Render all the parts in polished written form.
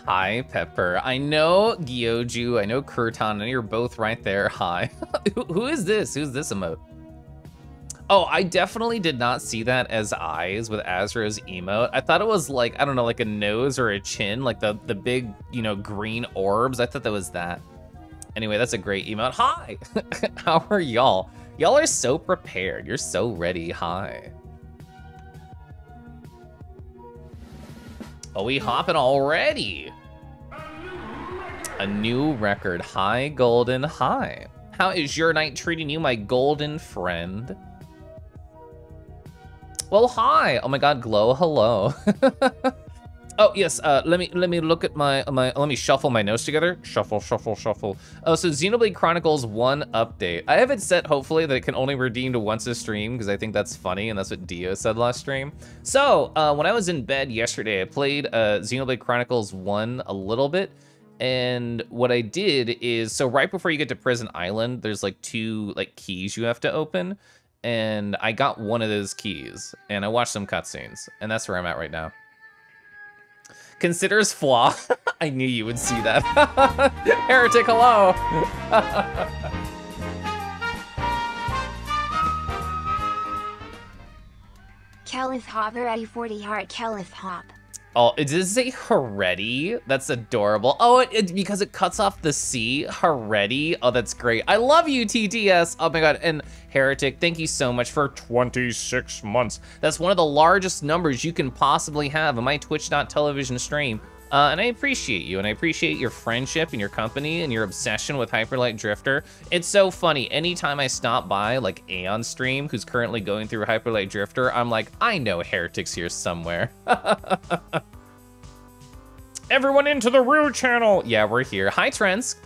Hi, Pepper. I know Gyoju, I know Kurtan, I know you're both right there. Hi. Who is this? Who's this emote? Oh, I definitely did not see that as eyes with Azra's emote. I thought it was like, I don't know, like a nose or a chin, like the big, you know, green orbs. I thought that was that. Anyway, that's a great emote. Hi! How are y'all? Y'all are so prepared. You're so ready. Hi. Oh, we hopping already. A new record. Hi, Golden. Hi. How is your night treating you, my golden friend? Well, hi. Oh my God, Glow. Hello. Oh yes. Let me look at my let me shuffle my notes together. Shuffle, shuffle, shuffle. Oh, so Xenoblade Chronicles 1 update. I have it set hopefully that it can only redeem to once a stream because I think that's funny and that's what Dio said last stream. So when I was in bed yesterday, I played Xenoblade Chronicles 1 a little bit. And what I did is, so right before you get to Prison Island, there's like 2 like keys you have to open. And I got one of those keys and I watched some cutscenes and that's where I'm at right now. Considers flaw. I knew you would see that. Heretic, hello. Keliff Art VoDs heart Keliff Hop. Oh, does it say Heretti? That's adorable. Oh, because it cuts off the C. Heretti. Oh, that's great. I love you, TTS. Oh my God. And Heretic, thank you so much for 26 months. That's one of the largest numbers you can possibly have on my Twitch.tv stream. And I appreciate you, and I appreciate your friendship and your company and your obsession with Hyper Light Drifter. It's so funny. Anytime I stop by, like Aeon Stream, who's currently going through Hyper Light Drifter, I'm like, I know Heretic's here somewhere. Everyone into the Rue channel. Yeah, we're here. Hi, Trends.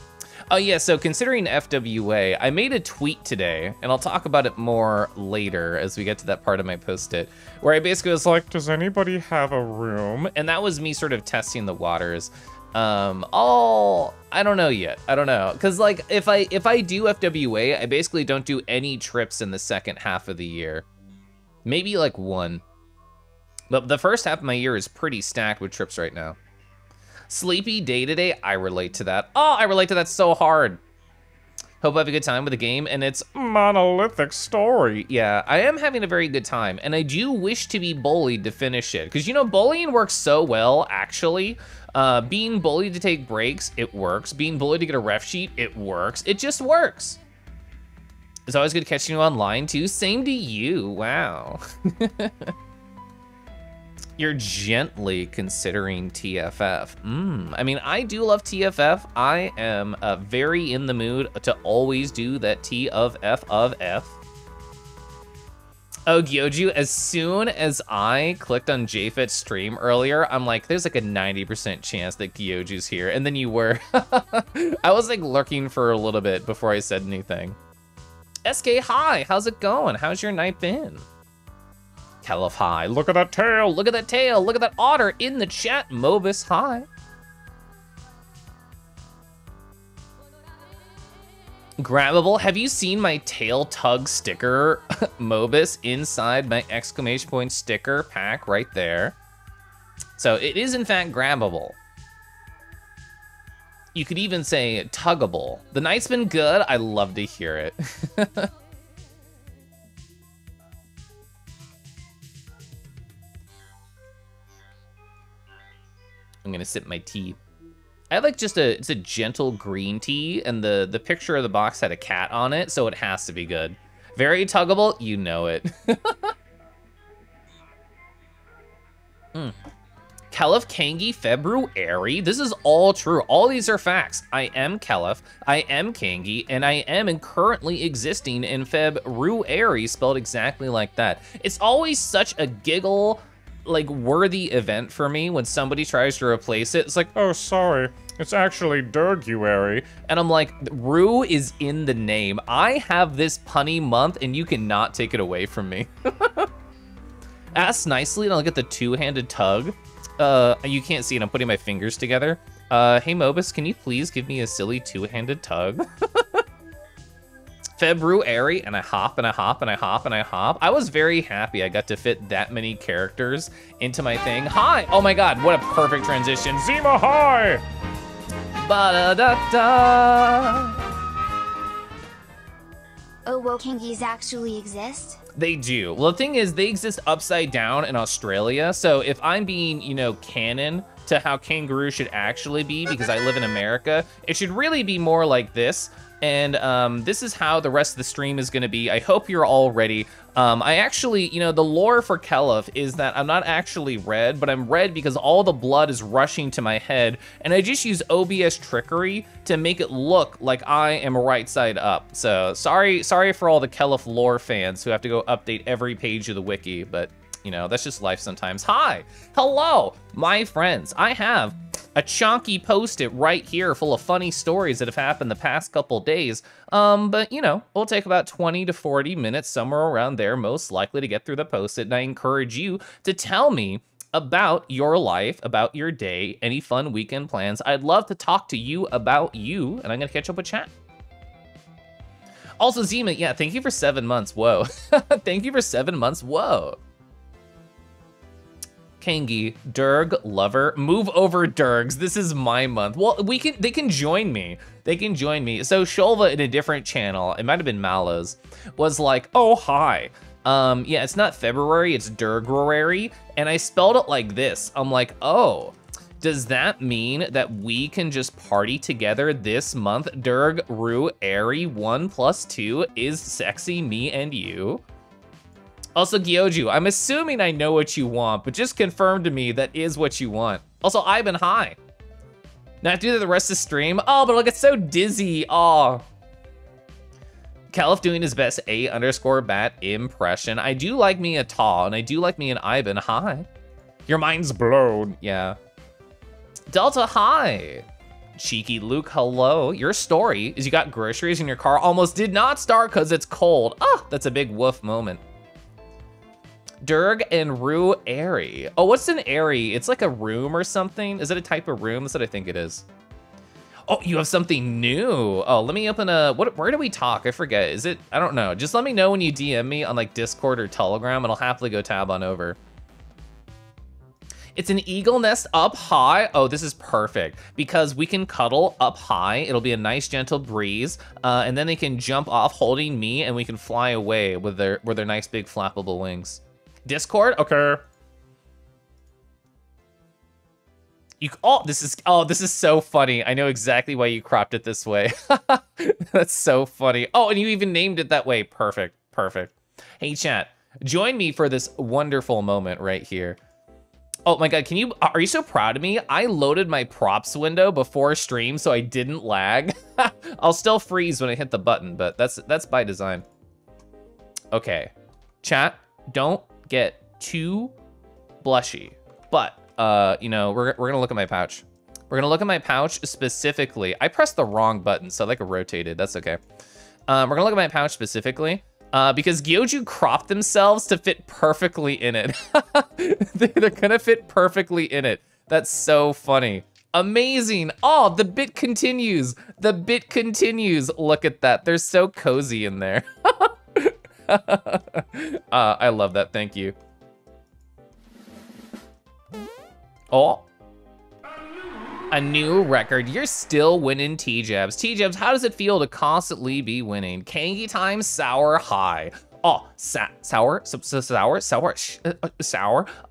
Oh yeah, so considering FWA, I made a tweet today, and I'll talk about it more later as we get to that part of my post-it, where I basically was like, does anybody have a room? And that was me sort of testing the waters. I don't know yet. I don't know. Cause like, if I do FWA, I basically don't do any trips in the second half of the year. Maybe like 1. But the first half of my year is pretty stacked with trips right now. Sleepy day today, I relate to that. Oh, I relate to that so hard. Hope I have a good time with the game and its monolithic story. Yeah, I am having a very good time and I do wish to be bullied to finish it. Cause you know, bullying works so well, actually. Being bullied to take breaks, it works. Being bullied to get a ref sheet, it works. It just works. It's always good catching you online too. Same to you, wow. You're gently considering TFF. I mean, I do love TFF. I am very in the mood to always do that T of F of F. Oh, Gyoju, as soon as I clicked on JFET's stream earlier, I'm like, there's like a 90% chance that Gyoju's here. And then you were. I was like lurking for a little bit before I said anything. SK, hi, how's it going? How's your night been? Keliff, hi. Look at that tail, look at that tail, look at that otter in the chat. Mobus, hi. Grabbable, have you seen my tail tug sticker, Mobus, inside my exclamation point sticker pack right there? So it is in fact grabbable. You could even say tuggable. The night's been good, I love to hear it. I'm gonna sip my tea. I have like it's a gentle green tea, and the picture of the box had a cat on it, so it has to be good. Very tuggable, you know it. Keliff Kangi February. This is all true. All these are facts. I am Keliff, I am Kangi, and I am currently existing in February, spelled exactly like that. It's always such a giggle, like worthy event for me when somebody tries to replace it. It's like, oh, sorry, it's actually Durguary. And I'm like, Rue is in the name. I have this punny month and you cannot take it away from me. Ask nicely and I'll get the two-handed tug. You can't see it, I'm putting my fingers together. Hey Mobus, can you please give me a silly two-handed tug? February, and I hop, and I hop, and I hop, and I hop. I was very happy I got to fit that many characters into my thing. Hi! Oh my god, what a perfect transition. Zima, hi! Ba-da-da-da. Oh, will kangies actually exist? They do. Well, the thing is, they exist upside down in Australia. So if I'm being, you know, canon to how kangaroo should actually be, because I live in America, it should really be more like this. And this is how the rest of the stream is gonna be. I hope you're all ready. I actually, you know, the lore for Keliff is that I'm not actually red, but I'm red because all the blood is rushing to my head, and I just use OBS trickery to make it look like I am right side up. So sorry for all the Keliff lore fans who have to go update every page of the wiki, but you know, that's just life sometimes. Hi, hello, my friends. I have a chonky post-it right here full of funny stories that have happened the past couple days. But you know, it'll take about 20 to 40 minutes, somewhere around there, most likely to get through the post-it. And I encourage you to tell me about your life, about your day, any fun weekend plans. I'd love to talk to you about you, and I'm gonna catch up with chat. Also, Zima, yeah, thank you for 7 months, whoa. Thank you for 7 months, whoa. Kangi, Durg, Lover, move over Durgs. This is my month. Well, they can join me. They can join me. So Shulva in a different channel, it might have been Mallows, was like, oh, hi. Yeah, it's not February, it's Durgrary. And I spelled it like this. I'm like, oh, does that mean that we can just party together this month? Durg, Ru, Airy, 1 + 2 is sexy, me and you. Also, Gyoju, I'm assuming I know what you want, but just confirm to me that is what you want. Also, Ivan, hi. Now I have to do the rest of the stream. Oh, but look, it's so dizzy. Oh. Keliff doing his best A_bat impression. I do like me a Taw, and I do like me an Ivan. Hi. Your mind's blown. Yeah. Delta, hi. Cheeky Luke, hello. Your story is you got groceries in your car. Almost did not start because it's cold. Oh, that's a big woof moment. Durg and Ru Airy. Oh, what's an Airy? It's like a room or something. Is it a type of room? That's what I think it is. Oh, you have something new. Oh, let me open a, where do we talk? I forget. Is it, I don't know. Just let me know when you DM me on like Discord or Telegram, and I'll happily go tab on over. It's an eagle nest up high. Oh, this is perfect because we can cuddle up high. It'll be a nice gentle breeze. And then they can jump off holding me, and we can fly away with their nice big flappable wings. Discord? Okay. This is so funny. I know exactly why you cropped it this way. That's so funny. Oh, and you even named it that way. Perfect, perfect. Hey chat, join me for this wonderful moment right here. Oh my God, are you so proud of me? I loaded my props window before stream so I didn't lag. I'll still freeze when I hit the button, but that's by design. Okay, chat, don't get too blushy, but you know, we're gonna look at my pouch. We're gonna look at my pouch specifically. I pressed the wrong button, so like rotated, that's okay. We're gonna look at my pouch specifically because Gyoju cropped themselves to fit perfectly in it. They're gonna fit perfectly in it. That's so funny. Amazing. Oh, the bit continues. The bit continues. Look at that. They're so cozy in there. I love that, thank you. Oh, a new record. You're still winning T-Jabs. T-Jabs, how does it feel to constantly be winning? Kangi time, sour, high. Oh, sour.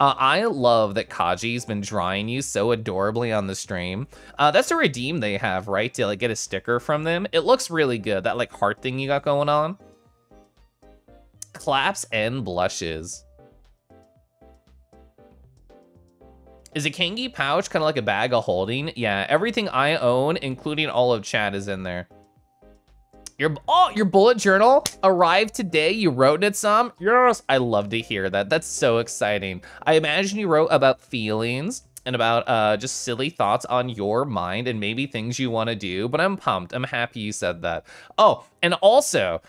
I love that Kaji's been drawing you so adorably on the stream. That's a redeem they have, right? To like get a sticker from them. It looks really good. That like heart thing you got going on. Claps and blushes. Is a Kangi pouch kind of like a bag of holding? Yeah, everything I own, including all of chat, is in there. Your bullet journal arrived today. You wrote in it some? Yes, I love to hear that. That's so exciting. I imagine you wrote about feelings and about just silly thoughts on your mind and maybe things you want to do, but I'm pumped. I'm happy you said that. Oh, and also,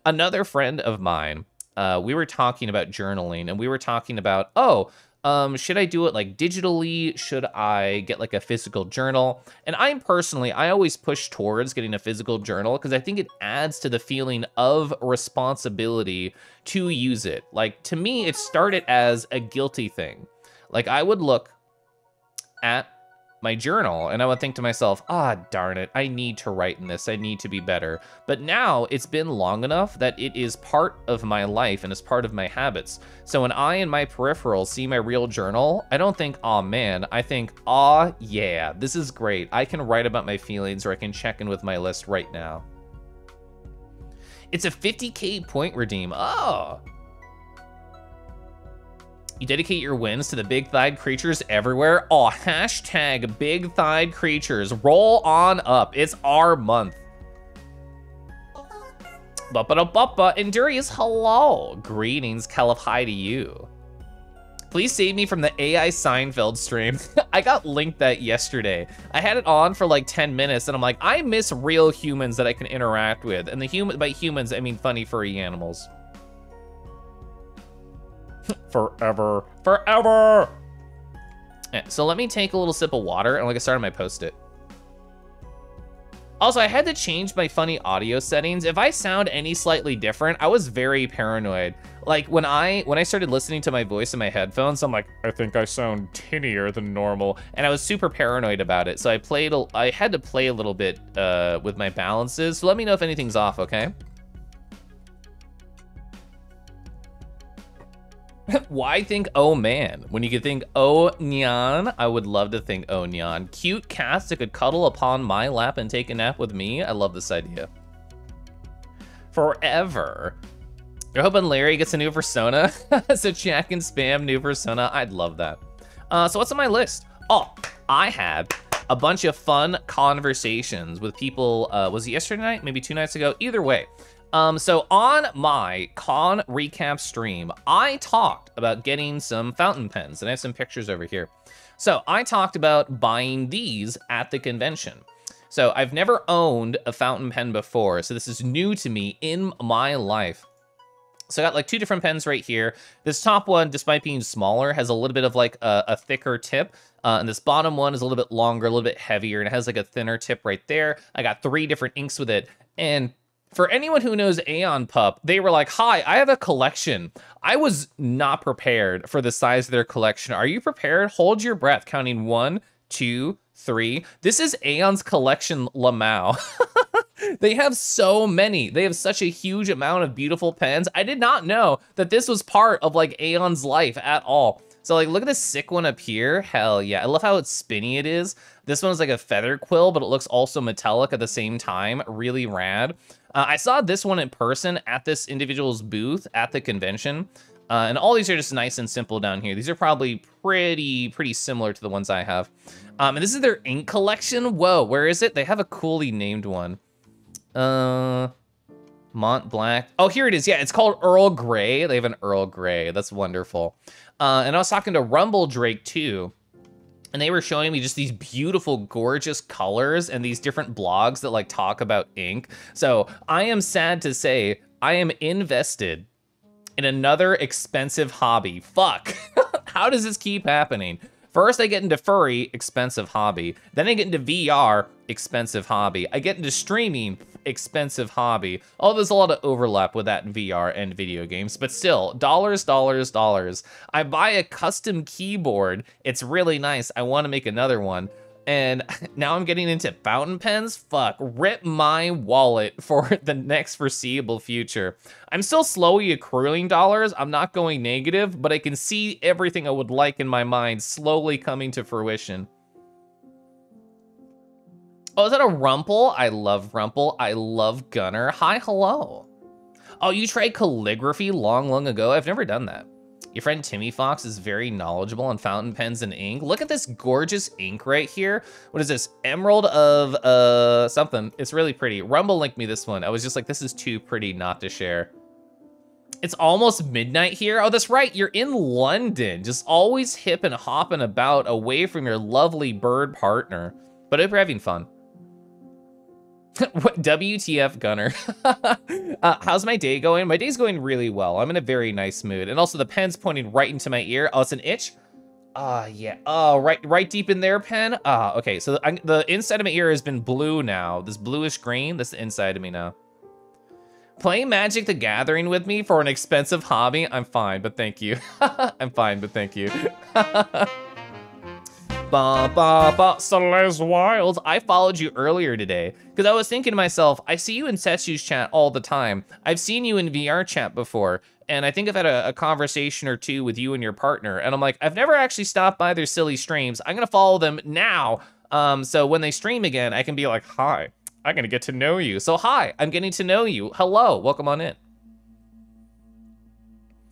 another friend of mine, we were talking about journaling, and we were talking about, oh, Should I do it like digitally? Should I get like a physical journal? And I always push towards getting a physical journal because I think it adds to the feeling of responsibility to use it. Like, to me, it started as a guilty thing. Like, I would look at my journal and I would think to myself, darn it, I need to write in this, I need to be better. But now it's been long enough that it is part of my life and is part of my habits. So when I in my peripheral see my real journal, I don't think, aw man, I think, aw yeah, this is great. I can write about my feelings or I can check in with my list right now. It's a 50K point redeem, oh. You dedicate your wins to the big-thighed creatures everywhere. Oh, hashtag big-thighed creatures. Roll on up. It's our month. Buppa-da-buppa. Endurious, hello. Greetings, Keliff, hi to you. Please save me from the AI Seinfeld stream. I got linked that yesterday. I had it on for like 10 minutes, and I'm like, I miss real humans that I can interact with. And by humans, I mean funny furry animals. Forever. Forever! So let me take a little sip of water and I'll get started on my post-it. Also, I had to change my funny audio settings. If I sound any slightly different, I was very paranoid. Like when I started listening to my voice in my headphones, I'm like, I think I sound tinnier than normal. And I was super paranoid about it. So I had to play a little bit with my balances. So let me know if anything's off, okay? Why think oh man when you could think oh nyan? I would love to think oh nyan. Cute cats that could cuddle upon my lap and take a nap with me. I love this idea. Forever. You're hoping Larry gets a new persona? So check and spam new persona. I'd love that. So what's on my list? Oh, I had a bunch of fun conversations with people. Was it yesterday night? Maybe 2 nights ago? Either way. So on my con recap stream, I talked about getting some fountain pens, and I have some pictures over here. So I talked about buying these at the convention. So I've never owned a fountain pen before, so this is new to me in my life. So I got like 2 different pens right here. This top one, despite being smaller, has a little bit of like a thicker tip. And this bottom one is a little bit longer, a little bit heavier, and it has like a thinner tip right there. I got 3 different inks with it. And for anyone who knows Aeon Pup, they were like, hi, I have a collection. I was not prepared for the size of their collection. Are you prepared? Hold your breath, counting 1, 2, 3. This is Aeon's collection Lamau. They have so many. They have such a huge amount of beautiful pens. I did not know that this was part of like Aeon's life at all. So like, look at this sick one up here. Hell yeah. I love how it's spinny it is. This one's like a feather quill, but it looks also metallic at the same time. Really rad. I saw this one in person at this individual's booth at the convention. And all these are just nice and simple down here. These are probably pretty similar to the ones I have. And this is their ink collection. Whoa, where is it? They have a coolly named one. Mont Black. Oh, here it is. Yeah, it's called Earl Grey. They have an Earl Grey. That's wonderful. And I was talking to Rumble Drake too. And they were showing me just these beautiful, gorgeous colors and these different blogs that like talk about ink. So I am sad to say I am invested in another expensive hobby. Fuck. How does this keep happening? First, I get into furry, expensive hobby. Then I get into VR, expensive hobby. I get into streaming, expensive hobby. Oh, there's a lot of overlap with that in VR and video games, but still, dollars, dollars, dollars. I buy a custom keyboard. It's really nice. I want to make another one. And now I'm getting into fountain pens. Fuck, rip my wallet for the next foreseeable future. I'm still slowly accruing dollars. I'm not going negative, but I can see everything I would like in my mind slowly coming to fruition. Oh, is that a Rumple? I love Rumple. I love Gunner. Hi, hello. Oh, you tried calligraphy long ago? I've never done that. Your friend Timmy Fox is very knowledgeable on fountain pens and ink. Look at this gorgeous ink right here. What is this? Emerald of something. It's really pretty. Rumble linked me this one. I was just like, this is too pretty not to share. It's almost midnight here. Oh, that's right. You're in London. Just always hip and hopping about away from your lovely bird partner. But I hope you're having fun. What WTF, Gunner? How's my day going? My day's going really well. I'm in a very nice mood. And also the pen's pointing right into my ear. Oh, it's an itch? Yeah. Oh, right deep in there, pen. Okay. So the inside of my ear has been blue now. This bluish green. That's the inside of me now. Playing Magic the Gathering with me for an expensive hobby? I'm fine, but thank you. I'm fine, but thank you. Ba ba ba, Celeste Wilds. I followed you earlier today because I was thinking to myself, I see you in Setsu's chat all the time. I've seen you in VR chat before, and I think I've had a conversation or two with you and your partner, and I'm like, I've never actually stopped by their silly streams. I'm gonna follow them now, so when they stream again, I can be like, hi, I'm gonna get to know you. So hi, I'm getting to know you. Hello, welcome on in.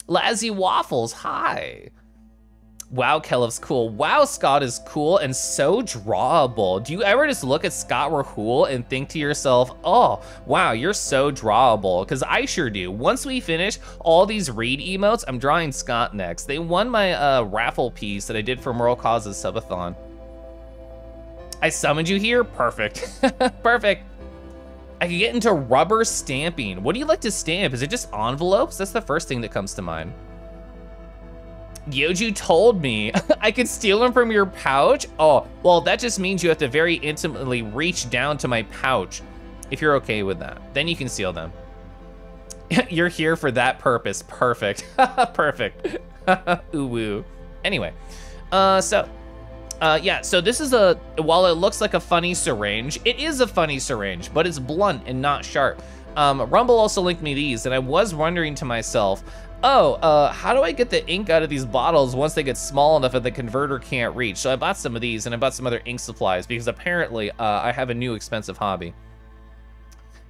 Lazzy Waffles, hi. Wow, Keliff's cool. Wow, Scott is cool and so drawable. Do you ever just look at Scott Rahul and think to yourself, oh, wow, you're so drawable? Because I sure do. Once we finish all these raid emotes, I'm drawing Scott next. They won my raffle piece that I did for Moral Causes Subathon. I summoned you here? Perfect. Perfect. I could get into rubber stamping. What do you like to stamp? Is it just envelopes? That's the first thing that comes to mind. Yoju told me I could steal them from your pouch? Oh, well, that just means you have to very intimately reach down to my pouch. If you're okay with that, then you can steal them. You're here for that purpose. Perfect. Perfect. Ooh woo. Anyway, yeah, so this is while it looks like a funny syringe, it is a funny syringe, but it's blunt and not sharp. Rumble also linked me these, and I was wondering to myself, oh, how do I get the ink out of these bottles once they get small enough that the converter can't reach? So I bought some of these, and I bought some other ink supplies, because apparently I have a new expensive hobby.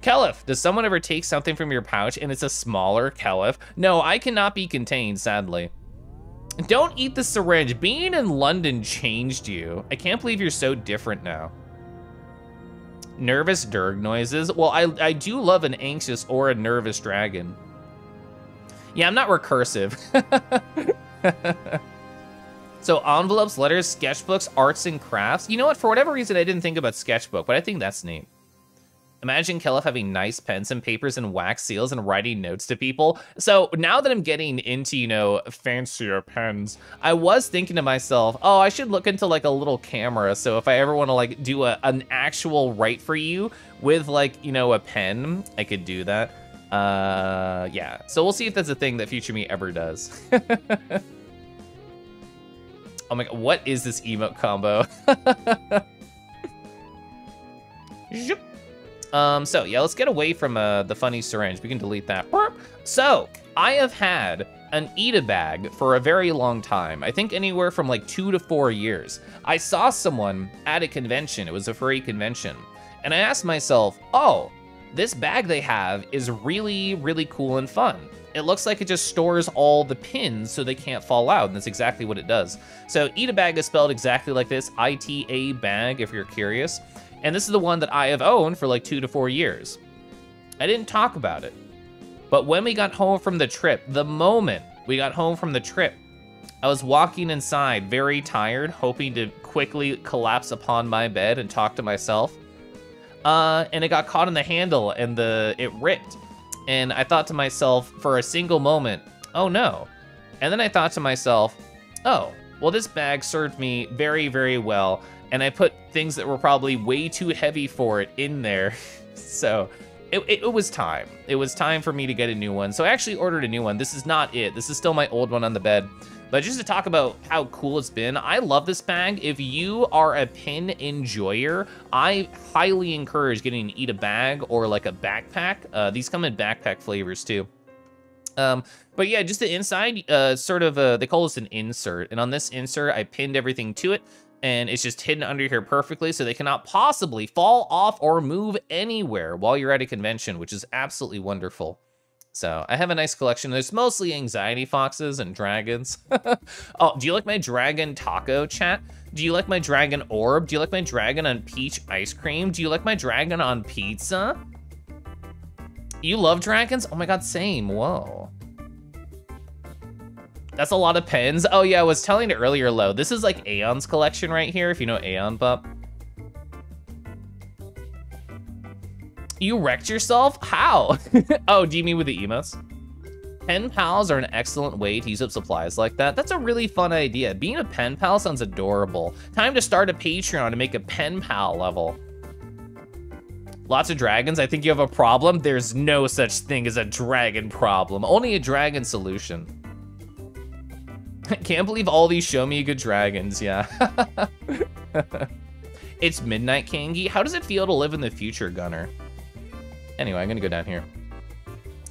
Keliff, does someone ever take something from your pouch and it's a smaller Keliff? No, I cannot be contained, sadly. Don't eat the syringe. Being in London changed you. I can't believe you're so different now. Nervous Durg noises. Well, I do love an anxious or a nervous dragon. Yeah, I'm not recursive. So envelopes, letters, sketchbooks, arts and crafts. You know what? For whatever reason, I didn't think about sketchbook, but I think that's neat. Imagine Keliff having nice pens and papers and wax seals and writing notes to people. So now that I'm getting into, you know, fancier pens, I was thinking to myself, oh, I should look into like a little camera. So if I ever want to like do an actual write for you with like, you know, a pen, I could do that. Yeah, so we'll see if that's a thing that Future Me ever does. Oh my god, what is this emote combo? So yeah, let's get away from the funny syringe. We can delete that. So I have had an Eat-A-Bag for a very long time. I think anywhere from like 2 to 4 years. I saw someone at a convention. It was a furry convention. And I asked myself, oh, this bag they have is really, really cool and fun. It looks like it just stores all the pins so they can't fall out, and that's exactly what it does. So Eat-A-Bag is spelled exactly like this, I-T-A bag, if you're curious. And this is the one that I have owned for like 2 to 4 years. I didn't talk about it. But when we got home from the trip, the moment we got home from the trip, I was walking inside, very tired, hoping to quickly collapse upon my bed and talk to myself. And it got caught in the handle and it ripped. And I thought to myself for a single moment, oh no. And then I thought to myself, oh, well, this bag served me very, very well. And I put things that were probably way too heavy for it in there. So it was time. It was time for me to get a new one. So I actually ordered a new one. This is not it. This is still my old one on the bed. But just to talk about how cool it's been, I love this bag. If you are a pin enjoyer, I highly encourage getting an Eat-A-Bag or like a backpack. These come in backpack flavors too. But yeah, just the inside, they call this an insert. And on this insert, I pinned everything to it. And it's just hidden under here perfectly, so they cannot possibly fall off or move anywhere while you're at a convention, which is absolutely wonderful. So I have a nice collection. There's mostly anxiety foxes and dragons. Oh, do you like my dragon taco, chat? Do you like my dragon orb? Do you like my dragon on peach ice cream? Do you like my dragon on pizza? You love dragons? Oh my god, same, whoa. That's a lot of pens. Oh yeah, I was telling it earlier, Lo. This is like Aeon's collection right here, if you know Aeon, pup. You wrecked yourself? How? Oh, do you mean with the emotes? Pen pals are an excellent way to use up supplies like that. That's a really fun idea. Being a pen pal sounds adorable. Time to start a Patreon to make a pen pal level. Lots of dragons, I think you have a problem. There's no such thing as a dragon problem, only a dragon solution. Can't believe all these show me good dragons, yeah. It's midnight, Kangi. How does it feel to live in the future, Gunner? Anyway, I'm gonna go down here.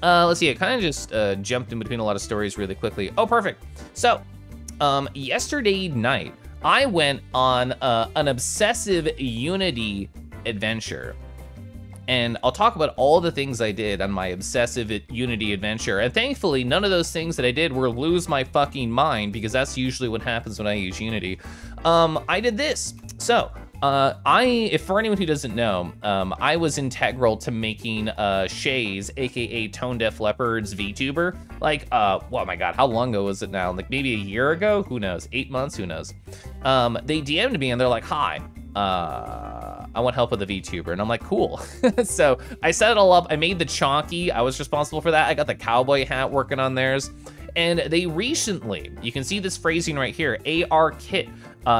Let's see, it kind of just jumped in between a lot of stories really quickly. Oh, perfect. So, yesterday night, I went on an obsessive Unity adventure. And I'll talk about all the things I did on my obsessive Unity adventure. And thankfully, none of those things that I did were lose my fucking mind, because that's usually what happens when I use Unity. I did this. So, if for anyone who doesn't know, I was integral to making Shays, aka Tone Deaf Leopard's VTuber. Like, oh my god, how long ago was it now? Like maybe a year ago? Who knows? 8 months? Who knows? They DM'd me and they're like, hi. I want help with the VTuber, and I'm like, cool. So I set it all up. I made the Chonky. I was responsible for that. I got the cowboy hat working on theirs. And they recently, you can see this phrasing right here, AR Kit,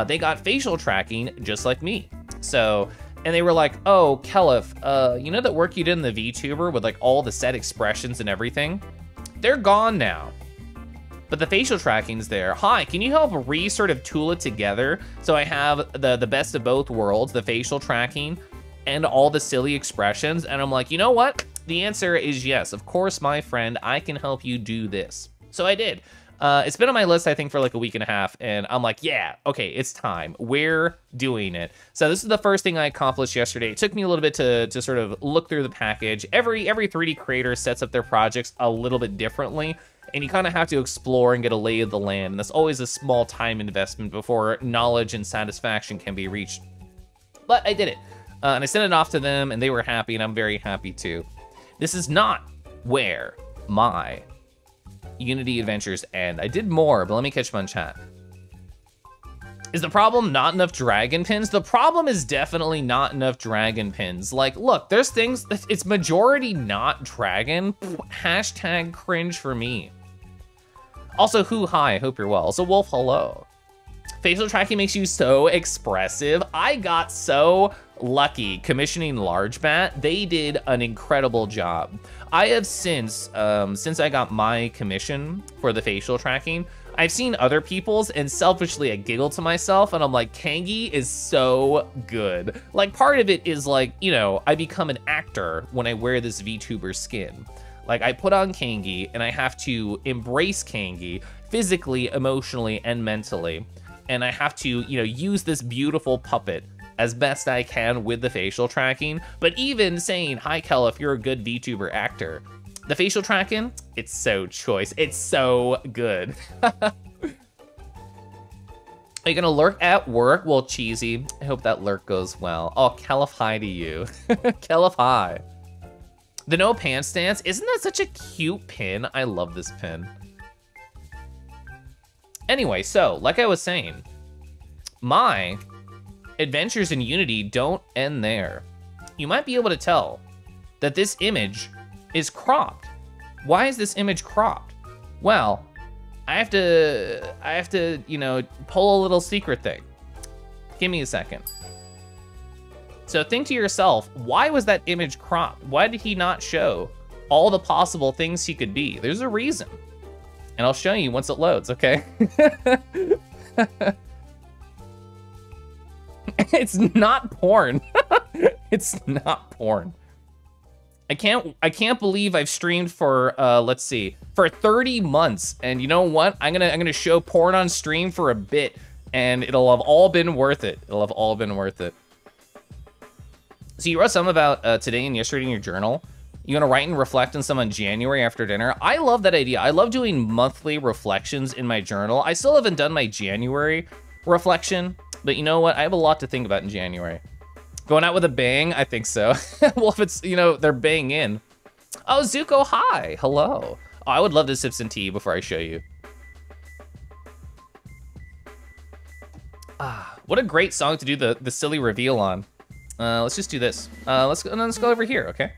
they got facial tracking just like me. So, and they were like, oh, Keliff, you know that work you did in the VTuber with like all the set expressions and everything? They're gone now. But the facial tracking's there. Hi, can you help sort of tool it together so I have the best of both worlds, the facial tracking and all the silly expressions? And I'm like, you know what? The answer is yes. Of course, my friend, I can help you do this. So I did. It's been on my list, I think, for like a week and a half, and I'm like, yeah, okay, it's time. We're doing it. So this is the first thing I accomplished yesterday. It took me a little bit to sort of look through the package. Every 3D creator sets up their projects a little bit differently, and you kind of have to explore and get a lay of the land, and that's always a small time investment before knowledge and satisfaction can be reached. But I did it, and I sent it off to them, and they were happy, and I'm very happy too. This is not where my Unity adventures end. I did more, but let me catch them on chat. Is the problem not enough dragon pins? The problem is definitely not enough dragon pins. Like, look, there's things, it's majority not dragon. Hashtag cringe for me. Also, hi, hope you're well. So Wolf, hello. Facial tracking makes you so expressive. I got so lucky commissioning Largebat. They did an incredible job. I have since I got my commission for the facial tracking, I've seen other people's, and selfishly I giggle to myself and I'm like, Kangi is so good. Like, part of it is like, you know, I become an actor when I wear this VTuber skin. Like, I put on Kangi and I have to embrace Kangi physically, emotionally, and mentally. And I have to, you know, use this beautiful puppet as best I can with the facial tracking. But even saying, hi, Keliff, you're a good VTuber actor. The facial tracking, it's so choice. It's so good. Are you gonna lurk at work? Well, cheesy. I hope that lurk goes well. Oh, Keliff, hi to you. Keliff, hi. The no pants stance, isn't that such a cute pin? I love this pin. Anyway, so, like I was saying, my adventures in Unity don't end there. You might be able to tell that this image is cropped. Why is this image cropped? Well, I have to, you know, pull a little secret thing. Give me a second. So think to yourself, why was that image cropped? Why did he not show all the possible things he could be? There's a reason. And I'll show you once it loads, okay? It's not porn. It's not porn. I can't believe I've streamed for let's see, for 30 months, and you know what? I'm gonna show porn on stream for a bit, and it'll have all been worth it. It'll have all been worth it. So you wrote some about today and yesterday in your journal. You gonna write and reflect on some on January after dinner? I love that idea. I love doing monthly reflections in my journal. I still haven't done my January reflection, but you know what? I have a lot to think about in January. Going out with a bang? I think so. Well, if it's, you know, they're bang in. Oh, Zuko, hi, hello. Oh, I would love to sip some tea before I show you. Ah, what a great song to do the silly reveal on. Let's just do this. Let's go over here, okay?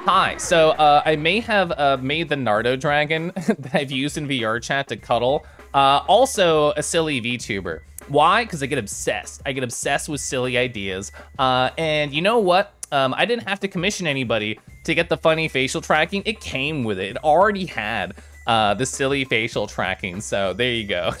Hi, so I may have made the Nardo dragon that I've used in VR chat to cuddle. Also a silly VTuber. Why? Because I get obsessed. I get obsessed with silly ideas. And you know what? I didn't have to commission anybody to get the funny facial tracking. It came with it. It already had the silly facial tracking. So there you go.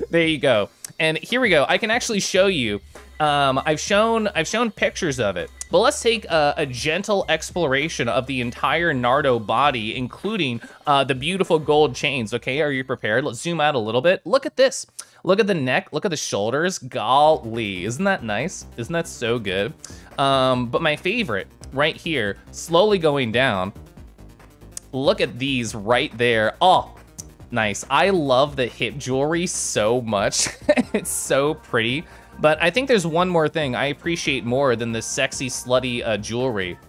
There you go. And here we go. I can actually show you. I've shown pictures of it, but let's take a gentle exploration of the entire Nardo body, including the beautiful gold chains. Okay, are you prepared? Let's zoom out a little bit. Look at this. Look at the neck. Look at the shoulders. Golly, isn't that nice? Isn't that so good? But my favorite right here, slowly going down. Look at these right there. Oh, nice. I love the hip jewelry so much. It's so pretty. But I think there's one more thing I appreciate more than this sexy, slutty jewelry.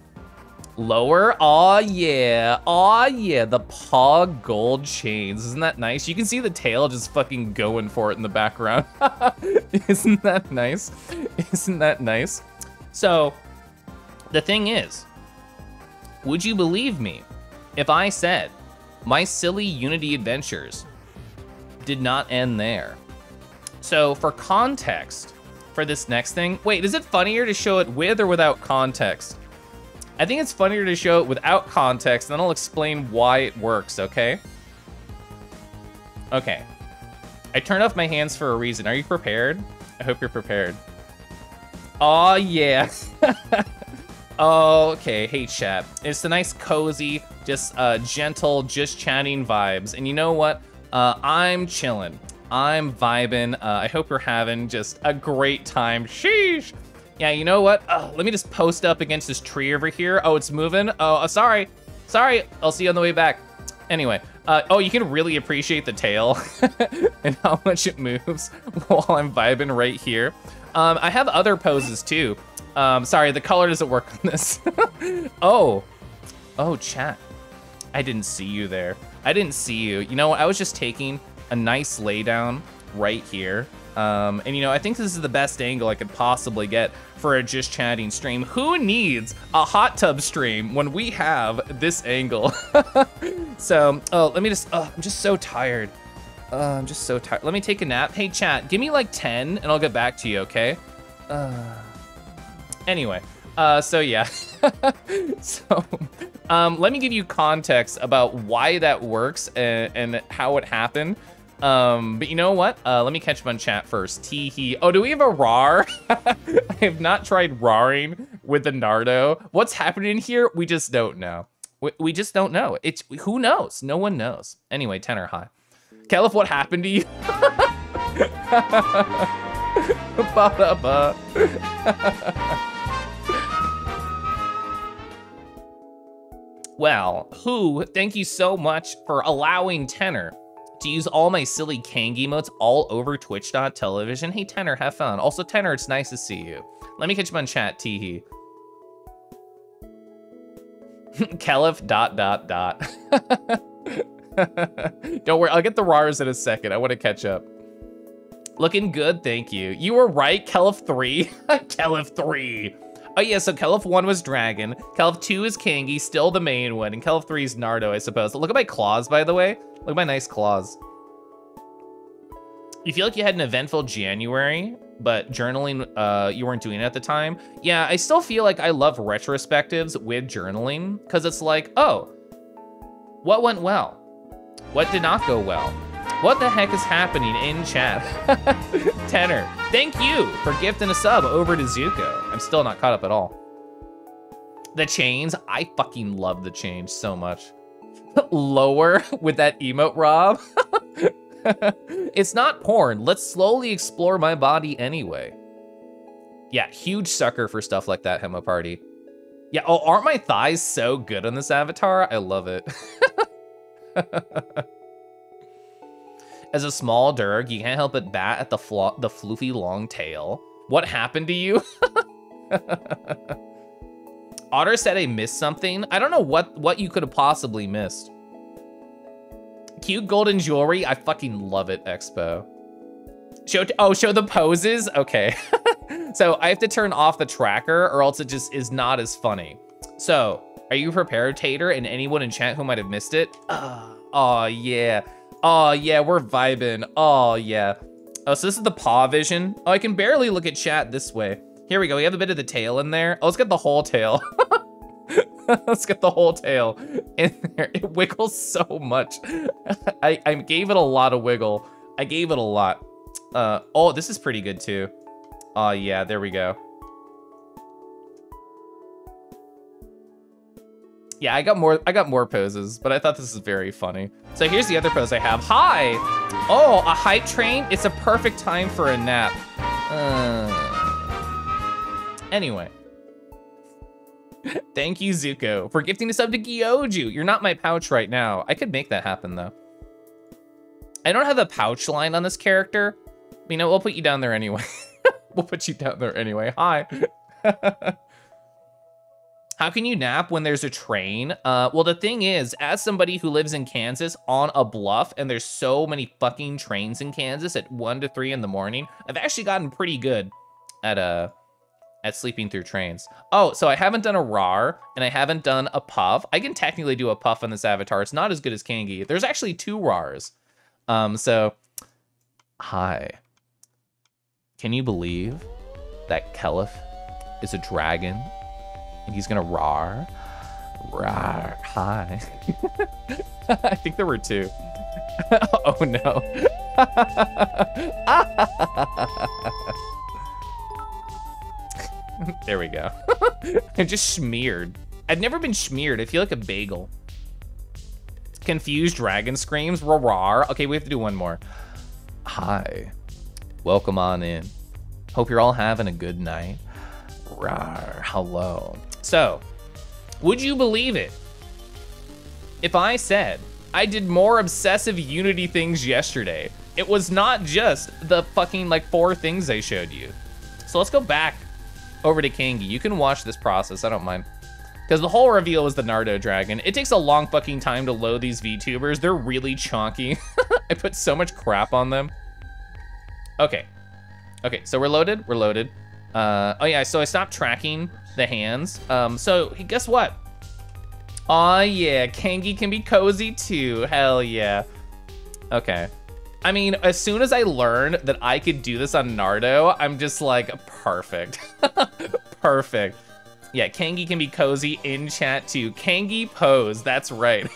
Lower, aw yeah, the paw gold chains. Isn't that nice? You can see the tail just fucking going for it in the background. Isn't that nice? Isn't that nice? So, the thing is, would you believe me if I said my silly Unity adventures did not end there? So, for context, for this next thing, wait, is it funnier to show it with or without context? I think it's funnier to show it without context, and then I'll explain why it works, okay? Okay. I turned off my hands for a reason. Are you prepared? I hope you're prepared. Oh yeah. Okay, hey chat. It's a nice, cozy, just gentle, just chatting vibes. And you know what? I'm chilling. I'm vibing. I hope you're having just a great time. Sheesh. Yeah, you know what? Let me just post up against this tree over here. Oh, it's moving. Oh, sorry. Sorry. I'll see you on the way back. Anyway. Oh, you can really appreciate the tail and how much it moves while I'm vibing right here. I have other poses too. Sorry, the color doesn't work on this. Oh, chat. I didn't see you there. I didn't see you. You know what? I was just taking a nice lay down right here. And you know, I think this is the best angle I could possibly get for a just chatting stream. Who needs a hot tub stream when we have this angle? So, let me just, I'm just so tired. I'm just so tired. Let me take a nap. Hey chat, give me like 10 and I'll get back to you, okay? Anyway, so yeah. So, let me give you context about why that works and how it happened. But you know what? Let me catch up on chat first. Teehee. Oh, do we have a rar? I have not tried raring with the Nardo. What's happening here? We just don't know. We just don't know. Who knows? No one knows. Anyway, tenor high. Keliff, what happened to you? Ba-da-ba. Well, thank you so much for allowing Tenor to use all my silly Kang emotes all over twitch.tv. Hey, Tenor, have fun. Also, Tenor, it's nice to see you. Let me catch you on chat, teehee. Keliff ... Don't worry, I'll get the rars in a second. I want to catch up. Looking good, thank you. You were right, Keliff 3. Keliff 3. Oh yeah, so Keliff 1 was Dragon, Keliff 2 is Kangi, still the main one, and Keliff 3 is Nardo, I suppose. Look at my claws, by the way. Look at my nice claws. You feel like you had an eventful January, but journaling, you weren't doing it at the time? Yeah, I still feel like I love retrospectives with journaling, because it's like, oh, what went well? What did not go well? What the heck is happening in chat? Tenor, thank you for gifting a sub over to Zuko. I'm still not caught up at all. The chains, I fucking love the chains so much. Lower with that emote, Rob. It's not porn. Let's slowly explore my body anyway. Yeah, huge sucker for stuff like that, Hemo Party. Yeah, oh, aren't my thighs so good on this avatar? I love it. As a small Durg, you can't help but bat at the floofy long tail. What happened to you? Otter said I missed something. I don't know what you could have possibly missed. Cute golden jewelry. I fucking love it, Expo. Show the poses? Okay. So I have to turn off the tracker or else it just is not as funny. So Are you prepared, Tater, and anyone in chat who might have missed it? Oh, yeah. Oh, yeah, we're vibing. Oh, yeah. Oh, so this is the paw vision. Oh, I can barely look at chat this way. Here we go, we have a bit of the tail in there. Oh, let's get the whole tail. Let's get the whole tail in there. It wiggles so much. I gave it a lot of wiggle. I gave it a lot. Oh, this is pretty good too. Oh yeah, there we go. Yeah, I got more poses, but I thought this is very funny. So here's the other pose I have. Hi! Oh, a hype train? It's a perfect time for a nap. Anyway. Thank you, Zuko, for gifting a sub to Gyoju. You're not my pouch right now. I could make that happen, though. I don't have a pouch line on this character. You know, we'll put you down there anyway. We'll put you down there anyway. Hi. How can you nap when there's a train? Well, the thing is, as somebody who lives in Kansas on a bluff, and there's so many fucking trains in Kansas at 1 to 3 in the morning, I've actually gotten pretty good at sleeping through trains. Oh, so I haven't done a rar, and I haven't done a puff. I can technically do a puff on this avatar. It's not as good as Kangi. There's actually 2 rars. So, hi. Can you believe that Keliff is a dragon? And he's gonna rar? Rar, hi. I think there were 2. Oh no. There we go. I just smeared. I've never been smeared. I feel like a bagel. Confused dragon screams. Rawr. Okay, we have to do one more. Hi. Welcome on in. Hope you're all having a good night. Rawr. Hello. So, would you believe it if I said I did more obsessive Unity things yesterday? It was not just the fucking like 4 things I showed you. So let's go back over to Kangi. You can watch this process, I don't mind. Because the whole reveal was the Nardo dragon. It takes a long fucking time to load these VTubers. They're really chonky. I put so much crap on them. Okay. Okay, so we're loaded, we're loaded. Oh yeah, so I stopped tracking the hands. So guess what? Aw yeah, Kangi can be cozy too, hell yeah. Okay. I mean, as soon as I learned that I could do this on Nardo, I'm just like, perfect. Perfect. Yeah, Kangi can be cozy in chat too. Kangi pose, that's right.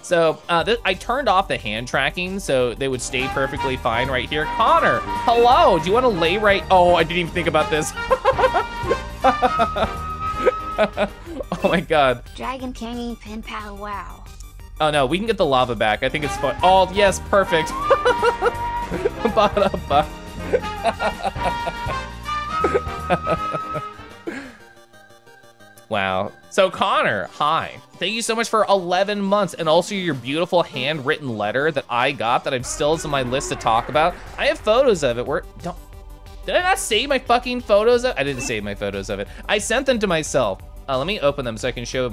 So I turned off the hand tracking so they would stay perfectly fine right here. Connor, hello, do you want to lay right? Oh, I didn't even think about this. Oh my God. Dragon Kangi pin pal wow. Oh no, we can get the lava back. I think it's fun. Oh yes, perfect. Wow. So Connor, hi. Thank you so much for 11 months and also your beautiful handwritten letter that I got that I'm still on my list to talk about. I have photos of it. Did I not save my fucking photos of it? I didn't save my photos of it. I sent them to myself. Let me open them so I can show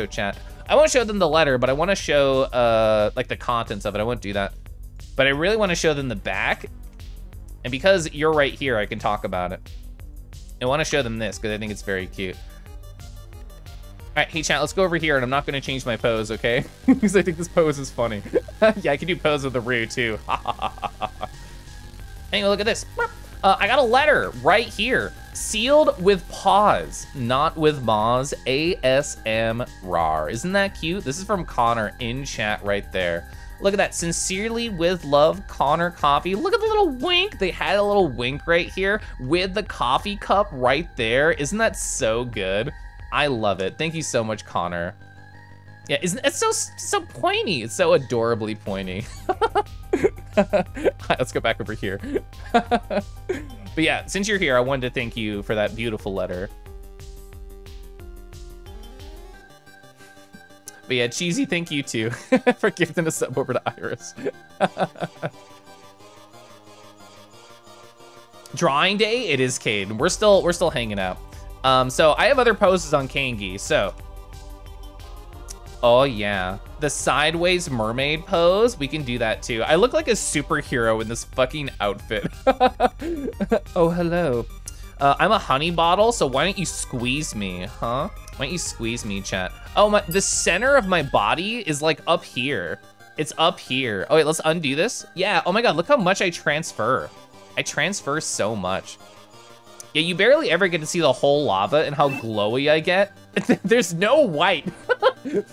chat. I won't show them the letter, but I want to show like the contents of it. I won't do that. But I really want to show them the back. And because you're right here, I can talk about it. I want to show them this because I think it's very cute. All right, hey chat, let's go over here, and I'm not gonna change my pose, okay? Because I think this pose is funny. Yeah, I can do pose with the Roo too. Anyway, look at this. I got a letter right here, sealed with paws, not with maws. ASM rar. Isn't that cute? This is from Connor in chat right there. Look at that. Sincerely with love, Connor Coffee. Look at the little wink. They had a little wink right here with the coffee cup right there. Isn't that so good? I love it. Thank you so much, Connor. Yeah, it's so pointy. It's so adorably pointy. Let's go back over here. But yeah, since you're here, I wanted to thank you for that beautiful letter. But yeah, Cheesy, thank you too for gifting a sub over to Iris. Drawing day, it is, Cade. We're still hanging out. So I have other poses on Kangi, so. Oh yeah, the sideways mermaid pose, we can do that too. I look like a superhero in this fucking outfit. Oh, hello. I'm a honey bottle, so why don't you squeeze me, huh? Why don't you squeeze me, chat? Oh, the center of my body is like up here. It's up here. Oh wait, let's undo this. Yeah, oh my God, look how much I transfer. I transfer so much. Yeah, you barely ever get to see the whole lava and how glowy I get. There's no white.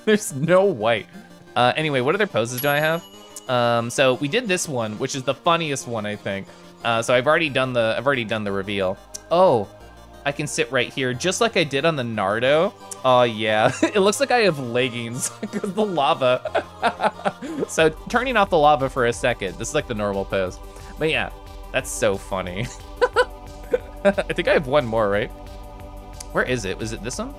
There's no white. Anyway, what other poses do I have? So we did this one, which is the funniest one, I think. So I've already done the reveal. Oh, I can sit right here, just like I did on the Nardo. Oh yeah, it looks like I have leggings because of the lava. So turning off the lava for a second, this is like the normal pose. But yeah, that's so funny. I think I have one more, right? Where is it? Was it this one?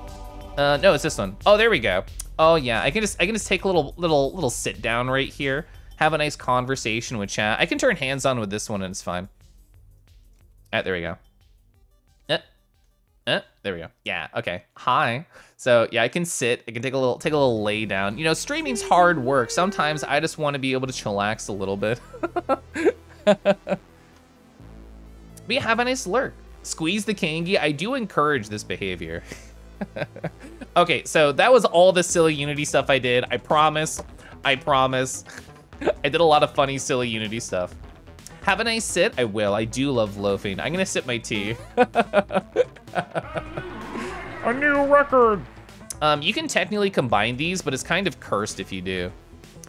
No, it's this one. Oh, there we go. Oh yeah, I can just take a little sit down right here, have a nice conversation with chat. I can turn hands on with this one and it's fine. There we go. There we go. Yeah, okay. Hi. So yeah, I can sit. I can take a little lay down. You know, streaming's hard work. Sometimes I just want to be able to chillax a little bit. But yeah, have a nice lurk. Squeeze the kangi. I do encourage this behavior. Okay, so that was all the silly Unity stuff I did. I promise. I promise. I did a lot of funny, silly Unity stuff. Have a nice sit. I will. I do love loafing. I'm gonna sip my tea. A new record. You can technically combine these, but it's kind of cursed if you do.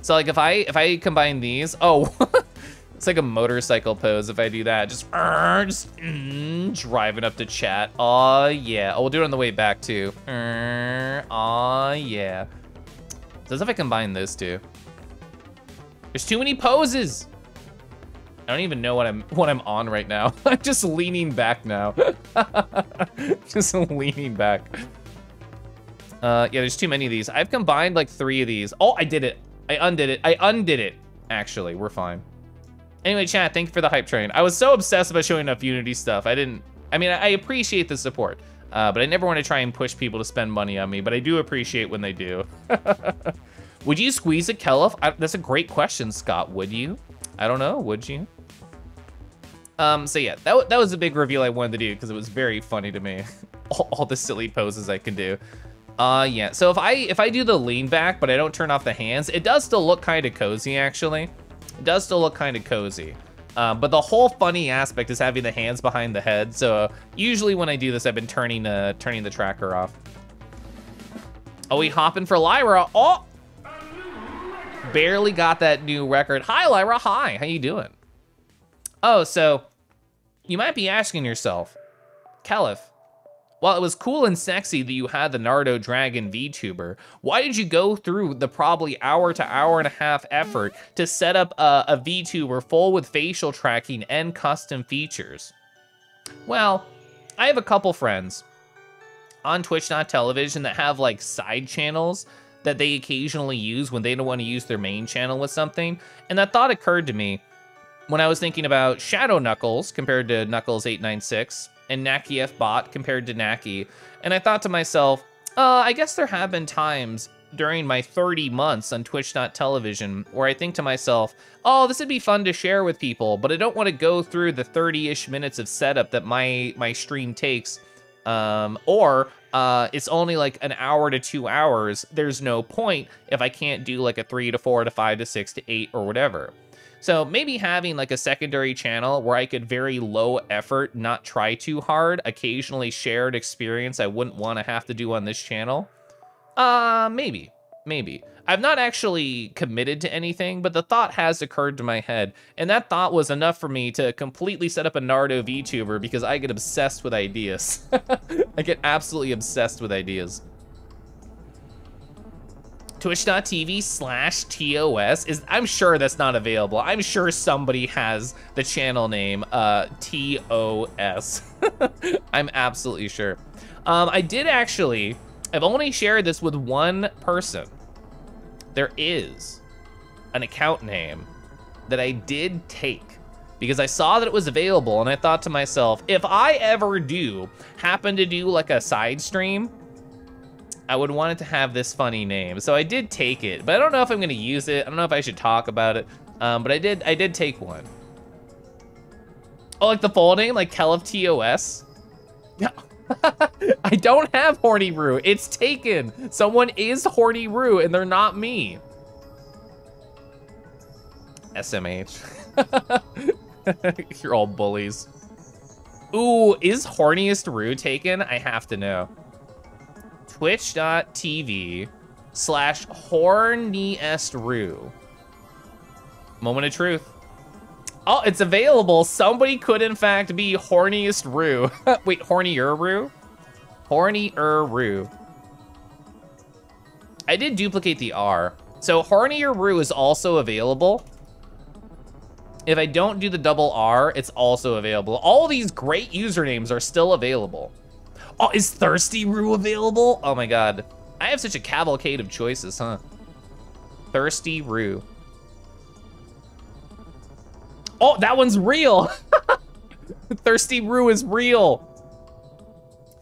So like if I combine these, oh, it's like a motorcycle pose if I do that. Just driving up to chat. Oh yeah. Oh, we'll do it on the way back too. Oh yeah. So as if I combine those two. There's too many poses. I don't even know what I'm on right now. I'm just leaning back now. Just leaning back. Yeah, there's too many of these. I've combined like 3 of these. Oh, I did it. I undid it. I undid it. Actually, we're fine. Anyway, chat, thank you for the hype train. I was so obsessed about showing enough Unity stuff. I mean, I appreciate the support, but I never want to try and push people to spend money on me, but I do appreciate when they do. Would you squeeze a Keliff? That's a great question, Scott. Would you? I don't know, would you? So yeah, that was a big reveal I wanted to do because it was very funny to me. all the silly poses I can do. Yeah, so if I do the lean back, but I don't turn off the hands, it does still look kind of cozy, actually. It does still look kind of cozy. But the whole funny aspect is having the hands behind the head. So usually when I do this, I've been turning the tracker off. Oh, we hopping for Lyra. Oh! Barely got that new record. Hi, Lyra. Hi. How you doing? Oh, so you might be asking yourself, Keliff, while it was cool and sexy that you had the Nardo Dragon VTuber, why did you go through the probably hour to hour and a half effort to set up a VTuber full with facial tracking and custom features? Well, I have a couple friends on Twitch.tv that have like side channels that they occasionally use when they don't want to use their main channel with something. And that thought occurred to me when I was thinking about Shadow Knuckles compared to Knuckles896 and Knacky Bot compared to Knacky. And I thought to myself, I guess there have been times during my 30 months on Twitch.tv where I think to myself, oh, this would be fun to share with people, but I don't want to go through the 30-ish minutes of setup that my stream takes. Or it's only like an hour to 2 hours. There's no point if I can't do like a 3 to 4 to 5 to 6 to 8 or whatever. So maybe having like a secondary channel where I could very low effort, not try too hard, occasionally share an experience I wouldn't want to have to do on this channel. Maybe. I've not actually committed to anything, but the thought has occurred to my head, and that thought was enough for me to completely set up a Nardo VTuber because I get obsessed with ideas. I get absolutely obsessed with ideas. Twitch.tv/TOS is, I'm sure that's not available. I'm sure somebody has the channel name, TOS. I'm absolutely sure. I did actually, I've only shared this with one person. There is an account name that I did take because I saw that it was available and I thought to myself, if I ever happen to do like a side stream, I would want it to have this funny name. So I did take it, but I don't know if I'm gonna use it. I don't know if I should talk about it, but I did take one. Oh, like the full name, like Keliff TOS? Yeah. I don't have Horny Roo. It's taken. Someone is Horny Roo, and they're not me. SMH. You're all bullies. Ooh, is Horniest Roo taken? I have to know. Twitch.tv/horniest Roo. Moment of truth. Oh, it's available. Somebody could, in fact, be Horniest Roo. Wait, Hornier Roo? Hornier Roo. I did duplicate the R. So Hornier Roo is also available. If I don't do the double R, it's also available. All these great usernames are still available. Oh, is Thirsty Roo available? Oh my God. I have such a cavalcade of choices, huh? Thirsty Roo. Oh, that one's real. Thirsty Roo is real.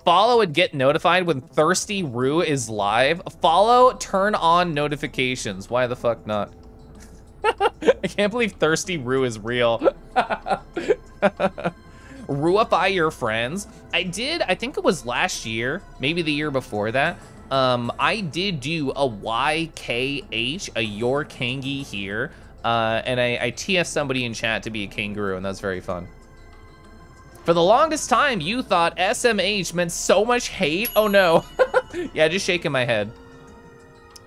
Follow and get notified when Thirsty Roo is live. Follow, turn on notifications. Why the fuck not? I can't believe Thirsty Roo is real. Rooify your friends. I think it was last year, maybe the year before that. I did do a YKH, a Your Kangi here. And I TS somebody in chat to be a kangaroo, and that's very fun. For the longest time, you thought SMH meant so much hate. Oh no. Yeah, just shaking my head.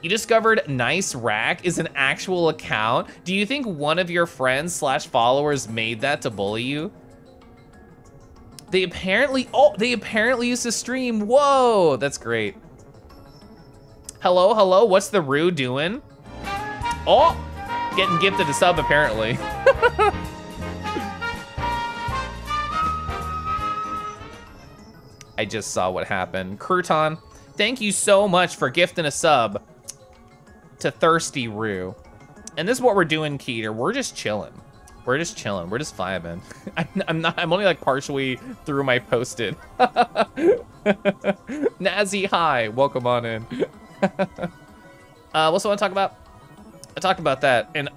You discovered Nice Rack is an actual account. Do you think one of your friends / followers made that to bully you? They apparently used to stream. Whoa, that's great. Hello, what's the Roo doing? Oh, getting gifted a sub apparently. I just saw what happened. Crouton, thank you so much for gifting a sub to Thirsty Roo. And this is what we're doing, Keeter. We're just chilling. We're just chilling. We're just vibing. I'm only like partially through my posted. Nazi, hi. Welcome on in. What's I want to talk about? I talked about that, and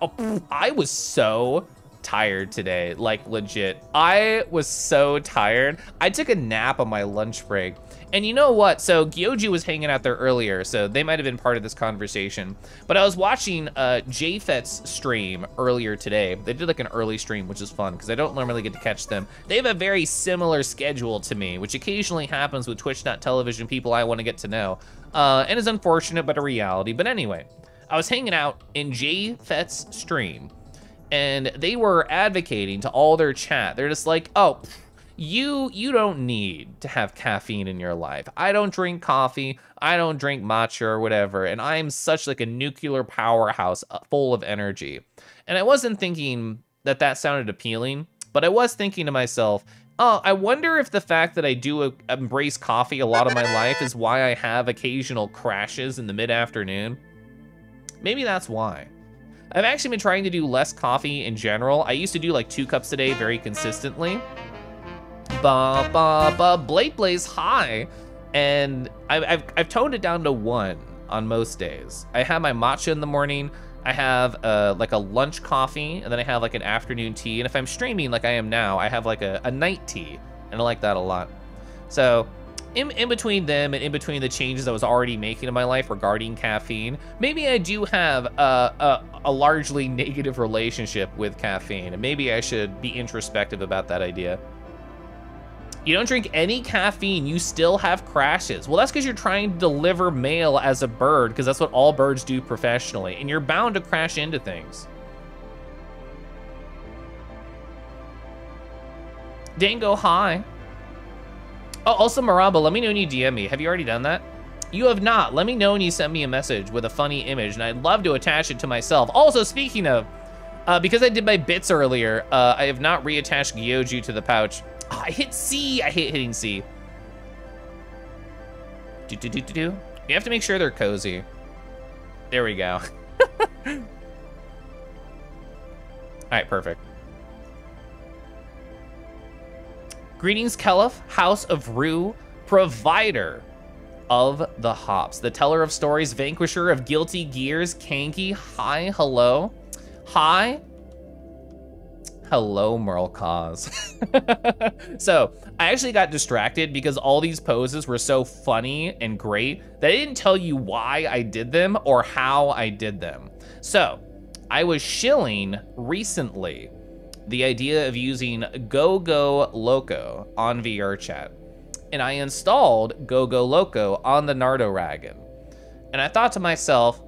I was so tired today, like legit. I was so tired. I took a nap on my lunch break. And you know what? So Gyoji was hanging out there earlier, so they might have been part of this conversation. But I was watching JFET's stream earlier today. They did like an early stream, which is fun because I don't normally get to catch them. They have a very similar schedule to me, which occasionally happens with Twitch.television people I want to get to know. And is unfortunate, but a reality. But anyway, I was hanging out in JFET's stream, and they were advocating to all their chat. They're just like, oh, you don't need to have caffeine in your life. I don't drink coffee. I don't drink matcha or whatever. And I'm such like a nuclear powerhouse full of energy. And I wasn't thinking that that sounded appealing, but I was thinking to myself, oh, I wonder if the fact that I do embrace coffee a lot of my life is why I have occasional crashes in the mid-afternoon. Maybe that's why. I've actually been trying to do less coffee in general. I used to do like 2 cups a day very consistently. Blade Blaze high, and I've toned it down to 1 on most days. I have my matcha in the morning. I have like a lunch coffee, and then I have like an afternoon tea. And if I'm streaming like I am now, I have like a night tea, and I like that a lot. So in between them and in between the changes I was already making in my life regarding caffeine, maybe I do have a largely negative relationship with caffeine, and maybe I should be introspective about that idea. You don't drink any caffeine, you still have crashes. Well, that's because you're trying to deliver mail as a bird, because that's what all birds do professionally, and you're bound to crash into things. Dango, hi. Oh, also Maraba, let me know when you DM me. Have you already done that? You have not. Let me know when you send me a message with a funny image, and I'd love to attach it to myself. Also, speaking of, because I did my bits earlier, I have not reattached Gyoju to the pouch. Oh, I hit C. I hate hitting C. You have to make sure they're cozy. There we go. All right, perfect. Greetings, Keliff, House of Roo, provider of the hops, the teller of stories, vanquisher of guilty gears, Kanki. Hi, hello. Hi. Hello, Merle Cause. So I actually got distracted because all these poses were so funny and great that I didn't tell you why I did them or how I did them. So I was shilling recently the idea of using Go Loco on VR chat. And I installed Go Loco on the Nardoragon. And I thought to myself,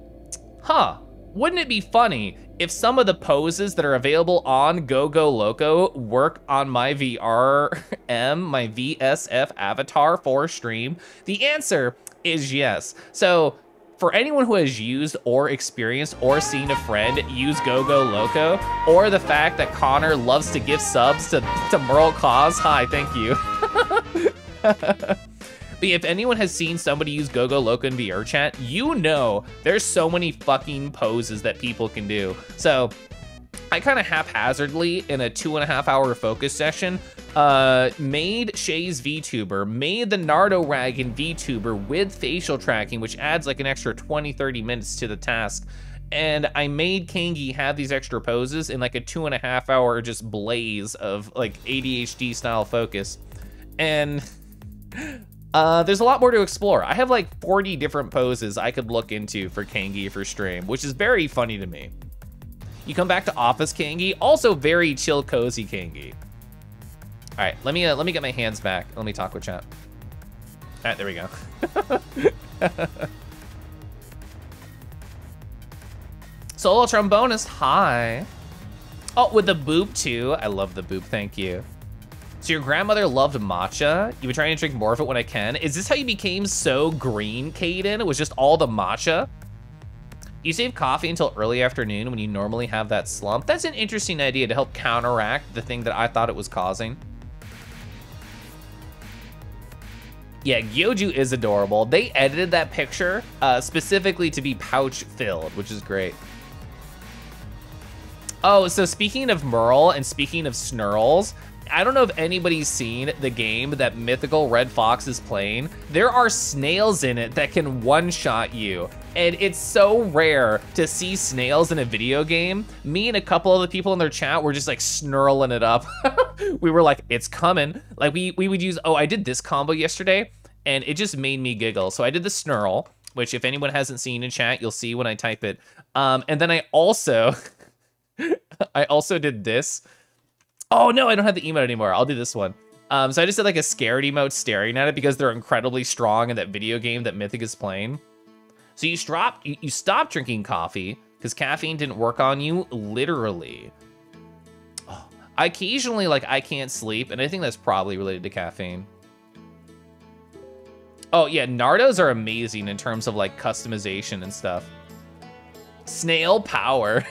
wouldn't it be funny if some of the poses that are available on Go Loco work on my VRM, my VSF avatar for stream? The answer is yes. So for anyone who has used or experienced or seen a friend use Go Loco, or the fact that Connor loves to give subs to Merle Cause, hi, thank you. But if anyone has seen somebody use Go Loco in VR chat, you know there's so many fucking poses that people can do. So I kind of haphazardly, in a 2.5 hour focus session, made Shay's VTuber, made the Nardoragon VTuber with facial tracking, which adds like an extra 20-30 minutes to the task. And I made Kangi have these extra poses in like a 2.5 hour just blaze of like ADHD style focus. And there's a lot more to explore. I have like 40 different poses I could look into for Kangi for stream, which is very funny to me. You come back to Office Kangi, also very chill, cozy Kangi. All right, let me get my hands back. Let me talk with chat. All right, there we go. Solo trombonist, hi. Oh, with the boop too. I love the boop, thank you. So your grandmother loved matcha. You've been trying to drink more of it when I can. Is this how you became so green, Caden? It was just all the matcha? You save coffee until early afternoon when you normally have that slump. That's an interesting idea to help counteract the thing that I thought it was causing. Yeah, Gyoju is adorable. They edited that picture specifically to be pouch filled, which is great. Oh, so speaking of Merle and speaking of Snurls, I don't know if anybody's seen the game that Mythical Red Fox is playing. There are snails in it that can one-shot you. And it's so rare to see snails in a video game. Me and a couple other people in their chat were just like snurling it up. We were like, it's coming. Like we would use, I did this combo yesterday and it just made me giggle. So I did the snurl, which if anyone hasn't seen in chat, you'll see when I type it. And then I also, I also did this. Oh no, I don't have the emote anymore. I'll do this one. So I just did like a scared emote staring at it because they're incredibly strong in that video game that Mythic is playing. So you stop drinking coffee because caffeine didn't work on you, literally. Oh, occasionally, like I can't sleep, and I think that's probably related to caffeine. Oh yeah, Nardos are amazing in terms of like customization and stuff. Snail power.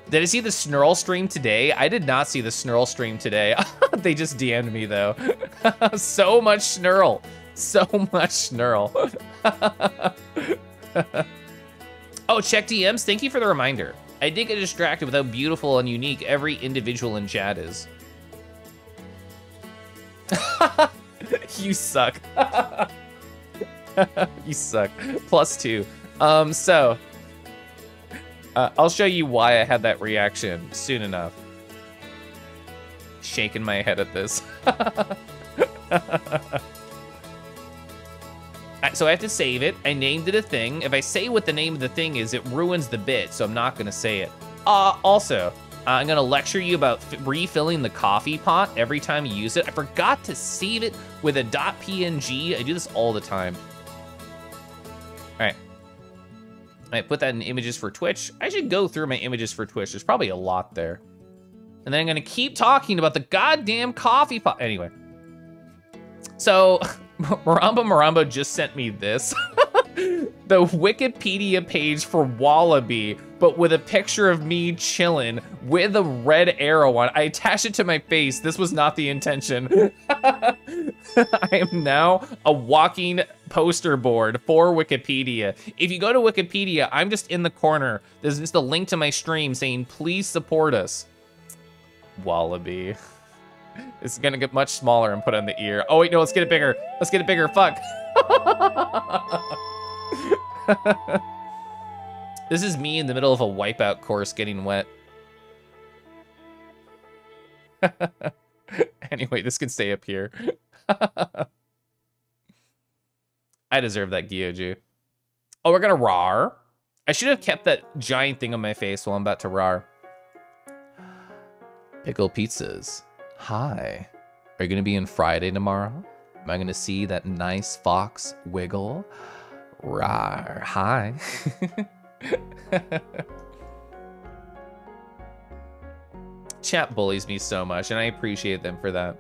Did I see the Snurl stream today? I did not see the Snurl stream today. They just DM'd me though. So much Snurl. So much Snurl. Oh, check DMs. Thank you for the reminder. I did get distracted with how beautiful and unique every individual in chat is. You suck. You suck. +2. So I'll show you why I had that reaction soon enough. Shaking my head at this. So I have to save it. I named it a thing. If I say what the name of the thing is, it ruins the bit, so I'm not gonna say it. Also, I'm gonna lecture you about refilling the coffee pot every time you use it. I forgot to save it with a .png. I do this all the time. All right. I put that in images for Twitch. I should go through my images for Twitch. There's probably a lot there. And then I'm gonna keep talking about the goddamn coffee pot. Anyway. So, Maramba just sent me this. The Wikipedia page for Wallaby, but with a picture of me chilling with a red arrow on. I attached it to my face. This was not the intention. I am now a walking poster board for Wikipedia. If you go to Wikipedia, I'm just in the corner. There's just a link to my stream saying, please support us. Wallaby. It's gonna get much smaller and put on the ear. Oh wait, no, let's get it bigger. Let's get it bigger, fuck. This is me in the middle of a wipeout course getting wet. Anyway, this can stay up here. I deserve that Gyoju. Oh, we're gonna rar. I should have kept that giant thing on my face while I'm about to rar. Pickle pizzas. Hi. Are you gonna be in Friday tomorrow? Am I gonna see that nice fox wiggle? Rar. Hi. Chat bullies me so much, and I appreciate them for that.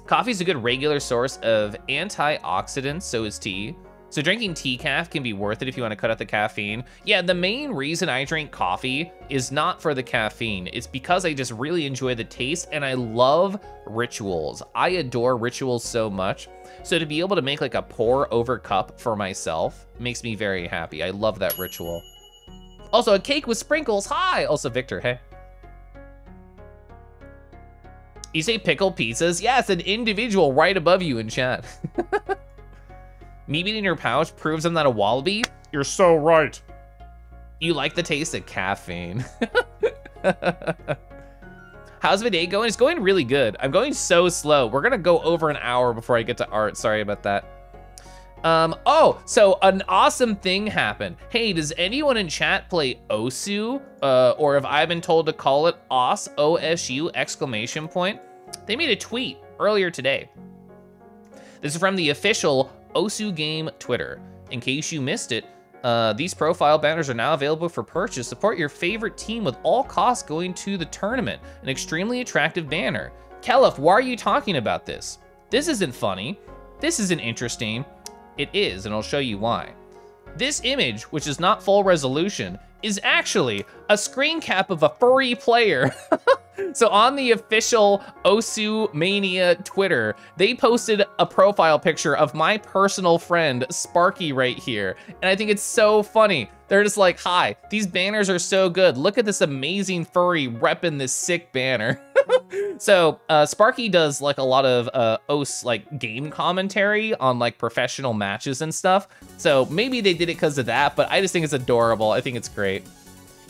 Coffee's a good regular source of antioxidants, so is tea. So drinking decaf can be worth it if you want to cut out the caffeine. Yeah, the main reason I drink coffee is not for the caffeine. It's because I just really enjoy the taste, and I love rituals. I adore rituals so much. So to be able to make like a pour over cup for myself makes me very happy. I love that ritual. Also, a cake with sprinkles. Hi. Also, Victor, hey. You say pickle pizzas? Yeah, it's an individual right above you in chat. Me being in your pouch proves I'm not a wallaby? You're so right. You like the taste of caffeine. How's the day going? It's going really good. I'm going so slow. We're gonna go over an hour before I get to art. Sorry about that. Oh, so an awesome thing happened. Hey, does anyone in chat play Osu? Or have I been told to call it OS, O-S-U, exclamation point? They made a tweet earlier today. This is from the official Osu game Twitter. In case you missed it, these profile banners are now available for purchase. Support your favorite team with all costs going to the tournament. An extremely attractive banner. Keliff, why are you talking about this? This isn't funny. This isn't interesting. It is, and I'll show you why. This image, which is not full resolution, is actually a screen cap of a furry player. So on the official Osu Mania Twitter, they posted a profile picture of my personal friend, Sparky, right here. And I think it's so funny. They're just like, hi, these banners are so good. Look at this amazing furry repping this sick banner. So Sparky does like a lot of Os like game commentary on like professional matches and stuff. So maybe they did it because of that, but I just think it's adorable. I think it's great.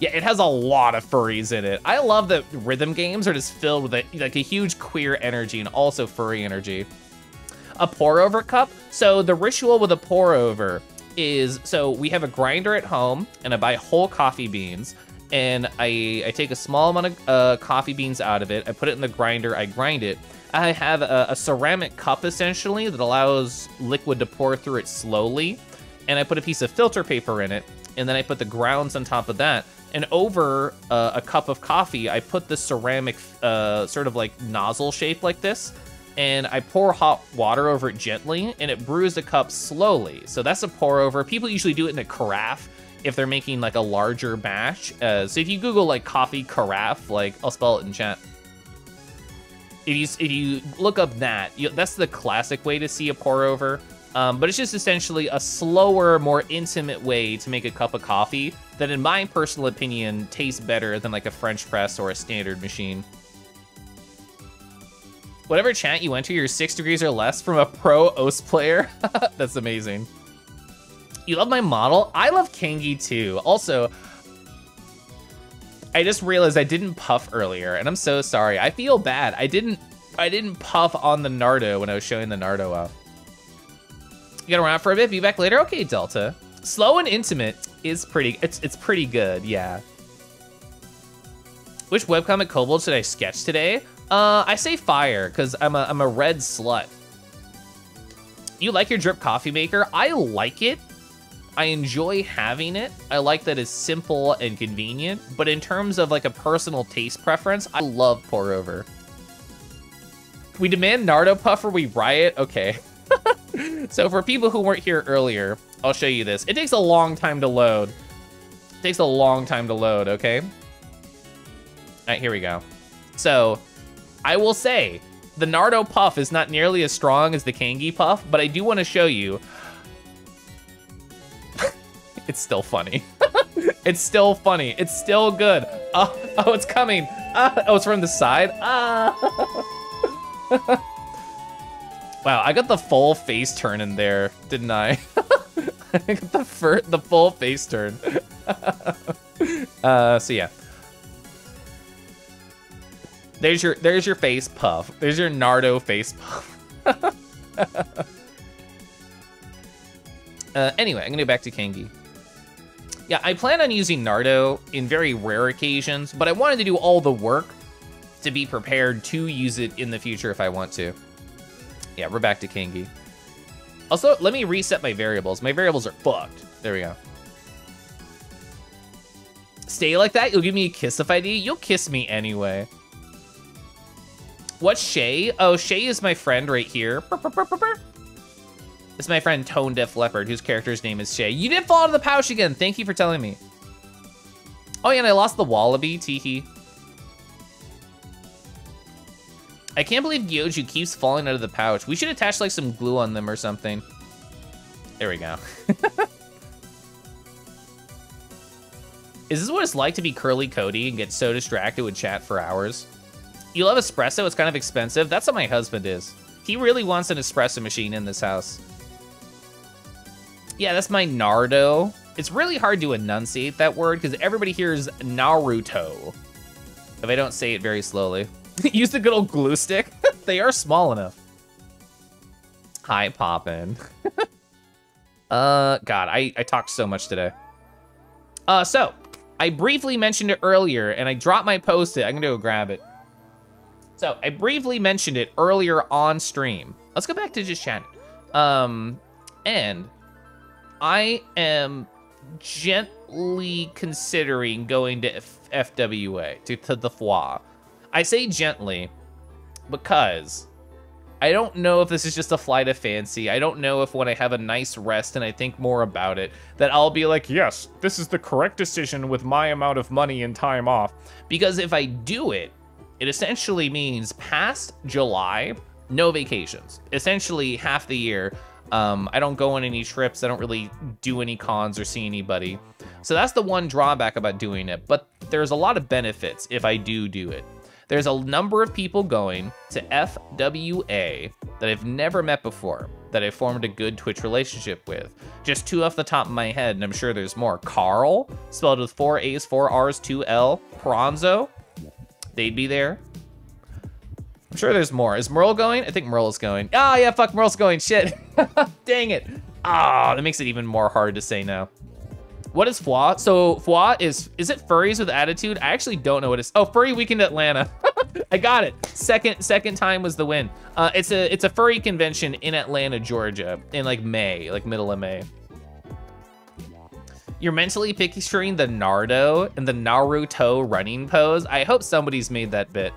Yeah, it has a lot of furries in it. I love that rhythm games are just filled with like a huge queer energy and also furry energy. A pour over cup. So the ritual with a pour over is, so we have a grinder at home and I buy whole coffee beans and I take a small amount of coffee beans out of it. I put it in the grinder, I grind it. I have a ceramic cup essentially that allows liquid to pour through it slowly. And I put a piece of filter paper in it. And then I put the grounds on top of that. And over a cup of coffee, I put the ceramic sort of like nozzle shape like this. And I pour hot water over it gently, and it brews the cup slowly. So that's a pour over. People usually do it in a carafe if they're making like a larger batch. So if you Google like coffee carafe, like I'll spell it in chat. If you look up that, that's the classic way to see a pour over. But it's just essentially a slower, more intimate way to make a cup of coffee that, in my personal opinion, tastes better than like a French press or a standard machine. Whatever chat you enter, you're 6 degrees or less from a pro OS player. That's amazing. You love my model? I love Kangi too. Also, I just realized I didn't puff earlier, and I'm so sorry. I feel bad. I didn't puff on the Nardo when I was showing the Nardo off. You gotta run out for a bit, be back later? Okay, Delta. Slow and intimate is pretty, it's pretty good, yeah. Which webcomic kobold should I sketch today? I say fire, because I'm a red slut. You like your drip coffee maker? I like it. I enjoy having it. I like that it's simple and convenient, but in terms of like a personal taste preference, I love pour over. We demand Nardo puff or we riot? Okay. So for people who weren't here earlier, I'll show you this. It takes a long time to load. It takes a long time to load, okay? All right, here we go. So I will say the Nardo puff is not nearly as strong as the Kangi puff, but I do want to show you. It's still funny. It's still funny. It's still good. Oh, it's coming. Oh, it's from the side. Wow, I got the full face turn in there, didn't I? I got the full face turn. So yeah. There's your face puff. There's your Nardo face puff. Anyway, I'm gonna go back to Kangi. Yeah, I plan on using Nardo in very rare occasions, but I wanted to do all the work to be prepared to use it in the future if I want to. Yeah, we're back to Kangi. Also, let me reset my variables. My variables are fucked. There we go. Stay like that? You'll give me a kiss if I do? You'll kiss me anyway. What's Shay? Oh, Shay is my friend right here. It's my friend Tone Deaf Leopard, whose character's name is Shay. You did fall out of the pouch again. Thank you for telling me. Oh yeah, and I lost the wallaby, teehee. I can't believe Gyoju keeps falling out of the pouch. We should attach like some glue on them or something. There we go. Is this what it's like to be Curly Cody and get so distracted with chat for hours? You love espresso? It's kind of expensive. That's what my husband is. He really wants an espresso machine in this house. Yeah, that's my Nardo. It's really hard to enunciate that word because everybody hears Naruto if I don't say it very slowly. Use the good old glue stick. They are small enough. Hi, Poppin. God, I talked so much today. So, I briefly mentioned it earlier, and I dropped my post-it. I'm gonna go grab it. So, I briefly mentioned it earlier on stream. Let's go back to just chatting. And I am gently considering going to FWA, to the FWA. I say gently because I don't know if this is just a flight of fancy. I don't know if when I have a nice rest and I think more about it, that I'll be like, yes, this is the correct decision with my amount of money and time off. Because if I do it, it essentially means past July, no vacations. Essentially half the year, I don't go on any trips. I don't really do any cons or see anybody. So that's the one drawback about doing it. But there's a lot of benefits if I do it. There's a number of people going to FWA that I've never met before, that I've formed a good Twitch relationship with. Just two off the top of my head, and I'm sure there's more. Carl, spelled with 4 A's, 4 R's, 2 L. Pronzo, they'd be there. I'm sure there's more. Is Merle going? I think Merle is going. Oh yeah, fuck, Merle's going, shit. Dang it. Ah, that makes it even more hard to say now. What is FWA? So FWA is it furries with attitude? I actually don't know what it's. Oh, Furry Weekend Atlanta. I got it. Second time was the win. It's a furry convention in Atlanta, Georgia, in like May, like middle of May. You're mentally picturing the Nardo and the Naruto running pose. I hope somebody's made that bit.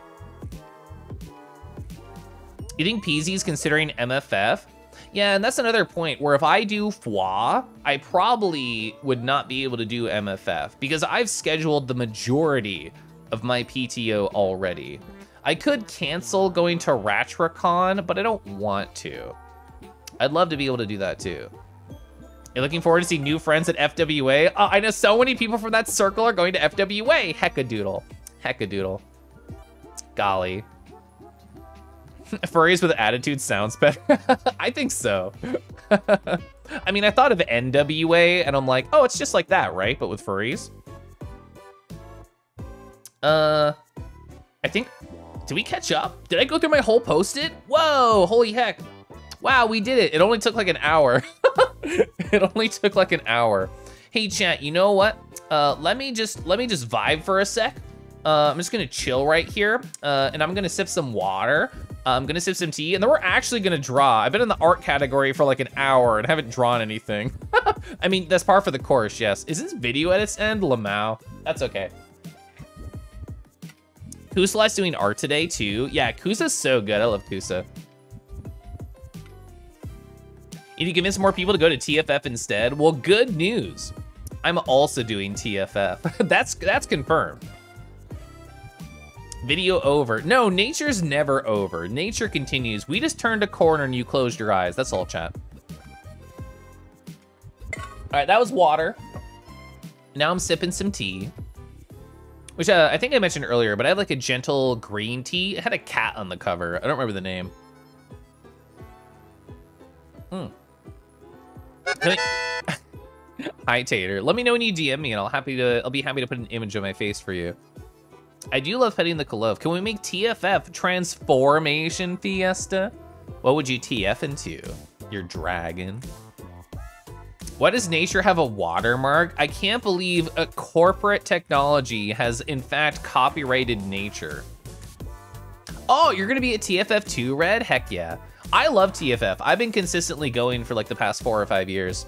You think Peasy's considering MFF? Yeah, and that's another point where if I do FWA, I probably would not be able to do MFF because I've scheduled the majority of my PTO already. I could cancel going to RatraCon, but I don't want to. I'd love to be able to do that too. You're looking forward to seeing new friends at FWA? Oh, I know so many people from that circle are going to FWA. Heckadoodle. Heckadoodle. Golly. Furries with attitude sounds better. I think so. I mean, I thought of NWA and I'm like, oh, it's just like that, right? But with furries. I think, did we catch up? Did I go through my whole post-it? Whoa, holy heck. Wow, we did it. It only took like an hour. It only took like an hour. Hey chat, you know what? Let me just vibe for a sec. I'm just gonna chill right here, and I'm gonna sip some water. I'm gonna sip some tea, and then we're actually gonna draw. I've been in the art category for like an hour and haven't drawn anything. I mean, that's par for the course, yes. Is this video at its end? Lamau. That's okay. Kusala's doing art today too. Yeah, Kusa's so good. I love Kusa. You need to convince more people to go to TFF instead. Well, good news. I'm also doing TFF. That's confirmed. Video over. No, nature's never over. Nature continues. We just turned a corner and you closed your eyes. That's all, chat. All right, that was water. Now I'm sipping some tea, which I think I mentioned earlier, but I had like a gentle green tea. It had a cat on the cover. I don't remember the name. Hi, Tater. Let me know when you DM me, and I'll be happy to put an image of my face for you. I do love petting the Keliff. Can we make TFF Transformation Fiesta? What would you TF into? Your dragon. Why does nature have a watermark? I can't believe a corporate technology has in fact copyrighted nature. Oh, you're gonna be at TFF 2, Red? Heck yeah. I love TFF. I've been consistently going for like the past 4 or 5 years.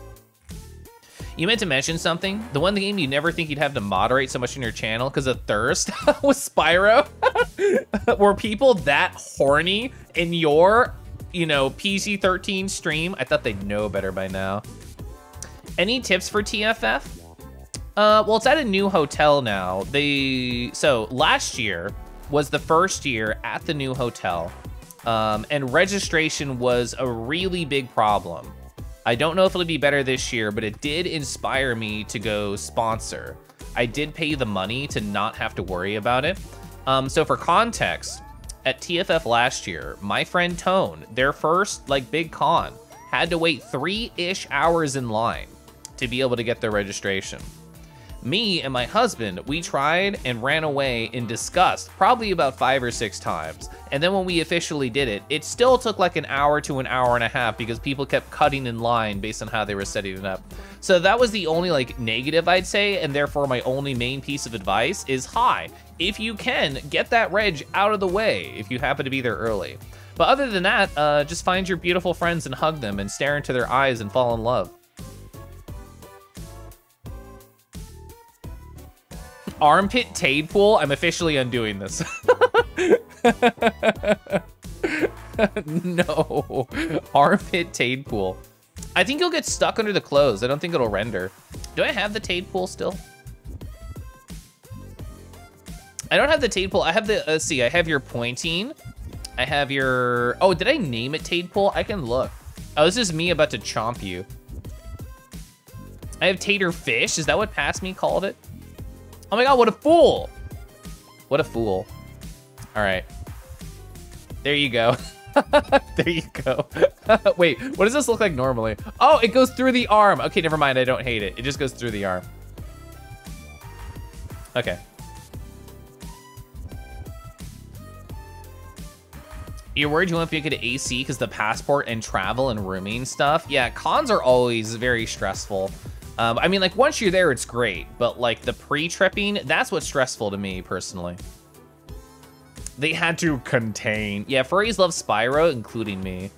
You meant to mention something? The one game you never think you'd have to moderate so much in your channel because of thirst was Spyro. Were people that horny in your, you know, PG-13 stream? I thought they'd know better by now. Any tips for TFF? Well, it's at a new hotel now. So last year was the first year at the new hotel, and registration was a really big problem. I don't know if it'll be better this year, but it did inspire me to go sponsor. I did pay the money to not have to worry about it. So for context, at TFF last year, my friend Tone, their first like big con, had to wait 3-ish hours in line to be able to get their registration. Me and my husband, we tried and ran away in disgust probably about 5 or 6 times. And then when we officially did it, it still took like an hour to an hour and a half because people kept cutting in line based on how they were setting it up. So that was the only like negative I'd say, and therefore my only main piece of advice is hi. If you can, get that reg out of the way if you happen to be there early. But other than that, just find your beautiful friends and hug them and stare into their eyes and fall in love. Armpit Tade Pool? I'm officially undoing this. No. Armpit Tade Pool. I think you'll get stuck under the clothes. I don't think it'll render. Do I have the Tade Pool still? I don't have the Tade Pool. I have the, let's see, I have your pointing. I have your, oh, did I name it Tade Pool? I can look. Oh, this is me about to chomp you. I have Tater Fish. Is that what Past Me called it? Oh my God, what a fool. What a fool. All right. There you go. There you go. Wait, what does this look like normally? Oh, it goes through the arm. Okay, never mind, I don't hate it. It just goes through the arm. Okay. You're worried you won't be able to get AC because the passport and travel and rooming stuff? Yeah, cons are always very stressful. I mean, like, once you're there, it's great, but, like, the pre-tripping, that's what's stressful to me, personally. They had to contain. Yeah, furries love Spyro, including me.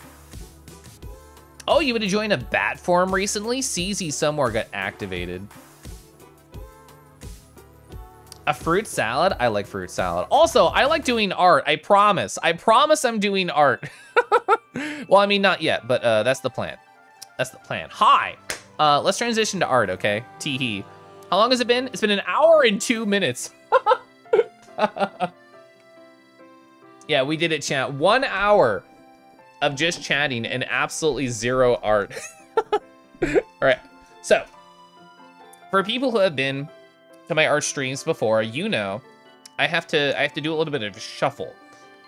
Oh, you would have joined a bat form recently? CZ somewhere got activated. A fruit salad? I like fruit salad. Also, I like doing art, I promise. I promise I'm doing art. Well, I mean, not yet, but that's the plan. That's the plan. Hi! Let's transition to art, okay? Tee-hee. How long has it been? It's been 1 hour and 2 minutes. Yeah, we did it, chat. 1 hour of just chatting and absolutely zero art. All right, so for people who have been to my art streams before, you know, I have to do a little bit of a shuffle.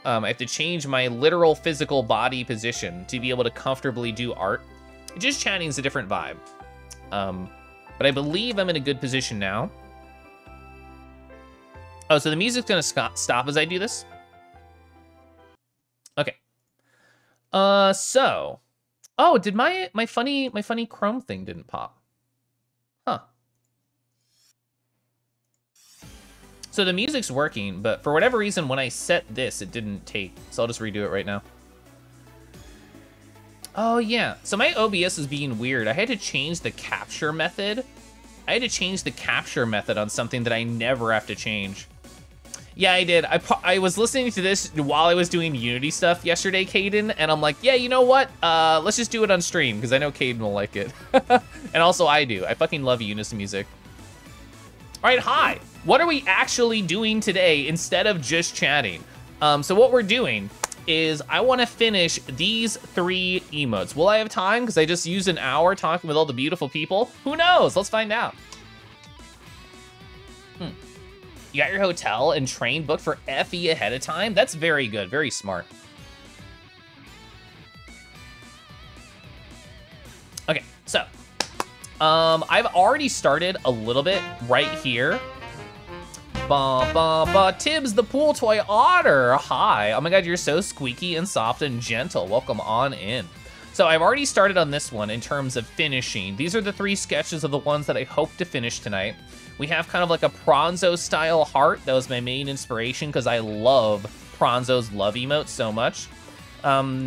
I have to change my literal physical body position to be able to comfortably do art. Just chatting is a different vibe. But I believe I'm in a good position now. Oh, so the music's gonna stop as I do this? Okay. So, oh, did my funny Chrome thing didn't pop? Huh. So the music's working, but for whatever reason, when I set this, it didn't take. So I'll just redo it right now. Oh yeah, so my OBS is being weird. I had to change the capture method. I had to change the capture method on something that I never have to change. Yeah, I did. I was listening to this while I was doing Unity stuff yesterday, Caden, and I'm like, yeah, you know what? Let's just do it on stream, because I know Caden will like it. And also I do. I fucking love Unity music. All right, hi. What are we actually doing today instead of just chatting? So what we're doing is I want to finish these 3 emotes. Will I have time? Because I just used 1 hour talking with all the beautiful people. Who knows? Let's find out. You got your hotel and train booked for FE ahead of time? That's very good, very smart. Okay, so I've already started a little bit right here, ba ba ba. Tibbs, the pool toy otter. Hi. Oh my god, you're so squeaky and soft and gentle. Welcome on in. So I've already started on this one in terms of finishing. These are the 3 sketches of the ones that I hope to finish tonight. We have kind of like a Pronzo style heart. That was my main inspiration because I love Pronzo's love emote so much.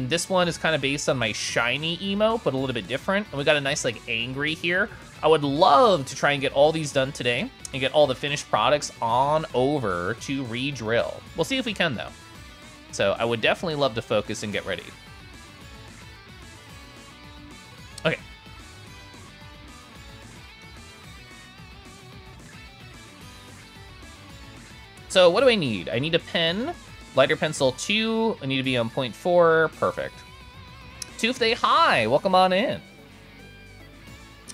This one is kind of based on my shiny emote, but a little bit different. And we got a nice like angry here. I would love to try and get all these done today and get all the finished products on over to re-drill. We'll see if we can though. So I would definitely love to focus and get ready. Okay. So what do I need? I need a pen, lighter pencil 2. I need to be on 0.4. Perfect. Tuesday, hi, welcome on in.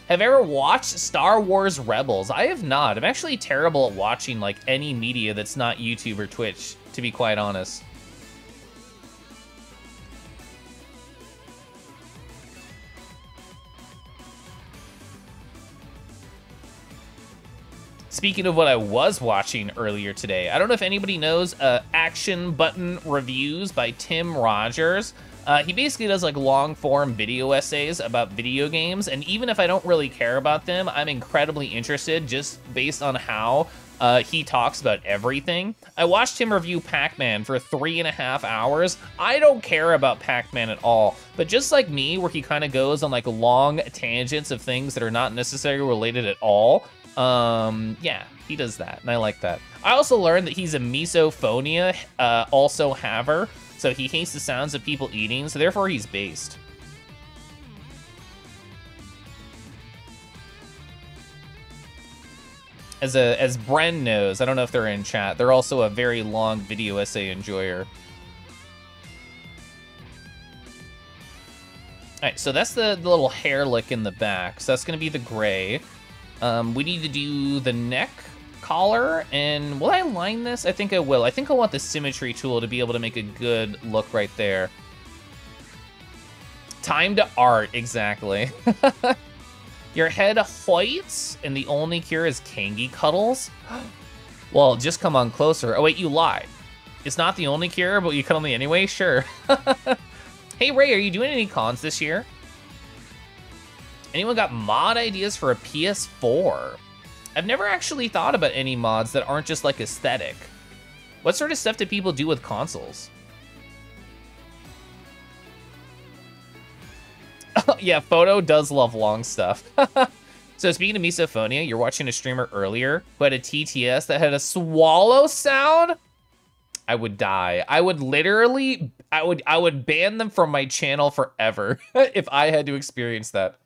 Have you ever watched Star Wars Rebels? I have not. I'm actually terrible at watching like any media that's not YouTube or Twitch, to be quite honest. Speaking of what I was watching earlier today, I don't know if anybody knows Action Button Reviews by Tim Rogers. He basically does like long form video essays about video games, and even if I don't really care about them, I'm incredibly interested just based on how he talks about everything. I watched him review Pac-Man for 3.5 hours. I don't care about Pac-Man at all, but just like me, where he kind of goes on like long tangents of things that are not necessarily related at all, yeah, he does that, and I like that. I also learned that he's a misophonia, also haver, so he hates the sounds of people eating, so therefore he's based. As Bren knows, I don't know if they're in chat, they're also a very long video essay enjoyer. All right, so that's the little hair lick in the back, so that's gonna be the gray. We need to do the neck collar, and will I line this? I think I will. I think I want the symmetry tool to be able to make a good look right there. Time to art, exactly. Your head hoits, and the only cure is Kangi cuddles? Well, just come on closer. Oh wait, you lied. It's not the only cure, but you cuddle me anyway? Sure. Hey Ray, are you doing any cons this year? Anyone got mod ideas for a PS4? I've never actually thought about any mods that aren't just like aesthetic. What sort of stuff do people do with consoles? Yeah, Photo does love long stuff. So speaking of misophonia, you're watching a streamer earlier who had a TTS that had a swallow sound? I would die. I would literally, I would ban them from my channel forever if I had to experience that.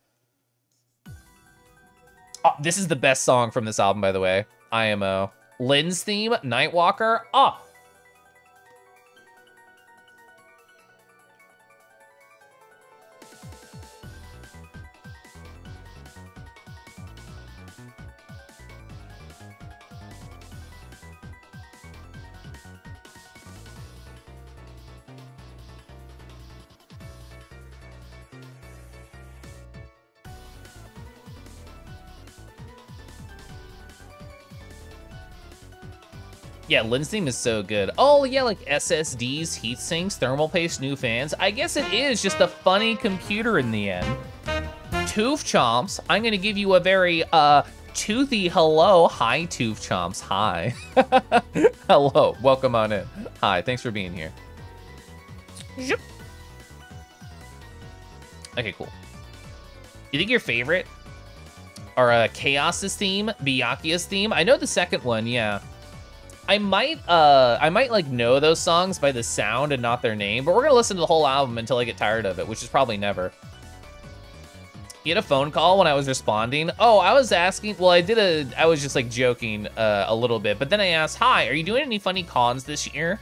Oh, this is the best song from this album, by the way. IMO. Lynn's theme, Nightwalker. Oh. Yeah, Lynn's theme is so good. Oh yeah, like SSDs, heat sinks, thermal paste, new fans. I guess it is just a funny computer in the end. Tooth Chomps, I'm gonna give you a very toothy hello. Hi, Tooth Chomps, hi. Hello, welcome on in. Hi, thanks for being here. Zip. Okay, cool. You think your favorite are Chaos's theme, Byakuya's theme? I know the second one, yeah. I might like know those songs by the sound and not their name, but we're gonna listen to the whole album until I get tired of it, which is probably never. You had a phone call when I was responding? Oh, I was asking, well, I was just like joking a little bit, but then I asked, hi, are you doing any funny cons this year?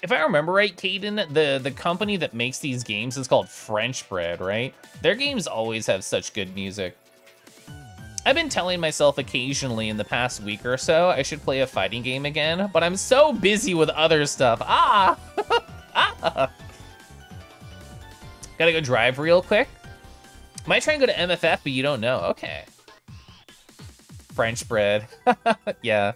If I remember right, Caden, the company that makes these games is called French Bread, right? Their games always have such good music. I've been telling myself occasionally in the past week or so I should play a fighting game again, but I'm so busy with other stuff. Ah! Ah! Gotta go drive real quick. Might try and go to MFF, but you don't know. Okay. French Bread. Yeah.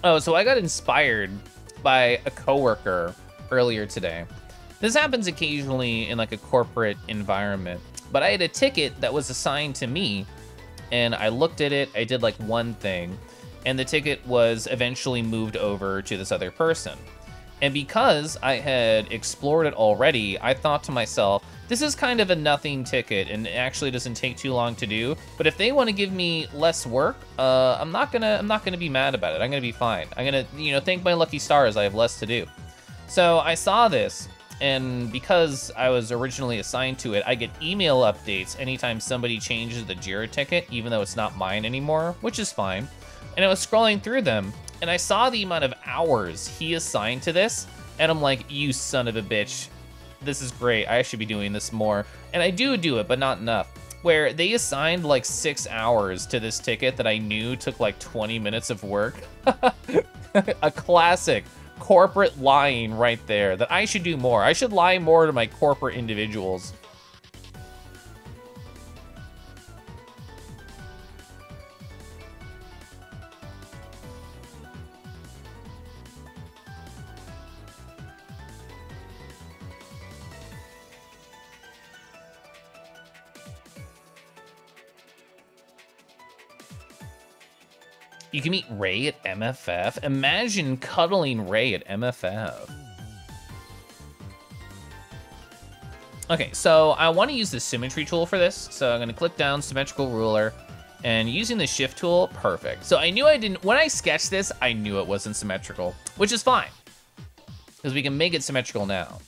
Oh, so I got inspired by a coworker earlier today. This happens occasionally in like a corporate environment, but I had a ticket that was assigned to me, and I looked at it, I did like one thing, and the ticket was eventually moved over to this other person. And because I had explored it already, I thought to myself, this is kind of a nothing ticket and it actually doesn't take too long to do. But if they want to give me less work, I'm not gonna be mad about it. I'm gonna be fine. I'm gonna, you know, thank my lucky stars I have less to do. So I saw this, and because I was originally assigned to it, I get email updates anytime somebody changes the Jira ticket, even though it's not mine anymore, which is fine. And I was scrolling through them, and I saw the amount of hours he assigned to this, and I'm like, you son of a bitch. This is great. I should be doing this more. And I do it, but not enough. Where they assigned like 6 hours to this ticket that I knew took like 20 minutes of work. A classic corporate lying right there, that I should do more. I should lie more to my corporate individuals. You can meet Ray at MFF. Imagine cuddling Ray at MFF. Okay, so I want to use the symmetry tool for this. So I'm going to click down symmetrical ruler, and using the shift tool, perfect. So I knew I didn't, when I sketched this, I knew it wasn't symmetrical, which is fine, because we can make it symmetrical now.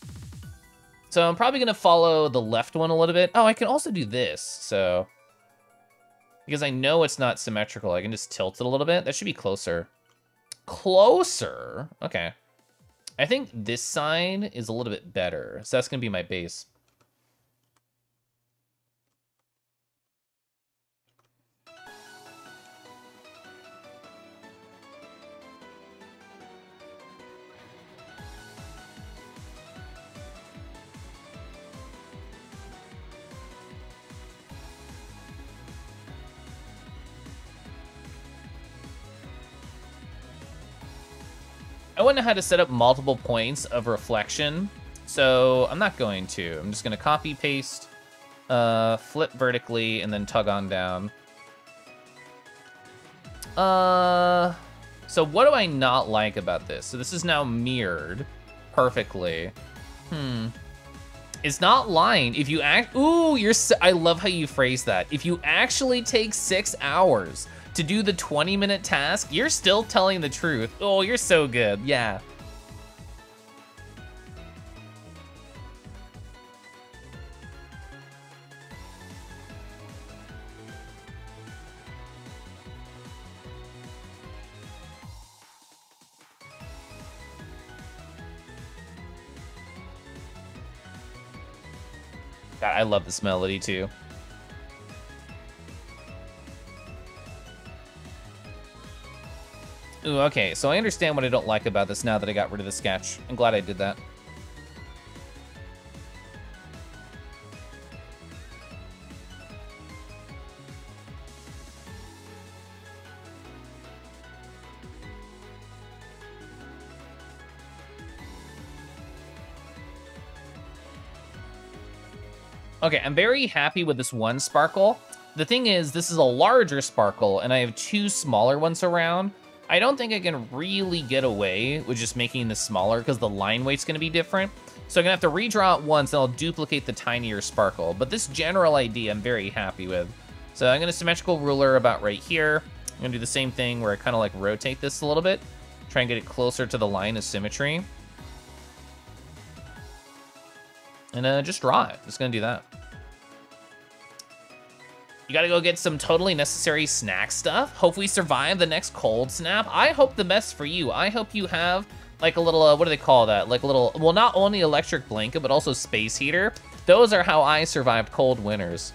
So I'm probably going to follow the left one a little bit. Oh, I can also do this, so... because I know it's not symmetrical, I can just tilt it a little bit. That should be closer. Closer? Okay. I think this side is a little bit better, so that's gonna be my base. I wouldn't know how to set up multiple points of reflection, so I'm not going to. I'm just gonna copy, paste, flip vertically, and then tug on down. So what do I not like about this? So this is now mirrored perfectly. It's not lying. If you act, ooh, I love how you phrase that. If you actually take 6 hours to do the 20-minute task, you're still telling the truth. Oh, you're so good, yeah. God, I love this melody too. Ooh, okay, so I understand what I don't like about this now that I got rid of the sketch. I'm glad I did that. Okay, I'm very happy with this one sparkle. The thing is, this is a larger sparkle, and I have 2 smaller ones around. I don't think I can really get away with just making this smaller because the line weight's going to be different. So I'm gonna have to redraw it once, and I'll duplicate the tinier sparkle. But this general idea I'm very happy with. So I'm gonna symmetrical ruler about right here. I'm gonna do the same thing where I kind of like rotate this a little bit. Try and get it closer to the line of symmetry. And just draw it. Just gonna do that. You gotta go get some totally necessary snack stuff. Hope we survive the next cold snap. I hope the best for you. I hope you have like a little, what do they call that? Like a little, well, not only electric blanket, but also space heater. Those are how I survived cold winters.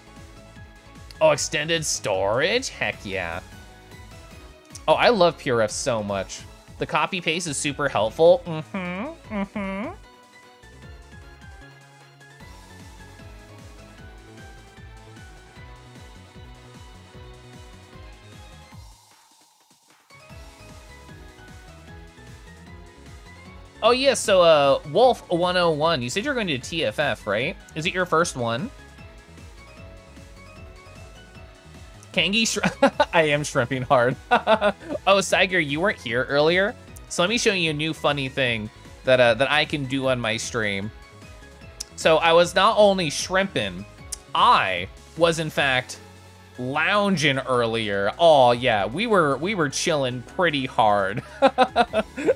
Oh, extended storage? Heck yeah. Oh, I love PureF so much. The copy paste is super helpful. Oh yeah, so Wolf 101, you said you're going to TFF, right? Is it your first one? Kangi I am shrimping hard. Oh, Saiger, you weren't here earlier, so let me show you a new funny thing that that I can do on my stream. So I was not only shrimping, I was in fact lounging earlier. Oh yeah, we were chilling pretty hard.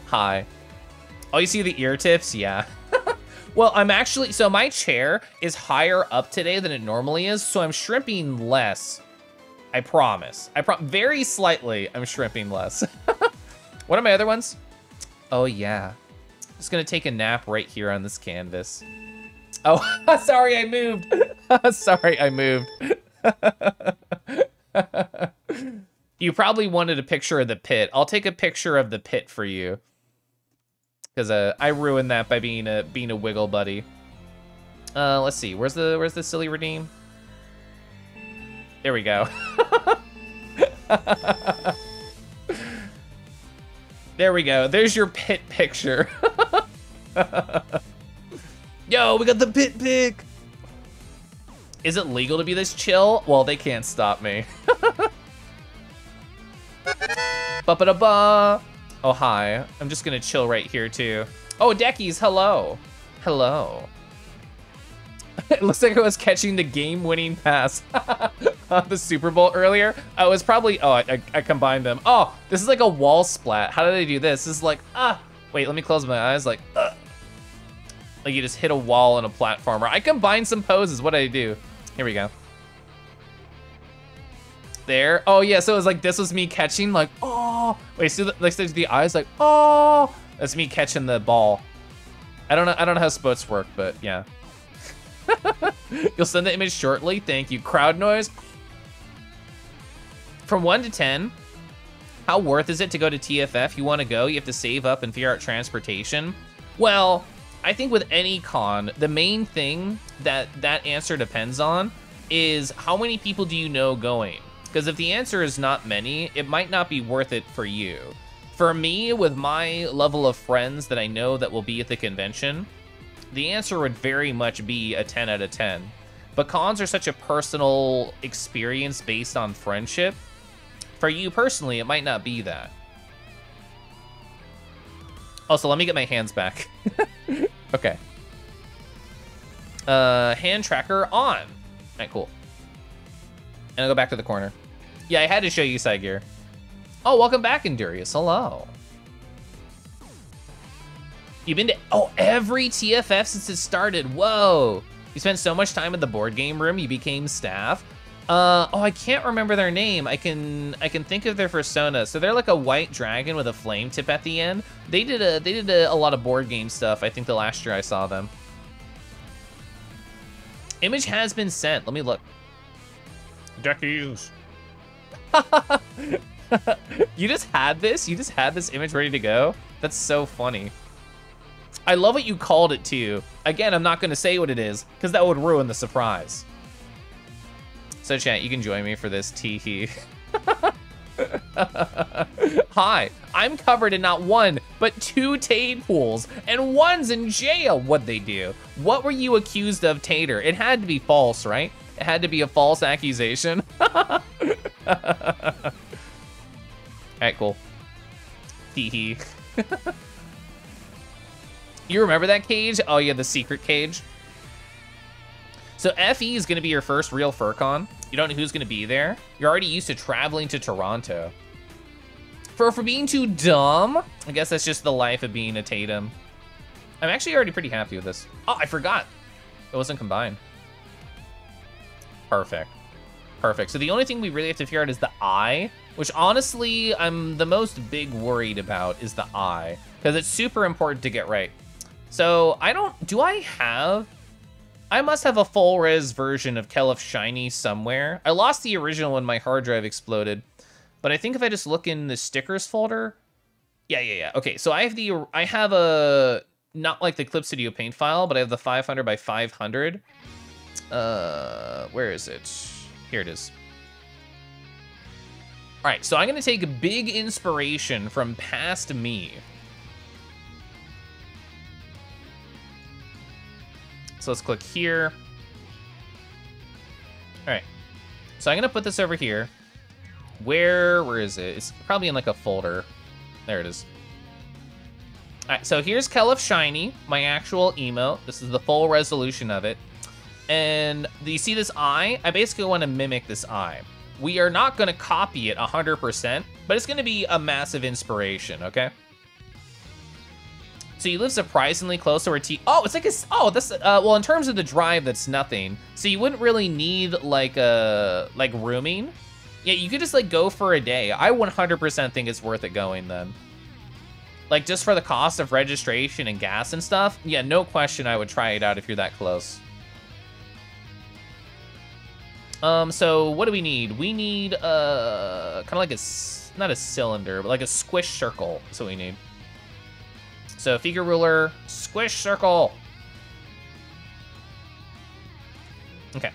Hi. Oh, you see the ear tips? Yeah. Well, I'm actually, so my chair is higher up today than it normally is, so I'm shrimping less. I promise. Very slightly, I'm shrimping less. What are my other ones? Oh yeah. Just gonna take a nap right here on this canvas. Oh, sorry, I moved. Sorry, I moved. You probably wanted a picture of the pit. I'll take a picture of the pit for you. Because I ruined that by being a wiggle buddy. Let's see, where's the silly redeem? There we go. There we go. There's your pit picture. Yo, we got the pit pic. Is it legal to be this chill? Well, they can't stop me. Ba-ba-da-ba. Oh, hi. I'm just gonna chill right here, too. Oh, Deckies, hello. Hello. It looks like I was catching the game-winning pass on the Super Bowl earlier. I was probably, oh, I combined them. Oh, this is like a wall splat. How did I do this? This is like, wait, let me close my eyes, like you just hit a wall in a platformer. I combined some poses, what did I do? Here we go. There. Oh yeah, so it was like this was me catching, like, oh. Wait, see the eyes, like, oh. That's me catching the ball. I don't know how spots work, but yeah. You'll send the image shortly. Thank you. Crowd noise. From 1 to 10, how worth is it to go to TFF? You want to go? You have to save up and figure out transportation. Well, I think with any con, the main thing that answer depends on is how many people do you know going? Because if the answer is not many, it might not be worth it for you. For me, with my level of friends that I know that will be at the convention, the answer would very much be a 10 out of 10. But cons are such a personal experience based on friendship. For you personally, it might not be that. Also, let me get my hands back. Okay. Hand tracker on. All right, cool. And I'll go back to the corner. Yeah, I had to show you side gear. Oh, welcome back, Endurius. Hello. You've been to every TFF since it started. Whoa. You spent so much time in the board game room, you became staff. I can't remember their name. I can think of their persona. So they're like a white dragon with a flame tip at the end. They did a lot of board game stuff. I think the last year I saw them. Image has been sent. Let me look. Deckies. You just had this? You just had this image ready to go? That's so funny. I love what you called it too. Again, I'm not gonna say what it is, because that would ruin the surprise. So chat, you can join me for this tee-hee. Hi, I'm covered in not one, but 2 Tade pools, and one's in jail. What'd they do? What were you accused of, Tater? It had to be false, right? It had to be a false accusation. All right, cool. Hee-hee. You remember that cage? Oh yeah, the secret cage. So FE is gonna be your first real FurCon. You don't know who's gonna be there. You're already used to traveling to Toronto. For being too dumb, I guess that's just the life of being a Tatum. I'm actually already pretty happy with this. Oh, I forgot. It wasn't combined. Perfect. Perfect. So the only thing we really have to figure out is the eye, which honestly, I'm the most big worried about is the eye, because it's super important to get right. So I must have a full res version of Keliff Shiny somewhere. I lost the original when my hard drive exploded, but I think if I just look in the stickers folder, yeah. Okay, so I have a, not like the Clip Studio Paint file, but I have the 500 by 500. Where is it? Here it is. All right, so I'm gonna take a big inspiration from past me. So let's click here. All right, so I'm gonna put this over here. Where is it? It's probably in like a folder. There it is. All right, so here's Keliff Shiny, my actual emote. This is the full resolution of it. And do you see this eye? I basically want to mimic this eye. We are not going to copy it 100%, but it's going to be a massive inspiration, okay? So you live surprisingly close to where oh, it's like a, oh, this, well, in terms of the drive, that's nothing. So you wouldn't really need like rooming. Yeah, you could just like go for a day. I 100% think it's worth it going then. Like just for the cost of registration and gas and stuff. Yeah, no question I would try it out if you're that close. So what do we need? We need, kind of like a, not a cylinder, but like a squish circle. That's what we need. So figure ruler, squish circle. Okay.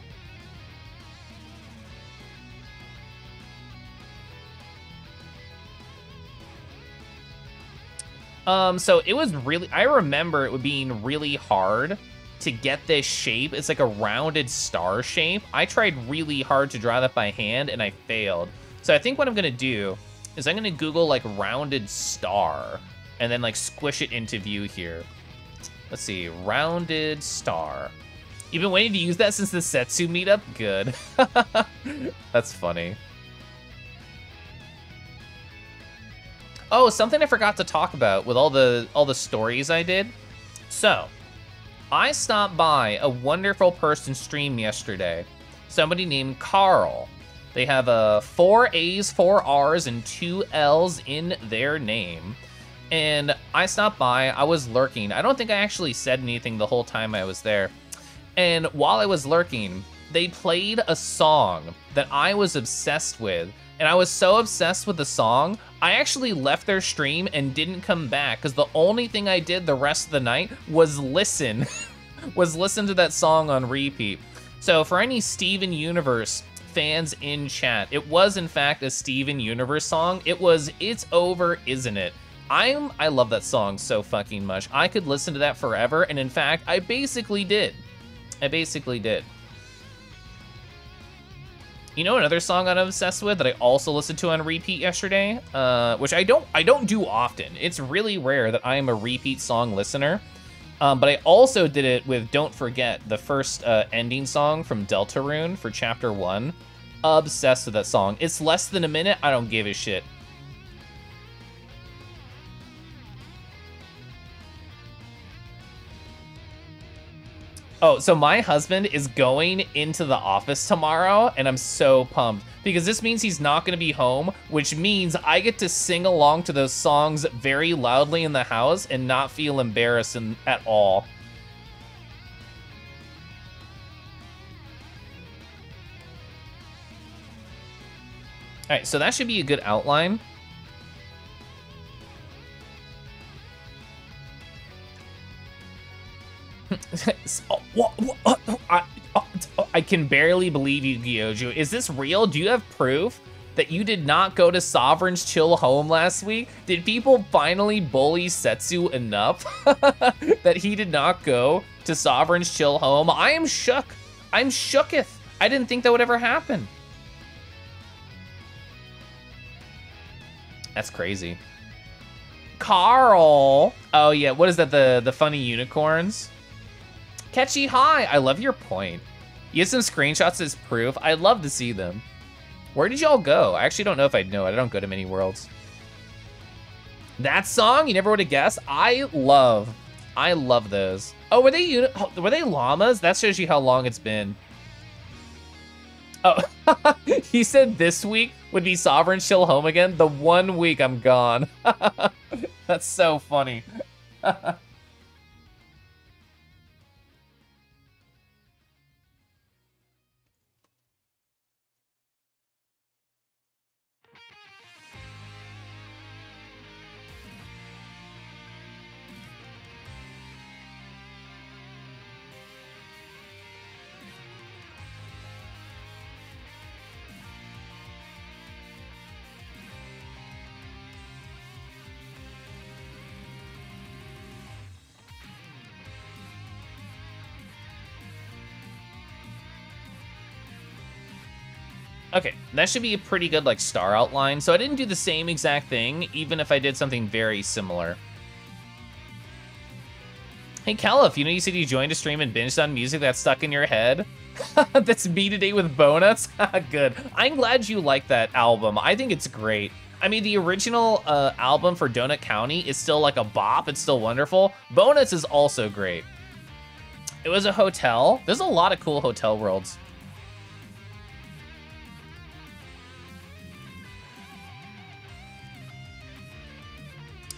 So it was really, I remember it being really hard to get this shape. It's like a rounded star shape. I tried really hard to draw that by hand and I failed. So I think what I'm gonna do is I'm gonna Google like rounded star and then like squish it into view here. Let's see, rounded star. You've been waiting to use that since the Setsu meetup? Good. That's funny. Oh, something I forgot to talk about with all the stories I did. So, I stopped by a wonderful person's stream yesterday. Somebody named Carl. They have 4 A's, 4 R's, and 2 L's in their name. And I stopped by, I was lurking. I don't think I actually said anything the whole time I was there. And while I was lurking, they played a song that I was obsessed with. And I was so obsessed with the song, I actually left their stream and didn't come back because the only thing I did the rest of the night was listen. was listen to that song on repeat. So for any Steven Universe fans in chat, it was in fact a Steven Universe song. It was It's Over, Isn't It? I love that song so fucking much. I could listen to that forever, and in fact, I basically did. You know another song I'm obsessed with that I also listened to on repeat yesterday, which I don't do often. It's really rare that I am a repeat song listener, but I also did it with Don't Forget, the first ending song from Deltarune for Chapter 1. Obsessed with that song. It's less than a minute, I don't give a shit. Oh, so my husband is going into the office tomorrow, and I'm so pumped because this means he's not going to be home, which means I get to sing along to those songs very loudly in the house and not feel embarrassed at all. All right, so that should be a good outline. I can barely believe you, Gyoju. Is this real? Do you have proof that you did not go to Sovereign's Chill Home last week? Did people finally bully Setsu enough that he did not go to Sovereign's Chill Home? I am shook. I'm shooketh. I didn't think that would ever happen. That's crazy. Carl. Oh yeah, what is that, the funny unicorns? Catchy hi, I love your point. You have some screenshots as proof. I'd love to see them. Where did y'all go? I actually don't know if I'd know it. I don't go to many worlds. That song, you never would have guessed. I love those. Oh, were they llamas? That shows you how long it's been. Oh, he said this week would be Sovereign Chill Home again. The 1 week I'm gone. That's so funny. Okay, that should be a pretty good, like, star outline. So I didn't do the same exact thing, even if I did something very similar. Hey, Keliff, you know you said you joined a stream and binged on music that's stuck in your head? That's me today with Bonuts? Good. I'm glad you like that album. I think it's great. I mean, the original album for Donut County is still like a bop. It's still wonderful. Bonuts is also great. It was a hotel. There's a lot of cool hotel worlds.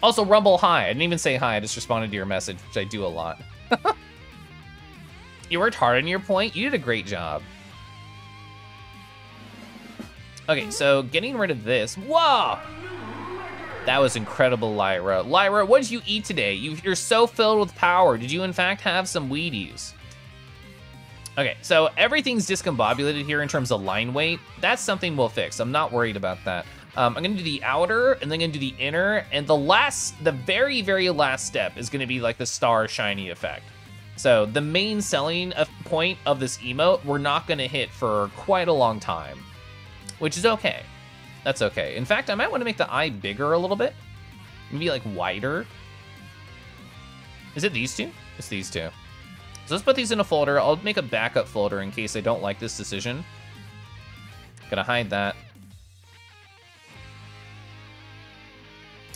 Also, Rumble, hi. I didn't even say hi, I just responded to your message, which I do a lot. You worked hard on your point. You did a great job. Okay, so getting rid of this. Whoa! That was incredible, Lyra. Lyra, what did you eat today? You're so filled with power. Did you, in fact, have some Wheaties? Okay, so everything's discombobulated here in terms of line weight. That's something we'll fix. I'm not worried about that. I'm gonna do the outer, and then gonna do the inner, and the very, very last step is gonna be like the star shiny effect. So the main selling point of this emote, we're not gonna hit for quite a long time, which is okay. That's okay. In fact, I might wanna make the eye bigger a little bit. Maybe like wider. Is it these two? It's these two. So let's put these in a folder. I'll make a backup folder in case I don't like this decision. Gonna hide that.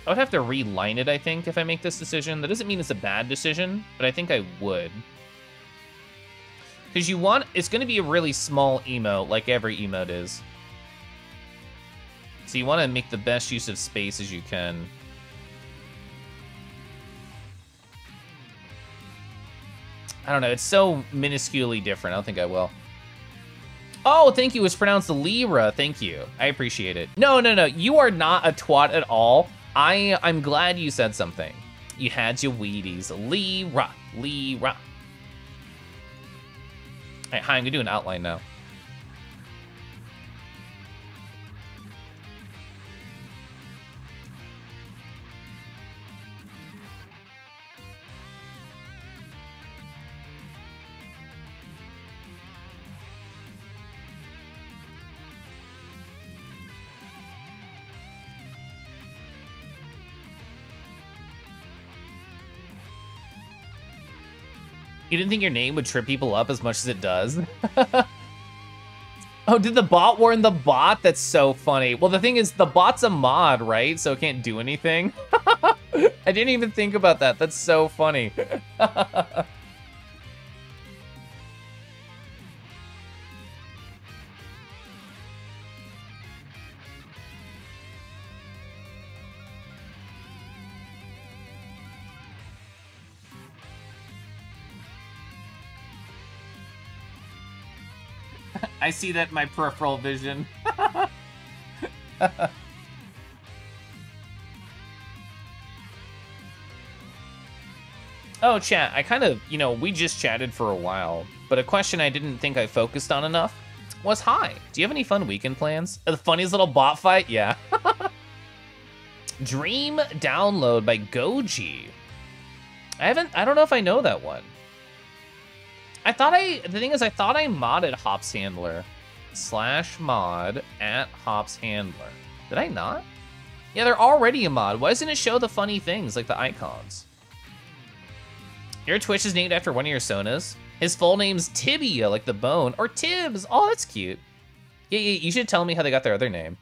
I would have to reline it, I think, if I make this decision. That doesn't mean it's a bad decision, but I think I would. Because it's going to be a really small emote, like every emote is. So you want to make the best use of space as you can. I don't know, it's so minusculely different. I don't think I will. Oh, thank you. It's pronounced Lyra. Thank you. I appreciate it. No, you are not a twat at all. I'm glad you said something. You had your Wheaties. Lyra. All right, hi, I'm gonna do an outline now. You didn't think your name would trip people up as much as it does? Oh, did the bot warn the bot? That's so funny. Well, the thing is, the bot's a mod, right? So it can't do anything. I didn't even think about that. That's so funny. I see that in my peripheral vision. Oh, chat, I kind of, we just chatted for a while, but a question I didn't think I focused on enough was, hi, do you have any fun weekend plans? The funniest little bot fight? Yeah. Dream Download by Goji. I don't know if I know that one. The thing is, I thought I modded Hops Handler. /mod @Hops Handler. Did I not? Yeah, they're already a mod. Why doesn't it show the funny things, like the icons? Your Twitch is named after one of your Sonas. His full name's Tibia, like the bone, or Tibbs. Oh, that's cute. Yeah, you should tell me how they got their other name.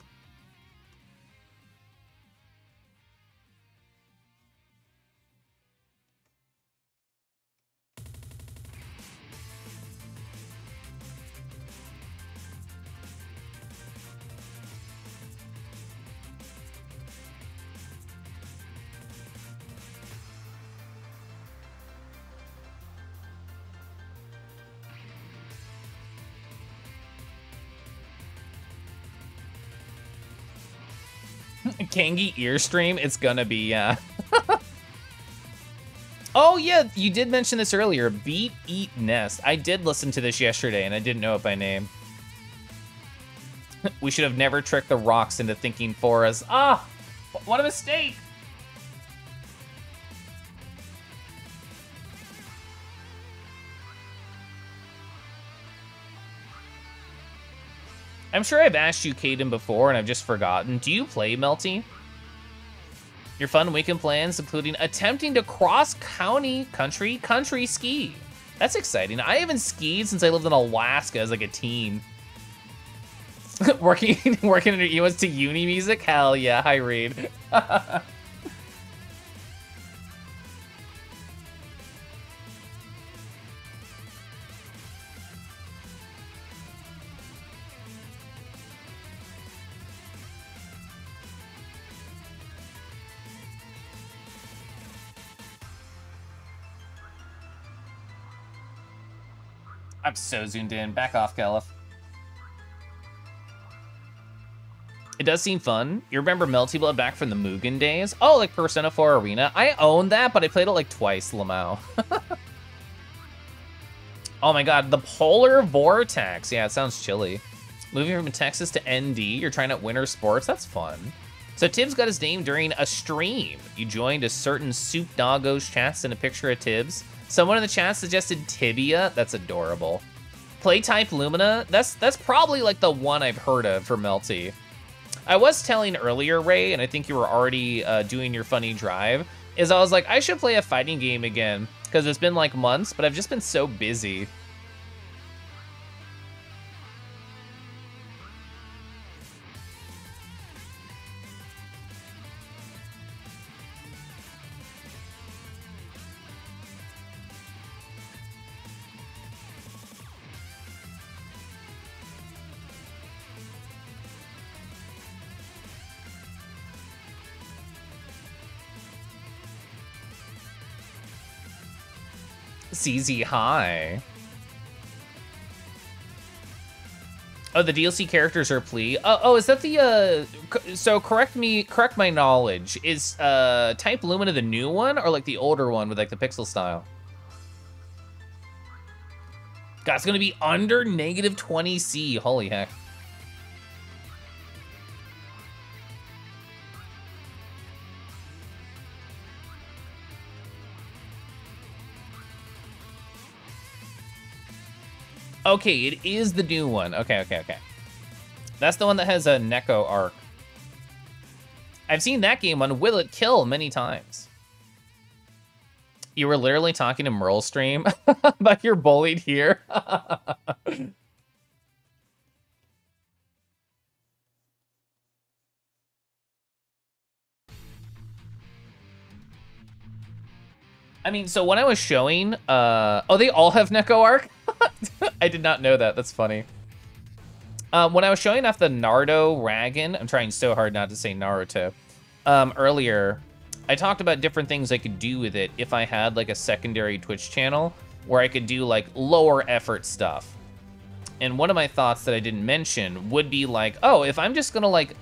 Kangi Earstream, it's gonna be, yeah. Oh yeah, you did mention this earlier. Beat, Eat, Nest. I did listen to this yesterday and I didn't know it by name. We should have never tricked the rocks into thinking for us. Ah, what a mistake. I'm sure I've asked you, Caden, before and I've just forgotten. Do you play Melty? Your fun weekend plans, including attempting to cross-country country ski. That's exciting. I haven't skied since I lived in Alaska as like a teen. working under emotes to uni music? Hell yeah, hi Reed. I'm so zoomed in. Back off, Keliff. It does seem fun. You remember Melty Blood back from the Mugen days? Oh, like Persona 4 Arena? I own that, but I played it like twice, Lamau. Oh my god, the Polar Vortex. Yeah, it sounds chilly. Moving from Texas to ND, you're trying out winter sports. That's fun. So Tibbs got his name during a stream. You joined a certain Soup Doggo's chats and a picture of Tibbs. Someone in the chat suggested Tibia. That's adorable. Playtype Lumina. That's probably like the one I've heard of for Melty. I was telling earlier, Ray, and I think you were already doing your funny drive, is I was like, I should play a fighting game again, because it's been like months, but I've just been so busy. CZ High. Oh, the DLC characters are plea. Oh, is that the, so correct my knowledge. Is, Type Lumina the new one, or like the older one with like the pixel style? God, it's gonna be under negative 20C, holy heck. Okay, it is the new one. Okay. That's the one that has a Neko arc. I've seen that game on Will It Kill many times. You were literally talking to Merle stream about you're bullied here. I mean, so when I was showing, oh, they all have Neko arc? I did not know that. That's funny. When I was showing off the Naruto Ragen, I'm trying so hard not to say Naruto, earlier, I talked about different things I could do with it if I had like a secondary Twitch channel where I could do like lower effort stuff. And one of my thoughts that I didn't mention would be like, oh, if I'm just gonna like,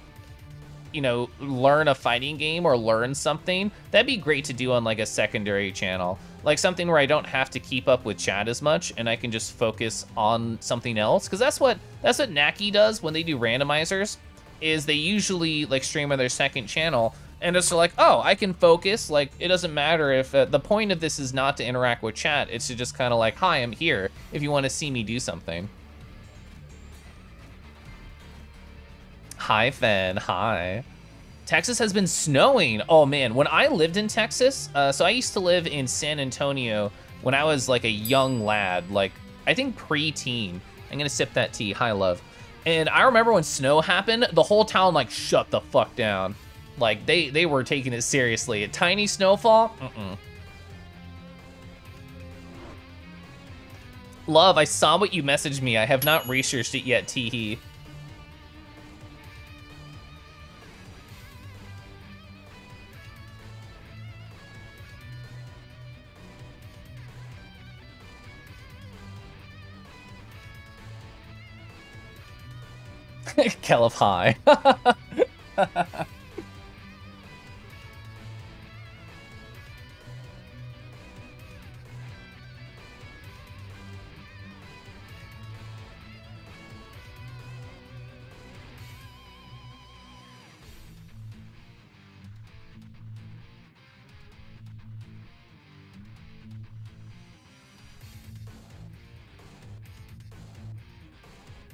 you know, learn a fighting game or learn something, that'd be great to do on like a secondary channel. Like something where I don't have to keep up with chat as much and I can just focus on something else. Because that's what Naki does when they do randomizers, is they usually like stream on their second channel and it's like, oh, I can focus. Like, it doesn't matter if the point of this is not to interact with chat. It's to just kind of like, hi, I'm here if you want to see me do something. Hi, Fen. Hi. Texas has been snowing. Oh man, when I lived in Texas, so I used to live in San Antonio when I was like a young lad, like I think pre-teen. I'm gonna sip that tea, high love. And I remember when snow happened, the whole town like shut the fuck down. Like they were taking it seriously. A tiny snowfall, Love, I saw what you messaged me. I have not researched it yet, teehee. Keliff high.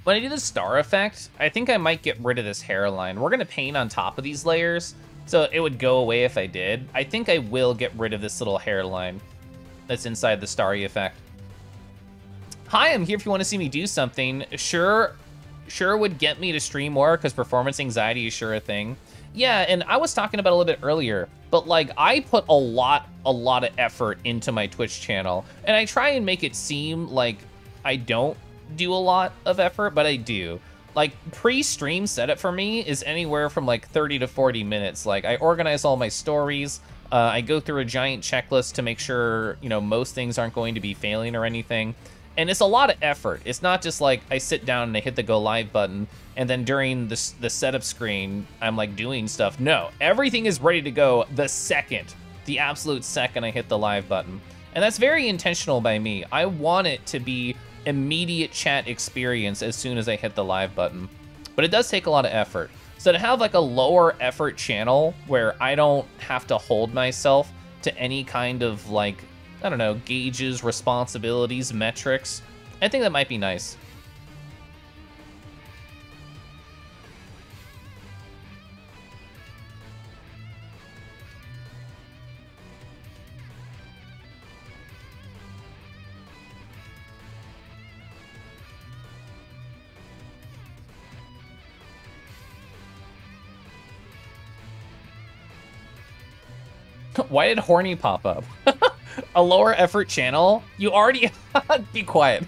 When I do the star effect, I think I might get rid of this hairline. We're gonna paint on top of these layers, so it would go away if I did. I think I will get rid of this little hairline that's inside the starry effect. Hi, I'm here if you want to see me do something. Sure would get me to stream more, because performance anxiety is sure a thing. Yeah, and I was talking about a little bit earlier, but like I put a lot of effort into my Twitch channel, and I try and make it seem like I don't do a lot of effort, but I do. Like pre-stream setup for me is anywhere from like 30 to 40 minutes. Like I organize all my stories. I go through a giant checklist to make sure, you know, most things aren't going to be failing or anything. And it's a lot of effort. It's not just like I sit down and I hit the go live button and then during the setup screen, I'm like doing stuff. No, everything is ready to go the absolute second I hit the live button. And that's very intentional by me. I want it to be immediate chat experience as soon as I hit the live button. But it does take a lot of effort. So to have like a lower effort channel where I don't have to hold myself to any kind of like, I don't know, gauges, responsibilities, metrics, I think that might be nice. Why did horny pop up? A lower effort channel? You already... Be quiet.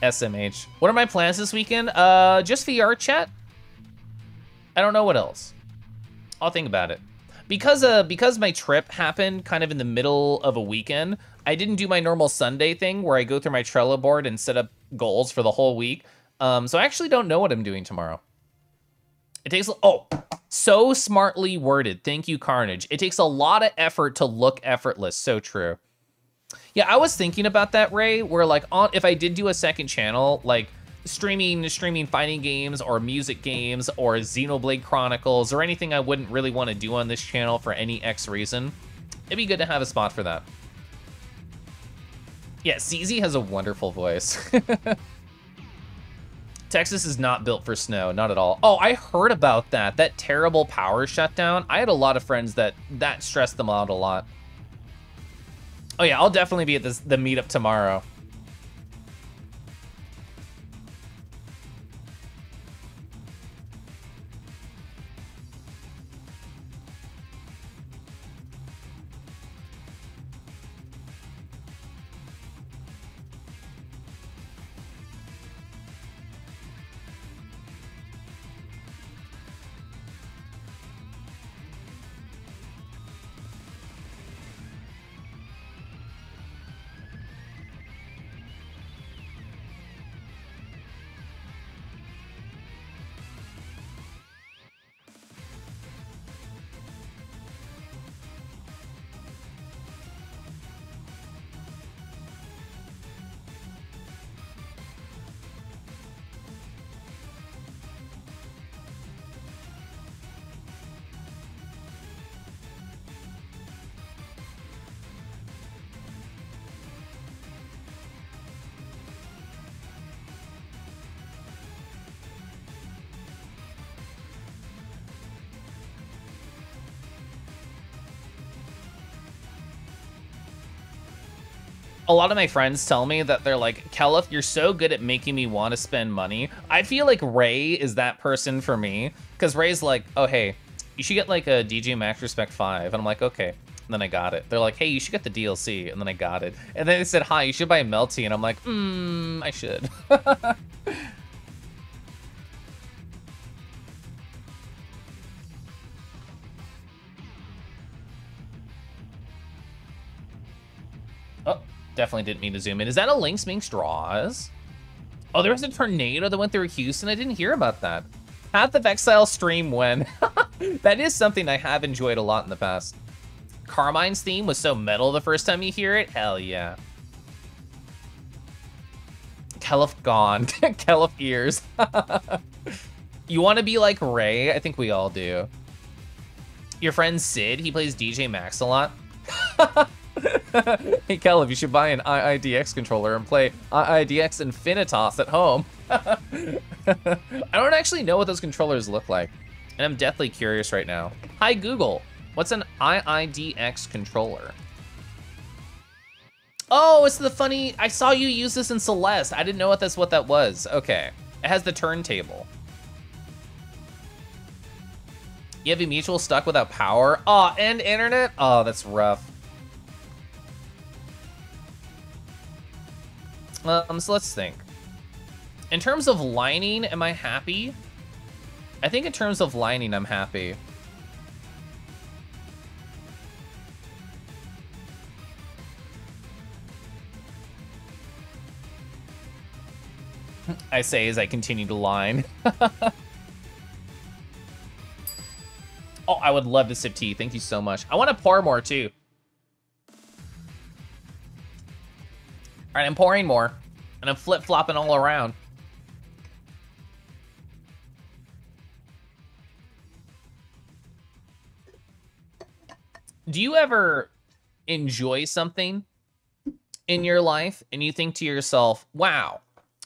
SMH. What are my plans this weekend? Just VR chat. I don't know what else. I'll think about it. Because my trip happened kind of in the middle of a weekend, I didn't do my normal Sunday thing where I go through my Trello board and set up goals for the whole week. So I actually don't know what I'm doing tomorrow. It takes... Oh! So smartly worded. Thank you, Carnage. It takes a lot of effort to look effortless. So true. Yeah, I was thinking about that, Ray, where like if I did do a second channel, like streaming fighting games or music games or Xenoblade Chronicles or anything I wouldn't really want to do on this channel for any X reason, it'd be good to have a spot for that. Yeah, CZ has a wonderful voice. Texas is not built for snow, not at all. Oh, I heard about that. That terrible power shutdown. I had a lot of friends that stressed them out a lot. Oh yeah, I'll definitely be at the meetup tomorrow. A lot of my friends tell me that they're like, Keliff, you're so good at making me want to spend money. I feel like Ray is that person for me, because Ray's like, oh, hey, you should get like a DJ Max Respect 5. And I'm like, okay. And then I got it. They're like, hey, you should get the DLC. And then I got it. And then they said, hi, you should buy Melty. And I'm like, I should. Oh, definitely didn't mean to zoom in. Is that a Lynx Minx Draws? Oh, there was a tornado that went through Houston. I didn't hear about that. Path of Exile stream when? That is something I have enjoyed a lot in the past. Carmine's theme was so metal the first time you hear it. Hell yeah. Keliff gone. Keliff ears. You want to be like Ray? I think we all do. Your friend Sid, he plays DJ Max a lot. Hey, Keliff, you should buy an IIDX controller and play IIDX Infinitas at home. I don't actually know what those controllers look like, and I'm deathly curious right now. Hi, Google. What's an IIDX controller? Oh, it's the funny, I saw you use this in Celeste. I didn't know what that was. Okay, it has the turntable. You have a mutual stuck without power? Oh, and internet? Oh, that's rough. So let's think. In terms of lining, am I happy? I think in terms of lining, I'm happy. I say as I continue to line. Oh, I would love to sip tea. Thank you so much. I want to pour more too. All right, I'm pouring more, and I'm flip-flopping all around. Do you ever enjoy something in your life and you think to yourself, wow,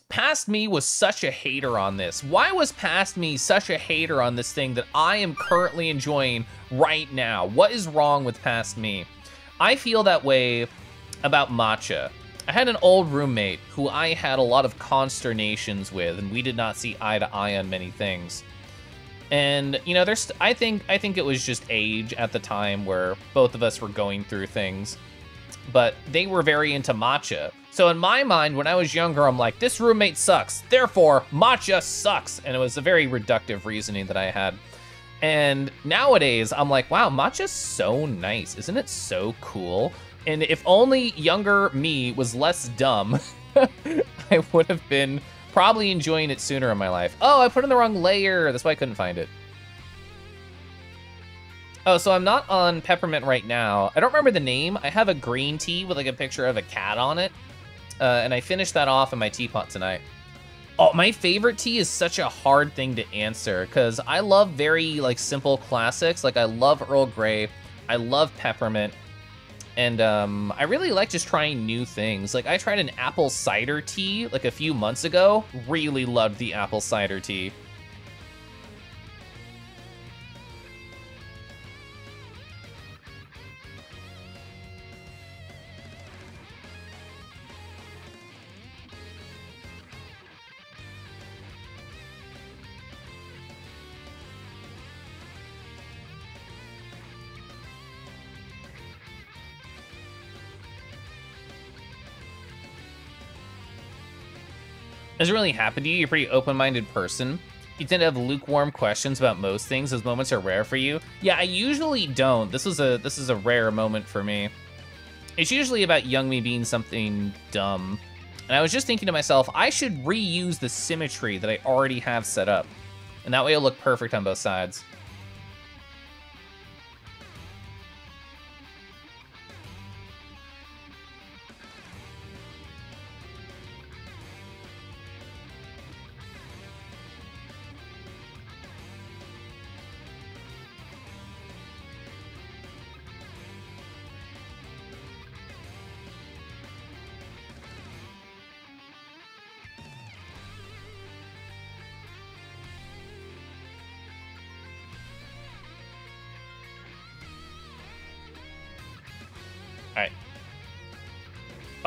past me was such a hater on this. Why was past me such a hater on this thing that I am currently enjoying right now? What is wrong with past me? I feel that way about matcha. I had an old roommate who I had a lot of consternations with, and we did not see eye to eye on many things. And, you know, I think it was just age at the time where both of us were going through things. But they were very into matcha. So in my mind, when I was younger, I'm like, this roommate sucks, therefore matcha sucks. And it was a very reductive reasoning that I had. And nowadays, I'm like, wow, matcha's so nice. Isn't it so cool? And if only younger me was less dumb, I would have been probably enjoying it sooner in my life. Oh, I put in the wrong layer. That's why I couldn't find it. Oh, so I'm not on peppermint right now. I don't remember the name. I have a green tea with like a picture of a cat on it. And I finished that off in my teapot tonight. Oh, my favorite tea is such a hard thing to answer because I love very like simple classics. Like I love Earl Grey. I love peppermint. And I really like just trying new things. Like I tried an apple cider tea like a few months ago. Really loved the apple cider tea. Has it really happened to you? You're a pretty open-minded person. You tend to have lukewarm questions about most things. Those moments are rare for you. Yeah, I usually don't. This is a rare moment for me. It's usually about young me being something dumb. And I was just thinking to myself, I should reuse the symmetry that I already have set up. And that way it'll look perfect on both sides.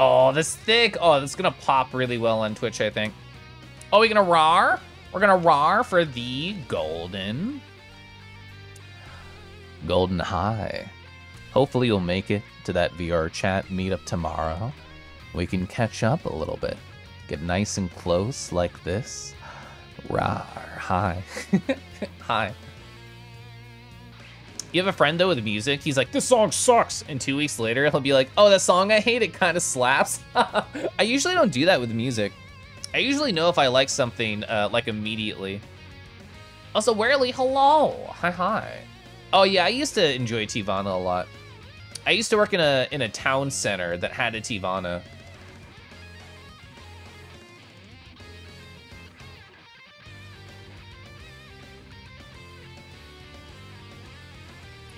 Oh, this thick. Oh, that's gonna pop really well on Twitch, I think. Oh, we gonna rar? We're gonna rar for the golden high. Hopefully you'll make it to that VR chat meetup tomorrow. We can catch up a little bit. Get nice and close like this. Rar, hi. Hi. You have a friend though with music, he's like, this song sucks. And 2 weeks later, he'll be like, oh, that song I hate, it kind of slaps. I usually don't do that with music. I usually know if I like something like immediately. Also, Warely, hello. Hi. Oh yeah, I used to enjoy Tivana a lot. I used to work in a town center that had a Tivana.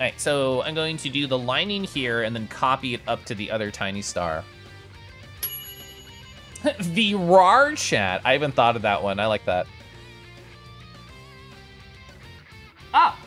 All right, so I'm going to do the lining here and then copy it up to the other tiny star. The RAR chat. I haven't thought of that one. I like that. Ah!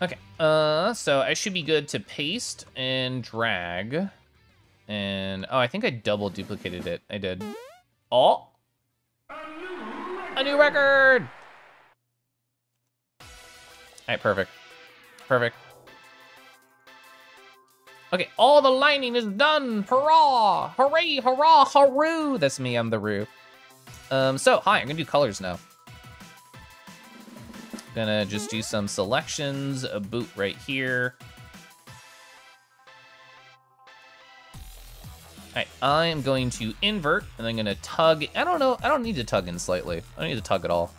Okay, so I should be good to paste and drag. And, oh, I think I double duplicated it. I did. Oh! A new record! All right, perfect. Perfect. Okay, all the lining is done! Hurrah! Hooray, hurrah, hooroo! That's me, I'm the Roo. So, hi, I'm gonna do colors now. Gonna just do some selections, a boot right here. All right, I am going to invert, and I'm gonna tug. I don't know, I don't need to tug in slightly. I don't need to tug at all.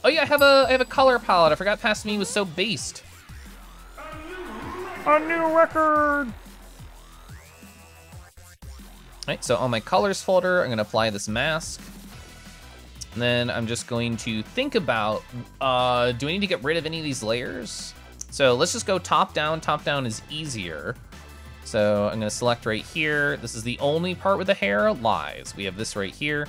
Oh yeah, I have a color palette. I forgot Past Me was so based. A new record! All right, so on my colors folder, I'm gonna apply this mask. And then I'm just going to think about, do I need to get rid of any of these layers? So let's just go top down. Top down is easier. So I'm gonna select right here. This is the only part where the hair lies. We have this right here.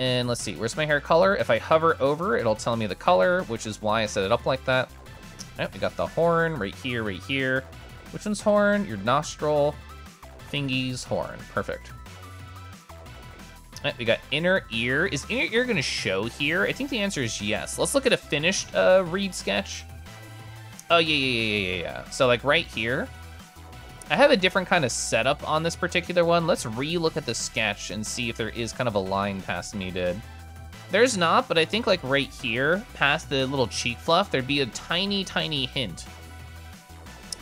And let's see, where's my hair color? If I hover over, it'll tell me the color, which is why I set it up like that. All right, we got the horn right here, right here. Which one's horn? Your nostril, fingies, horn, perfect. All right, we got inner ear. Is inner ear gonna show here? I think the answer is yes. Let's look at a finished read sketch. Oh, yeah. So like right here, I have a different kind of setup on this particular one. Let's re-look at the sketch and see if there is kind of a line Past Me did. There's not, but I think like right here, past the little cheek fluff, there'd be a tiny, tiny hint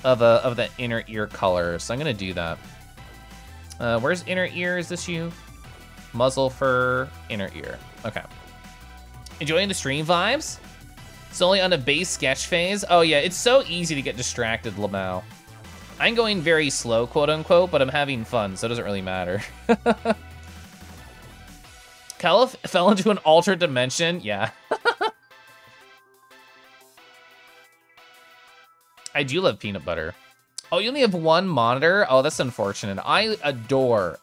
of that inner ear color. So I'm gonna do that. Where's inner ear? Is this you? Muzzle fur, inner ear. Okay. Enjoying the stream vibes? It's only on a base sketch phase. Oh yeah, it's so easy to get distracted, Lamau. I'm going very slow, quote unquote, but I'm having fun, so it doesn't really matter. Keliff fell into an altered dimension? Yeah. I do love peanut butter. Oh, you only have one monitor? Oh, that's unfortunate. I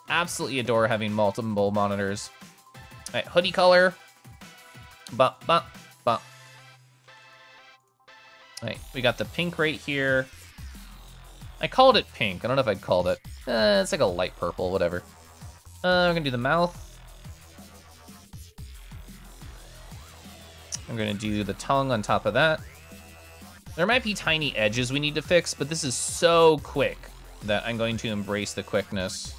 absolutely adore having multiple monitors. All right, hoodie color. All right, we got the pink right here. I called it pink. I don't know if I'd called it. It's like a light purple, whatever. We're gonna do the mouth. I'm gonna do the tongue on top of that. There might be tiny edges we need to fix, but this is so quick that I'm going to embrace the quickness.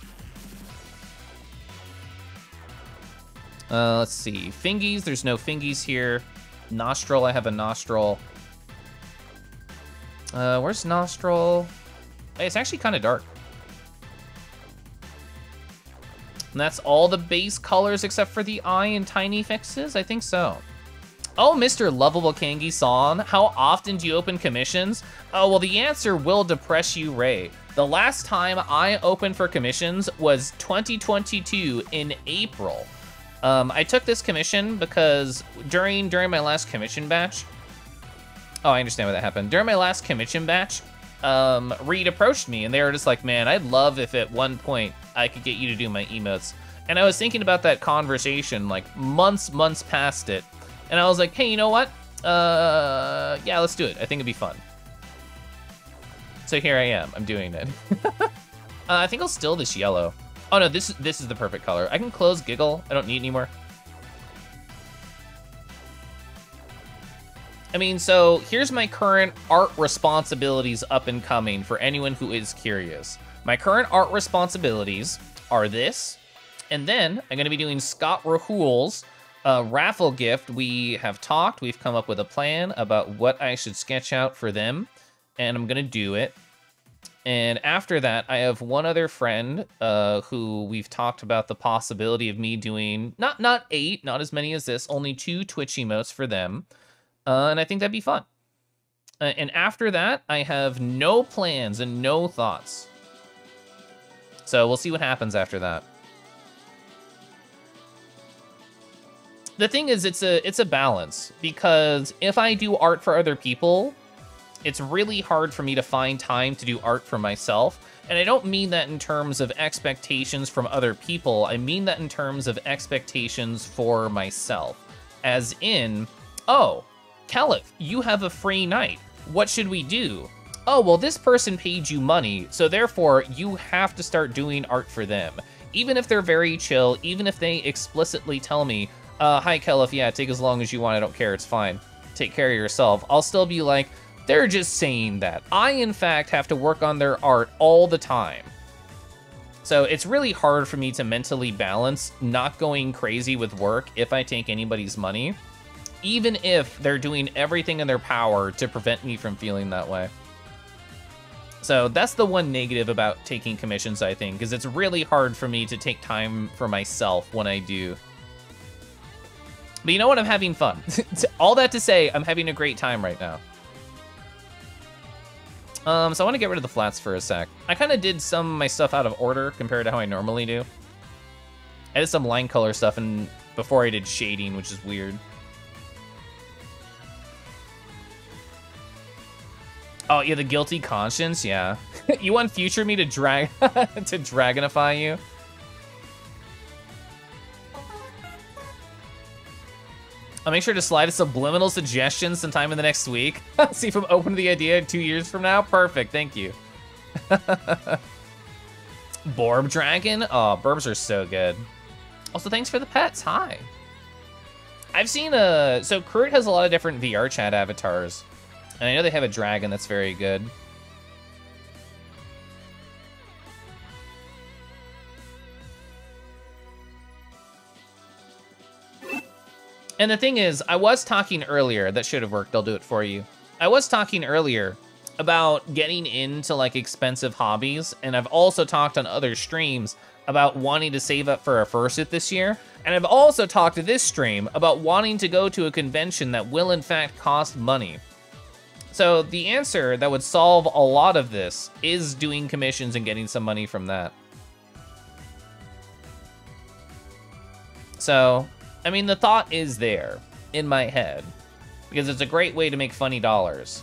Let's see, fingies, there's no fingies here. Nostril, I have a nostril. Where's nostril? Hey, it's actually kind of dark. And that's all the base colors except for the eye and tiny fixes? I think so. Oh, Mr. Lovable Kangi-san, how often do you open commissions? Oh, well, the answer will depress you, Ray. The last time I opened for commissions was 2022 in April. I took this commission because during my last commission batch, Oh, I understand what that happened. During my last commission batch, Reed approached me and they were just like, man, I'd love if at one point I could get you to do my emotes. And I was thinking about that conversation like months past it. And I was like, hey, you know what? Yeah, let's do it. I think it'd be fun. So here I am, I'm doing it. I think I'll still this yellow. Oh no, this is the perfect color. I can close Giggle, I don't need anymore. I mean, so here's my current art responsibilities up and coming for anyone who is curious. My current art responsibilities are this, and then I'm gonna be doing Scott Rahul's raffle gift. We have talked, we've come up with a plan about what I should sketch out for them, and I'm gonna do it. And after that, I have one other friend who we've talked about the possibility of me doing, not 8, not as many as this, only 2 Twitch emotes for them. And I think that'd be fun. And after that, I have no plans and no thoughts. So we'll see what happens after that. The thing is, it's a balance, because if I do art for other people, it's really hard for me to find time to do art for myself. And I don't mean that in terms of expectations from other people. I mean that in terms of expectations for myself. As in, oh, Keliff, you have a free night. What should we do? Oh, well, this person paid you money, so therefore you have to start doing art for them. Even if they're very chill, even if they explicitly tell me, hi, Keliff, yeah, take as long as you want, I don't care, it's fine. Take care of yourself. I'll still be like, they're just saying that. I, in fact, have to work on their art all the time. So it's really hard for me to mentally balance not going crazy with work if I take anybody's money, even if they're doing everything in their power to prevent me from feeling that way. So that's the one negative about taking commissions, I think, is it's really hard for me to take time for myself when I do. But you know what? I'm having fun. All that to say, I'm having a great time right now. So I want to get rid of the flats for a sec. I kind of did some of my stuff out of order compared to how I normally do. I did some line color stuff and before I did shading, which is weird. Oh, yeah, the guilty conscience, yeah. You want future me to drag to dragonify you? I'll make sure to slide a subliminal suggestion sometime in the next week. See if I'm open to the idea 2 years from now. Perfect, thank you. Borb Dragon? Oh, Burbs are so good. Also, thanks for the pets, hi. I've seen so Kurt has a lot of different VR chat avatars. And I know they have a dragon that's very good. And the thing is, I was talking earlier, that should have worked, I'll do it for you. I was talking earlier about getting into like expensive hobbies, and I've also talked on other streams about wanting to save up for a fursuit this year. And I've also talked to this stream about wanting to go to a convention that will in fact cost money. So the answer that would solve a lot of this is doing commissions and getting some money from that. So, I mean, the thought is there in my head because it's a great way to make funny dollars.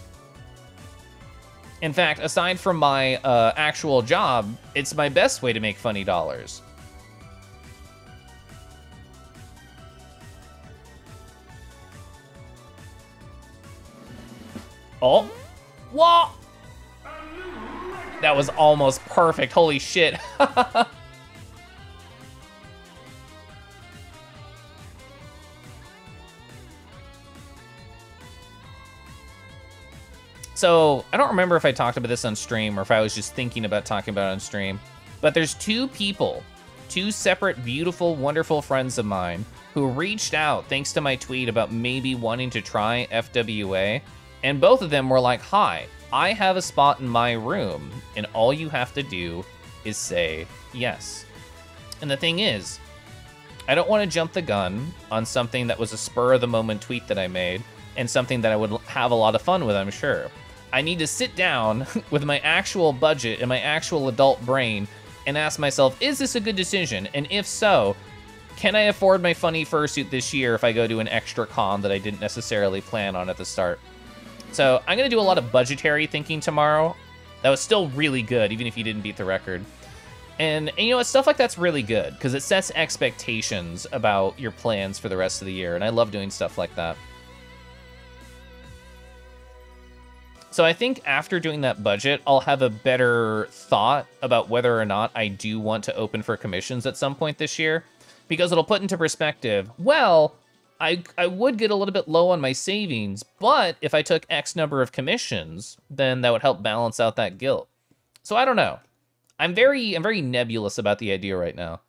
In fact, aside from my actual job, it's my best way to make funny dollars. Oh, whoa! That was almost perfect, holy shit. So, I don't remember if I talked about this on stream or if I was just thinking about talking about it on stream, but there's 2 people, 2 separate, beautiful, wonderful friends of mine who reached out thanks to my tweet about maybe wanting to try FWA. And both of them were like, hi, I have a spot in my room, and all you have to do is say yes. And the thing is, I don't want to jump the gun on something that was a spur-of-the-moment tweet that I made, and something that I would have a lot of fun with, I'm sure. I need to sit down with my actual budget and my actual adult brain and ask myself, is this a good decision? And if so, can I afford my funny fursuit this year if I go to an extra con that I didn't necessarily plan on at the start? So I'm gonna do a lot of budgetary thinking tomorrow. That was still really good, even if you didn't beat the record. And you know what, stuff like that's really good, because it sets expectations about your plans for the rest of the year, and I love doing stuff like that. So I think after doing that budget, I'll have a better thought about whether or not I do want to open for commissions at some point this year, because it'll put into perspective, well, I would get a little bit low on my savings, but if I took X number of commissions, then that would help balance out that guilt. So I don't know. I'm very nebulous about the idea right now.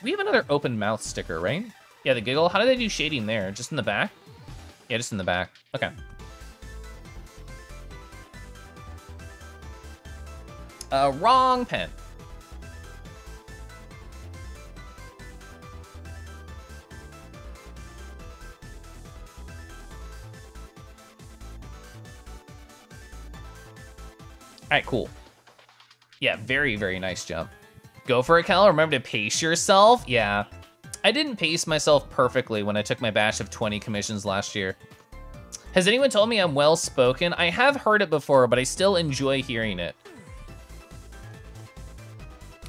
We have another open mouth sticker, right? Yeah, the giggle. How did I do shading there? Just in the back? Yeah, just in the back. Okay. Wrong pen. All right, cool. Yeah, very, very nice jump. Go for it, Cal. Remember to pace yourself. Yeah, I didn't pace myself perfectly when I took my batch of 20 commissions last year. Has anyone told me I'm well-spoken? I have heard it before, but I still enjoy hearing it.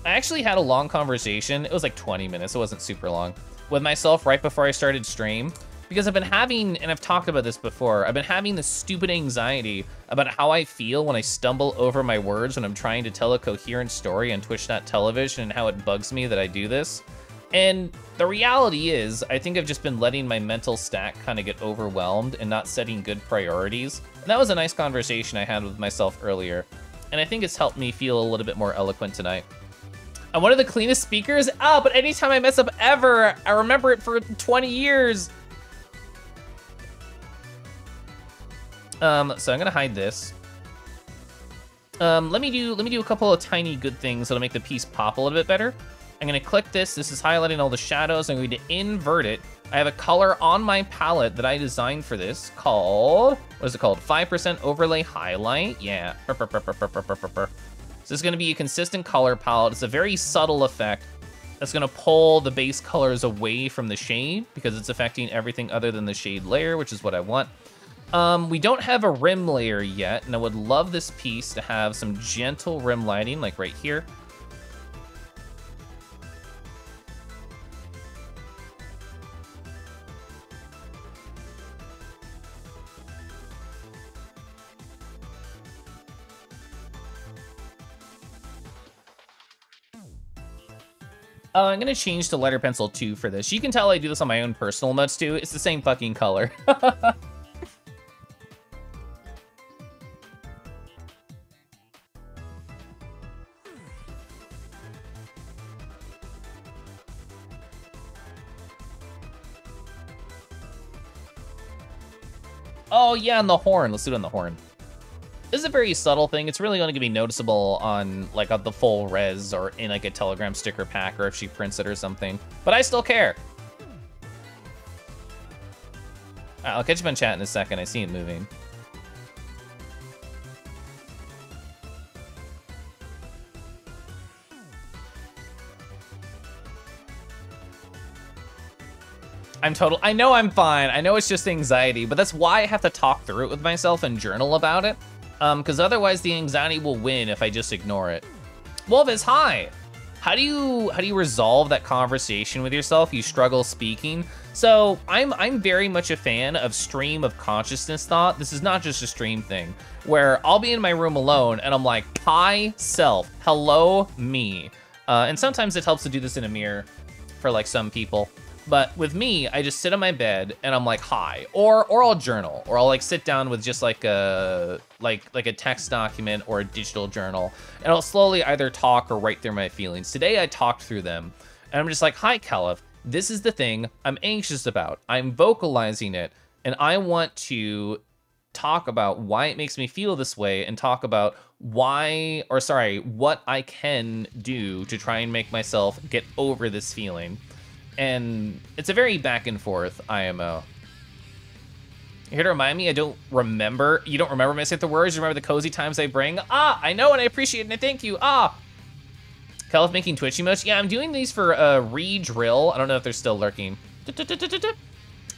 I actually had a long conversation. It was like 20 minutes. It wasn't super long. With myself right before I started stream. Because I've been having, and I've talked about this before, I've been having this stupid anxiety about how I feel when I stumble over my words when I'm trying to tell a coherent story on Twitch.tv and how it bugs me that I do this. And the reality is, I think I've just been letting my mental stack kind of get overwhelmed and not setting good priorities. And that was a nice conversation I had with myself earlier. And I think it's helped me feel a little bit more eloquent tonight. I'm one of the cleanest speakers? Ah, but anytime I mess up ever, I remember it for 20 years. So I'm gonna hide this. Let me do a couple of tiny good things that'll make the piece pop a little bit better. I'm gonna click this. This is highlighting all the shadows. I'm going to invert it. I have a color on my palette that I designed for this called, what is it called? 5% overlay highlight. Yeah. So this is gonna be a consistent color palette. It's a very subtle effect that's gonna pull the base colors away from the shade because it's affecting everything other than the shade layer, which is what I want. We don't have a rim layer yet, and I would love this piece to have some gentle rim lighting, like right here. I'm gonna change to Lighter Pencil 2 for this. You can tell I do this on my own personal emotes too. It's the same fucking color. Oh yeah, on the horn. Let's do it on the horn. This is a very subtle thing. It's really only gonna be noticeable on like the full res or in like a Telegram sticker pack or if she prints it or something. But I still care. I'll catch you on chat in a second. I see it moving. I know I'm fine. I know it's just anxiety, but that's why I have to talk through it with myself and journal about it. Because otherwise the anxiety will win if I just ignore it. Wolvis, hi. How do you resolve that conversation with yourself? You struggle speaking. So I'm very much a fan of stream of consciousness thought. This is not just a stream thing where I'll be in my room alone and I'm like, hi self, hello me. And sometimes it helps to do this in a mirror for like some people. But with me, I just sit on my bed and I'm like, hi, or I'll journal, or I'll like sit down with just like a text document or a digital journal, and I'll slowly either talk or write through my feelings. Today I talked through them, and I'm just like, hi, Keliff, this is the thing I'm anxious about. I'm vocalizing it, and I want to talk about why it makes me feel this way and talk about what I can do to try and make myself get over this feeling. And it's a very back and forth IMO. You're here to remind me I don't remember. You don't remember me say the words. You remember the cozy times I bring. Ah, I know and I appreciate it and I thank you. Ah. Keliff making Twitch emotes. Yeah, I'm doing these for re-drill. I don't know if they're still lurking.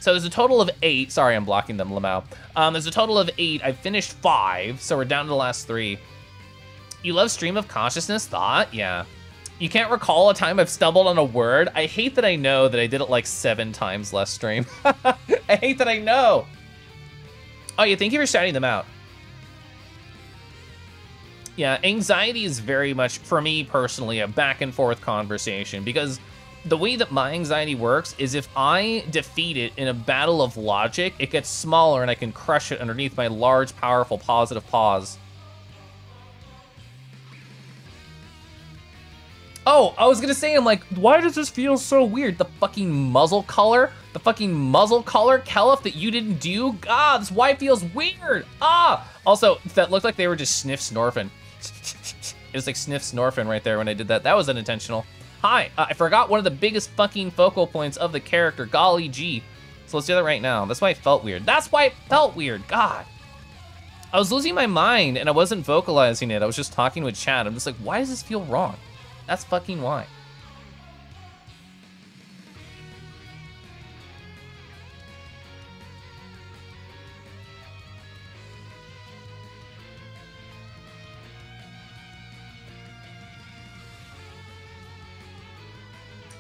So there's a total of 8. Sorry, I'm blocking them, Lamau. There's a total of 8. I've finished 5, so we're down to the last 3. You love stream of consciousness thought? Yeah. You can't recall a time I've stumbled on a word? I hate that I know that I did it like 7 times last stream. I hate that I know. Oh yeah, thank you for shouting them out. Yeah, anxiety is very much, for me personally, a back and forth conversation, because the way that my anxiety works is if I defeat it in a battle of logic, it gets smaller and I can crush it underneath my large, powerful, positive pause. Oh, I was gonna say, I'm like, why does this feel so weird? The fucking muzzle color? The fucking muzzle color, Keliff, that you didn't do? God, this why it feels weird. Ah! Also, that looked like they were just sniff-snorfing. It was like sniff-snorfing right there when I did that. That was unintentional. Hi, I forgot one of the biggest fucking focal points of the character, golly gee. So let's do that right now. That's why it felt weird. That's why it felt weird, God. I was losing my mind and I wasn't vocalizing it. I was just talking with chat. I'm just like, why does this feel wrong? That's fucking why.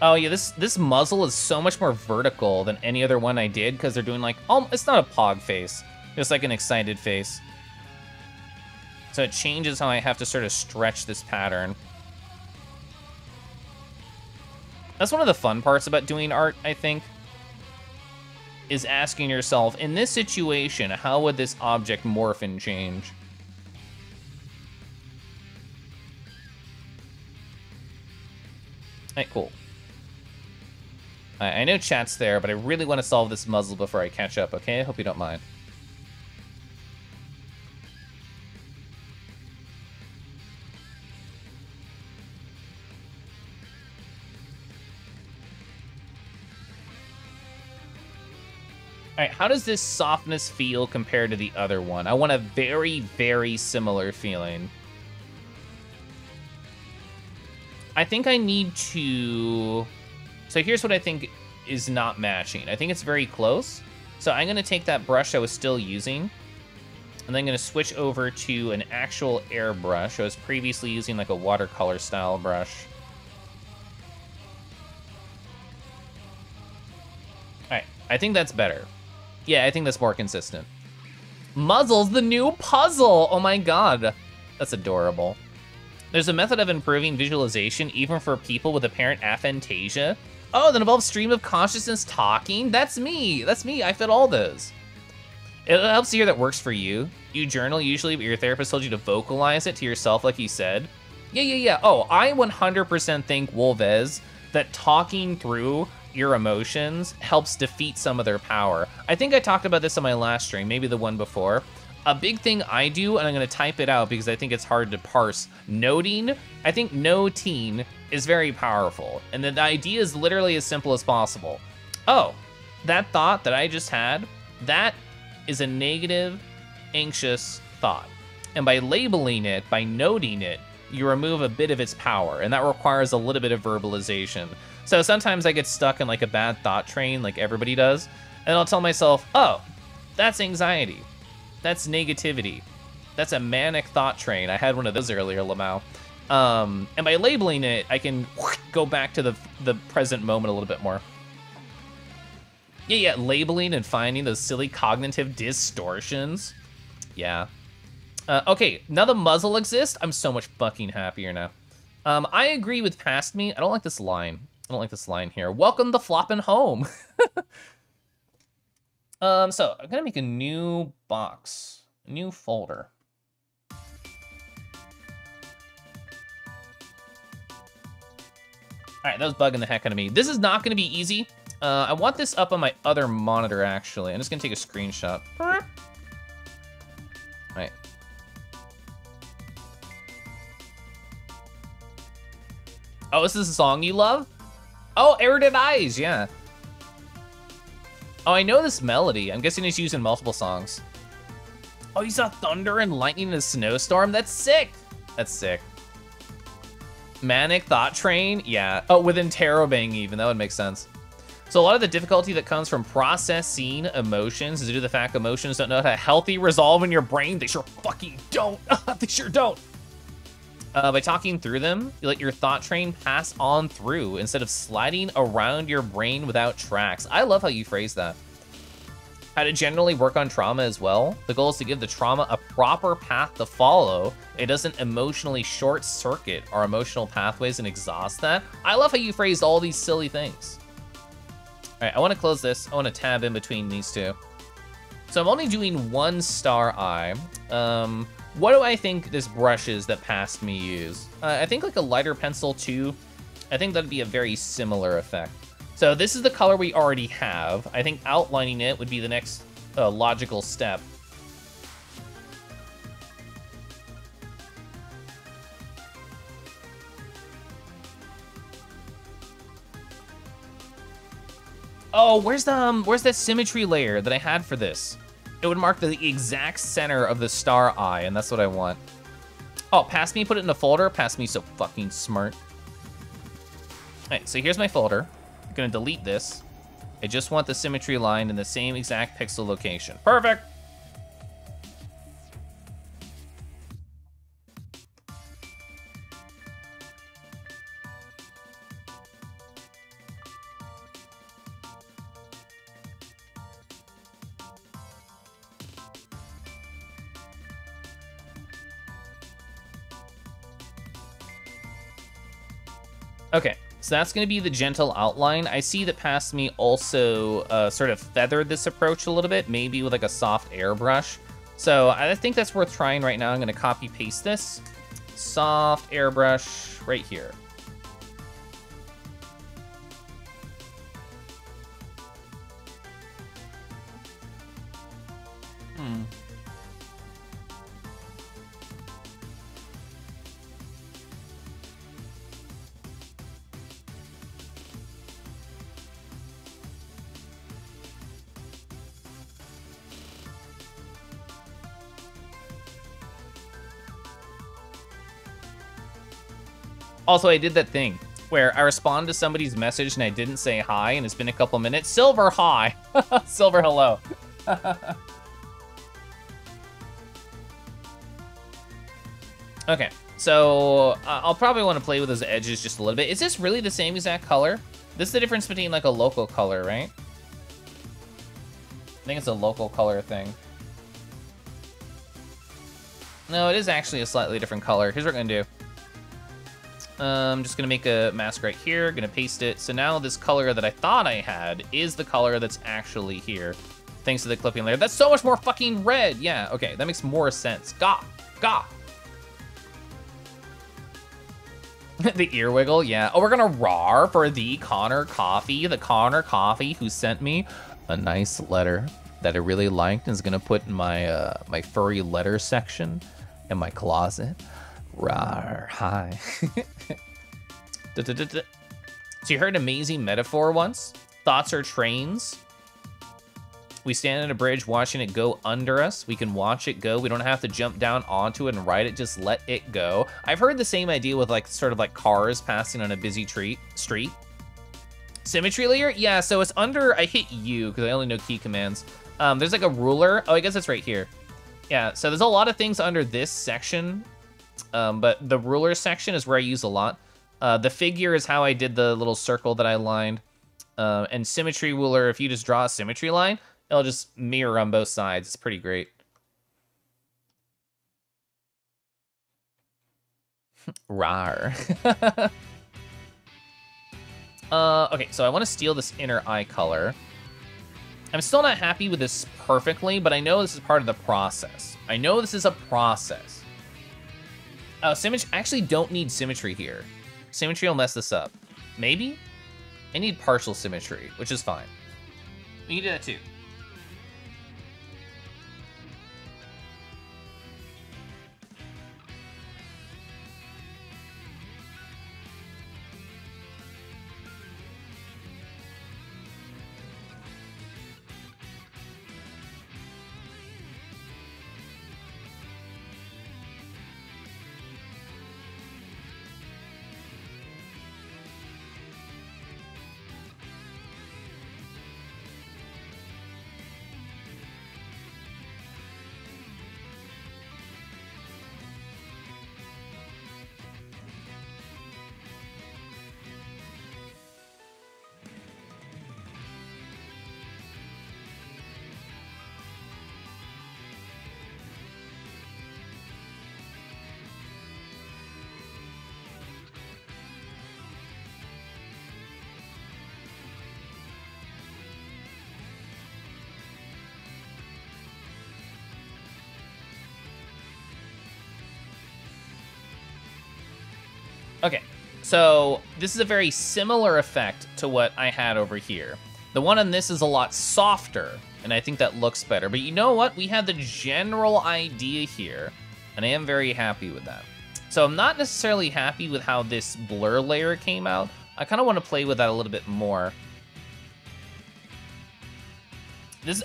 Oh yeah, this muzzle is so much more vertical than any other one I did because they're doing like, oh, it's not a pog face, just like an excited face. So it changes how I have to sort of stretch this pattern. That's one of the fun parts about doing art, I think, is asking yourself, in this situation, how would this object morph and change? Alright, cool. I know chat's there, but I really want to solve this muzzle before I catch up, okay? I hope you don't mind. All right, how does this softness feel compared to the other one? I want a very, very similar feeling. I think I need to... So here's what I think is not matching. I think it's very close. So I'm gonna take that brush I was still using, and then I'm gonna switch over to an actual airbrush. I was previously using like a watercolor style brush. All right, I think that's better. Yeah, I think that's more consistent. Muzzle's the new puzzle. Oh my God, that's adorable. There's a method of improving visualization even for people with apparent aphantasia. Oh, that involves stream of consciousness talking? That's me, I fit all those. It helps to hear that works for you. You journal usually, but your therapist told you to vocalize it to yourself like you said. Yeah. Oh, I 100% think, Wolvez, that talking through your emotions helps defeat some of their power. I think I talked about this on my last stream, maybe the one before. A big thing I do, and I'm gonna type it out because I think it's hard to parse, noting. I think noting is very powerful, and the idea is literally as simple as possible. Oh, that thought that I just had, that is a negative, anxious thought. And by labeling it, by noting it, you remove a bit of its power, and that requires a little bit of verbalization. So sometimes I get stuck in like a bad thought train, like everybody does, and I'll tell myself, oh, that's anxiety. That's negativity. That's a manic thought train. I had one of those earlier, Lamau. And by labeling it, I can go back to the present moment a little bit more. Yeah, labeling and finding those silly cognitive distortions. Yeah. Okay, now the muzzle exists, I'm so much fucking happier now. I agree with Past Me. I don't like this line. I don't like this line here. Welcome to flopping home. So I'm gonna make a new box, a new folder. All right, that was bugging the heck out of me. This is not gonna be easy. I want this up on my other monitor, actually. I'm just gonna take a screenshot. All right. Oh, is this a song you love? Oh, Erudite Eyes, yeah. Oh, I know this melody. I'm guessing it's used in multiple songs. Oh, you saw thunder and lightning in a snowstorm? That's sick. That's sick. Manic Thought Train? Yeah. Oh, with interrobang even. That would make sense. So a lot of the difficulty that comes from processing emotions is due to the fact emotions don't know how to healthy resolve in your brain. They sure fucking don't. They sure don't. By talking through them, you let your thought train pass on through instead of sliding around your brain without tracks. I love how you phrase that. How to generally work on trauma as well. The goal is to give the trauma a proper path to follow. It doesn't emotionally short circuit our emotional pathways and exhaust that. I love how you phrased all these silly things. All right, I want to close this. I want to tab in between these two. So I'm only doing one star eye. What do I think this brush is that past me use? I think like a lighter pencil too. I think that'd be a very similar effect. So this is the color we already have. I think outlining it would be the next logical step. Oh, where's that symmetry layer that I had for this? It would mark the exact center of the star eye, and that's what I want. Oh, pass me, put it in a folder. Pass me, so fucking smart. All right, so here's my folder. I'm gonna delete this. I just want the symmetry line in the same exact pixel location. Perfect. Okay, so that's gonna be the gentle outline. I see that past me also sort of feathered this approach a little bit, maybe with like a soft airbrush. So I think that's worth trying right now. I'm gonna copy paste this. Soft airbrush right here. Also, I did that thing where I respond to somebody's message and I didn't say hi, and it's been a couple minutes. Silver hi. Silver hello. Okay, so I'll probably want to play with those edges just a little bit. Is this really the same exact color? This is the difference between like a local color, right? I think it's a local color thing. No, it is actually a slightly different color. Here's what we're gonna do. I'm just gonna make a mask right here, gonna paste it. So now this color that I thought I had is the color that's actually here. Thanks to the clipping layer. That's so much more fucking red. Yeah, okay, that makes more sense. Gah, gah. The ear wiggle, yeah. Oh, we're gonna rar for the Connor Coffee. The Connor Coffee who sent me a nice letter that I really liked and is gonna put in my my furry letter section in my closet. Rawr, hi. So you heard amazing metaphor once? Thoughts are trains. We stand on a bridge watching it go under us. We can watch it go. We don't have to jump down onto it and ride it, just let it go. I've heard the same idea with like sort of like cars passing on a busy street. Symmetry layer? Yeah, so it's under, I hit U because I only know key commands. There's like a ruler. Oh, I guess it's right here. Yeah, so there's a lot of things under this section. But the ruler section is where I use a lot. The figure is how I did the little circle that I lined. And symmetry ruler, if you just draw a symmetry line, it'll just mirror on both sides. It's pretty great. Rar. Okay, so I want to steal this inner eye color. I'm still not happy with this perfectly, but I know this is part of the process. I know this is a process. Oh, symmetry. I actually don't need symmetry here. Symmetry will mess this up. Maybe? I need partial symmetry, which is fine. We can do that too. So this is a very similar effect to what I had over here. The one on this is a lot softer, and I think that looks better. But you know what? We had the general idea here, and I am very happy with that. So I'm not necessarily happy with how this blur layer came out. I kind of want to play with that a little bit more. This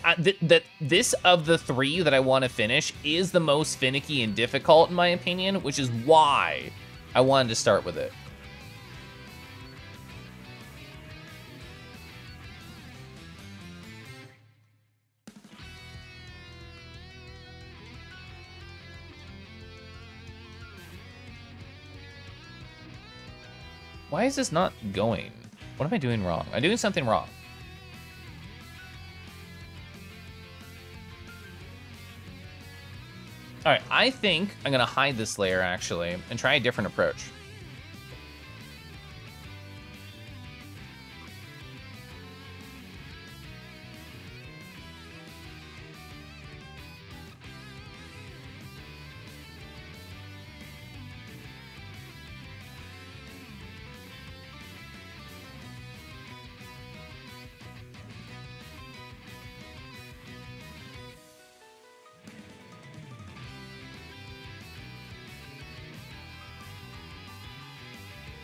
of the three that I want to finish is the most finicky and difficult in my opinion, which is why I wanted to start with it. Why is this not going? What am I doing wrong? I'm doing something wrong. All right, I think I'm gonna hide this layer actually and try a different approach.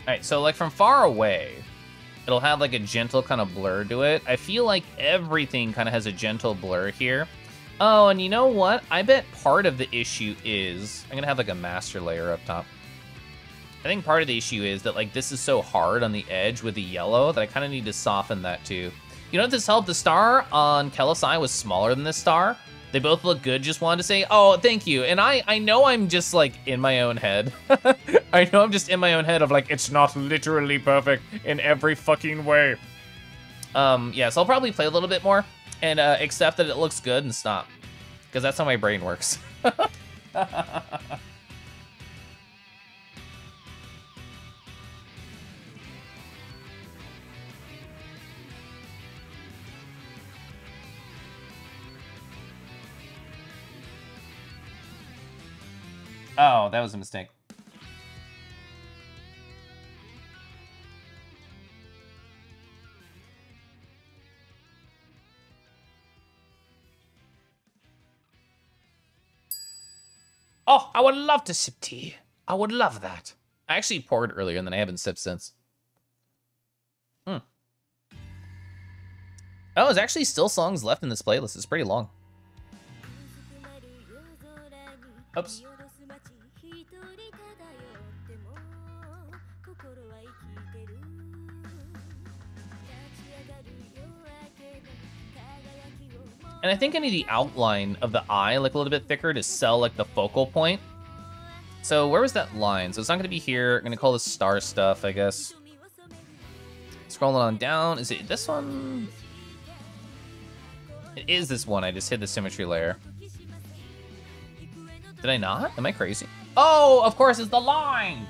All right, so like from far away, it'll have like a gentle kind of blur to it. I feel like everything kind of has a gentle blur here. Oh, and you know what? I bet part of the issue is, I'm gonna have like a master layer up top. I think part of the issue is that like this is so hard on the edge with the yellow that I kind of need to soften that too. You know what this helped? The star on Kelleff's eye was smaller than this star. They both look good, just wanted to say, oh, thank you. And I know I'm just like in my own head. I know I'm just in my own head of like, it's not literally perfect in every fucking way. Yeah, so I'll probably play a little bit more and accept that it looks good and stop. Because that's how my brain works. Oh, that was a mistake. Oh, I would love to sip tea. I would love that. I actually poured earlier and then I haven't sipped since. Oh, there's actually still songs left in this playlist. It's pretty long. Oops. And I think I need the outline of the eye like a little bit thicker to sell like the focal point. So where was that line? So it's not gonna be here. I'm gonna call this star stuff, I guess. Scrolling on down, is it this one? It is this one, I just hid the symmetry layer. Did I not? Am I crazy? Oh, of course, it's the line!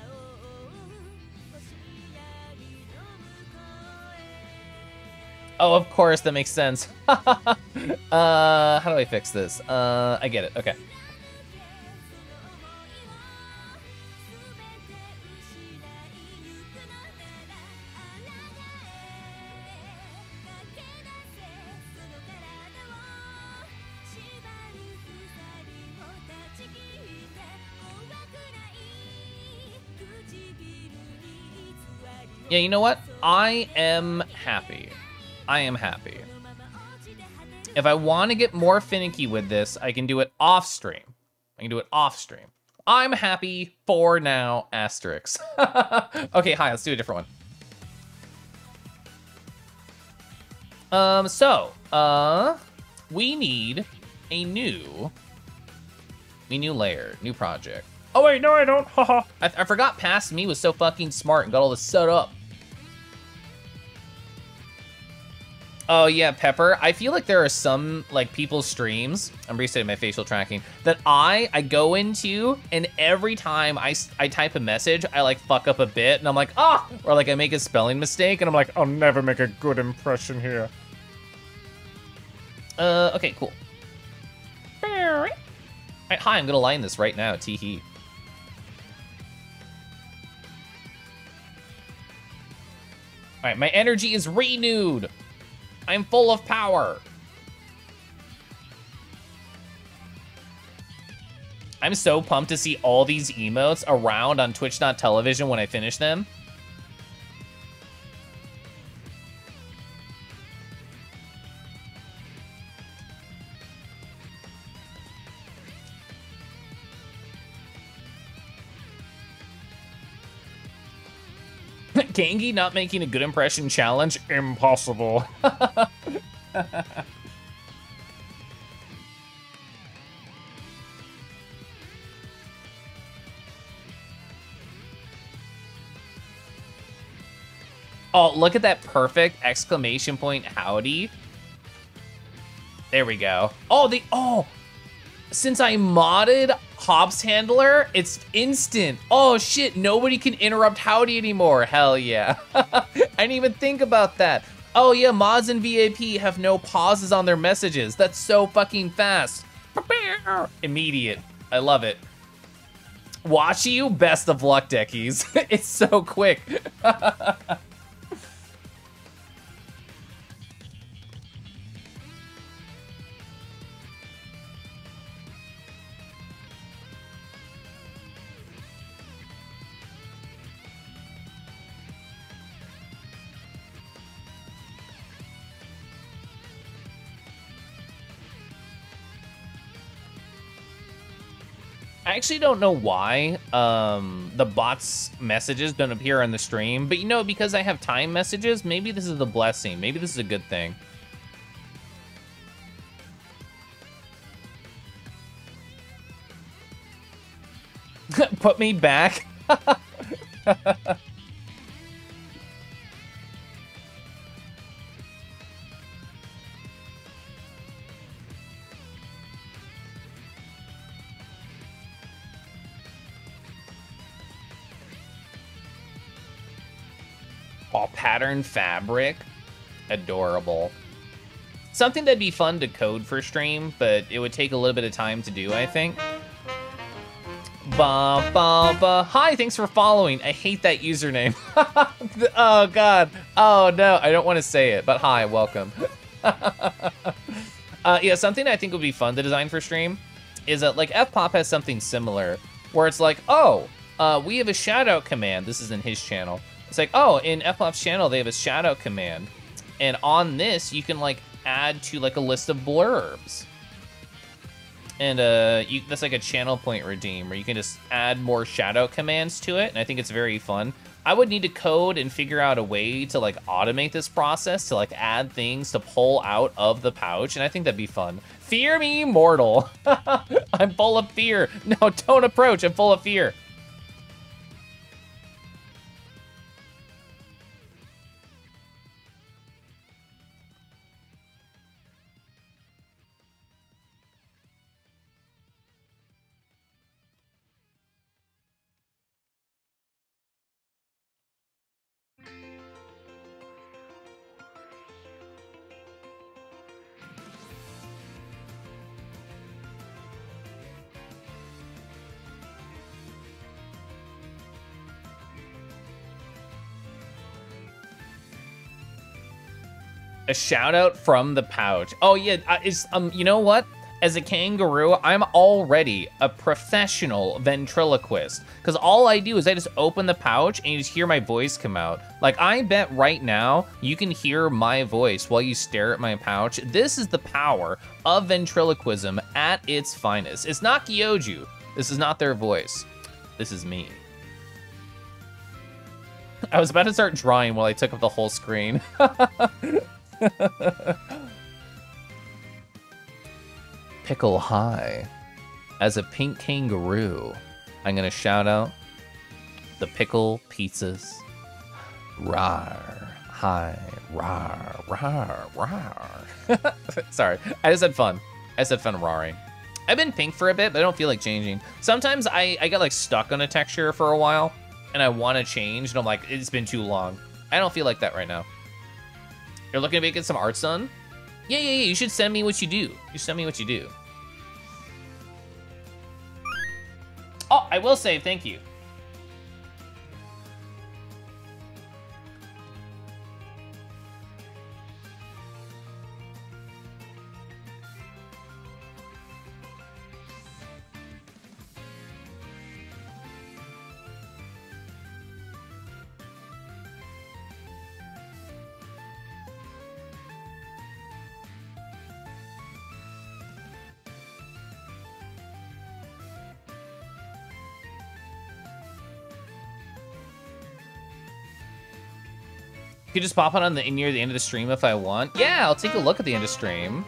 Oh, of course, that makes sense. How do I fix this? I get it, okay. Yeah, you know what? I am happy. I am happy. If I want to get more finicky with this, I can do it off stream. I can do it off stream. I'm happy for now, asterisk. Okay, hi, let's do a different one. We need a new layer, new project. Oh wait, no I don't, haha. I forgot Past Me was so fucking smart and got all this set up. Oh yeah, Pepper. I feel like there are some like people's streams, I'm resetting my facial tracking, that I go into and every time I type a message, I like fuck up a bit and I'm like, ah! Or like I make a spelling mistake and I'm like, I'll never make a good impression here. Okay, cool. Alright, hi, I'm gonna line this right now, teehee. All right, my energy is renewed. I'm full of power. I'm so pumped to see all these emotes around on Twitch.tv when I finish them. Gangi not making a good impression challenge? Impossible. Oh, look at that perfect exclamation point howdy. There we go. Oh, since I modded Hops Handler, it's instant. Oh shit, nobody can interrupt howdy anymore. Hell yeah. I didn't even think about that. Oh yeah, mods and VAP have no pauses on their messages. That's so fucking fast. Immediate. I love it. Watch you, best of luck, Deckies. It's so quick. I actually don't know why the bot's messages don't appear on the stream, but you know, because I have time messages, maybe this is a blessing. Maybe this is a good thing. Put me back. Oh, pattern fabric. Adorable. Something that'd be fun to code for stream, but it would take a little bit of time to do, I think. Ba ba ba. Hi, thanks for following. I hate that username. Oh god. Oh no, I don't want to say it, but hi, welcome. Yeah, something I think would be fun to design for stream is that like FPOP has something similar where it's like, oh, we have a shout out command. This is in his channel. It's like, oh, in FPOP's channel, they have a shout out command. And on this, you can like add to like a list of blurbs. And that's like a channel point redeem where you can just add more shout out commands to it. And I think it's very fun. I would need to code and figure out a way to like automate this process to like add things to pull out of the pouch. And I think that'd be fun. Fear me, mortal. I'm full of fear. No, don't approach. I'm full of fear. A shout out from the pouch. Oh yeah, you know what? As a kangaroo, I'm already a professional ventriloquist. Because all I do is I just open the pouch and you just hear my voice come out. Like, I bet right now you can hear my voice while you stare at my pouch. This is the power of ventriloquism at its finest. It's not Kyoju. This is not their voice. This is me. I was about to start drawing while I took up the whole screen. Pickle high. As a pink kangaroo, I'm gonna shout out the pickle pizzas. Rawr, hi, rawr, rawr, rawr. Sorry, I just had fun. I just had fun rawring. I've been pink for a bit, but I don't feel like changing. Sometimes I get like stuck on a texture for a while, and I want to change, and I'm like, it's been too long. I don't feel like that right now. You're looking to get some art done? Yeah, you should send me what you do. You send me what you do. Oh, I will save, thank you. You could just pop it on near the end of the stream if I want. Yeah, I'll take a look at the end of stream.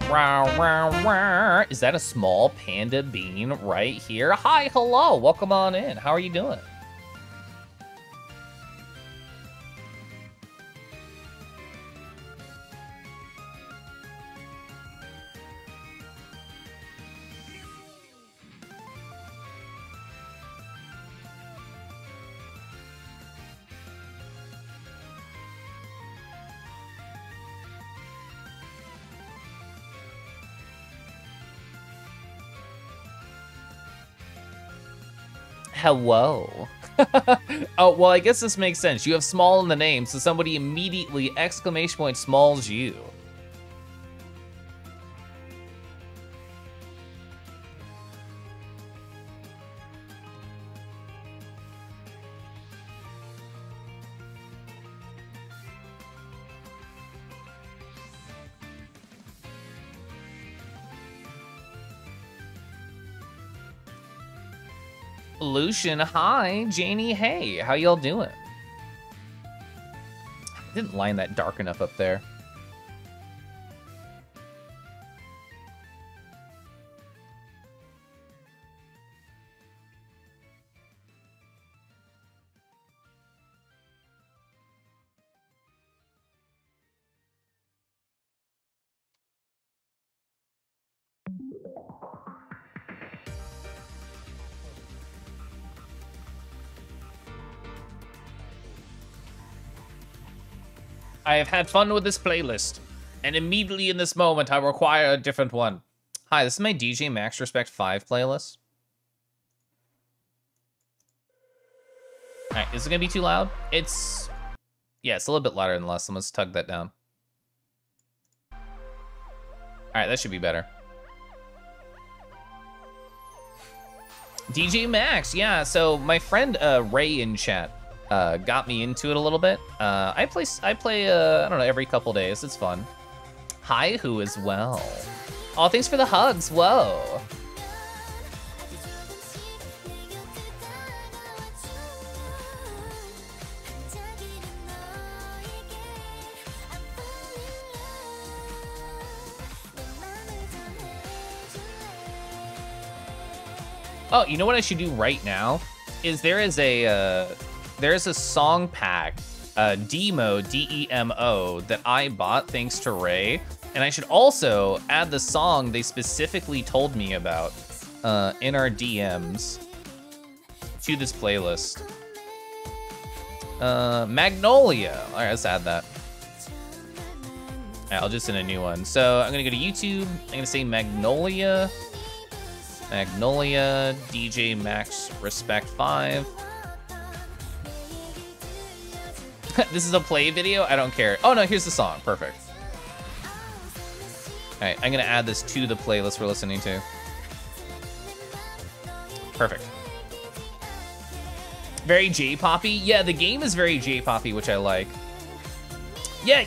Is that a small panda bean right here? Hi, hello, welcome on in. How are you doing? Hello. Oh, well, I guess this makes sense. You have small in the name, so somebody immediately exclamation point smalls you. Lucian, hi. Janie, hey. How y'all doing? I didn't line that dark enough up there. I have had fun with this playlist, and immediately in this moment, I require a different one. Hi, this is my DJ Max Respect 5 playlist. All right, is it gonna be too loud? Yeah, it's a little bit louder than the last one. Let's tug that down. All right, that should be better. DJ Max, yeah, so my friend Ray in chat got me into it a little bit. I play I don't know, every couple days. It's fun. Hi, who as well. Oh, thanks for the hugs. Whoa. Oh, you know what I should do right now? Is there is a song pack, Demo, D-E-M-O, that I bought thanks to Ray, and I should also add the song they specifically told me about in our DMs to this playlist. Magnolia. All right, let's add that. All right, I'll just send a new one. So I'm gonna go to YouTube. I'm gonna say Magnolia. Magnolia, DJ Max Respect 5. This is a play video? I don't care. Oh no, here's the song, perfect. All right, I'm gonna add this to the playlist we're listening to. Perfect. Very J-poppy? Yeah, the game is very J-poppy, which I like. Yeah.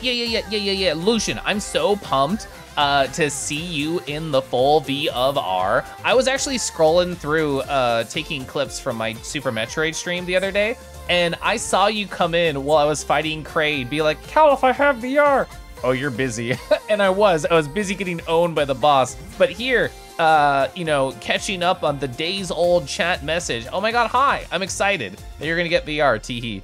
Lucian, I'm so pumped to see you in the full V of R. I was actually scrolling through, taking clips from my Super Metroid stream the other day, and I saw you come in while I was fighting Kraid, be like, Keliff, I have VR. Oh, you're busy. And I was busy getting owned by the boss. But here, you know, catching up on the days old chat message. Oh my God, hi, I'm excited that you're gonna get VR, teehee.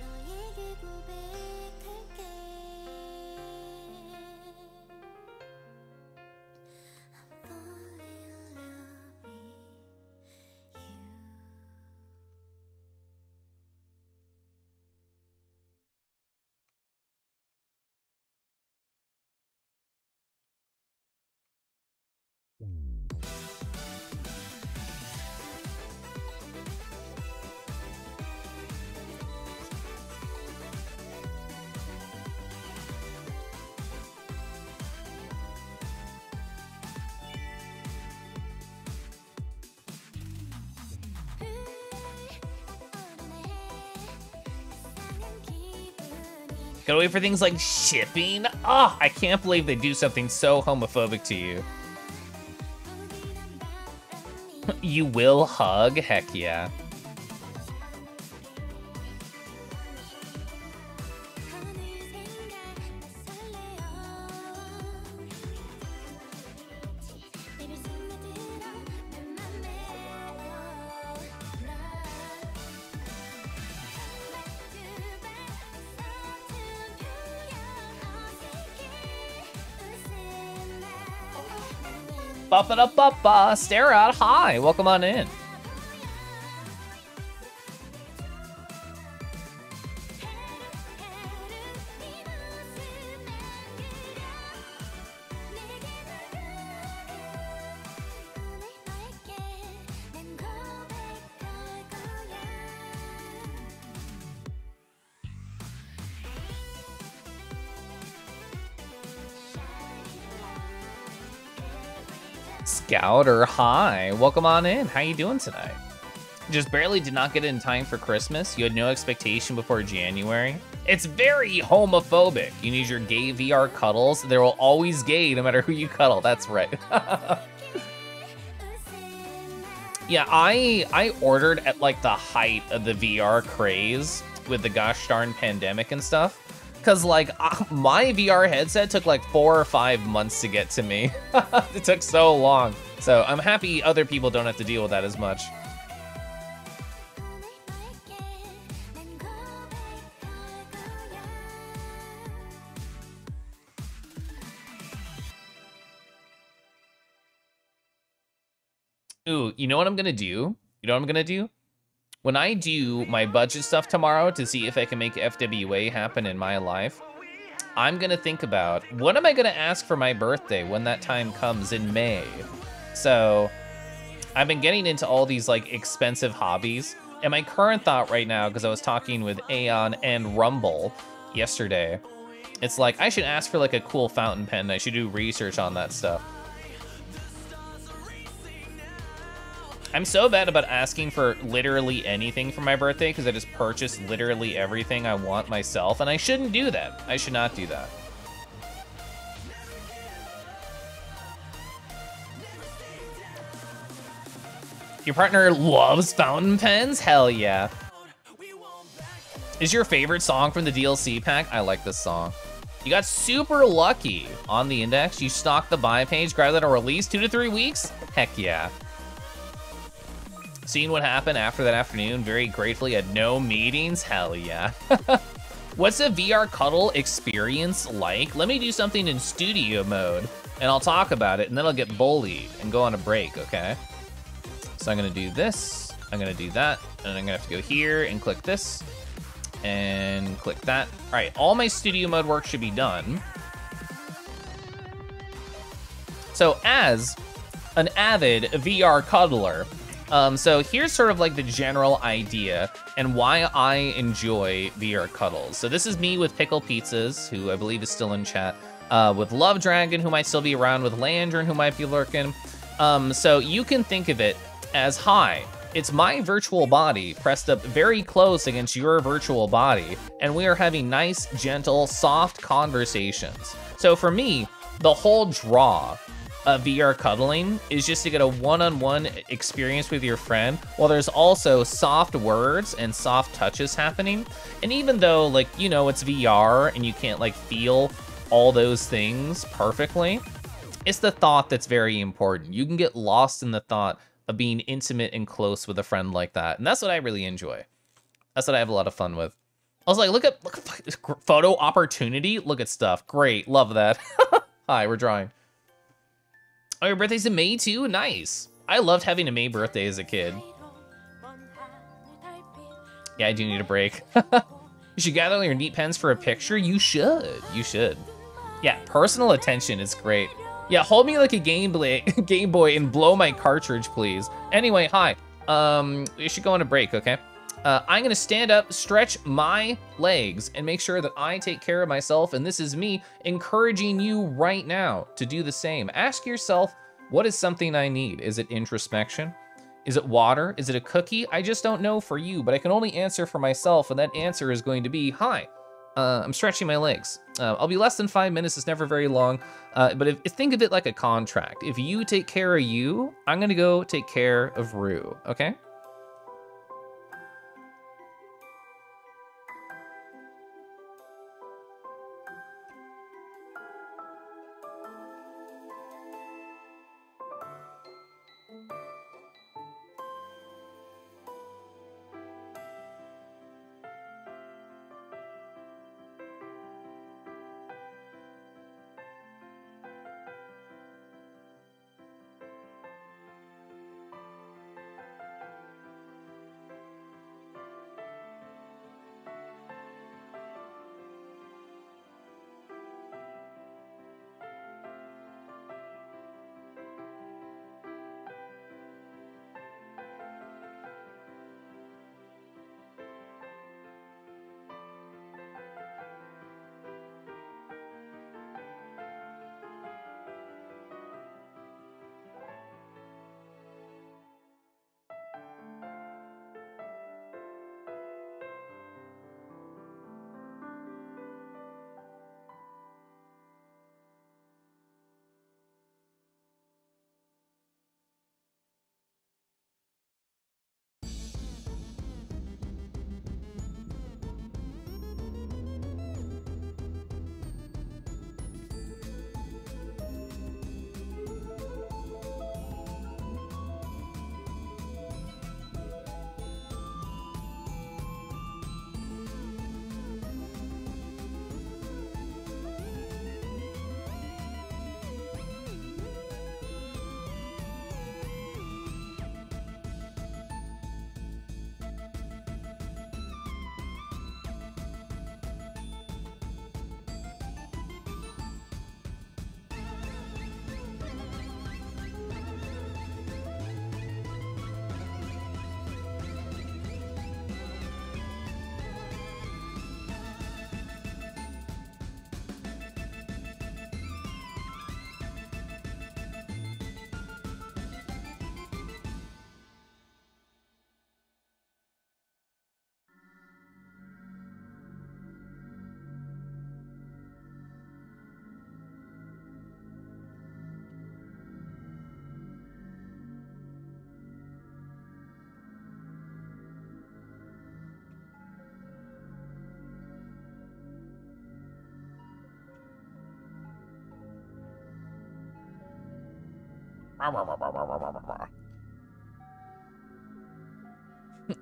Gotta wait for things like shipping. Oh, I can't believe they do something so homophobic to you. You will hug? Heck yeah. Buff it up, stare out, hi, welcome on in. Scouter, hi, welcome on in. How you doing tonight? Just barely did not get it in time for Christmas. You had no expectation before January. It's very homophobic. You need your gay VR cuddles. They're always gay no matter who you cuddle. That's right. Yeah, I ordered at like the height of the VR craze with the gosh darn pandemic and stuff. Cause like my VR headset took like 4 or 5 months to get to me. It took so long. So I'm happy other people don't have to deal with that as much. Ooh, you know what I'm gonna do? You know what I'm gonna do? When I do my budget stuff tomorrow to see if I can make FWA happen in my life, I'm gonna think about what am I gonna ask for my birthday when that time comes in May. So I've been getting into all these like expensive hobbies, and my current thought right now, because I was talking with Aeon and Rumble yesterday, it's like I should ask for like a cool fountain pen. I should do research on that stuff. I'm so bad about asking for literally anything for my birthday because I just purchase literally everything I want myself, and I shouldn't do that. I should not do that. Your partner loves fountain pens? Hell yeah. Is your favorite song from the DLC pack? I like this song. You got super lucky on the index. You stocked the buy page, grabbed that a release 2 to 3 weeks? Heck yeah. Seeing what happened after that afternoon, very gratefully had no meetings, hell yeah. What's a VR cuddle experience like? Let me do something in studio mode, and I'll talk about it, and then I'll get bullied and go on a break, okay? So I'm gonna do this, I'm gonna do that, and I'm gonna have to go here and click this, and click that. All right, all my studio mode work should be done. So as an avid VR cuddler, so here's sort of like the general idea and why I enjoy VR cuddles. So this is me with Pickle Pizzas, who I believe is still in chat, with Love Dragon, who might still be around, with Landrin, who might be lurking. So you can think of it as, hi, it's my virtual body pressed up very close against your virtual body, and we are having nice, gentle, soft conversations. So for me, the whole draw VR cuddling is just to get a one-on-one experience with your friend, while there's also soft words and soft touches happening. And even though, like, you know, it's VR and you can't like feel all those things perfectly, it's the thought that's very important. You can get lost in the thought of being intimate and close with a friend like that, and that's what I really enjoy. That's what I have a lot of fun with. I was like, look at photo opportunity, look at stuff, great, love that. Hi, we're drawing. Oh, your birthday's in May too? Nice. I loved having a May birthday as a kid. Yeah, I do need a break. You should gather all your neat pens for a picture. You should. You should. Yeah, personal attention is great. Yeah, hold me like a Game Boy and blow my cartridge, please. Anyway, hi. You should go on a break, okay? I'm gonna stand up, stretch my legs, and make sure that I take care of myself, and this is me encouraging you right now to do the same. Ask yourself, what is something I need? Is it introspection? Is it water? Is it a cookie? I just don't know for you, but I can only answer for myself, and that answer is going to be, hi, I'm stretching my legs. I'll be less than 5 minutes, it's never very long, but think of it like a contract. If you take care of you, I'm gonna go take care of Rue, okay?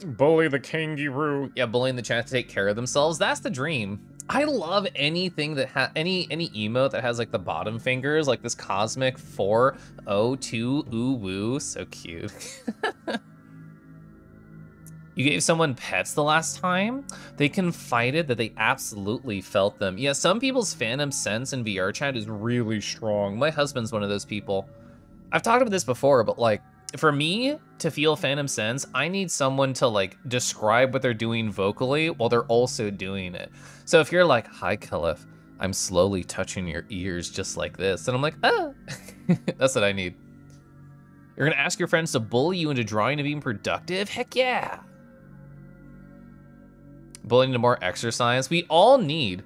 Bully the kangaroo. Yeah, bullying the chat to take care of themselves. That's the dream. I love anything that any emote that has like the bottom fingers, like this cosmic 402 ooh woo. So cute. You gave someone pets the last time? They confided that they absolutely felt them. Yeah, some people's phantom sense in VR chat is really strong. My husband's one of those people. I've talked about this before, but like, for me to feel phantom sense, I need someone to like describe what they're doing vocally while they're also doing it. So if you're like, hi Keliff, I'm slowly touching your ears just like this, and I'm like, ah, that's what I need. You're gonna ask your friends to bully you into drawing and being productive? Heck yeah. Bullying to more exercise. We all need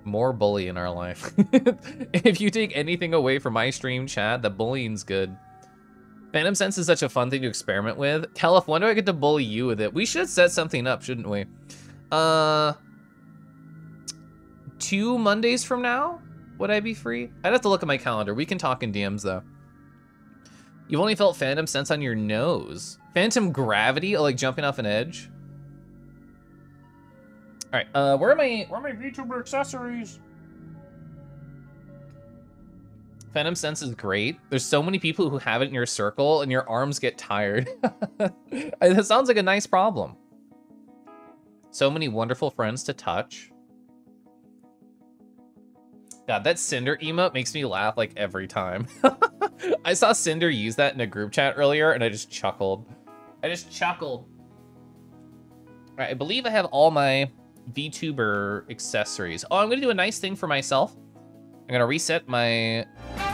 more bully in our life. If you take anything away from my stream chat, the bullying's good. Phantom Sense is such a fun thing to experiment with. Keliff, when do I get to bully you with it? We should set something up, shouldn't we? 2 Mondays from now? Would I be free? I'd have to look at my calendar. We can talk in DMs though. You've only felt Phantom Sense on your nose. Phantom Gravity, like jumping off an edge. All right, where are my VTuber accessories? Phantom Sense is great. There's so many people who have it in your circle and your arms get tired. That sounds like a nice problem. So many wonderful friends to touch. God, that Cinder emote makes me laugh like every time. I saw Cinder use that in a group chat earlier and I just chuckled. All right, I believe I have all my VTuber accessories. Oh, I'm gonna do a nice thing for myself. I'm gonna reset my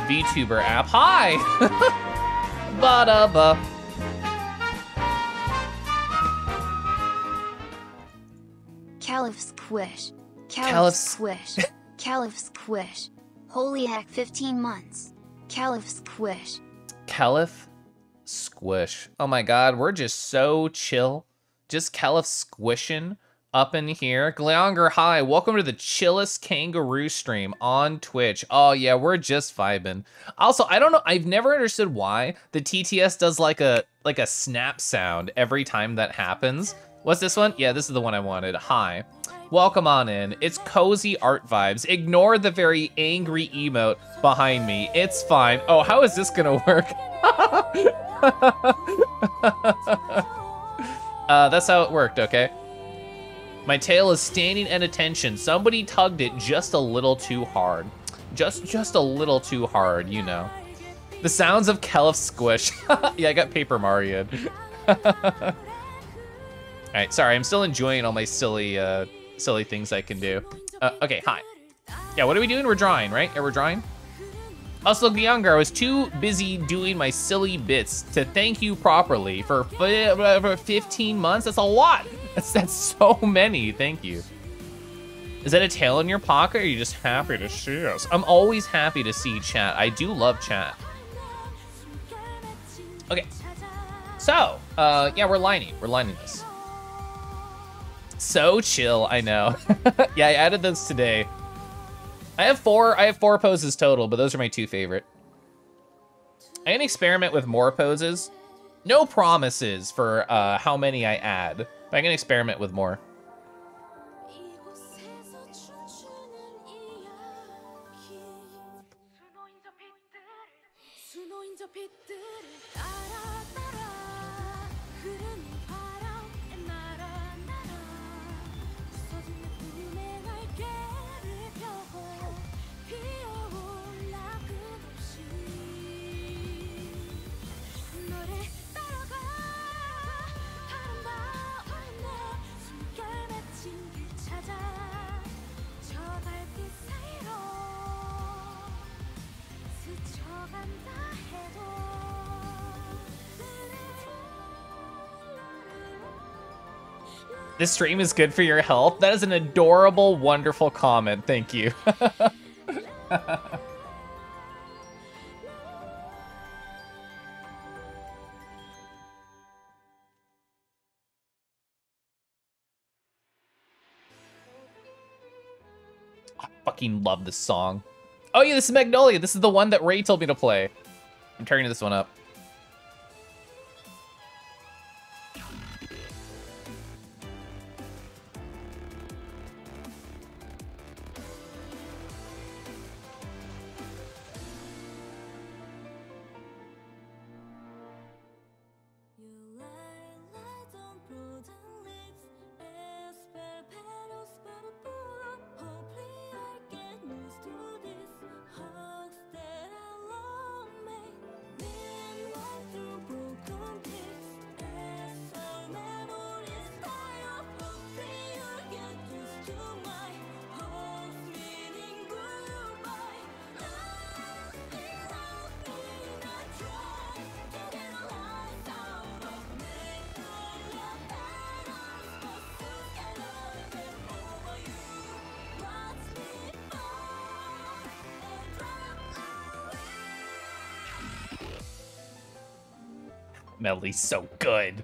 VTuber app. Hi! Ba-da-ba. Keliff Squish. Keliff Squish. Keliff Squish. Holy heck, 15 months. Keliff Squish. Keliff Squish. Oh my god, we're just so chill. Just Keliff squishing up in here. Gleonger, hi. Welcome to the chillest kangaroo stream on Twitch. Oh yeah, we're just vibing. Also, I don't know, I've never understood why the TTS does like a snap sound every time that happens. What's this one? Yeah, this is the one I wanted. Hi. Welcome on in. It's cozy art vibes. Ignore the very angry emote behind me. It's fine. Oh, how is this gonna work? That's how it worked, okay? My tail is standing at attention. Somebody tugged it just a little too hard. Just a little too hard, you know. The sounds of Keliff Squish. Yeah, I got Paper Mario. All right, sorry, I'm still enjoying all my silly things I can do. Okay, hi. Yeah, what are we doing? We're drawing, right? Yeah, we're drawing. Also, younger, I was too busy doing my silly bits to thank you properly for 15 months. That's a lot. That's so many. Thank you. Is that a tail in your pocket, or are you just happy to see us? I'm always happy to see chat. I do love chat. Okay. So, yeah, we're lining this. So chill, I know. Yeah, I added those today. I have four poses total, but those are my 2 favorite. I can experiment with more poses. No promises for how many I add, but I can experiment with more. This stream is good for your health. That is an adorable, wonderful comment. Thank you. I fucking love this song. Oh yeah, this is Magnolia. This is the one that Ray told me to play. I'm turning this one up. Melody's so good.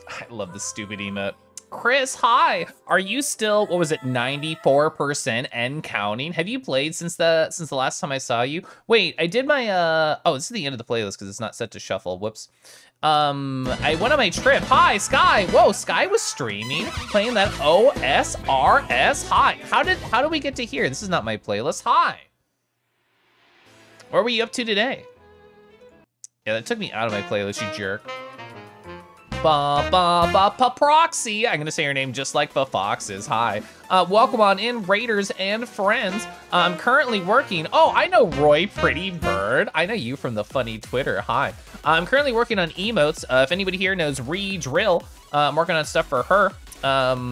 I love the stupid emote. Chris, hi. Are you still, what was it, 94% and counting? Have you played since the last time I saw you? Wait, I did my oh, this is the end of the playlist because it's not set to shuffle. Whoops. I went on my trip. Hi, Sky. Whoa, Sky was streaming, playing that OSRS. Hi. How did we get to here? This is not my playlist. Hi. What were you up to today? Yeah, that took me out of my playlist, you jerk. Proxy. I'm gonna say her name just like the Foxes. Hi. Welcome on in, Raiders and friends. I'm currently working. Oh, I know Roy Pretty Bird. I know you from the funny Twitter. Hi. I'm currently working on emotes. If anybody here knows Drill, I'm working on stuff for her.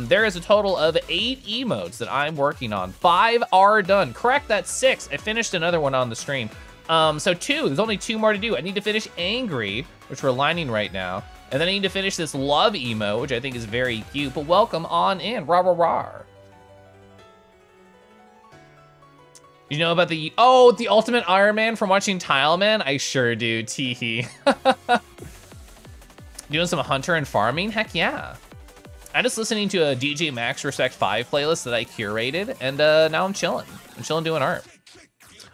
There is a total of 8 emotes that I'm working on. 5 are done. Correct, that's 6. I finished another one on the stream. So 2, there's only 2 more to do. I need to finish Angry, which we're lining right now. And then I need to finish this love emo, which I think is very cute, but welcome on in, rah, rah, rah. You know about the Ultimate Iron Man from watching Tile Man? I sure do, teehee. Doing some hunter and farming? Heck yeah. I'm just listening to a DJ Max Respect 5 playlist that I curated, and now I'm chilling. I'm chilling doing art.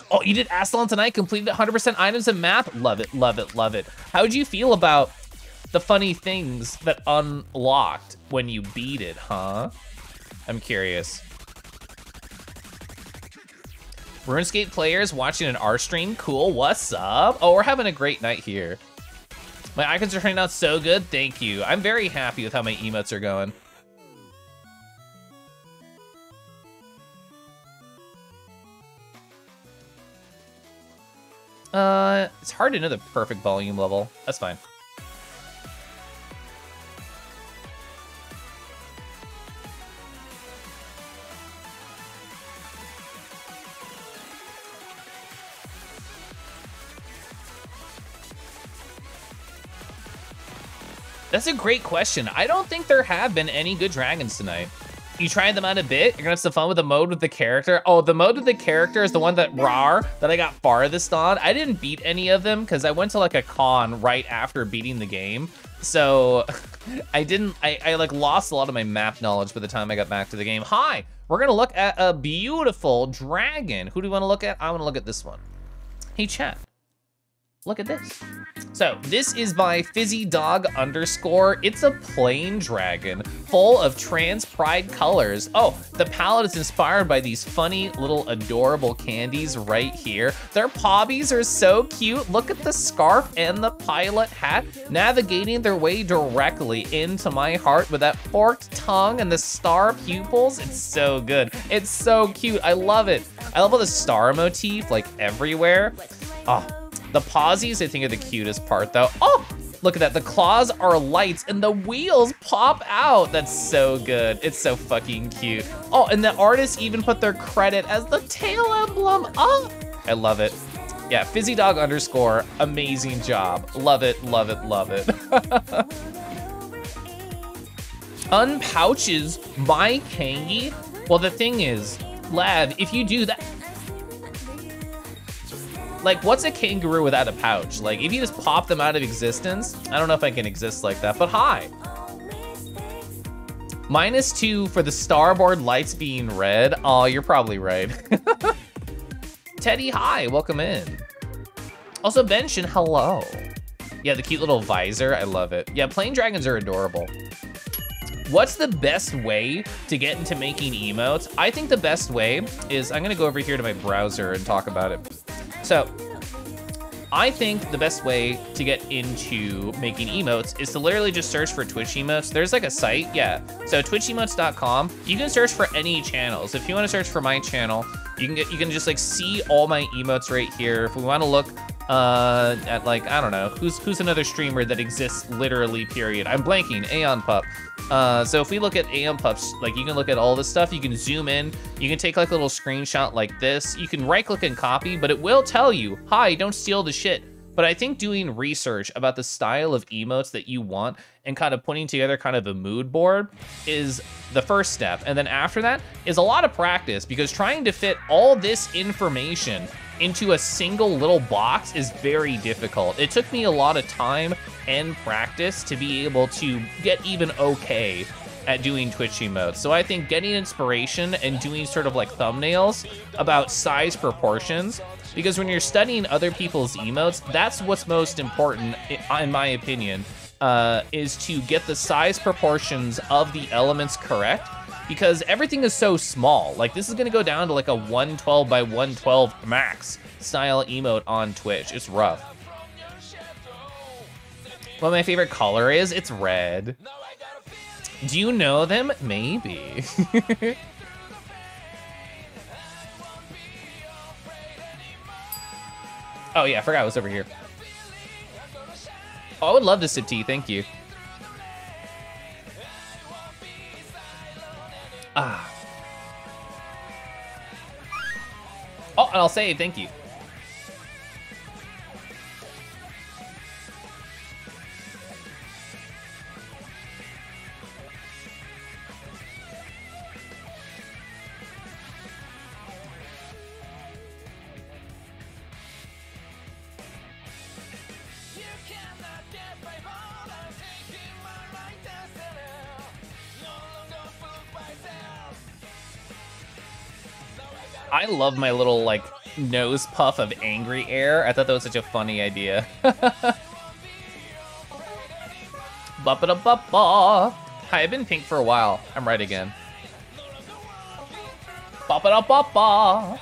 Oh, you did Aslan tonight, completed 100% items and math? Love it, love it, love it. How would you feel about the funny things that unlocked when you beat it, huh? I'm curious. RuneScape players watching an R stream, cool, what's up? Oh, we're having a great night here. My icons are turning out so good, thank you. I'm very happy with how my emotes are going. It's hard to know the perfect volume level. That's fine. That's a great question. I don't think there have been any good dragons tonight. You tried them out a bit? You're gonna have some fun with the mode with the character? Oh, the mode with the character is the one that I got farthest on. I didn't beat any of them because I went to like a con right after beating the game. So I like lost a lot of my map knowledge by the time I got back to the game. Hi, we're gonna look at a beautiful dragon. Who do you wanna look at? I wanna look at this one. Hey chat, look at this. So this is by Fizzy Dog _. It's a plain dragon full of trans pride colors. Oh, the palette is inspired by these funny little adorable candies right here. Their pobbies are so cute. Look at the scarf and the pilot hat navigating their way directly into my heart with that forked tongue and the star pupils. It's so good. It's so cute. I love it. I love all the star motif like everywhere. Oh, the pawsies I think are the cutest part though. Oh, look at that. The claws are lights and the wheels pop out. That's so good. It's so fucking cute. Oh, and the artists even put their credit as the tail emblem. Oh, I love it. Yeah, Fizzy Dog _. Amazing job. Love it, love it, love it. Unpouches my Kangi? Well, the thing is, lad, if you do that, like, what's a kangaroo without a pouch? Like, if you just pop them out of existence, I don't know if I can exist like that, but hi. -2 for the starboard lights being red. Oh, you're probably right. Teddy, hi, welcome in. Also, Benshin, hello. Yeah, the cute little visor, I love it. Yeah, plain dragons are adorable. What's the best way to get into making emotes? I think the best way is, I'm gonna go over here to my browser and talk about it. So, I think the best way to get into making emotes is to literally just search for Twitch emotes. There's like a site, yeah. So twitchemotes.com, you can search for any channels. If you wanna search for my channel, you can just like see all my emotes right here. If we wanna look at like, I don't know, who's another streamer that exists literally, period. I'm blanking, Aeon Pup. So if we look at Aeon Pups, like you can look at all this stuff, you can zoom in, you can take like a little screenshot like this, you can right click and copy, but it will tell you, hi, don't steal the shit. But I think doing research about the style of emotes that you want and kind of putting together kind of a mood board is the first step. And then after that is a lot of practice, because trying to fit all this information into a single little box is very difficult. It took me a lot of time and practice to be able to get even okay at doing Twitch emotes. So I think getting inspiration and doing sort of like thumbnails about size proportions, because when you're studying other people's emotes, that's what's most important, in my opinion, is to get the size proportions of the elements correct, because everything is so small. Like this is gonna go down to like a 112 by 112 max style emote on Twitch. It's rough. What my favorite color is? It's red. Do you know them? Maybe. Oh yeah, I forgot I was over here. Oh, I would love to sip tea, thank you. Ah. Oh, and I'll save, thank you. I love my little, like, nose puff of angry air. I thought that was such a funny idea. Ba-ba-da-ba-ba. Hi, I've been pink for a while. I'm right again. Ba-ba-da-ba-ba.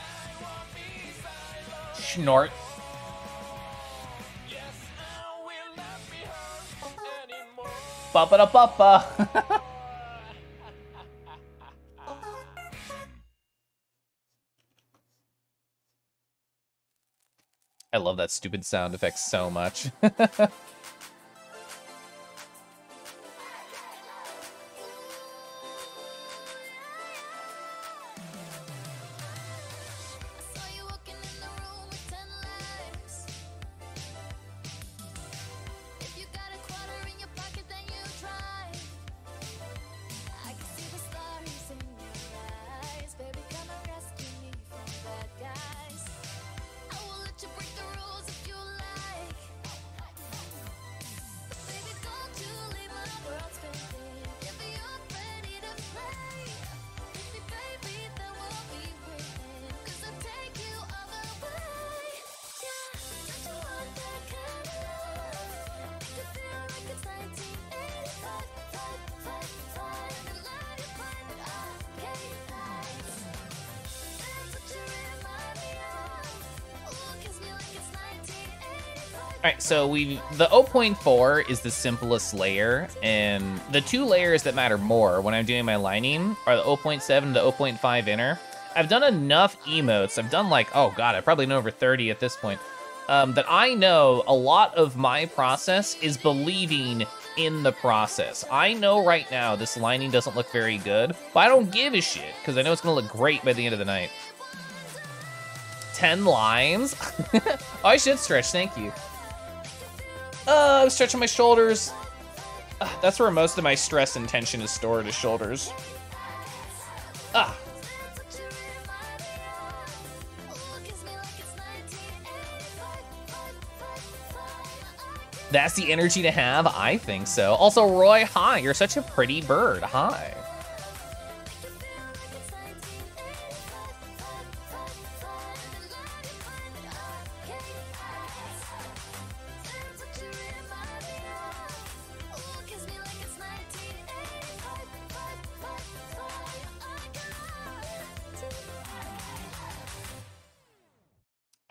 Snort. Ba-ba-da-ba-ba. I love that stupid sound effect so much. All right, so the 0.4 is the simplest layer, and the two layers that matter more when I'm doing my lining are the 0.7 to 0.5 inner. I've done enough emotes. I've done like, oh God, I've probably done over 30 at this point, that I know a lot of my process is believing in the process. I know right now this lining doesn't look very good, but I don't give a shit because I know it's gonna look great by the end of the night. 10 lines? Oh, I should stretch, thank you. I'm stretching my shoulders. That's where most of my stress and tension is stored, is shoulders. Ah. That's the energy to have? I think so. Also, Roy, hi, you're such a pretty bird, hi.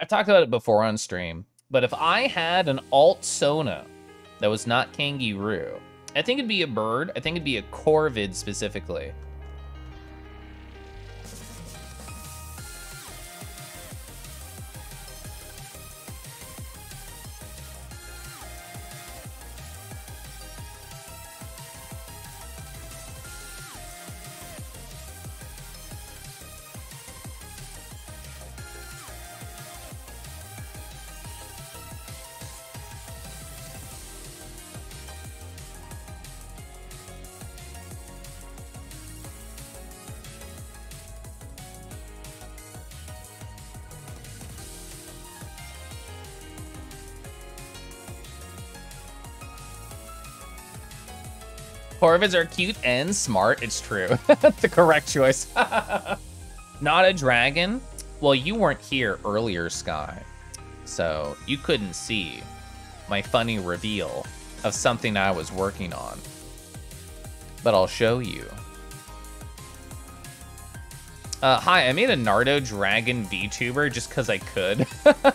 I've talked about it before on stream, but if I had an alt Sona that was not kangaroo, I think it'd be a bird. I think it'd be a corvid specifically. Corvids are cute and smart, it's true. The correct choice. Not a dragon? Well, you weren't here earlier, Sky. So you couldn't see my funny reveal of something I was working on. But I'll show you. Hi, I made a Nardo Dragon VTuber just cause I could.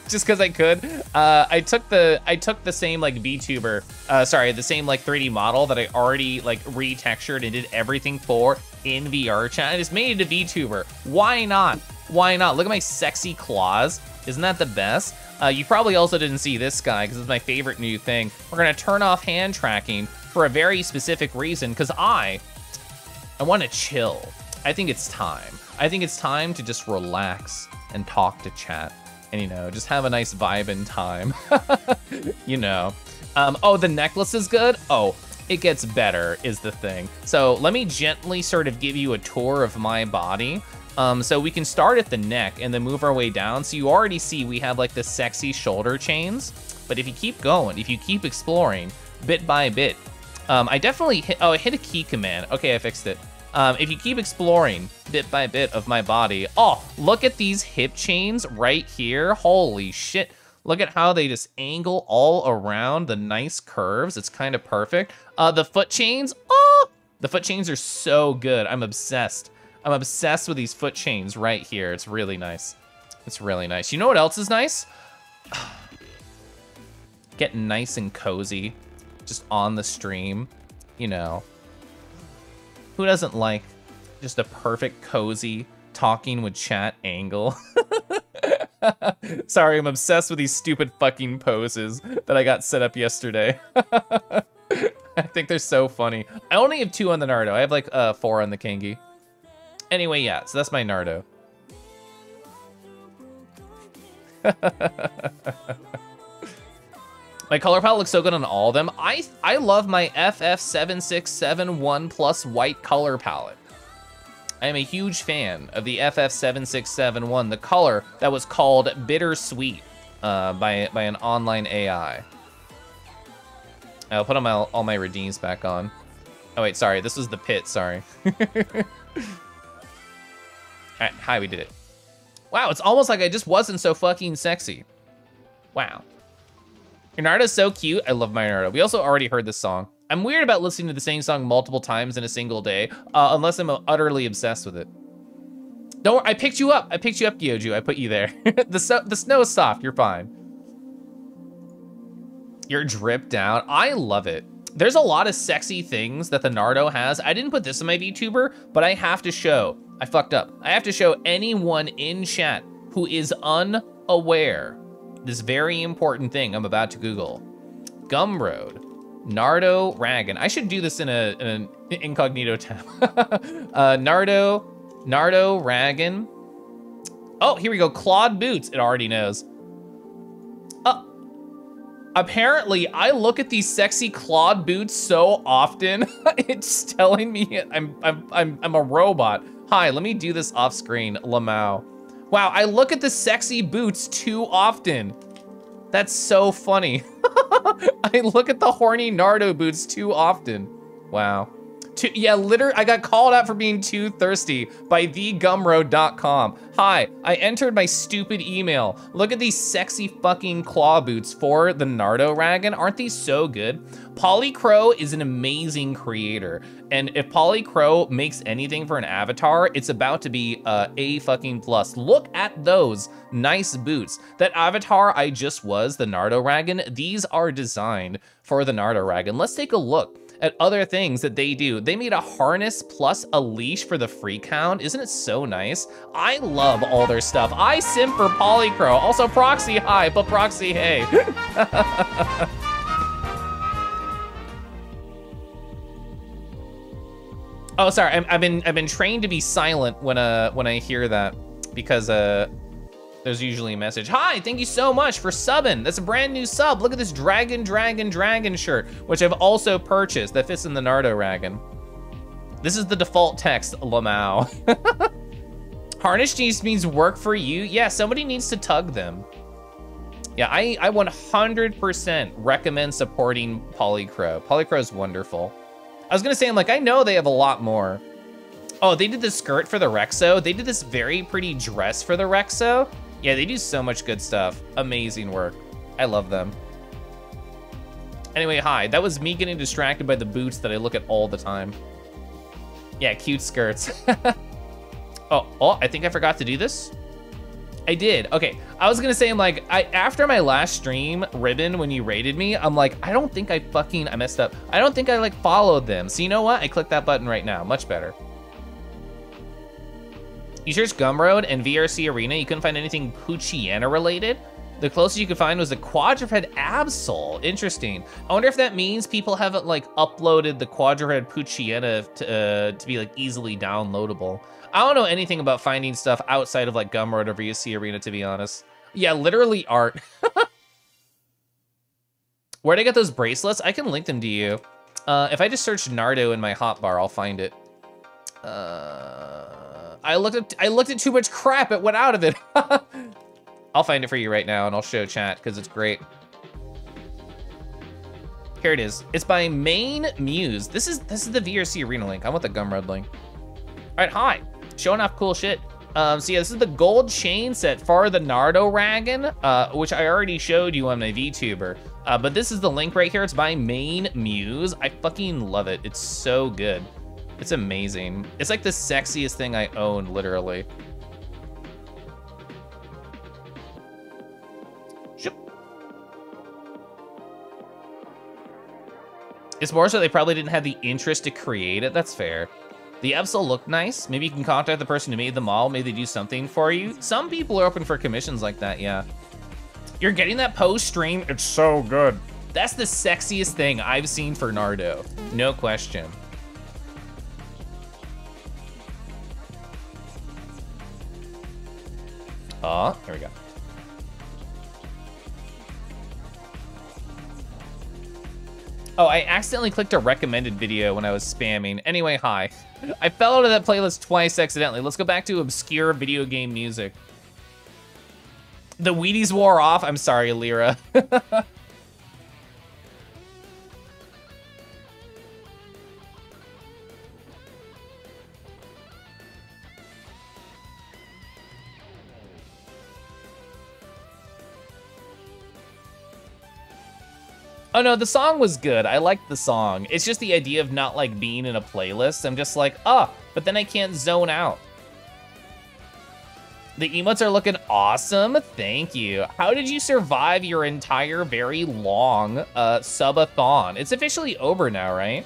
Just cause I could. I took the same like VTuber, sorry, the same like 3D model that I already like retextured and did everything for in VR chat. I just made it a VTuber. Why not? Why not? Look at my sexy claws. Isn't that the best? You probably also didn't see this guy because it's my favorite new thing. We're gonna turn off hand tracking for a very specific reason, because I wanna chill. I think it's time. I think it's time to just relax and talk to chat and, you know, just have a nice vibe and time, you know. Oh, the necklace is good? Oh, it gets better is the thing. So let me gently sort of give you a tour of my body. So we can start at the neck and then move our way down. So you already see we have like the sexy shoulder chains, but if you keep going, if you keep exploring bit by bit, I definitely hit, oh, I hit a key command. Okay, I fixed it. If you keep exploring bit by bit of my body, oh, look at these hip chains right here. Holy shit. Look at how they just angle all around the nice curves. It's kind of perfect. The foot chains, oh, the foot chains are so good. I'm obsessed. I'm obsessed with these foot chains right here. It's really nice. It's really nice. You know what else is nice? Getting nice and cozy just on the stream, you know. Who doesn't like just a perfect, cozy, talking with chat angle? Sorry, I'm obsessed with these stupid fucking poses that I got set up yesterday. I think they're so funny. I only have 2 on the Nardo. I have like 4 on the Kangi. Anyway, yeah, so that's my Nardo. My color palette looks so good on all of them. I love my FF7671 Plus white color palette. I am a huge fan of the FF7671, the color that was called Bittersweet by an online AI. I'll put all my redeems back on. Oh wait, sorry, this was the pit, sorry. Alright, hi, we did it. Wow, it's almost like I just wasn't so fucking sexy. Wow. Your Nardo's so cute. I love my Nardo. We also already heard this song. I'm weird about listening to the same song multiple times in a single day, unless I'm utterly obsessed with it. Don't worry, I picked you up. I picked you up, Gyoju. I put you there. The snow is soft. You're fine. You're dripped out. I love it. There's a lot of sexy things that the Nardo has. I didn't put this in my VTuber, but I have to show. I fucked up. I have to show anyone in chat who is unaware this very important thing I'm about to Google. Gumroad, Nardo Raggan. I should do this in an incognito tab. Nardo Raggan. Oh, here we go. Clawed boots. It already knows. Apparently, I look at these sexy clawed boots so often. It's telling me I'm a robot. Hi, let me do this off screen. Lamau. Wow, I look at the sexy boots too often. That's so funny. I look at the horny Nardo boots too often. Wow. Yeah, literally, I got called out for being too thirsty by thegumroad.com. Hi, I entered my stupid email. Look at these sexy fucking claw boots for the Nardo Raggan. Aren't these so good? Polycrow is an amazing creator. And if Polycrow makes anything for an avatar, it's about to be A fucking plus. Look at those nice boots. That avatar I just was, the Nardo Raggan, these are designed for the Nardo Raggan. Let's take a look at other things that they do. They made a harness plus a leash for the freak hound. Isn't it so nice? I love all their stuff. I simp for Polycrow. Also Proxy, hi, but Proxy, hey. Oh, sorry, I've been trained to be silent when I hear that because there's usually a message. Hi, thank you so much for subbing. That's a brand new sub. Look at this dragon shirt, which I've also purchased that fits in the Nardo Raggan. This is the default text, Lamau. Harness just means work for you. Yeah, somebody needs to tug them. Yeah, I 100% recommend supporting Polycrow. Polycrow is wonderful. I was gonna say, I know they have a lot more. Oh, they did the skirt for the Rexo. They did this very pretty dress for the Rexo. Yeah, they do so much good stuff. Amazing work. I love them. Anyway, hi. That was me getting distracted by the boots that I look at all the time. Yeah, cute skirts. Oh, I think I forgot to do this. I did. Okay, I was gonna say, after my last stream, Ribbon, when you rated me, I'm like, I don't think I messed up. I don't think I followed them. So you know what? I click that button right now. Much better. You searched Gumroad and VRC Arena, you couldn't find anything Poochiana related? The closest you could find was a quadruped Absol. Interesting. I wonder if that means people haven't uploaded the quadruped Poochiana to be easily downloadable. I don't know anything about finding stuff outside of Gumroad or VRC Arena, to be honest. Yeah, literally art. Where'd I get those bracelets? I can link them to you. If I just search Nardo in my hotbar, I'll find it. I looked at too much crap, it went out of it. I'll find it for you right now and I'll show chat because it's great. Here it is. It's by Main Muse. This is the VRC Arena link. I want the Gumroad link. All right, hi. Showing off cool shit. So yeah, this is the gold chain set for the Nardo Raggan, which I already showed you on my VTuber. But this is the link right here. It's by Main Muse. I fucking love it. It's so good. It's amazing. It's the sexiest thing I own, literally. It's more so they probably didn't have the interest to create it. That's fair. The Absol look nice. Maybe you can contact the person who made them all. Maybe they do something for you. Some people are open for commissions like that, yeah. You're getting that post-stream. It's so good. That's the sexiest thing I've seen for Nardo. No question. Oh, here we go. Oh, I accidentally clicked a recommended video when I was spamming. Anyway, hi. I fell out of that playlist twice accidentally. Let's go back to obscure video game music. The Wheaties wore off. I'm sorry, Lyra. Oh no, the song was good. I liked the song. It's just the idea of not being in a playlist. I'm just but then I can't zone out. The emotes are looking awesome. Thank you. How did you survive your entire very long subathon? It's officially over now, right?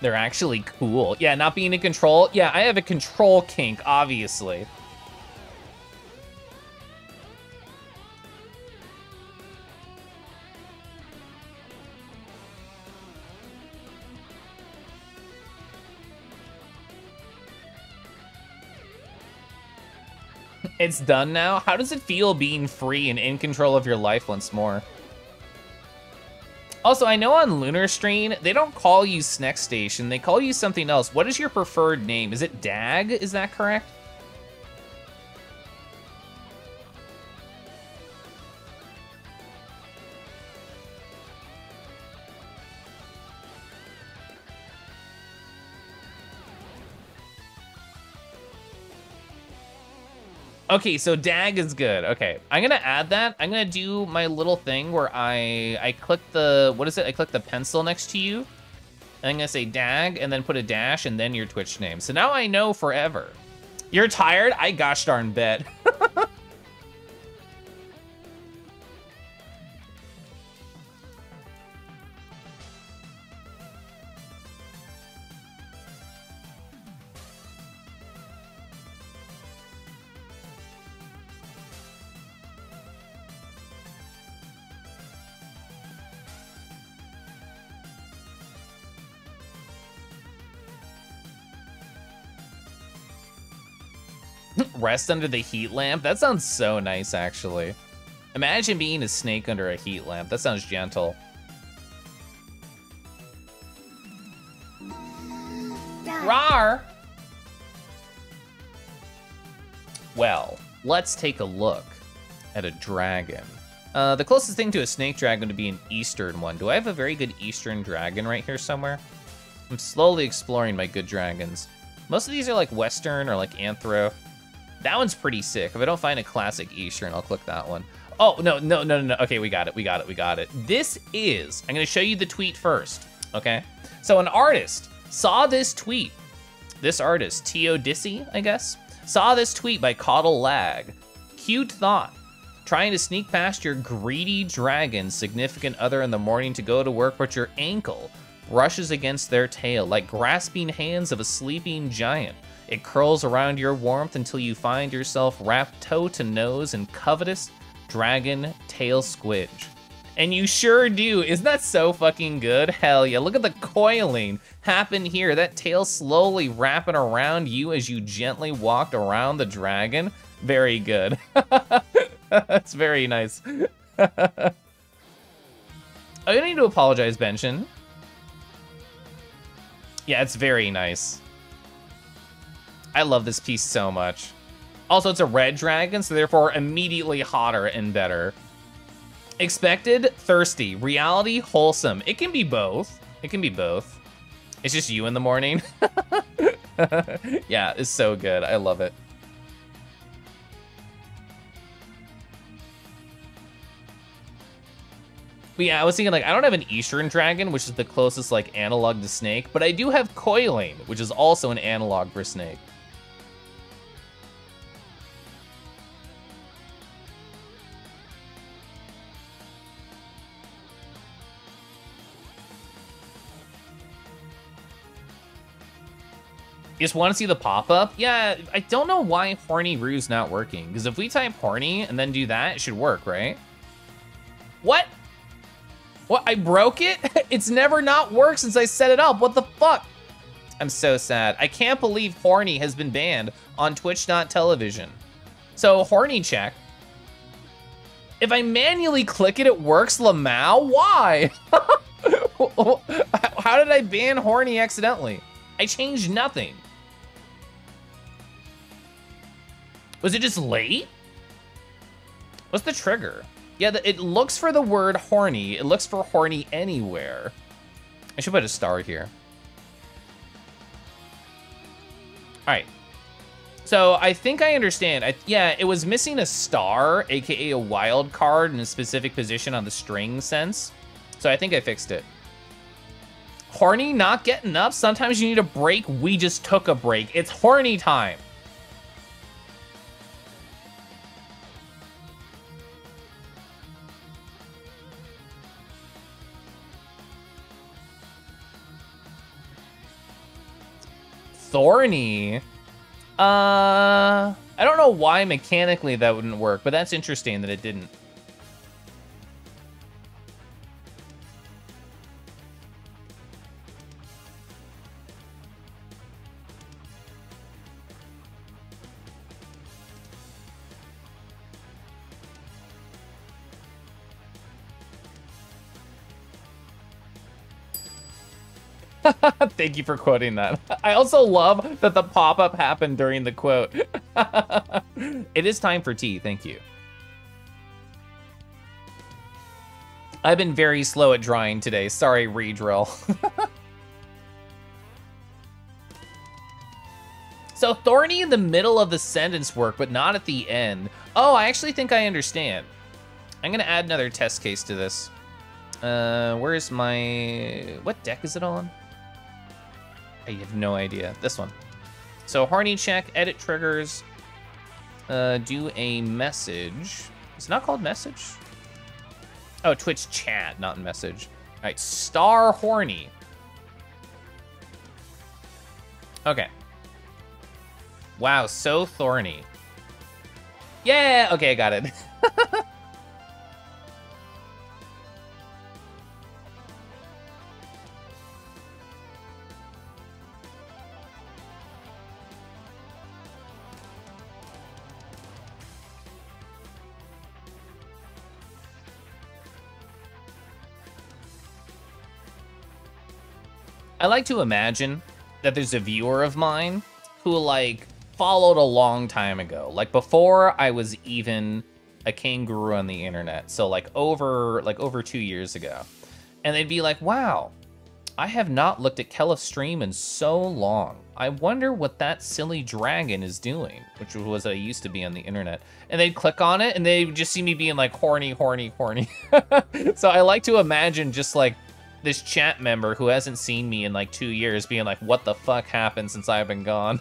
They're actually cool. Yeah, not being in control. Yeah, I have a control kink, obviously. It's done now? How does it feel being free and in control of your life once more? Also, I know on Lunar Stream, they don't call you Sneck Station, they call you something else. What is your preferred name? Is it Dag? Is that correct? Okay, so Dag is good. Okay, I'm gonna add that. I'm gonna do my little thing where I click the, what is it? I click the pencil next to you. And I'm gonna say Dag and then put a dash and then your Twitch name. So now I know forever. You're tired? I gosh darn bet. Rest under the heat lamp? That sounds so nice, actually. Imagine being a snake under a heat lamp. That sounds gentle. Rawr! Well, let's take a look at a dragon. The closest thing to a snake dragon would be an eastern one. Do I have a very good eastern dragon right here somewhere? I'm slowly exploring my good dragons. Most of these are like western or like anthro. That one's pretty sick. If I don't find a classic eastern, I'll click that one. Oh, no. Okay, we got it. This is, I'm gonna show you the tweet first, okay? So an artist saw this tweet. This artist, Teodissy, I guess, saw this tweet by Coddle Lag. Cute thought. Trying to sneak past your greedy dragon's significant other in the morning to go to work, but your ankle brushes against their tail like grasping hands of a sleeping giant. It curls around your warmth until you find yourself wrapped toe to nose in covetous dragon tail squidge. And you sure do. Isn't that so fucking good? Hell yeah. Look at the coiling happen here. That tail slowly wrapping around you as you gently walked around the dragon. Very good. That's very nice. I don't need to apologize, Benshin. Yeah, it's very nice. I love this piece so much. Also, it's a red dragon, so therefore immediately hotter and better. Expected, thirsty. Reality, wholesome. It can be both. It can be both. It's just you in the morning. Yeah, it's so good. I love it. But yeah, I was thinking, like, I don't have an Eastern Dragon, which is the closest, like, analog to Snake, but I do have Coiling, which is also an analog for Snake. You just want to see the pop-up? Yeah, I don't know why Horny Rue's not working, because if we type Horny and then do that, it should work, right? What? What, I broke it? It's never not worked since I set it up. What the fuck? I'm so sad. I can't believe Horny has been banned on Twitch.television. So, Horny check. If I manually click it, it works, Lamau? Why? How did I ban Horny accidentally? I changed nothing. Was it just late? What's the trigger? Yeah, it looks for the word horny. It looks for horny anywhere. I should put a star here. All right. So I think I understand. Yeah, it was missing a star, aka a wild card in a specific position on the string sense. So I think I fixed it. Horny not getting up? Sometimes you need a break. We just took a break. It's horny time. Thorny? I don't know why mechanically that wouldn't work, but that's interesting that it didn't. Thank you for quoting that. I also love that the pop-up happened during the quote. It is time for tea, thank you. I've been very slow at drawing today. Sorry, redrill. So thorny in the middle of the sentence work, but not at the end. Oh, I actually think I understand. I'm gonna add another test case to this. Where's my... What deck is it on? I have no idea. This one. So horny check, edit triggers, do a message. It's not called message. Oh, Twitch chat, not message. All right, star horny. Okay. Wow, so thorny. Yeah, okay, I got it. I like to imagine that there's a viewer of mine who like followed a long time ago, like before I was even a kangaroo on the internet. So like over 2 years ago. And they'd be like, wow, I have not looked at Keliff's stream in so long. I wonder what that silly dragon is doing, which was I used to be on the internet. And they'd click on it and they would just see me being like horny, horny, horny. So I like to imagine just like this chat member who hasn't seen me in like 2 years being like, what the fuck happened since I've been gone?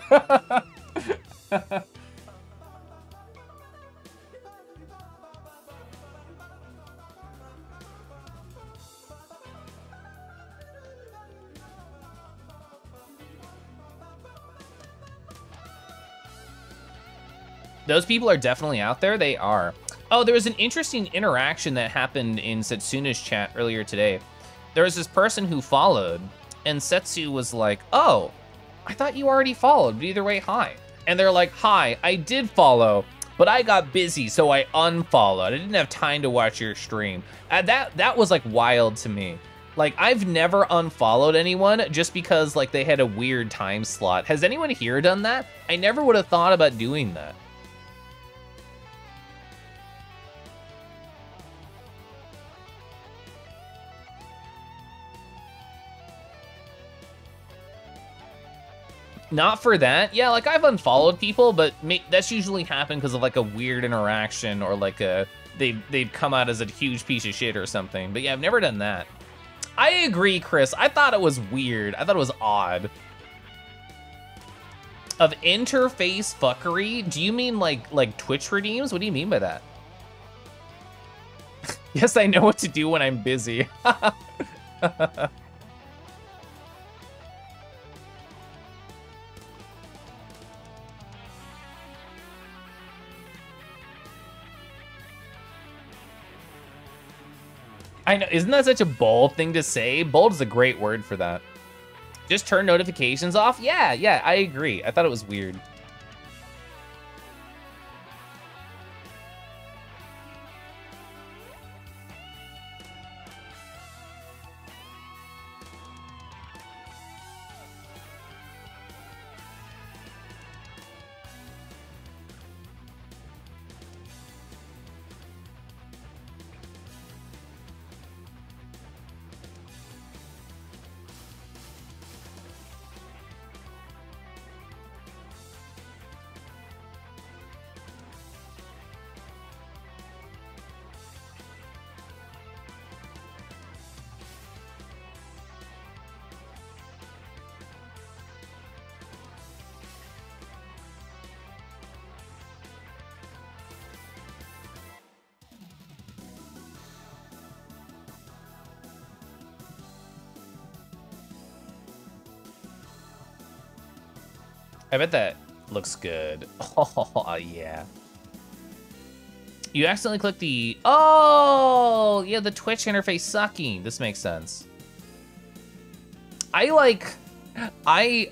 Those people are definitely out there. They are. Oh, there was an interesting interaction that happened in Setsuna's chat earlier today. There was this person who followed, and Setsu was like, oh, I thought you already followed, but either way, hi. And they're like, hi, I did follow, but I got busy, so I unfollowed. I didn't have time to watch your stream. And that was like wild to me. Like, I've never unfollowed anyone just because like they had a weird time slot. Has anyone here done that? I never would have thought about doing that. Not for that. Yeah, like I've unfollowed people, but that's usually happened because of like a weird interaction or like they've come out as a huge piece of shit or something. But yeah, I've never done that. I agree, Chris. I thought it was weird. I thought it was odd. Of interface fuckery? Do you mean like Twitch redeems? What do you mean by that? Yes, I know what to do when I'm busy. I know, isn't that such a bold thing to say? Bold is a great word for that. Just turn notifications off? Yeah, I agree. I thought it was weird. I bet that looks good. Oh, yeah. You accidentally clicked the... Oh, yeah, the Twitch interface sucking. This makes sense.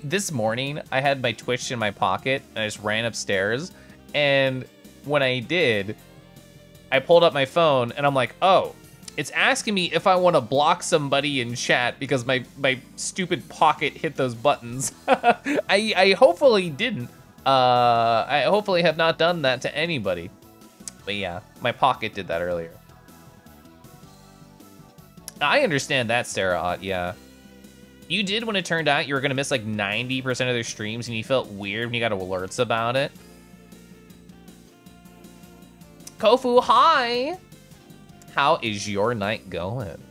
This morning, I had my Twitch in my pocket, and I just ran upstairs, and when I did, I pulled up my phone, and I'm like, oh, it's asking me if I want to block somebody in chat because my stupid pocket hit those buttons. I hopefully didn't. I hopefully have not done that to anybody. But yeah, my pocket did that earlier. I understand that, Sarah, yeah. You did when it turned out you were gonna miss like 90% of their streams and you felt weird when you got alerts about it. Kofu, hi! How is your night going?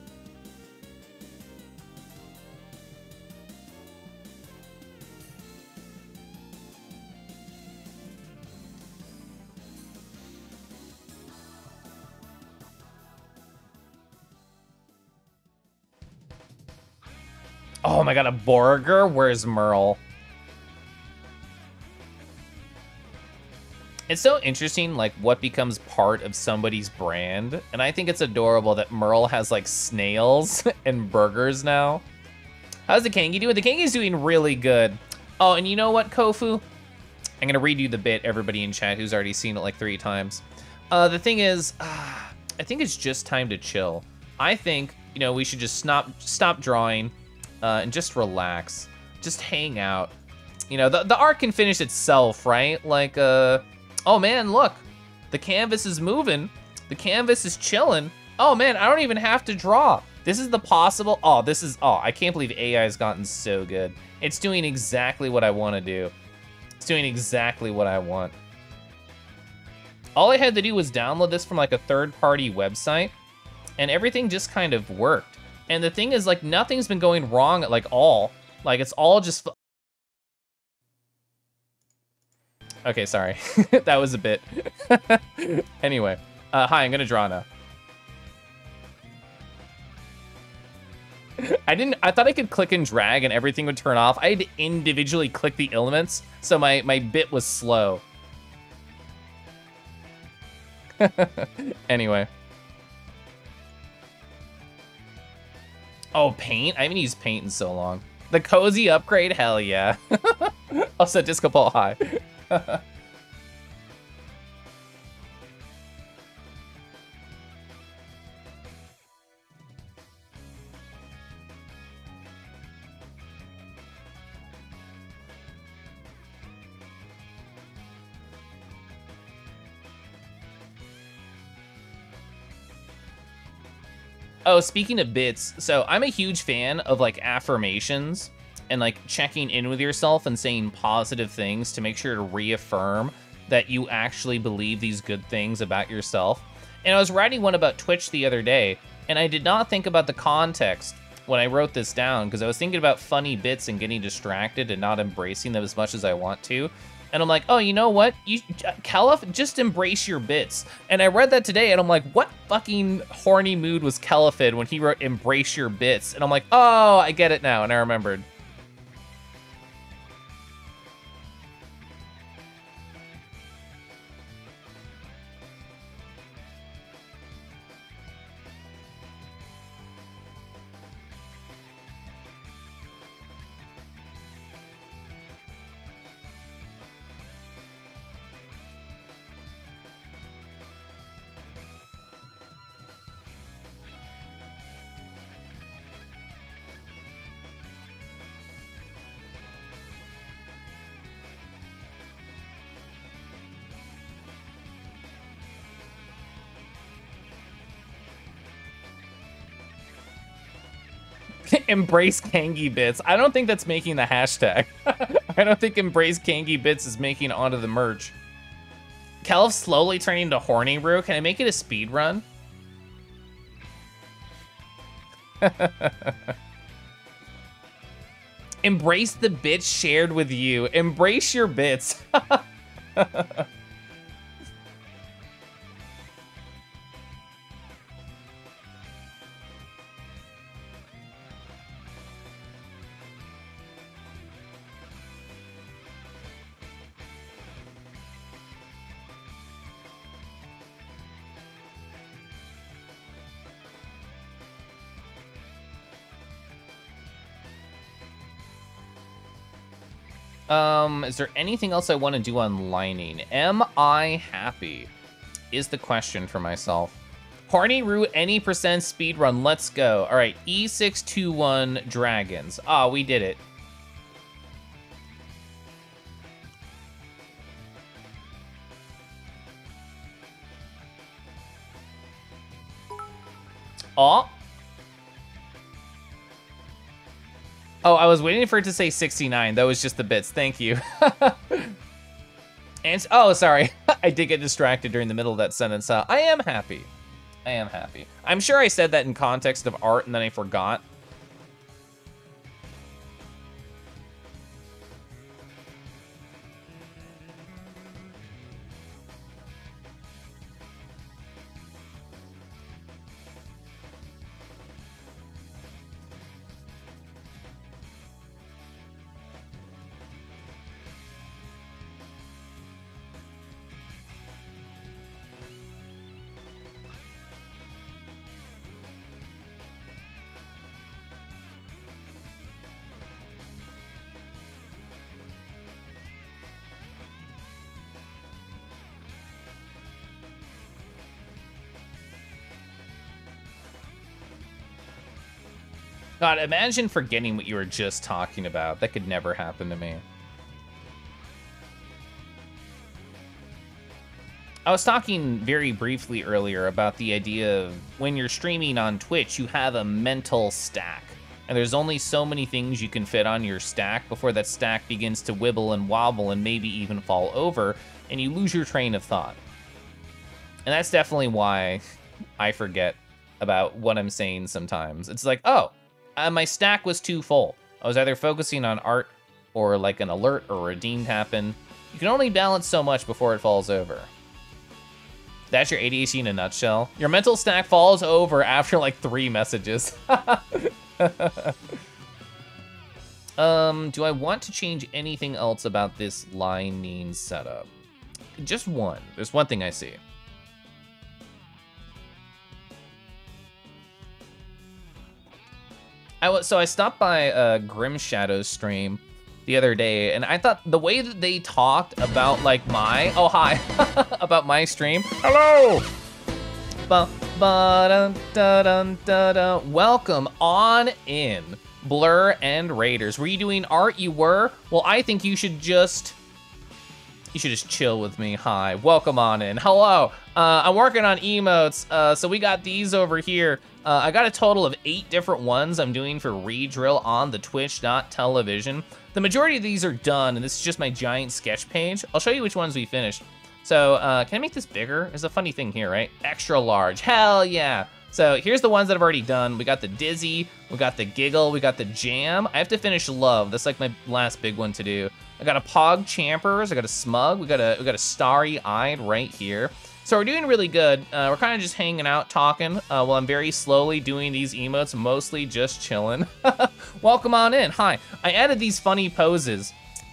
Oh my god, a burger? Where's Merle? It's so interesting, like, what becomes part of somebody's brand. And I think it's adorable that Merle has, like, snails and burgers now. How's the Kangi doing? The Kangi's doing really good. Oh, and you know what, Kofu? I'm gonna read you the bit, everybody in chat who's already seen it like 3 times. The thing is, I think it's just time to chill. I think, you know, we should just stop drawing and just relax. Just hang out. You know, the art can finish itself, right? Like, oh man, look, the canvas is moving. The canvas is chilling. Oh man, I don't even have to draw. This is the possible, oh, I can't believe AI has gotten so good. It's doing exactly what I want to do. It's doing exactly what I want. All I had to do was download this from like a third-party website, and everything just kind of worked. And the thing is, like, nothing's been going wrong at like all. Like, it's all just... Okay, sorry. That was a bit. Anyway, hi, I'm gonna draw now. I thought I could click and drag and everything would turn off. I had to individually click the elements, so my bit was slow. Anyway. Oh, paint? I haven't used paint in so long. The cozy upgrade? Hell yeah. Also, Disco Ball, hi. Oh, speaking of bits, so I'm a huge fan of like affirmations and like checking in with yourself and saying positive things to make sure to reaffirm that you actually believe these good things about yourself. And I was writing one about Twitch the other day, and I did not think about the context when I wrote this down because I was thinking about funny bits and getting distracted and not embracing them as much as I want to. And I'm like, oh, you know what? Keliff, just embrace your bits. And I read that today, and I'm like, what fucking horny mood was Keliff in when he wrote embrace your bits? And I'm like, oh, I get it now, and I remembered. Embrace Kangi bits. I don't think that's making the hashtag. I don't think embrace Kangi bits is making it onto the merch. Keliff slowly turning to horny brew. Can I make it a speed run? Embrace the bits shared with you. Embrace your bits. Is there anything else I want to do on lining? Am I happy? Is the question for myself. Horny Root, any percent speed run. Let's go. All right, E621 dragons. Ah, we did it. Oh. Oh, I was waiting for it to say 69. That was just the bits. Thank you. And oh, sorry. I did get distracted during the middle of that sentence. I am happy. I am happy. I'm sure I said that in context of art and then I forgot. God, imagine forgetting what you were just talking about. That could never happen to me. I was talking very briefly earlier about the idea of when you're streaming on Twitch, you have a mental stack. And there's only so many things you can fit on your stack before that stack begins to wibble and wobble and maybe even fall over, and you lose your train of thought. And that's definitely why I forget about what I'm saying sometimes. It's like, oh, my stack was too full. I was either focusing on art or like an alert or a redeemed happen. You can only balance so much before it falls over. That's your ADHD in a nutshell. Your mental stack falls over after like 3 messages. Do I want to change anything else about this lining setup? Just one. There's one thing I see. So I stopped by Grim Shadow's stream the other day, and I thought the way that they talked about like oh hi, about my stream. Hello. Welcome on in, Blur and Raiders. Were you doing art? You were? Well, I think you should just chill with me. Hi, welcome on in. Hello. I'm working on emotes. So we got these over here. I got a total of 8 different ones I'm doing for Redrill on the Twitch.television. The majority of these are done, and this is just my giant sketch page. I'll show you which ones we finished. So can I make this bigger? There's a funny thing here, right? Extra large, hell yeah. So here's the ones that I've already done. We got the Dizzy, we got the Giggle, we got the Jam. I have to finish Love. That's like my last big one to do. I got a Pog Champers, I got a Smug, we got a Starry Eyed right here. So we're doing really good. We're kind of just hanging out, talking, while I'm very slowly doing these emotes, mostly just chilling. Welcome on in, hi. I added these funny poses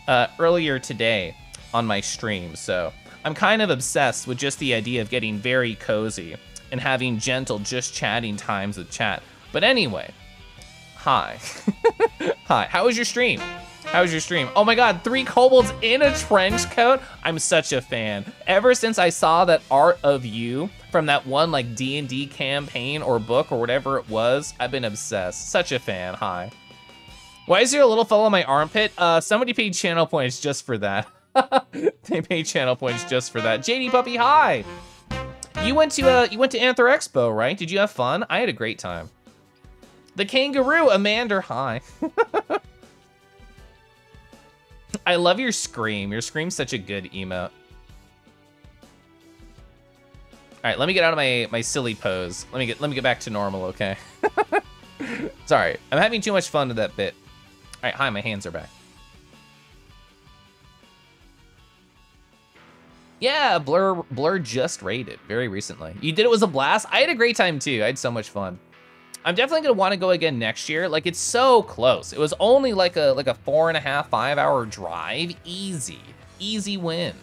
earlier today on my stream, so I'm kind of obsessed with just the idea of getting very cozy and having gentle, just chatting times with chat. But anyway, hi. Hi, how was your stream? How was your stream? Oh my God, 3 kobolds in a trench coat? I'm such a fan. Ever since I saw that art of you from that one like D&D campaign or book or whatever it was, I've been obsessed. Such a fan, hi. Why is there a little fellow in my armpit? Somebody paid channel points just for that. They paid channel points just for that. JD Puppy, hi. You went to Anther Expo, right? Did you have fun? I had a great time. The Kangaroo, Amanda, hi. I love your scream. Your scream's such a good emote. All right, let me get out of my silly pose. Let me get back to normal, okay? Sorry, I'm having too much fun with that bit. All right, hi, my hands are back. Yeah, Blur just raided very recently. You did it was a blast. I had a great time too. I had so much fun. I'm definitely gonna want to go again next year. Like it's so close. It was only like a 4.5, 5 hour drive. Easy win.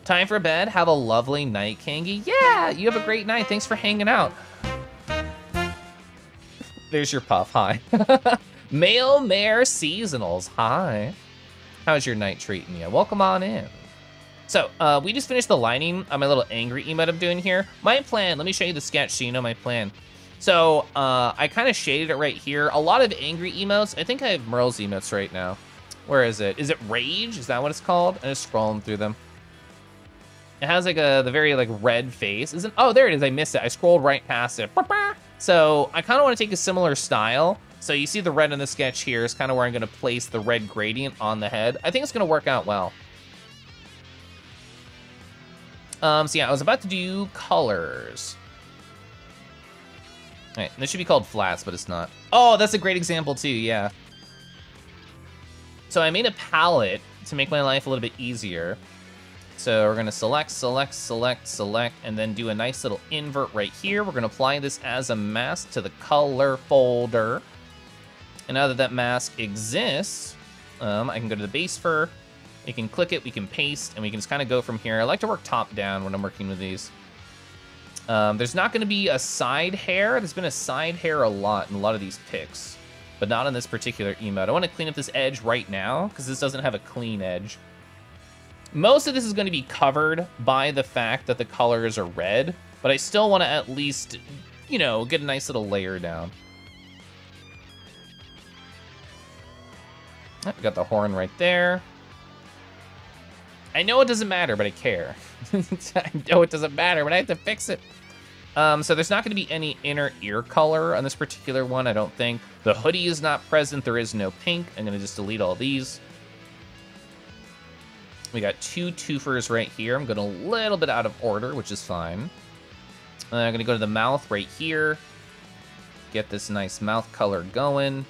Time for bed. Have a lovely night, Kangi. Yeah, you have a great night. Thanks for hanging out. There's your puff. Hi. Male Mare Seasonals. Hi. How's your night treating you? Welcome on in. So, we just finished the lining on my little angry emote I'm doing here. My plan, let me show you the sketch so you know my plan. So, I kind of shaded it right here. A lot of angry emotes. I think I have Merle's emotes right now. Where is it? Is it Rage? Is that what it's called? I'm just scrolling through them. It has like the very like red face. Isn't? Oh, there it is. I missed it. I scrolled right past it. So I kind of want to take a similar style. So you see the red in the sketch here is kind of where I'm going to place the red gradient on the head. I think it's going to work out well. So yeah, I was about to do colors. All right, this should be called flats, but it's not. Oh, that's a great example too, yeah. So I made a palette to make my life a little bit easier. So we're gonna select, select, select, select, and then do a nice little invert right here. We're gonna apply this as a mask to the color folder. And now that that mask exists, I can go to the base fur, we can click it, we can paste, and we can just kind of go from here. I like to work top down when I'm working with these. There's not gonna be a side hair. There's been a side hair a lot in a lot of these pics, but not on this particular emote. I wanna clean up this edge right now, because this doesn't have a clean edge. Most of this is gonna be covered by the fact that the colors are red, but I still wanna at least, you know, get a nice little layer down. Oh, we got the horn right there. I know it doesn't matter, but I care. I know it doesn't matter, but I have to fix it. So there's not gonna be any inner ear color on this particular one, I don't think. The hoodie is not present, there is no pink. I'm gonna just delete all these. We got two twofers right here. I'm going a little bit out of order, which is fine. I'm gonna go to the mouth right here. Get this nice mouth color going.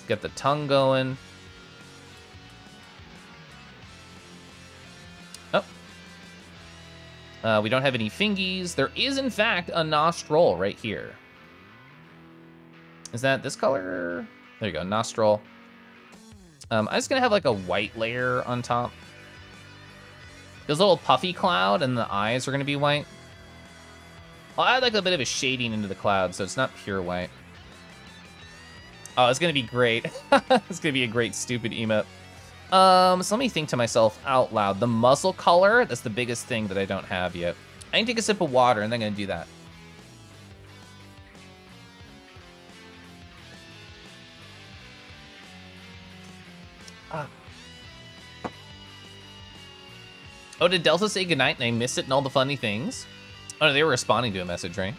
Get the tongue going. Oh. We don't have any fingies. There is, in fact, a nostril right here. Is that this color? There you go, nostril. I'm just gonna have like a white layer on top. There's a little puffy cloud and the eyes are gonna be white. I'll add like a bit of a shading into the cloud so it's not pure white. Oh, it's gonna be great. It's gonna be a great stupid emote. So let me think to myself out loud. The muzzle color, that's the biggest thing that I don't have yet. I can take a sip of water and then I'm gonna do that. Oh, did Delta say goodnight and I missed it and all the funny things? Oh, no, they were responding to a message, right?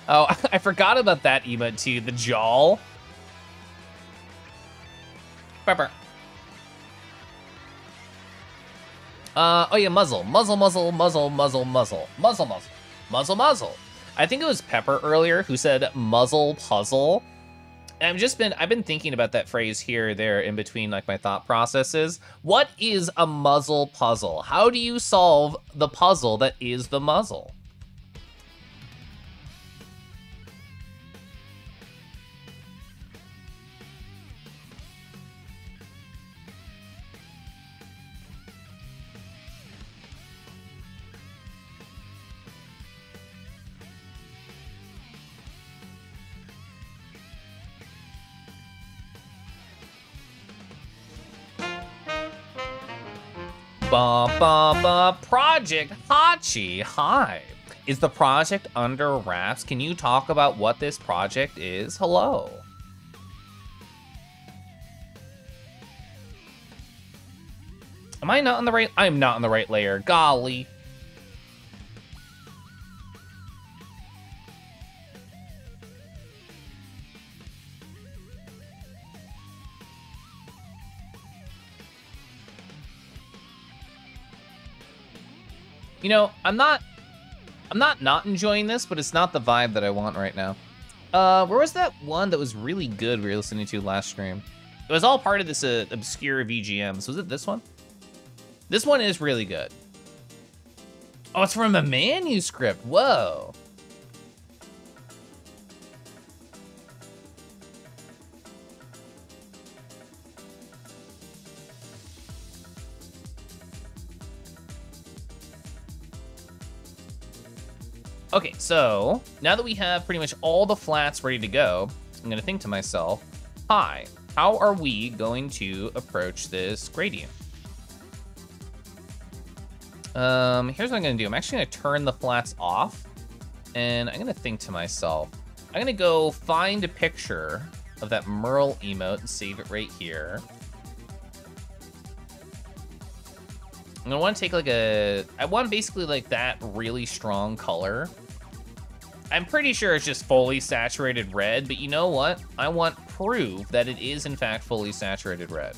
Oh, I forgot about that emote too, the jaw. Pepper. Oh yeah, muzzle. Muzzle, muzzle, muzzle, muzzle, muzzle. Muzzle, muzzle. Muzzle, muzzle. I think it was Pepper earlier who said muzzle puzzle. And I've been thinking about that phrase here or there in between like my thought processes. What is a muzzle puzzle? How do you solve the puzzle that is the muzzle? Project Hachi, hi. Is the project under wraps? Can you talk about what this project is? Hello. Am I not on the right? I'm not on the right layer, golly. You know, I'm not enjoying this, but it's not the vibe that I want right now. Where was that one that was really good we were listening to last stream? It was all part of this obscure VGMs. Was it this one? This one is really good. Oh, it's from a manuscript. Whoa. Okay, so now that we have pretty much all the flats ready to go, I'm gonna think to myself, hi, how are we going to approach this gradient? Here's what I'm gonna do. I'm actually gonna turn the flats off, and I'm gonna think to myself, I'm gonna go find a picture of that Merle emote and save it right here. I'm gonna want to take like I want basically like that really strong color. I'm pretty sure it's just fully saturated red, but you know what? I want proof that it is in fact fully saturated red.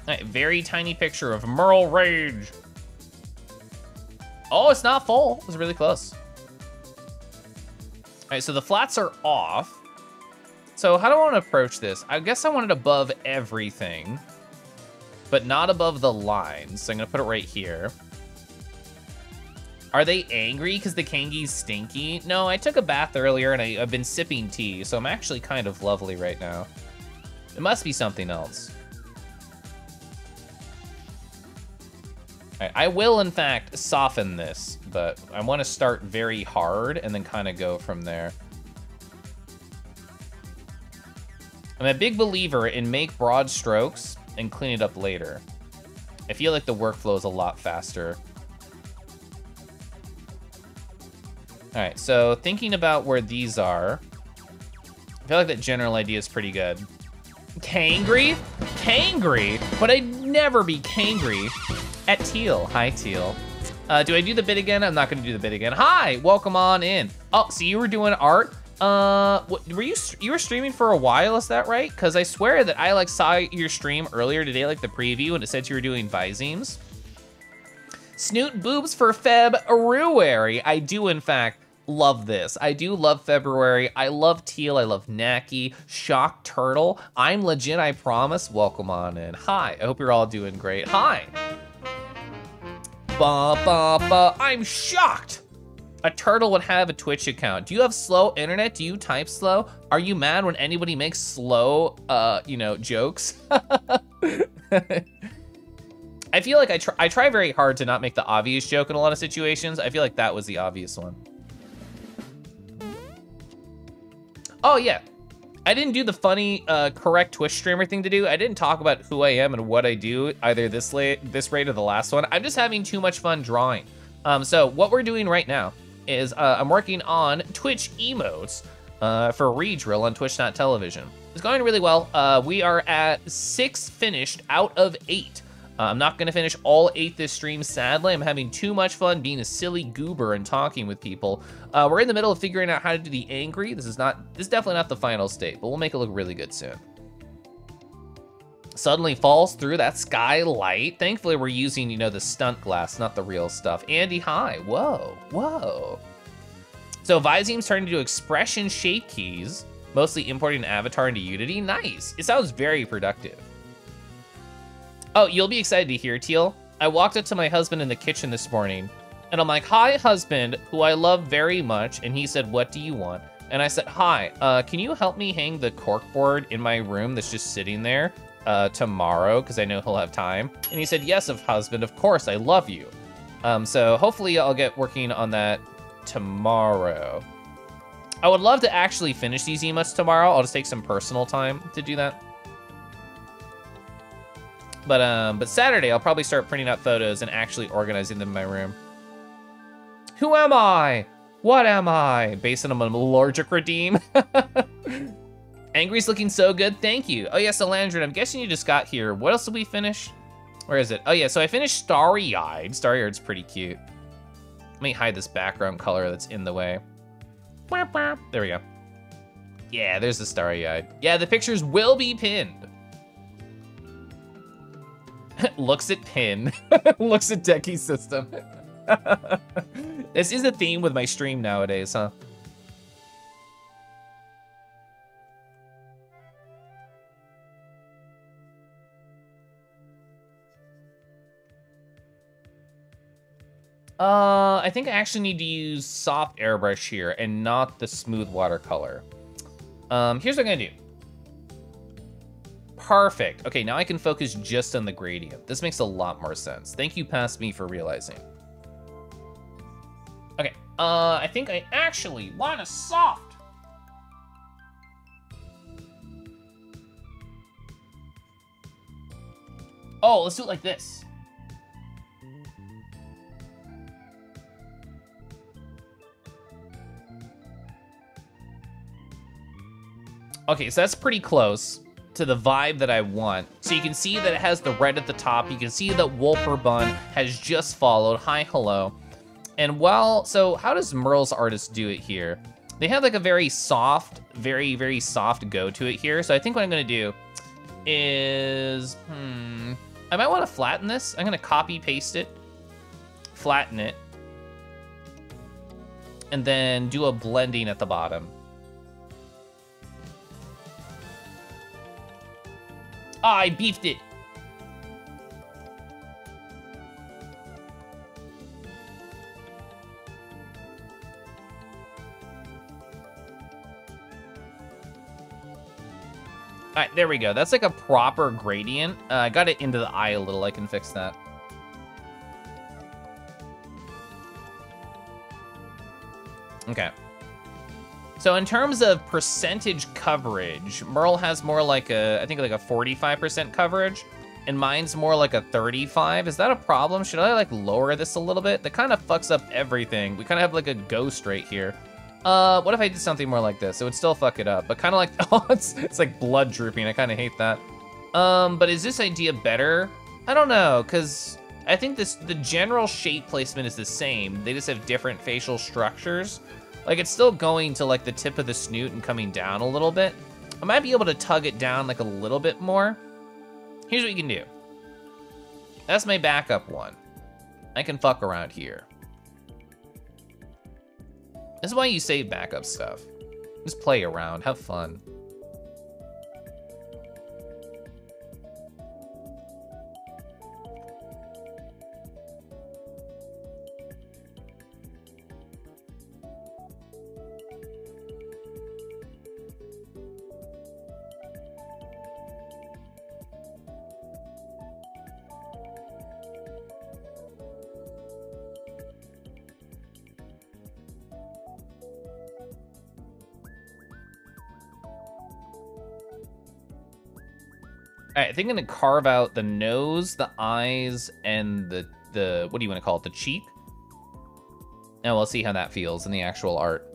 All right, very tiny picture of Merle Rage. Oh, it's not full. It was really close. All right, so the flats are off. So how do I want to approach this? I guess I want it above everything, but not above the lines. So I'm gonna put it right here. Are they angry because the Kangi's stinky? No, I took a bath earlier and I've been sipping tea, so I'm actually kind of lovely right now. It must be something else. All right, I will, in fact, soften this, but I want to start very hard and then kind of go from there. I'm a big believer in make broad strokes and clean it up later. I feel like the workflow is a lot faster. All right, so thinking about where these are, I feel like that general idea is pretty good. Kangry? Kangry? But I'd never be Kangry at Teal. Hi, Teal. Do I do the bit again? I'm not gonna do the bit again. Hi, welcome on in. Oh, so you were doing art? What, were you were streaming for a while, is that right? Because I swear that I like saw your stream earlier today, like the preview, and it said you were doing Vizemes. Snoot boobs for February. I do, in fact, love this. I do love February. I love Teal. I love Nacky. Shock Turtle. I'm legit, I promise. Welcome on in. Hi, I hope you're all doing great. Hi. Ba, ba, ba. I'm shocked. A turtle would have a Twitch account. Do you have slow internet? Do you type slow? Are you mad when anybody makes slow, you know, jokes? I feel like I try very hard to not make the obvious joke in a lot of situations. I feel like that was the obvious one. Oh yeah, I didn't do the funny, correct Twitch streamer thing to do. I didn't talk about who I am and what I do, either this rate or the last one. I'm just having too much fun drawing. So what we're doing right now is I'm working on Twitch emotes for Redrill on Twitch.television. It's going really well. We are at 6 finished out of 8. I'm not gonna finish all 8 this stream, sadly. I'm having too much fun being a silly goober and talking with people. We're in the middle of figuring out how to do the angry. This is definitely not the final state, but we'll make it look really good soon. Suddenly falls through that skylight. Thankfully, we're using, you know, the stunt glass, not the real stuff. Andy, hi, whoa, whoa. So Vizeme's turning into expression shape keys, mostly importing an avatar into Unity. Nice, it sounds very productive. Oh, you'll be excited to hear, Teal. I walked up to my husband in the kitchen this morning, and I'm like, hi, husband, who I love very much, and he said, what do you want? And I said, hi, can you help me hang the corkboard in my room that's just sitting there tomorrow, because I know he'll have time? And he said, yes, husband, of course, I love you. So hopefully I'll get working on that tomorrow. I would love to actually finish these emotes tomorrow. I'll just take some personal time to do that. But Saturday, I'll probably start printing out photos and actually organizing them in my room. Who am I? What am I? Based on a allergic redeem. Angry's looking so good, thank you. Oh yeah, Solandrin, I'm guessing you just got here. What else did we finish? Where is it? Oh yeah, so I finished Starry-Eyed. Starry-Eyed's pretty cute. Let me hide this background color that's in the way. There we go. Yeah, there's the Starry-Eyed. Yeah, the pictures will be pinned. Looks at pin. Looks at Decky system. This is a theme with my stream nowadays, huh? I think I actually need to use soft airbrush here and not the smooth watercolor. Here's what I'm gonna do. Perfect. Okay, now I can focus just on the gradient. This makes a lot more sense. Thank you, past me, for realizing. I think I actually want a soft. Oh, let's do it like this. Okay, so that's pretty close to the vibe that I want. So you can see that it has the red at the top. You can see that Wolper Bun has just followed. Hi, hello. And so how does Merle's artist do it here? They have like a very soft, very, very soft go to it here. So I think what I'm gonna do is, I might wanna flatten this. I'm gonna copy paste it, flatten it, and then do a blending at the bottom. Ah, I beefed it. All right, there we go. That's like a proper gradient. I got it into the eye a little. I can fix that. Okay. So in terms of percentage coverage, Merle has more like I think like a 45% coverage, and mine's more like a 35. Is that a problem? Should I like lower this a little bit? That kind of fucks up everything. We kind of have like a ghost right here. What if I did something more like this? It would still fuck it up, but kind of like, oh, it's like blood drooping. I kind of hate that. But is this idea better? I don't know, because I think the general shape placement is the same. They just have different facial structures. Like, it's still going to like the tip of the snoot and coming down a little bit. I might be able to tug it down like a little bit more. Here's what you can do. That's my backup one. I can fuck around here. This is why you save backup stuff. Just play around, have fun. All right, I think I'm gonna carve out the nose, the eyes, and the what do you want to call it, the cheek? And we'll see how that feels in the actual art.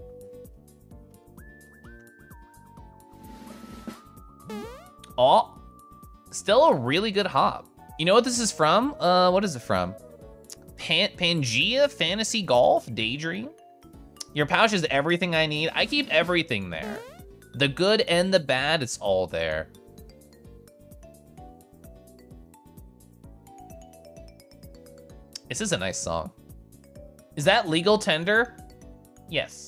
Oh, still a really good hop. You know what this is from? What is it from? Pangea Fantasy Golf Daydream? Your pouch is everything I need. I keep everything there. The good and the bad, it's all there. This is a nice song. Is that legal tender? Yes.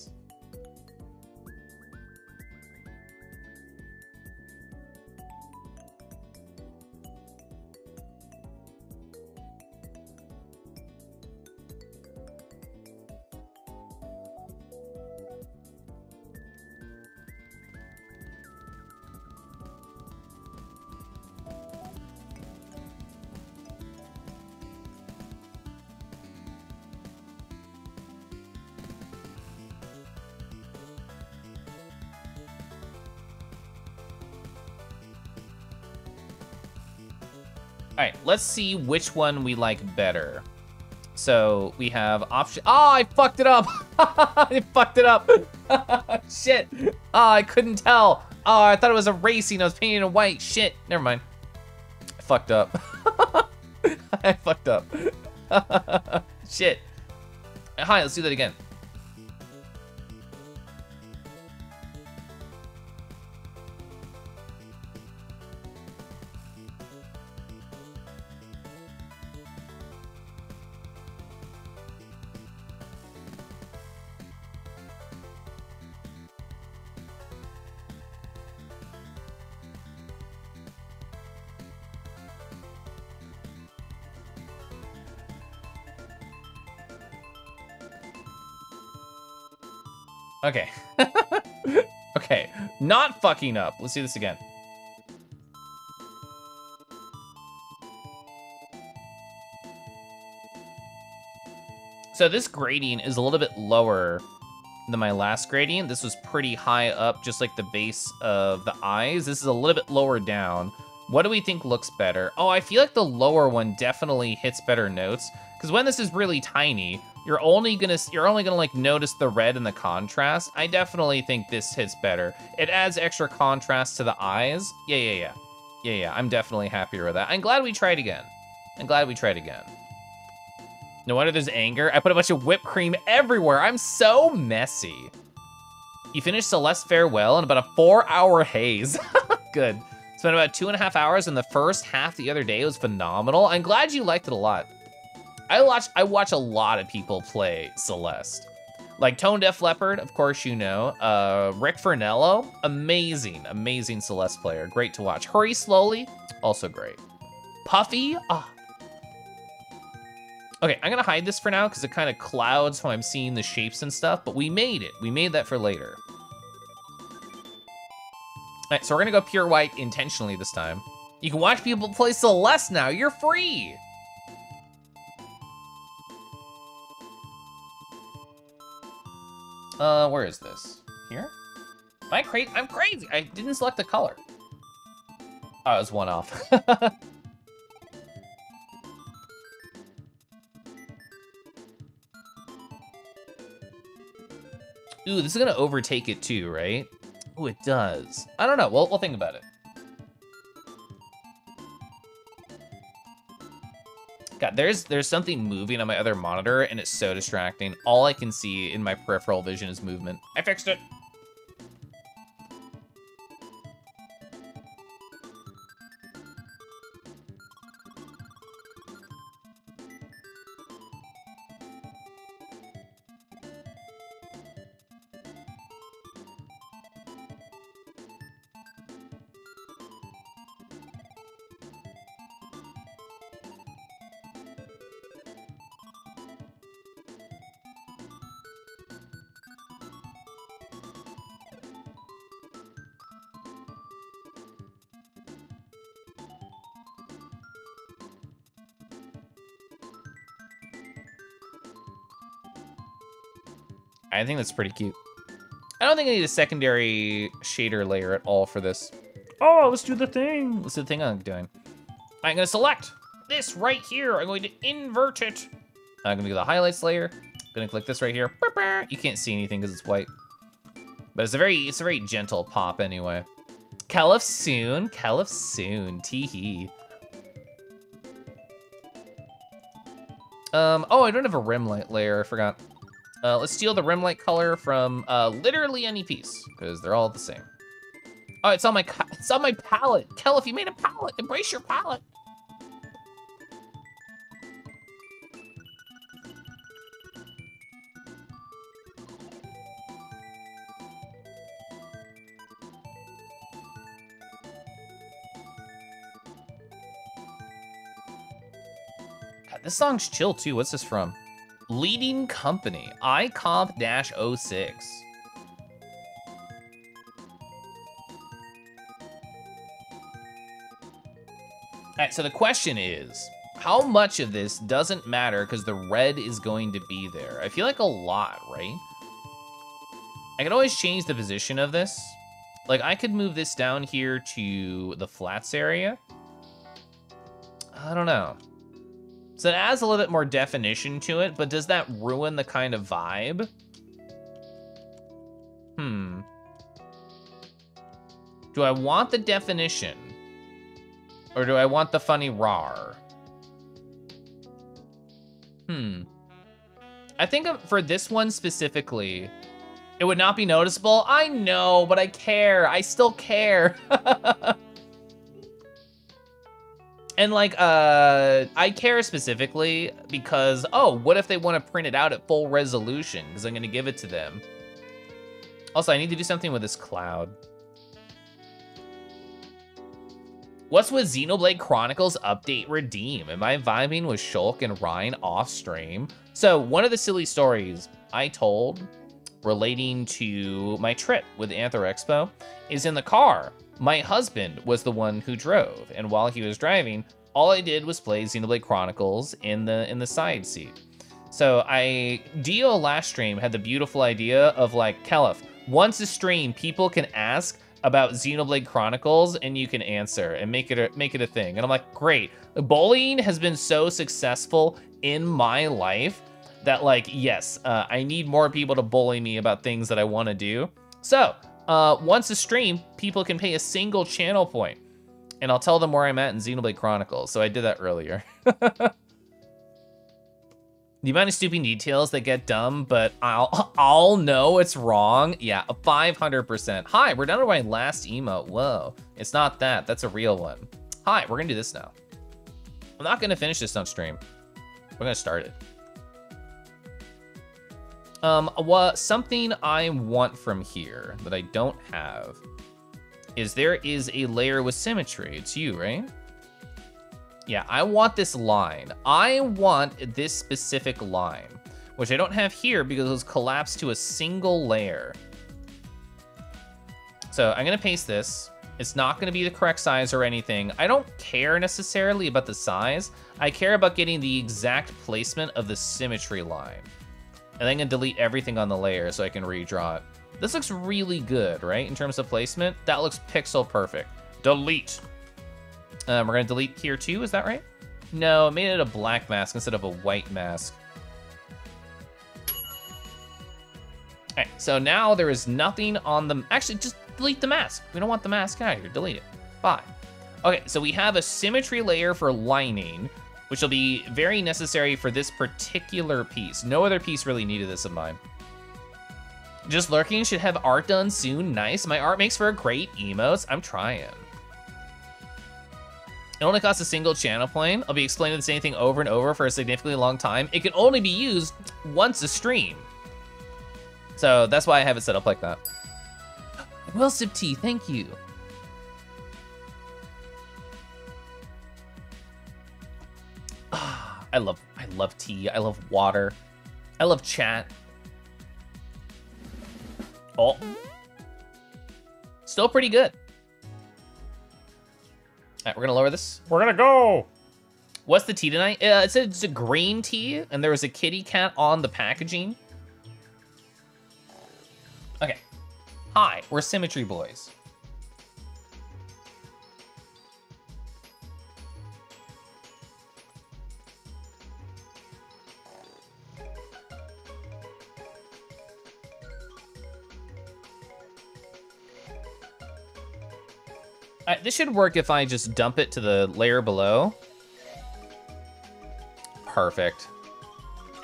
All right, let's see which one we like better. So we have option. Oh, I fucked it up. I fucked it up. Shit. Oh, I couldn't tell. Oh, I thought it was a racing. I was painting it white. Shit. Never mind. I fucked up. I fucked up. Shit. Hi, let's do that again. Okay. Okay, not fucking up. Let's do this again. So this gradient is a little bit lower than my last gradient. This was pretty high up, just like the base of the eyes. This is a little bit lower down. What do we think looks better? Oh, I feel like the lower one definitely hits better notes, because when this is really tiny, you're only gonna like notice the red and the contrast. I definitely think this hits better. It adds extra contrast to the eyes. Yeah. I'm definitely happier with that. I'm glad we tried again. No wonder there's anger. I put a bunch of whipped cream everywhere. I'm so messy. You finished Celeste Farewell in about a 4-hour haze. Good. Spent about 2.5 hours in the first half the other day. It was phenomenal. I'm glad you liked it a lot. I watch a lot of people play Celeste. Like Tone Deaf Leopard, of course you know. Rick Fernello, amazing Celeste player. Great to watch. Hurry Slowly, also great. Puffy, Okay, I'm gonna hide this for now because it kind of clouds how I'm seeing the shapes and stuff, but we made it. We made that for later. All right, so we're gonna go pure white intentionally this time. You can watch people play Celeste now, you're free. Where is this? Here? I'm crazy. I didn't select the color. Oh, it was one off. Ooh, this is gonna overtake it too, right? Ooh, it does. I don't know, we'll think about it. God, there's something moving on my other monitor and it's so distracting. All I can see in my peripheral vision is movement. I fixed it. I think that's pretty cute. I don't think I need a secondary shader layer at all for this. Oh, let's do the thing. Let's do the thing I'm doing. I'm gonna select this right here. I'm going to invert it. I'm gonna do the highlights layer. Gonna click this right here. You can't see anything because it's white. But it's a very gentle pop anyway. Keliff soon, teehee. Oh, I don't have a rim light layer, I forgot. Let's steal the rim light color from literally any piece, because they're all the same. Oh, it's on my palette. Keliff, you made a palette. Embrace your palette. God, this song's chill too. What's this from? Leading Company, iComp-06. All right, so the question is, how much of this doesn't matter because the red is going to be there? I feel like a lot, right? I can always change the position of this. Like, I could move this down here to the flats area. I don't know. So it adds a little bit more definition to it, but does that ruin the kind of vibe? Do I want the definition? Or do I want the funny rar? I think for this one specifically, it would not be noticeable. I know, but I care. I still care. And like, I care specifically because, oh, what if they want to print it out at full resolution? Because I'm going to give it to them. Also, I need to do something with this cloud. What's with Xenoblade Chronicles Update Redeem? Am I vibing with Shulk and Ryan off stream? So one of the silly stories I told relating to my trip with Anther Expo is in the car. My husband was the one who drove, and while he was driving, all I did was play Xenoblade Chronicles in the side seat. So Dio last stream had the beautiful idea of like, Keliff, once a stream, people can ask about Xenoblade Chronicles and you can answer and make it a thing. And I'm like, great. Bullying has been so successful in my life that like, yes, I need more people to bully me about things that I want to do. So once a stream, people can pay a single channel point and I'll tell them where I'm at in Xenoblade Chronicles. So I did that earlier. The amount of stupid details that get dumb, but I'll know it's wrong. Yeah, 500%. Hi, we're down to my last emote. Whoa, it's not that. That's a real one. Hi, we're gonna do this now. I'm not gonna finish this on stream. We're gonna start it. Something I want from here that I don't have is there is a layer with symmetry. It's you, right? Yeah, I want this line. I want this specific line, which I don't have here because it was collapsed to a single layer. So I'm gonna paste this. It's not gonna be the correct size or anything. I don't care necessarily about the size. I care about getting the exact placement of the symmetry line. And then I'm gonna delete everything on the layer so I can redraw it. This looks really good, right? In terms of placement, that looks pixel perfect. Delete. We're gonna delete here too, is that right? No, it made it a black mask instead of a white mask. All right, so now there is nothing on the, actually just delete the mask. We don't want the mask out here, delete it, fine. Okay, so we have a symmetry layer for lining, which will be very necessary for this particular piece. No other piece really needed this of mine. Just lurking, should have art done soon, nice. My art makes for a great emotes, I'm trying. It only costs a single channel point. I'll be explaining the same thing over and over for a significantly long time. It can only be used once a stream. So that's why I have it set up like that. Well, sip tea, thank you. I love tea, I love water. I love chat. Oh. Still pretty good. All right, we're gonna lower this. We're gonna go. What's the tea tonight? It said it's a green tea, and there was a kitty cat on the packaging. Okay. Hi, we're Symmetry Boys. This should work if I just dump it to the layer below. Perfect.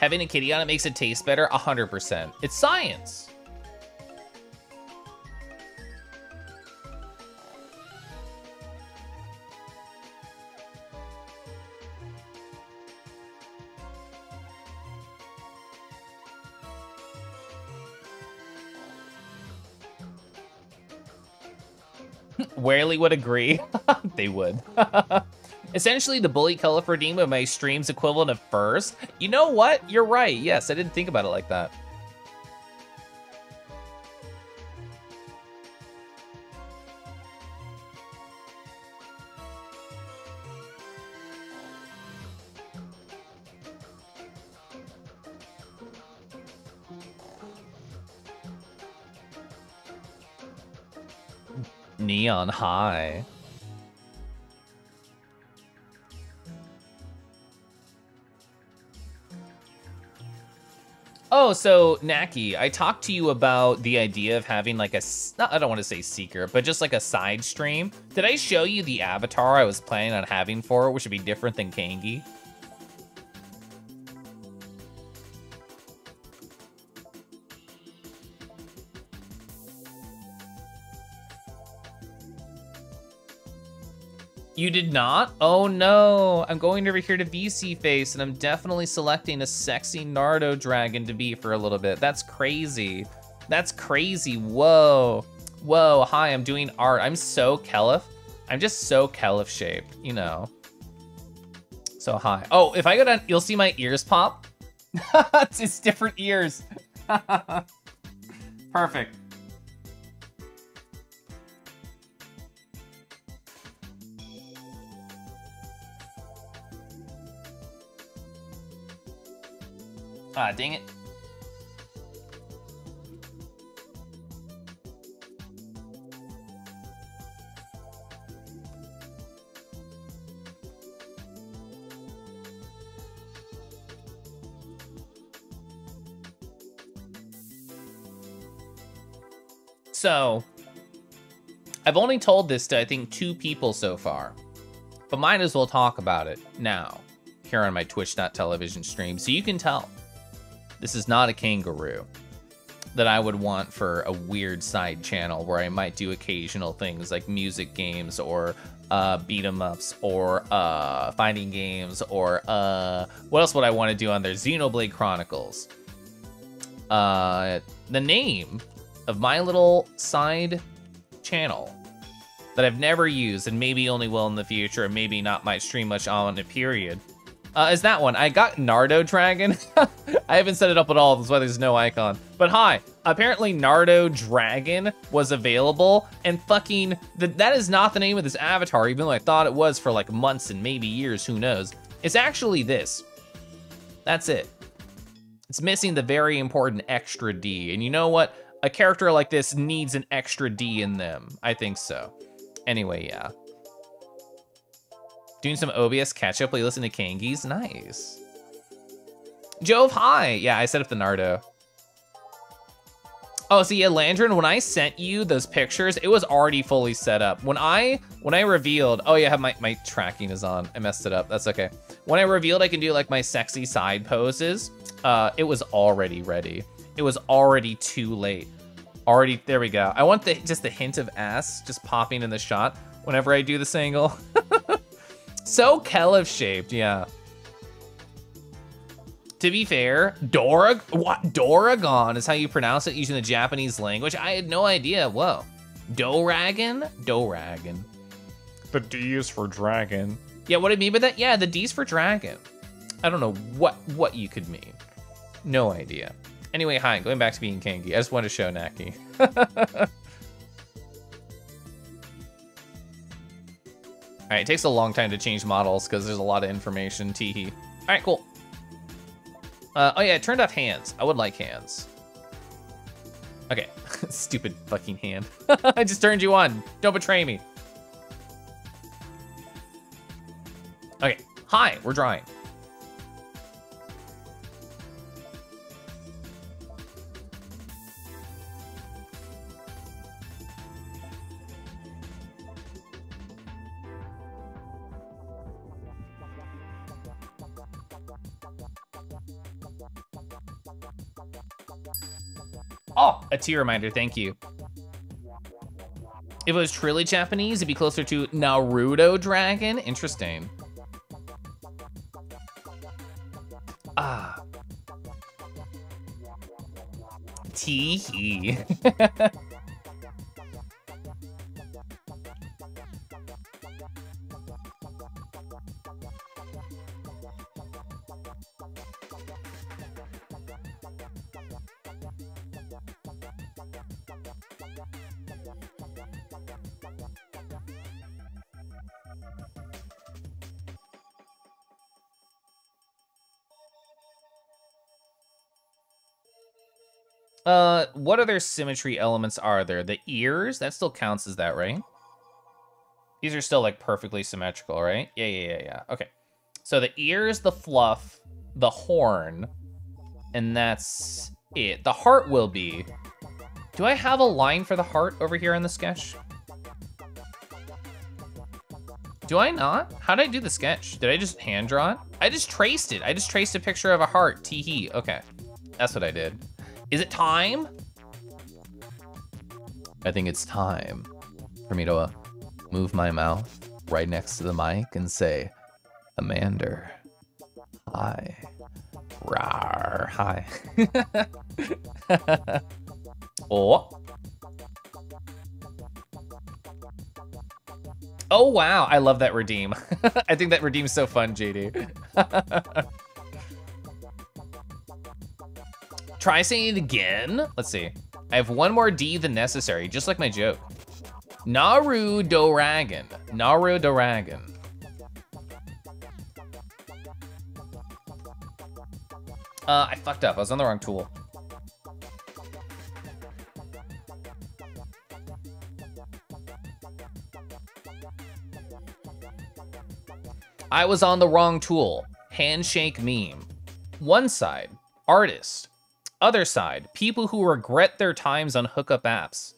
Having a kitty on it makes it taste better, 100%. It's science. Whaley would agree. They would. Essentially, the bully Keliff redeem of my stream's equivalent of first. You know what? You're right. Yes, I didn't think about it like that. Neon high. Oh, so Naki, I talked to you about the idea of having like a, I don't want to say secret, but just like a side stream. Did I show you the avatar I was planning on having for it, which would be different than Kangi? You did not? Oh no, I'm going over here to VC Face and I'm definitely selecting a sexy Naruto dragon to be for a little bit. That's crazy. That's crazy, whoa. Whoa, hi, I'm doing art. I'm so Keliff. I'm just so Keliff shaped, you know. So hi. Oh, if I go down, you'll see my ears pop. It's different ears. Perfect. Ah, dang it. So, I've only told this to, I think, 2 people so far, but might as well talk about it now, here on my Twitch.tv stream, so you can tell this is not a kangaroo that I would want for a weird side channel where I might do occasional things like music games or beat 'em ups or fighting games or what else would I want to do on there? Xenoblade Chronicles. The name of my little side channel that I've never used and maybe only will in the future and maybe not might stream much on it, period, is that one. I got Nardo Dragon. I haven't set it up at all, that's why there's no icon. But hi, apparently Nardo Dragon was available, and fucking, that is not the name of this avatar, even though I thought it was for like months and maybe years, who knows. It's actually this. That's it. It's missing the very important extra D, and you know what? A character like this needs an extra D in them. I think so. Anyway, yeah. Doing some OBS catch-up while you listen to Kangies? Nice. Jove, hi. Yeah, I set up the Nardo. Oh, so yeah, Landrin, when I sent you those pictures, it was already fully set up. When I revealed, oh yeah, my tracking is on. I messed it up, that's okay. When I revealed I can do like my sexy side poses, it was already ready. It was already too late. Already, there we go. I want just the hint of ass just popping in the shot whenever I do this angle. So Keliff shaped, yeah. To be fair, Doragon is how you pronounce it using the Japanese language. I had no idea, whoa. Doragon? Doragon. The D is for dragon. Yeah, what I mean by that? Yeah, the D's for dragon. I don't know what you could mean. No idea. Anyway, hi, going back to being Kangi. I just wanted to show Naki. All right, it takes a long time to change models because there's a lot of information, teehee. All right, cool. Oh yeah, it turned off hands. I would like hands. Okay, stupid fucking hand. I just turned you on. Don't betray me. Okay, hi, we're drawing. Oh, a T reminder, thank you. If it was truly Japanese, it'd be closer to Naruto Dragon. Interesting. Ah. Tee-hee. What other symmetry elements are there? The ears? That still counts as that, right? These are still, like, perfectly symmetrical, right? Yeah. Okay. So the ears, the fluff, the horn, and that's it. The heart will be... Do I have a line for the heart over here in the sketch? Do I not? How did I do the sketch? Did I just hand draw it? I just traced it. I just traced a picture of a heart. Tee-hee. Okay. That's what I did. Is it time? I think it's time for me to move my mouth right next to the mic and say, Amander, hi. Rawr, hi. Oh. Oh, wow. I love that redeem. I think that redeem's so fun, JD. Try saying it again. Let's see. I have one more D than necessary, just like my joke. Naruto-ragon. Naruto-ragon. I fucked up. I was on the wrong tool. I was on the wrong tool. Handshake meme. One side, artist. Other side, people who regret their times on hookup apps.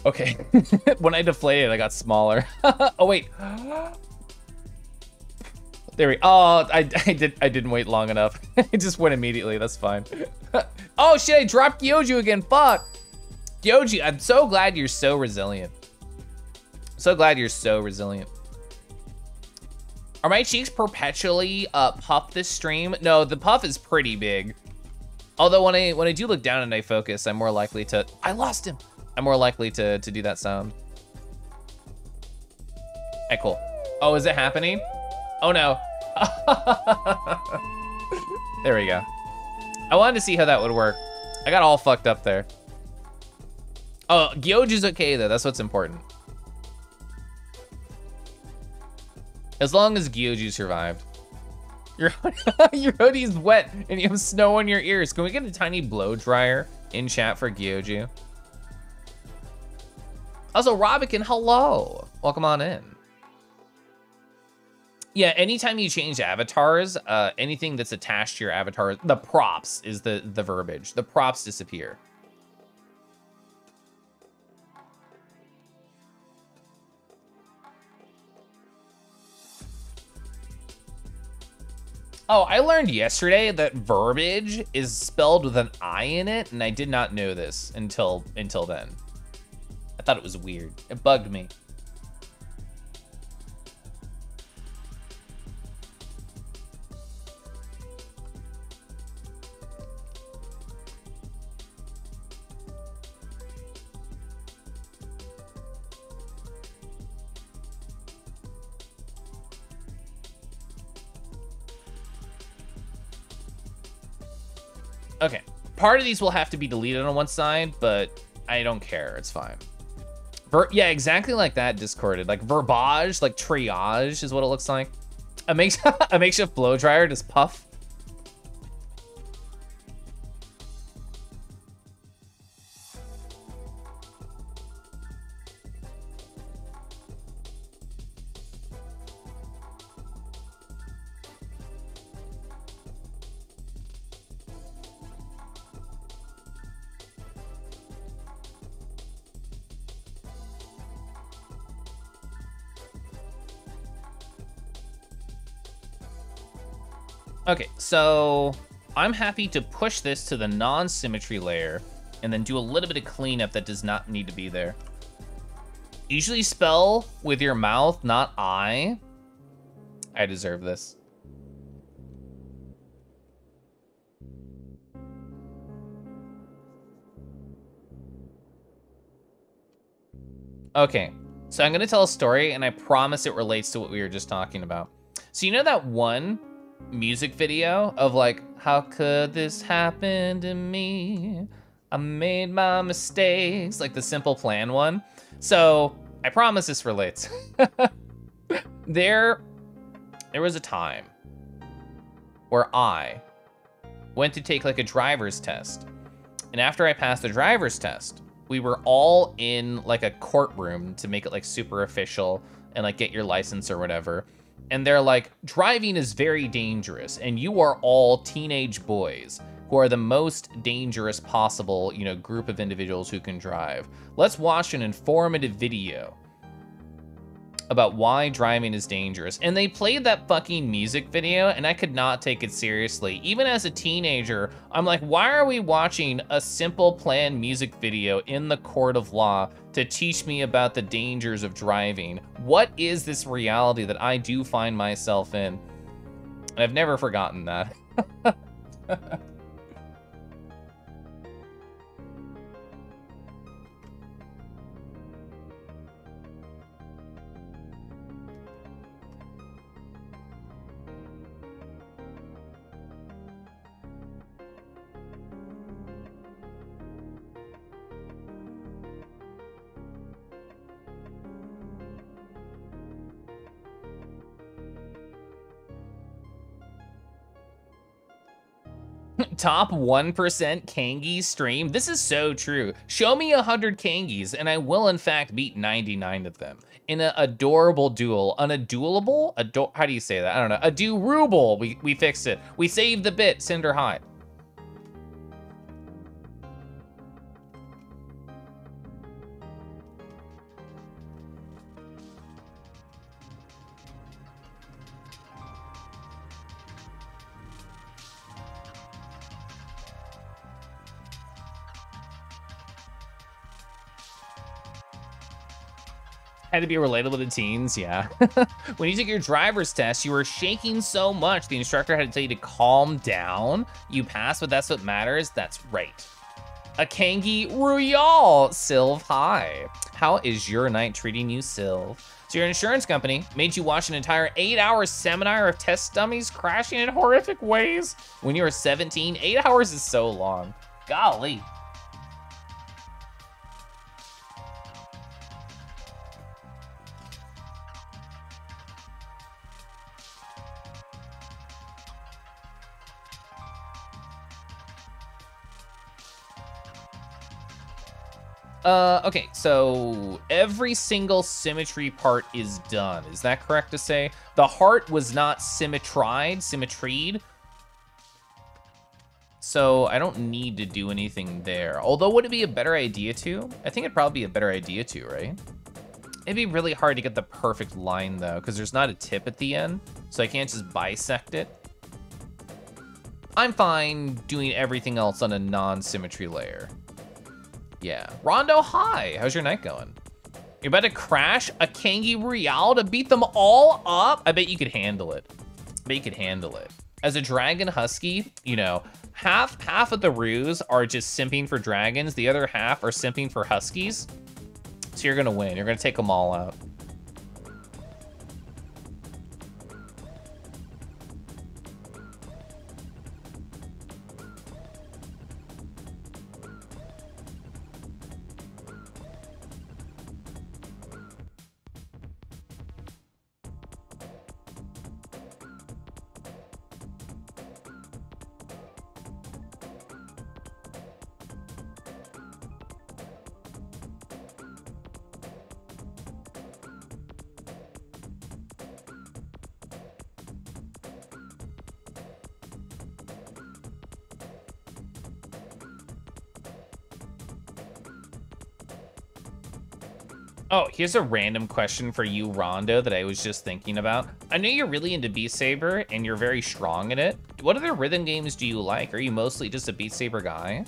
Okay, when I deflated, I got smaller. Oh wait, there we. Oh, I didn't wait long enough. It just went immediately. That's fine. Oh shit! I dropped Gyoju again. Fuck, Gyoju. I'm so glad you're so resilient. So glad you're so resilient. Are my cheeks perpetually puff this stream? No, the puff is pretty big. Although when I do look down and I focus, I'm more likely to. I lost him. I'm more likely to do that sound. Hey, cool. Oh, is it happening? Oh no. There we go. I wanted to see how that would work. I got all fucked up there. Oh, Gyoju's okay though, that's what's important. As long as Gyoju survived. Your hoodie's wet and you have snow on your ears. Can we get a tiny blow dryer in chat for Gyoju? Also, Robican, hello. Welcome on in. Yeah, anytime you change avatars, anything that's attached to your avatar, the props is the verbiage. The props disappear. Oh, I learned yesterday that verbiage is spelled with an I in it, and I did not know this until then. I thought it was weird. It bugged me. Okay, part of these will have to be deleted on one side, but I don't care, it's fine. Yeah, exactly like that, discorded. Like verbage, like triage is what it looks like. A makeshift blow dryer, just puff. Okay, so I'm happy to push this to the non-symmetry layer and then do a little bit of cleanup that does not need to be there. Usually spell with your mouth, not I. I deserve this. Okay, so I'm gonna tell a story and I promise it relates to what we were just talking about. So you know that one music video of like, how could this happen to me? I made my mistakes, like the Simple Plan one. So I promise this relates. There was a time where I went to take like a driver's test. And after I passed the driver's test, we were all in like a courtroom to make it like super official and like get your license or whatever. And they're like, driving is very dangerous, and you are all teenage boys who are the most dangerous possible, you know, group of individuals who can drive. Let's watch an informative video. about why driving is dangerous. And they played that fucking music video and I could not take it seriously. Even as a teenager, I'm like, why are we watching a simple planned music video in the court of law to teach me about the dangers of driving? What is this reality that I do find myself in? And I've never forgotten that. Top 1% Kangi stream? This is so true. Show me 100 Kangis and I will in fact beat 99 of them. In an adorable duel. An adulable? How do you say that? I don't know. A do-ruble. We fixed it. We saved the bit, Cinder High. Had to be relatable to teens, yeah. When you took your driver's test, you were shaking so much, the instructor had to tell you to calm down. You passed, but that's what matters. That's right. A Kangi Royale, Sylv, hi. How is your night treating you, Sylv? So your insurance company made you watch an entire 8-hour seminar of test dummies crashing in horrific ways. When you were 17, 8 hours is so long. Golly. Okay, so every single symmetry part is done. Is that correct to say? The heart was not symmetried. So I don't need to do anything there. Although, would it be a better idea to? I think it'd probably be a better idea to, right? It'd be really hard to get the perfect line though, because there's not a tip at the end, so I can't just bisect it. I'm fine doing everything else on a non-symmetry layer. Yeah. Rondo, hi. How's your night going? You're about to crash a Kangi Royale to beat them all up? I bet you could handle it. I bet you could handle it. As a dragon husky, you know, half of the roos are just simping for dragons. The other half are simping for huskies. So you're gonna win. You're gonna take them all out. Oh, here's a random question for you, Rondo, that I was just thinking about. I know you're really into Beat Saber and you're very strong in it. What other rhythm games do you like? Are you mostly just a Beat Saber guy?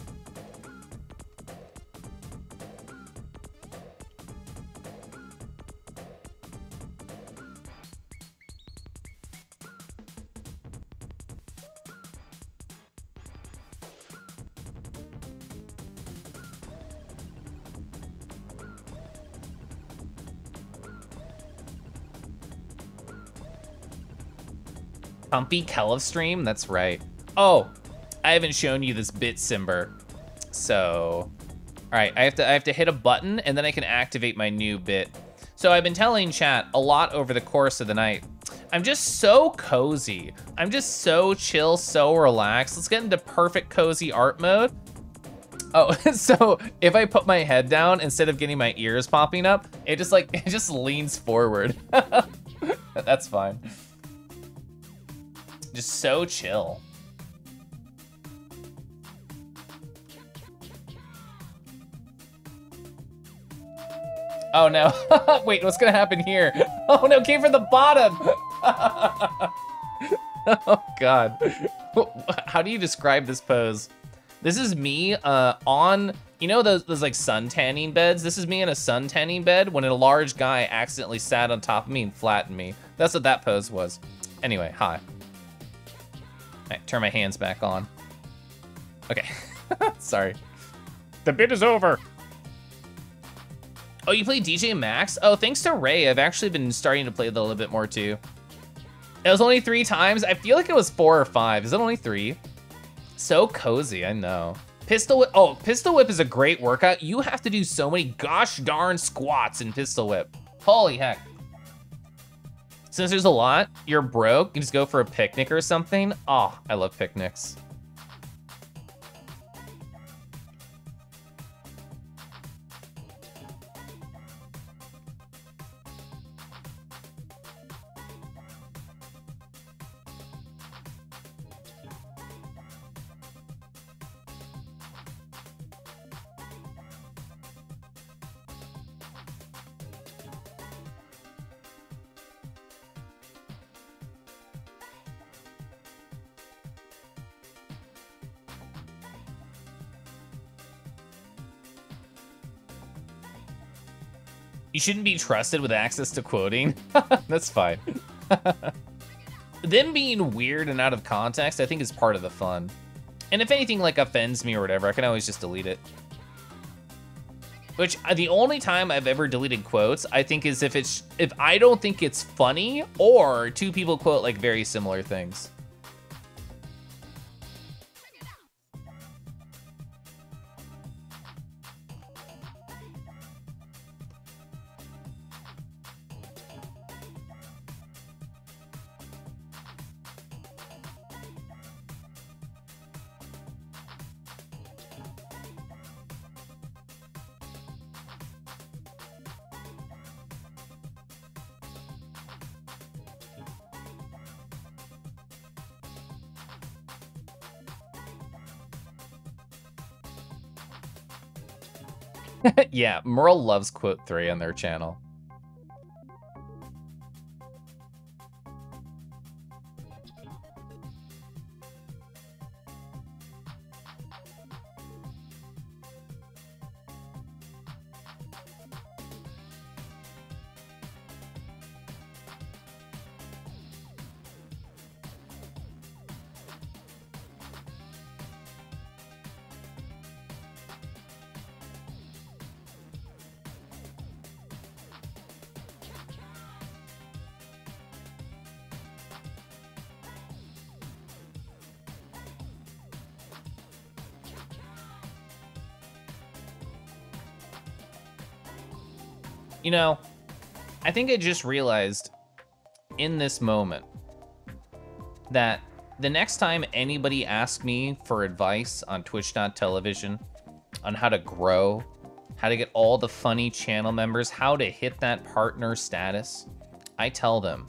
Pumpy Keliff stream? That's right. Oh, I haven't shown you this bit Simber. So, all right, I have to hit a button and then I can activate my new bit. So I've been telling chat a lot over the course of the night. I'm just so cozy. I'm just so chill, so relaxed. Let's get into perfect cozy art mode. Oh, so if I put my head down instead of getting my ears popping up, it just leans forward. That's fine. Just so chill. Oh no. Wait, what's gonna happen here? Oh no, came from the bottom. Oh God. How do you describe this pose? This is me on, you know those like sun tanning beds? This is me in a sun tanning bed when a large guy accidentally sat on top of me and flattened me. That's what that pose was. Anyway, hi. All right, turn my hands back on. Okay, sorry. The bit is over. Oh, you play DJ Max? Oh, thanks to Ray, I've actually been starting to play that a little bit more too. It was only 3 times. I feel like it was 4 or 5. Is it only 3? So cozy, I know. Pistol whip, oh, pistol whip is a great workout. You have to do so many gosh darn squats in pistol whip. Holy heck. Since there's a lot, you're broke, you just go for a picnic or something. Oh, I love picnics. You shouldn't be trusted with access to quoting. That's fine. Them being weird and out of context, I think is part of the fun. And if anything like offends me or whatever, I can always just delete it. Which the only time I've ever deleted quotes, I think is if I don't think it's funny or 2 people quote like very similar things. Yeah, Merle loves quote 3 on their channel. You know, I think I just realized in this moment that the next time anybody asks me for advice on Twitch.tv on how to grow, how to get all the funny channel members, how to hit that partner status, I tell them,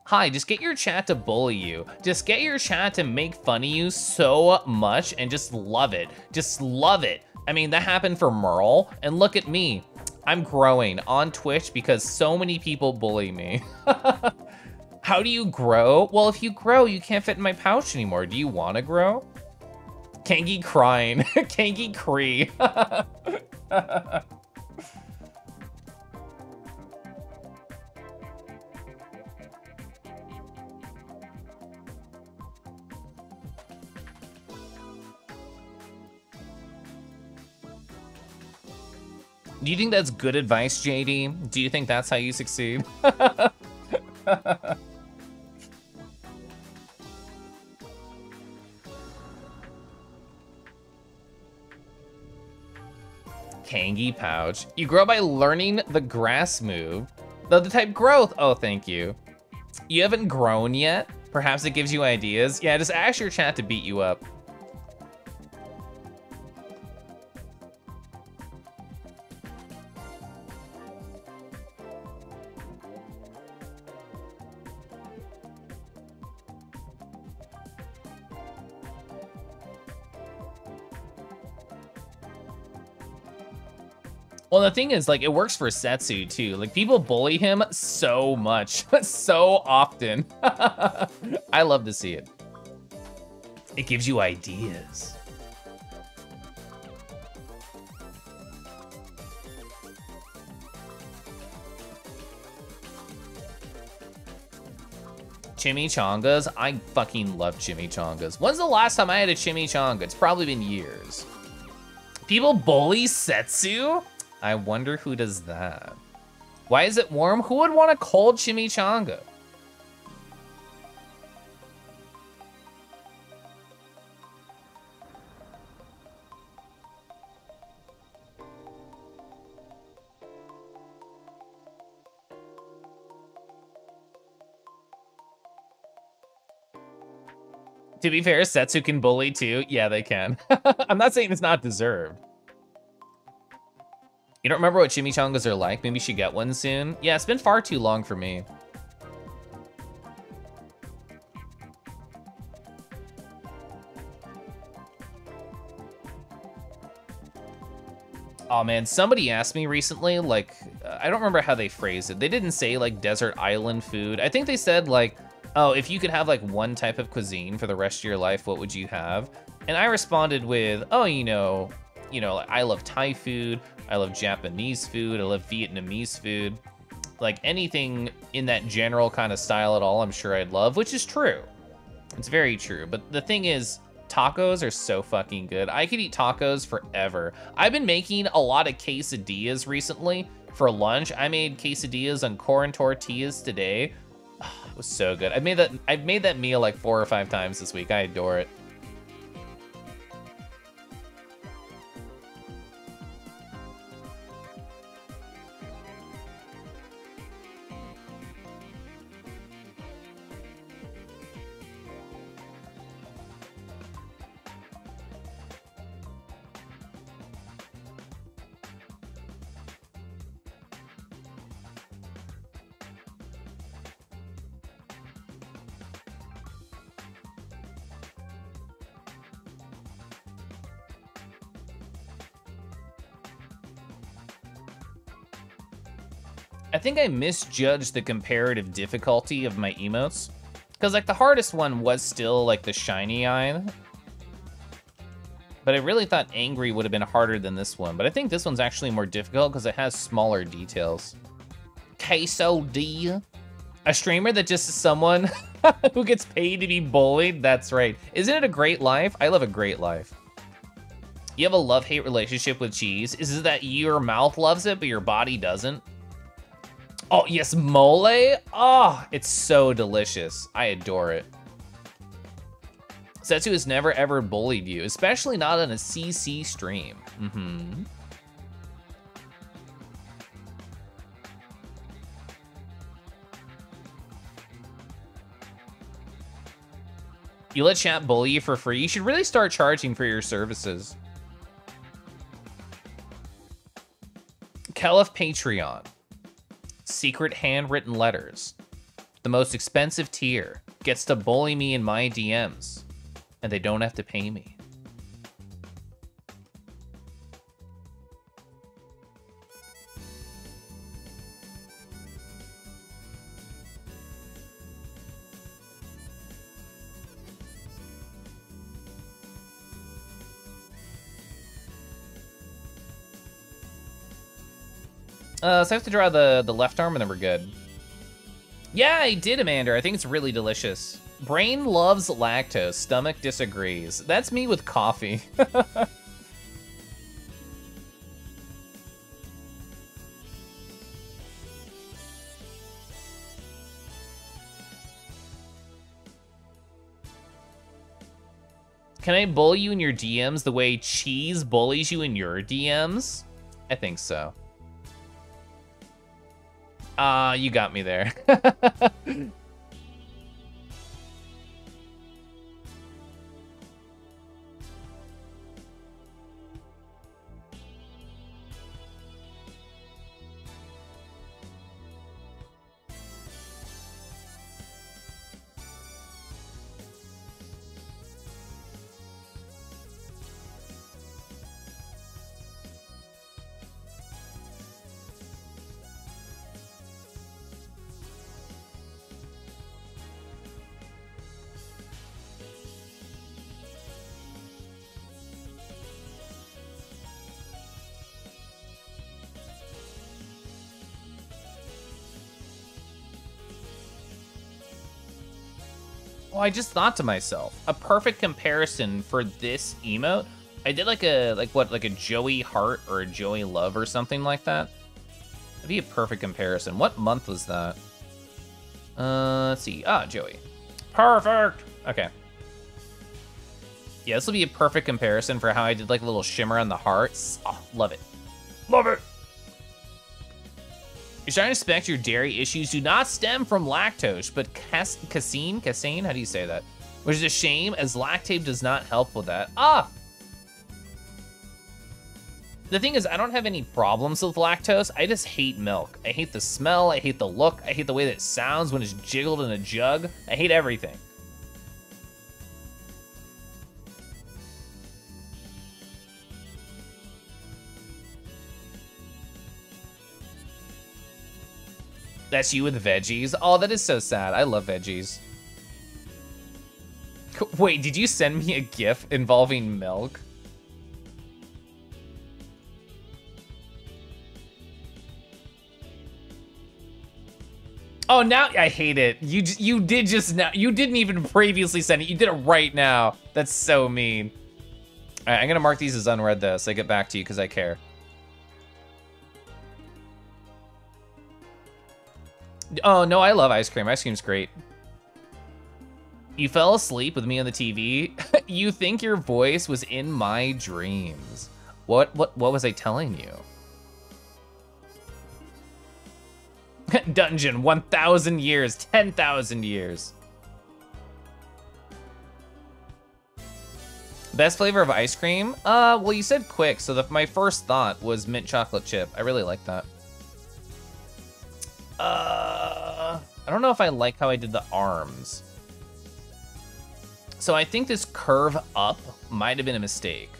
hi, just get your chat to bully you. Just get your chat to make fun of you so much and just love it. Just love it. I mean, that happened for Merle, and look at me. I'm growing on Twitch because so many people bully me. How do you grow? Well, if you grow, you can't fit in my pouch anymore. Do you want to grow? Kangi crying. Kangi Cree. Do you think that's good advice, JD? Do you think that's how you succeed? Kangi pouch. You grow by learning the grass move. The type growth. Oh, thank you. You haven't grown yet? Perhaps it gives you ideas? Yeah, just ask your chat to beat you up. Well, the thing is, like, it works for Setsu, too. Like, people bully him so much, so often. I love to see it. It gives you ideas. Chimichangas? I fucking love chimichangas. When's the last time I had a chimichanga? It's probably been years. People bully Setsu? I wonder who does that. Why is it warm? Who would want a cold chimichanga? To be fair, Setsu can bully too. Yeah, they can. I'm not saying it's not deserved. You don't remember what chimichangas are like? Maybe you should get one soon. Yeah, it's been far too long for me. Oh man, somebody asked me recently, like, I don't remember how they phrased it. They didn't say like desert island food. I think they said like, oh, if you could have like one type of cuisine for the rest of your life, what would you have? And I responded with, oh, you know, I love Thai food, I love Japanese food, I love Vietnamese food. Like anything in that general kind of style at all, I'm sure I'd love, which is true. It's very true. But the thing is, tacos are so fucking good. I could eat tacos forever. I've been making a lot of quesadillas recently for lunch. I made quesadillas on corn tortillas today. It was so good. I've made that meal like 4 or 5 times this week. I adore it. I think I misjudged the comparative difficulty of my emotes. Because like the hardest one was still like the shiny eye. But I really thought angry would have been harder than this one. But I think this one's actually more difficult because it has smaller details. Queso D. A streamer that just is someone who gets paid to be bullied? That's right. Isn't it a great life? I love a great life. You have a love-hate relationship with cheese. Is it that your mouth loves it, but your body doesn't? Oh, yes, mole? Oh, it's so delicious. I adore it. Setsu has never ever bullied you, especially not on a CC stream. Mm-hmm. You let chat bully you for free? You should really start charging for your services. Keliff Patreon. Secret handwritten letters. The most expensive tier gets to bully me in my DMs, and they don't have to pay me. So I have to draw the left arm and then we're good. Yeah, I did, Amanda. I think it's really delicious. Brain loves lactose, stomach disagrees. That's me with coffee. Can I bully you in your DMs the way cheese bullies you in your DMs? I think so. You got me there. Well, I just thought to myself, a perfect comparison for this emote. I did like a Joey Heart or a Joey Love or something like that. That'd be a perfect comparison. What month was that? Let's see. Ah, Joey. Perfect. Okay. Yeah, this will be a perfect comparison for how I did like a little shimmer on the hearts. Oh, love it. Love it. You're starting to suspect your dairy issues do not stem from lactose, but casein, how do you say that? Which is a shame, as lactate does not help with that. Ah! The thing is, I don't have any problems with lactose. I just hate milk. I hate the smell, I hate the look, I hate the way that it sounds when it's jiggled in a jug. I hate everything. That's you with veggies? Oh, that is so sad. I love veggies. Wait, did you send me a GIF involving milk? Oh, now I hate it. You did just now. You didn't even previously send it. You did it right now. That's so mean. All right, I'm gonna mark these as unread though, so I get back to you because I care. Oh, no, I love ice cream. Ice cream's great. You fell asleep with me on the TV? You think your voice was in my dreams. What was I telling you? Dungeon, 1,000 years, 10,000 years. Best flavor of ice cream? Well, you said quick, so my first thought was mint chocolate chip. I really like that. I don't know if I like how I did the arms. So I think this curve up might have been a mistake.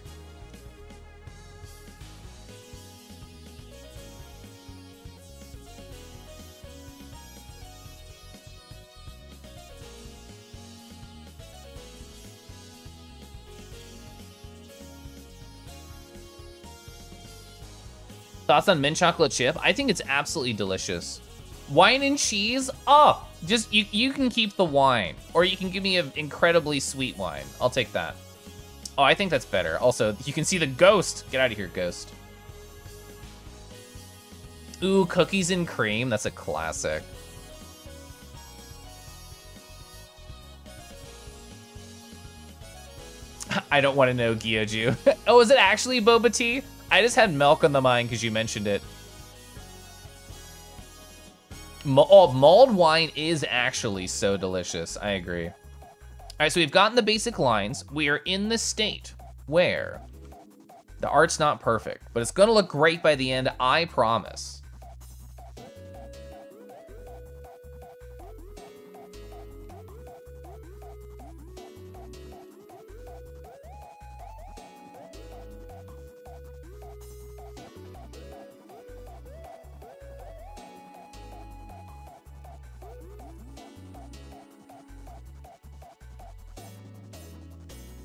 Thoughts on mint chocolate chip? I think it's absolutely delicious. Wine and cheese? Oh, just you can keep the wine, or you can give me an incredibly sweet wine. I'll take that. Oh, I think that's better. Also, you can see the ghost. Get out of here, ghost. Ooh, cookies and cream. That's a classic. I don't want to know, Gyoju. Oh, is it actually boba tea? I just had milk on the mind because you mentioned it. Mulled wine is actually so delicious. I agree. All right, so we've gotten the basic lines. We are in the state where the art's not perfect, but it's gonna look great by the end, I promise.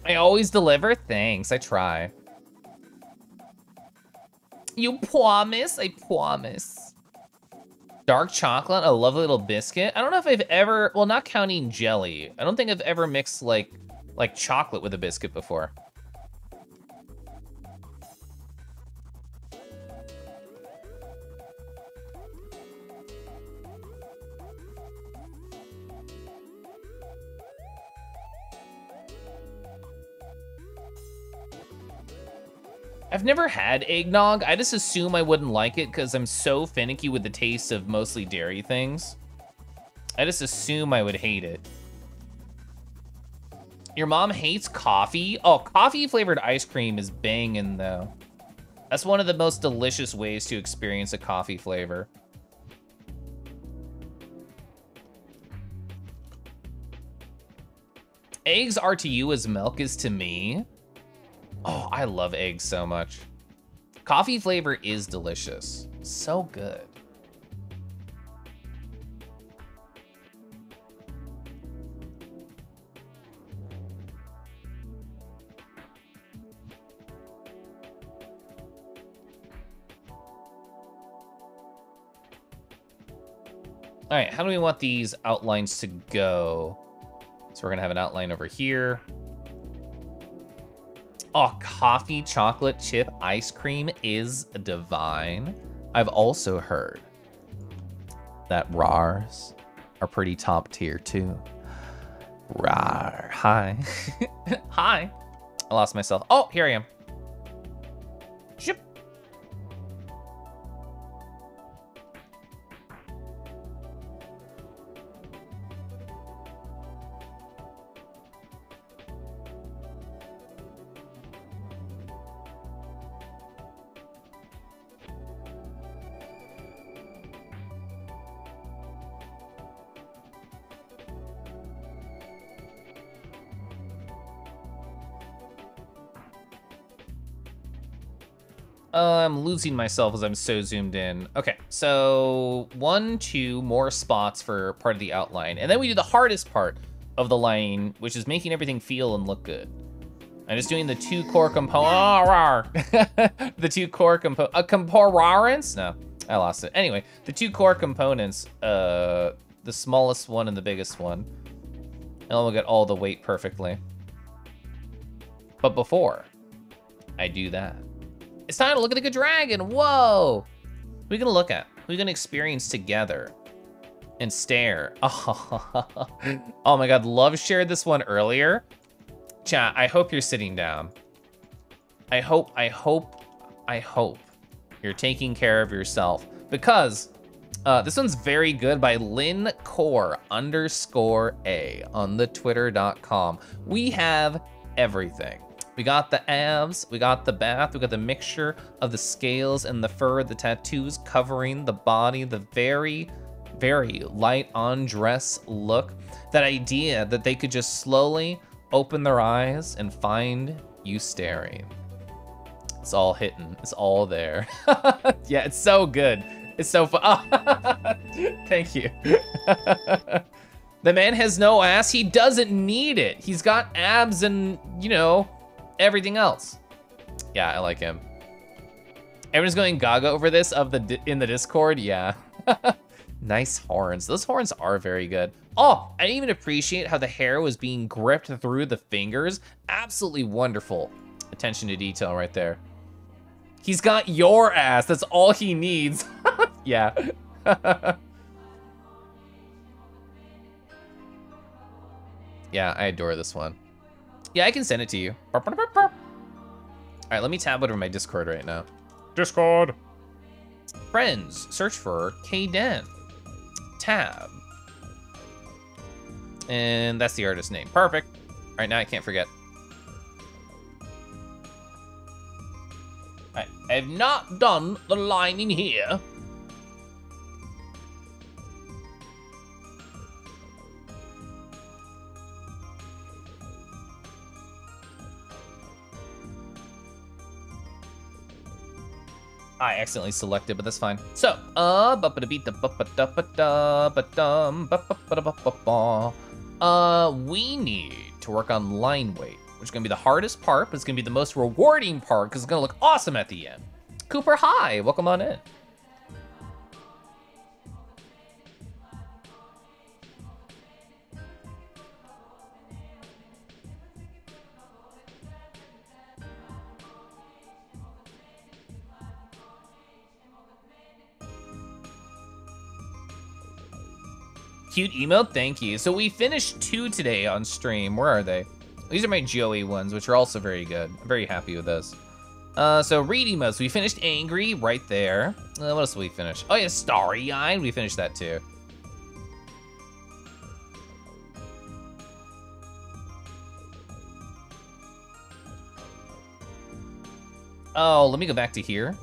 I always deliver? Thanks, I try. You promise? I promise. Dark chocolate, a lovely little biscuit. I don't know if I've ever, well, not counting jelly. I don't think I've ever mixed like chocolate with a biscuit before. I've never had eggnog. I just assume I wouldn't like it because I'm so finicky with the taste of mostly dairy things. I just assume I would hate it. Your mom hates coffee? Oh, coffee flavored ice cream is banging though. That's one of the most delicious ways to experience a coffee flavor. Eggs are to you as milk is to me. Oh, I love eggs so much. Coffee flavor is delicious. So good. All right, how do we want these outlines to go? So we're gonna have an outline over here. Oh, coffee chocolate chip ice cream is divine. I've also heard that RARs are pretty top tier too. RAR, hi. Hi. I lost myself. Oh, here I am. Ship. I'm losing myself as I'm so zoomed in. Okay, so 1, 2 more spots for part of the outline. And then we do the hardest part of the lining, which is making everything feel and look good. I'm just doing the 2 core components. The 2 core components? No, I lost it. Anyway, the 2 core components, the smallest one and the biggest one. And we'll get all the weight perfectly. But before I do that, it's time to look at the good dragon. Whoa! We're gonna look at, we're gonna experience together and stare. Oh my God, Love shared this one earlier. Chat, I hope you're sitting down. I hope you're taking care of yourself, because this one's very good, by LynCore_A on the twitter.com. We have everything. We got the abs, we got the bath, we got the mixture of the scales and the fur, the tattoos covering the body, the very, very light undress look. That idea that they could just slowly open their eyes and find you staring. It's all hitting, it's all there. Yeah, it's so good. It's so fun. Oh, thank you. The man has no ass, he doesn't need it. He's got abs and, you know, everything else. Yeah, I like him. Everyone's going gaga over this in the Discord. Yeah. Nice horns. Those horns are very good. Oh, I even appreciate how the hair was being gripped through the fingers. Absolutely wonderful attention to detail right there. He's got your ass. That's all he needs. Yeah. Yeah, I adore this one. Yeah, I can send it to you. All right, let me tab over my Discord right now. Discord. Friends, search for Kden. Tab. And that's the artist name. Perfect. All right, now I can't forget. I have not done the lining here. I accidentally selected, but that's fine. So, we need to work on line weight, which is gonna be the hardest part, but it's gonna be the most rewarding part because it's gonna look awesome at the end. Cooper, hi, welcome on in. Cute emote, thank you. So we finished 2 today on stream. Where are they? These are my Joey ones, which are also very good. I'm very happy with this. So read emotes. We finished angry right there. What else did we finish? Oh yeah, starry-eyed. We finished that too. Oh, let me go back to here.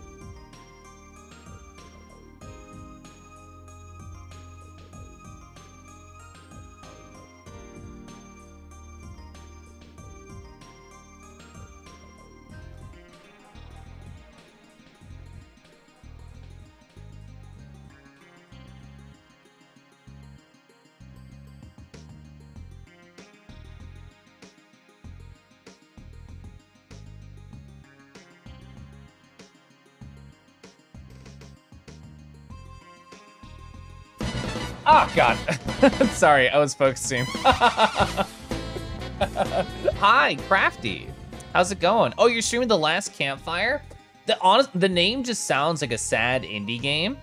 Oh, God. Sorry, I was focusing. Hi, Crafty. How's it going? Oh, you're streaming The Last Campfire? The name just sounds like a sad indie game.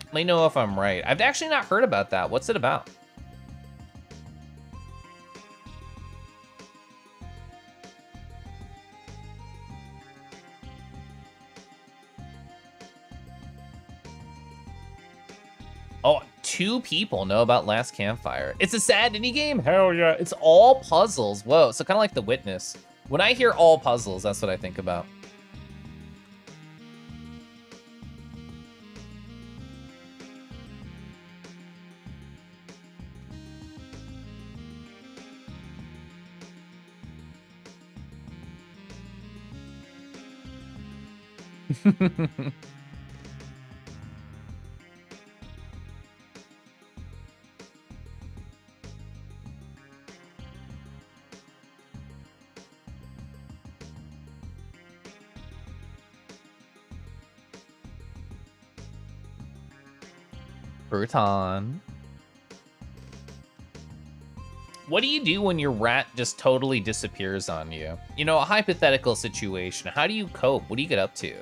Let me know if I'm right. I've actually not heard about that. What's it about? Oh, 2 people know about Last Campfire. It's a sad indie game? Hell yeah. It's all puzzles. Whoa, so kind of like The Witness. When I hear all puzzles, that's what I think about. Bruton. What do you do when your rat just totally disappears on you? You know, a hypothetical situation. How do you cope? What do you get up to?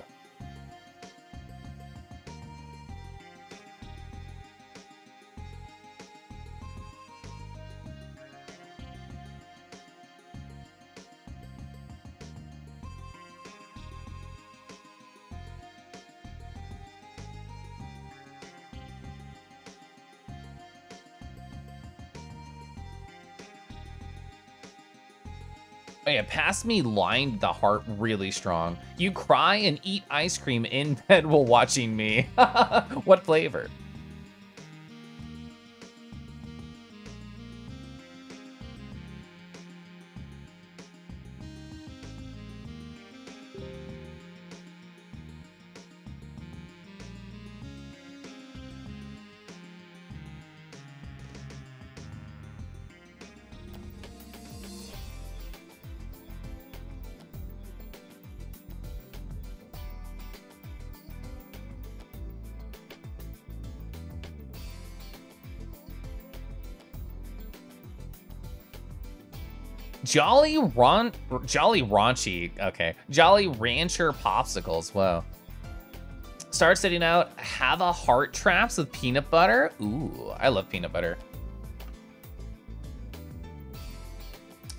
Oh yeah, pass me line the heart really strong. You cry and eat ice cream in bed while watching me. What flavor? Jolly Raunchy, okay. Jolly Rancher Popsicles, whoa. Start setting out Have-A Heart Traps with peanut butter. Ooh, I love peanut butter.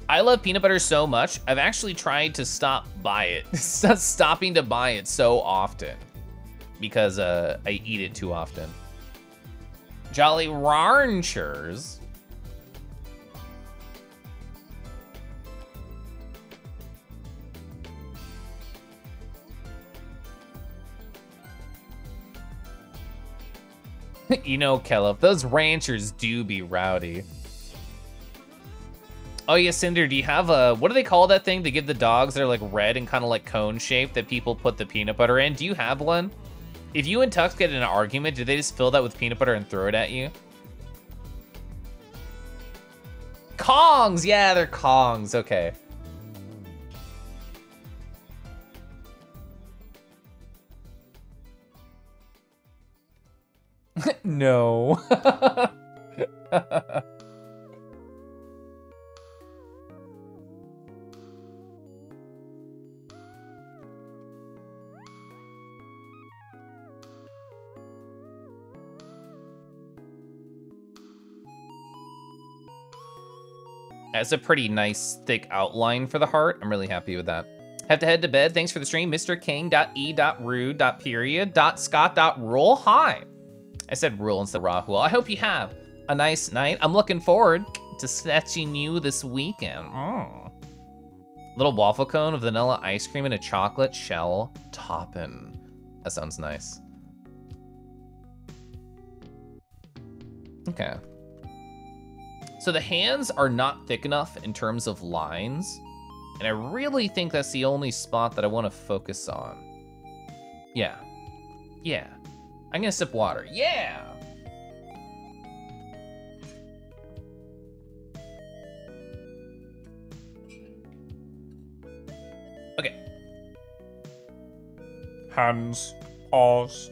I love peanut butter so much, I've actually tried to stopping to buy it so often because I eat it too often. Jolly Ranchers. You know, Keliff, those ranchers do be rowdy. Oh yeah, Cinder, do you have a, what do they call that thing to give the dogs that are like red and kind of like cone shaped that people put the peanut butter in? Do you have one? If you and Tux get in an argument, do they just fill that with peanut butter and throw it at you? Kongs, yeah, they're Kongs, okay. No. That's a pretty nice thick outline for the heart. I'm really happy with that. Have to head to bed. Thanks for the stream. Mr. King.E.Rude.period.scott.rule. Hi. I said rule instead of Rahul. I hope you have a nice night. I'm looking forward to sketching you this weekend. Little waffle cone of vanilla ice cream and a chocolate shell topping. That sounds nice. Okay. So the hands are not thick enough in terms of lines, and I really think that's the only spot that I want to focus on. Yeah. Yeah. I'm gonna sip water. Yeah! Okay. Hands, paws.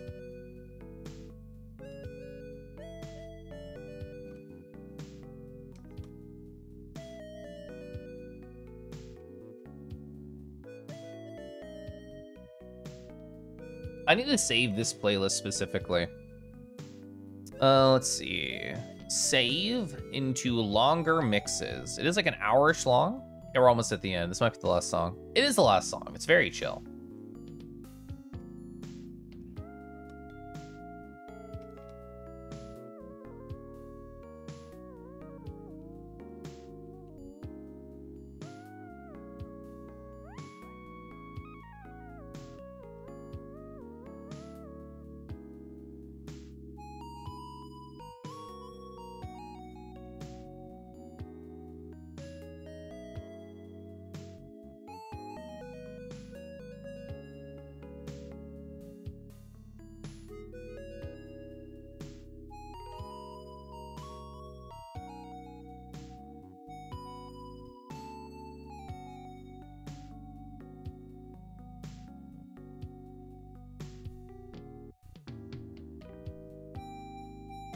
I need to save this playlist specifically. Let's see. Save into longer mixes. It is like an hour-ish long. Yeah, we're almost at the end. This might be the last song. It is the last song. It's very chill.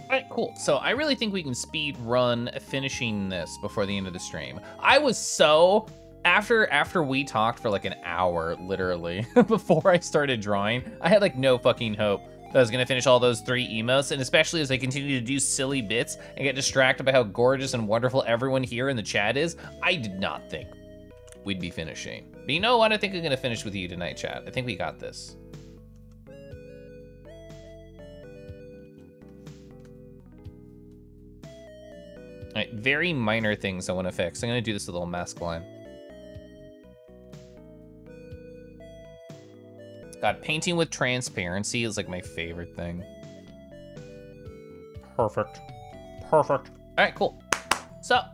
All right, cool. So I really think we can speed run finishing this before the end of the stream. I was so, after we talked for like an hour, literally, before I started drawing, I had like no fucking hope that I was gonna finish all those 3 emotes, and especially as I continue to do silly bits and get distracted by how gorgeous and wonderful everyone here in the chat is, I did not think we'd be finishing. But you know what? I think I'm gonna finish with you tonight, chat. I think we got this. All right, very minor things I want to fix. I'm gonna do this with a little mask line. God, painting with transparency is like my favorite thing. Perfect. Perfect. All right, cool. So, all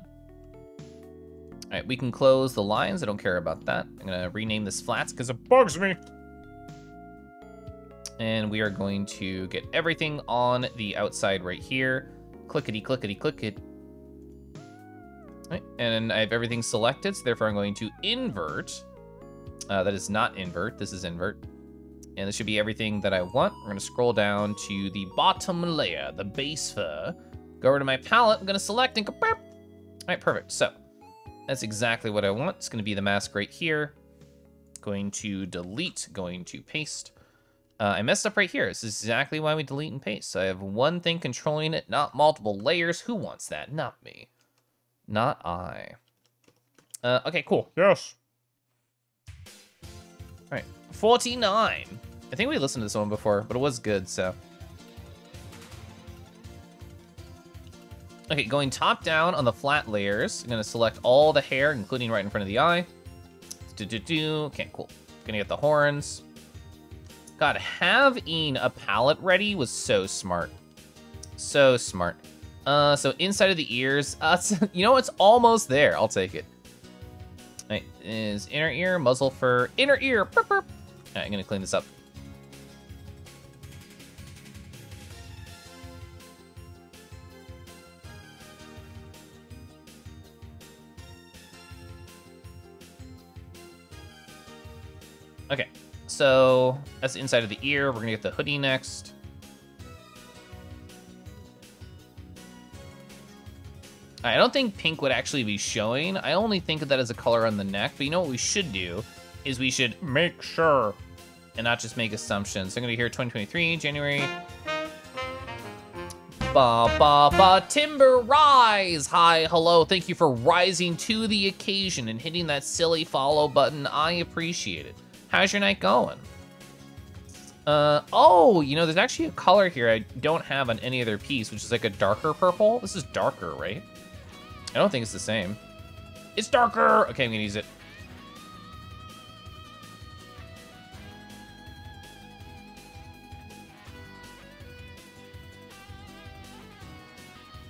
right, we can close the lines. I don't care about that. I'm gonna rename this flats because it bugs me. And we are going to get everything on the outside right here. Clickety, clickety, click it. Right, and I have everything selected, so therefore I'm going to invert. That is not invert, this is invert. And this should be everything that I want. We're gonna scroll down to the bottom layer, the base fur. Go over to my palette, I'm gonna select and go, burp. All right, perfect, so that's exactly what I want. It's gonna be the mask right here. Going to delete, going to paste. I messed up right here. This is exactly why we delete and paste. So I have one thing controlling it, not multiple layers. Who wants that? Not me. Not I. Okay, cool. Yes. All right, 49. I think we listened to this one before, but it was good, so. Okay, going top down on the flat layers. I'm gonna select all the hair, including right in front of the eye. Okay, cool. Gonna get the horns. God, having a palette ready was so smart. So smart. So inside of the ears, you know, it's almost there. I'll take it. All right, is inner ear, muzzle fur, inner ear. Burp, burp. All right, I'm gonna clean this up. Okay, so that's the inside of the ear. We're gonna get the hoodie next. I don't think pink would actually be showing. I only think of that as a color on the neck, but you know what we should do is we should make sure and not just make assumptions. So I'm gonna hear 2023, January. Ba ba ba, Timber Rise. Hi, hello, thank you for rising to the occasion and hitting that silly follow button. I appreciate it. How's your night going? Oh, you know, there's actually a color here I don't have on any other piece, which is like a darker purple. This is darker, right? I don't think it's the same. It's darker. Okay, I'm gonna use it.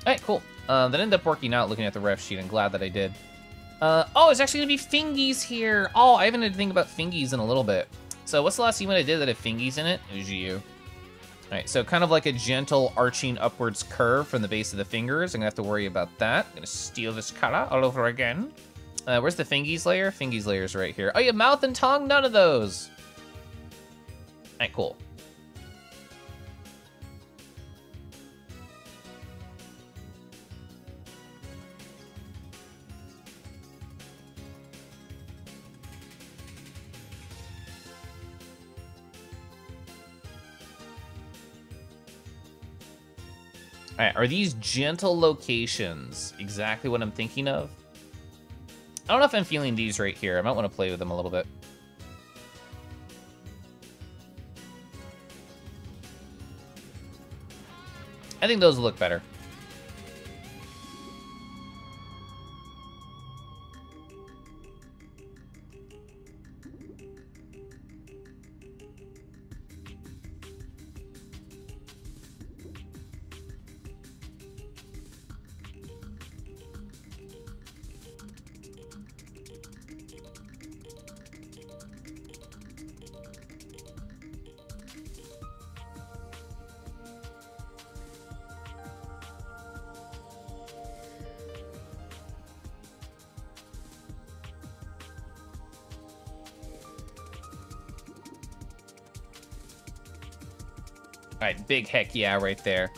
All right, cool. That ended up working out looking at the ref sheet. I'm glad that I did. Oh, it's actually gonna be fingies here. Oh, I haven't had to think about fingies in a little bit. So what's the last emote I did that had fingies in it? It was you. All right, so kind of like a gentle arching upwards curve from the base of the fingers. I'm gonna have to worry about that. I'm gonna steal this color all over again. Where's the fingies layer? Fingies layer is right here. Oh, you have mouth and tongue? None of those. All right, cool. All right, are these gentle locations exactly what I'm thinking of? I don't know if I'm feeling these right here. I might want to play with them a little bit. I think those look better. All right, big heck yeah right there.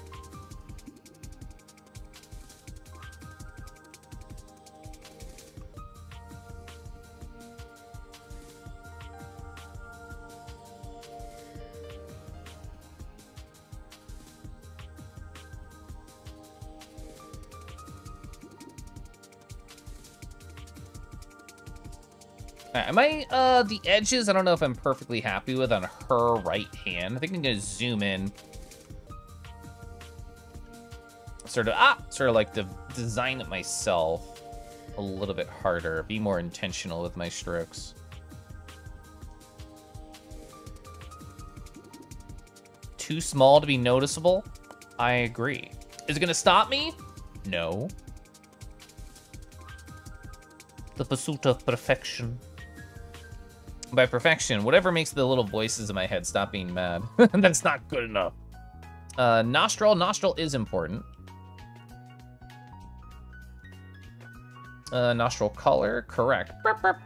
Am I, the edges, I don't know if I'm perfectly happy with on her right hand. I think I'm gonna zoom in. Sort of like to design it myself a little bit harder, be more intentional with my strokes. Too small to be noticeable? I agree. Is it gonna stop me? No. The pursuit of perfection. By perfection, whatever makes the little voices in my head stop being mad. That's not good enough. Nostril. Nostril is important. Nostril color, correct. Burp, burp.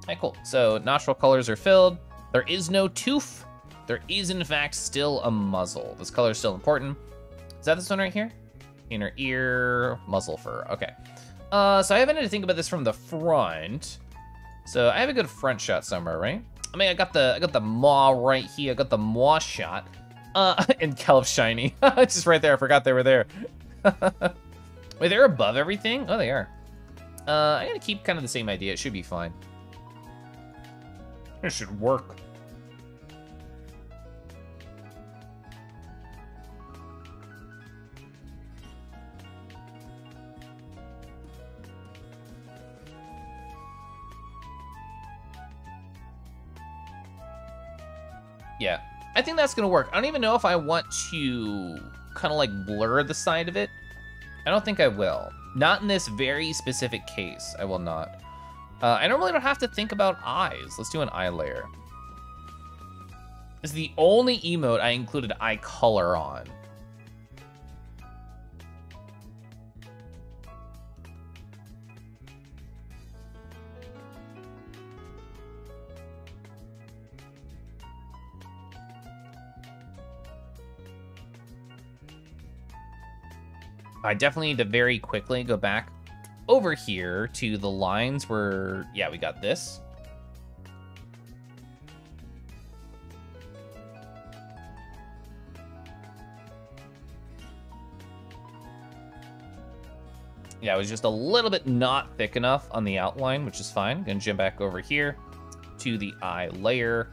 Okay, cool. So nostril colors are filled. There is no tooth. There is, in fact, still a muzzle. This color is still important. Is that this one right here? Inner ear, muzzle fur. Okay. So I haven't had to think about this from the front. So I have a good front shot somewhere, right? I mean, I got the maw right here. I got the maw shot. And Keliff shiny. Just right there. I forgot they were there. Wait, they're above everything? Oh, they are. I'm gonna keep kind of the same idea. It should be fine. It should work. Yeah, I think that's gonna work. I don't even know if I want to kind of like blur the side of it. I don't think I will. Not in this very specific case, I will not. I normally don't have to think about eyes. Let's do an eye layer. This is the only emote I included eye color on. I definitely need to very quickly go back over here to the lines where, yeah, we got this. Yeah, it was just a little bit not thick enough on the outline, which is fine. Gonna jump back over here to the eye layer.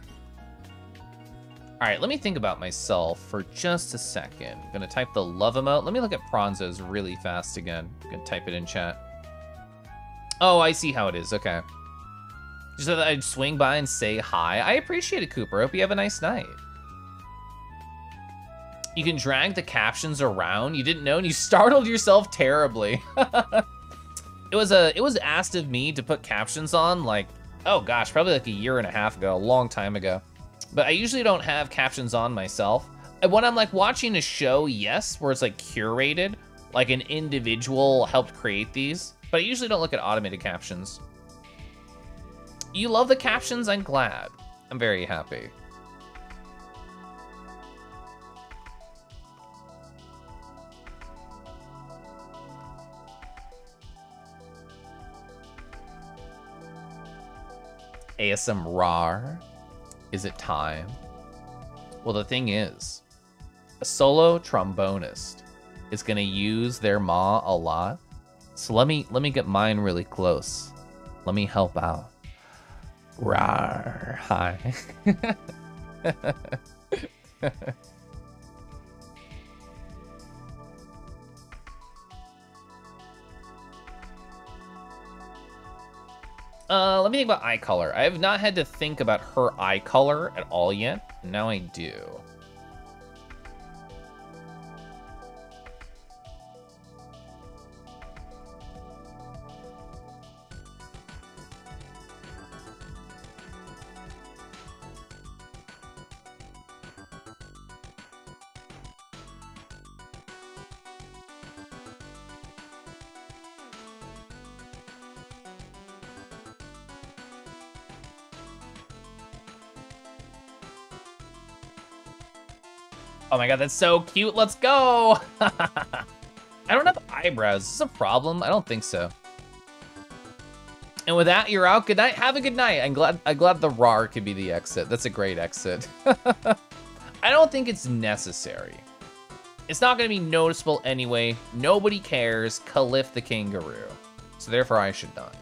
All right, let me think about myself for just a second. I'm gonna type the love emote. Let me look at Pronzo's really fast again. I'm gonna type it in chat. Oh, I see how it is, okay. Just so that I'd swing by and say hi. I appreciate it, Cooper. Hope you have a nice night. You can drag the captions around. You didn't know and you startled yourself terribly. It was asked of me to put captions on like, oh gosh, probably like a year and a half ago, a long time ago. But I usually don't have captions on myself. And when I'm like watching a show, yes, where it's like curated, like an individual helped create these, but I usually don't look at automated captions. You love the captions? I'm glad. I'm very happy. ASMR. Is it time? Well, the thing is, a solo trombonist is gonna use their maw a lot. So let me get mine really close. Let me help out. Rawr, hi. Let me think about eye color. I have not had to think about her eye color at all yet. Now I do. Oh my god, that's so cute. Let's go. I don't have eyebrows. Is this a problem? I don't think so. And with that, you're out. Good night. Have a good night. I'm glad the RAR could be the exit. That's a great exit. I don't think it's necessary. It's not going to be noticeable anyway. Nobody cares. Keliff the kangaroo. So therefore, I should not.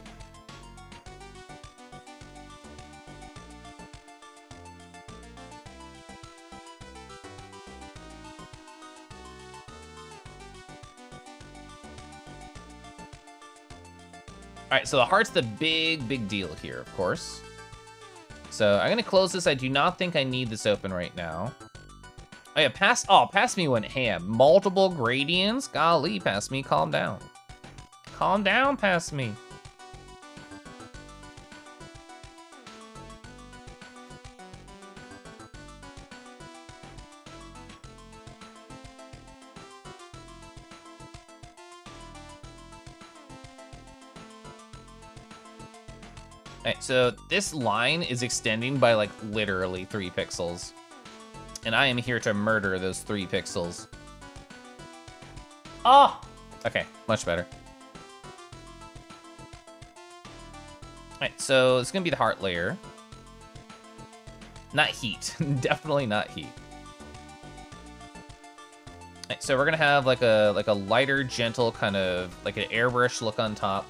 All right, so the heart's the big deal here, of course. So I'm gonna close this. I do not think I need this open right now. Oh yeah, Pass Me went ham. Multiple gradients? Golly, Pass Me, calm down. Calm down, Pass Me. Alright, so this line is extending by like literally 3 pixels. And I am here to murder those 3 pixels. Oh! Okay, much better. Alright, so it's gonna be the heart layer. Not heat, definitely not heat. Alright, so we're gonna have like a lighter, gentle kind of like an airbrush look on top.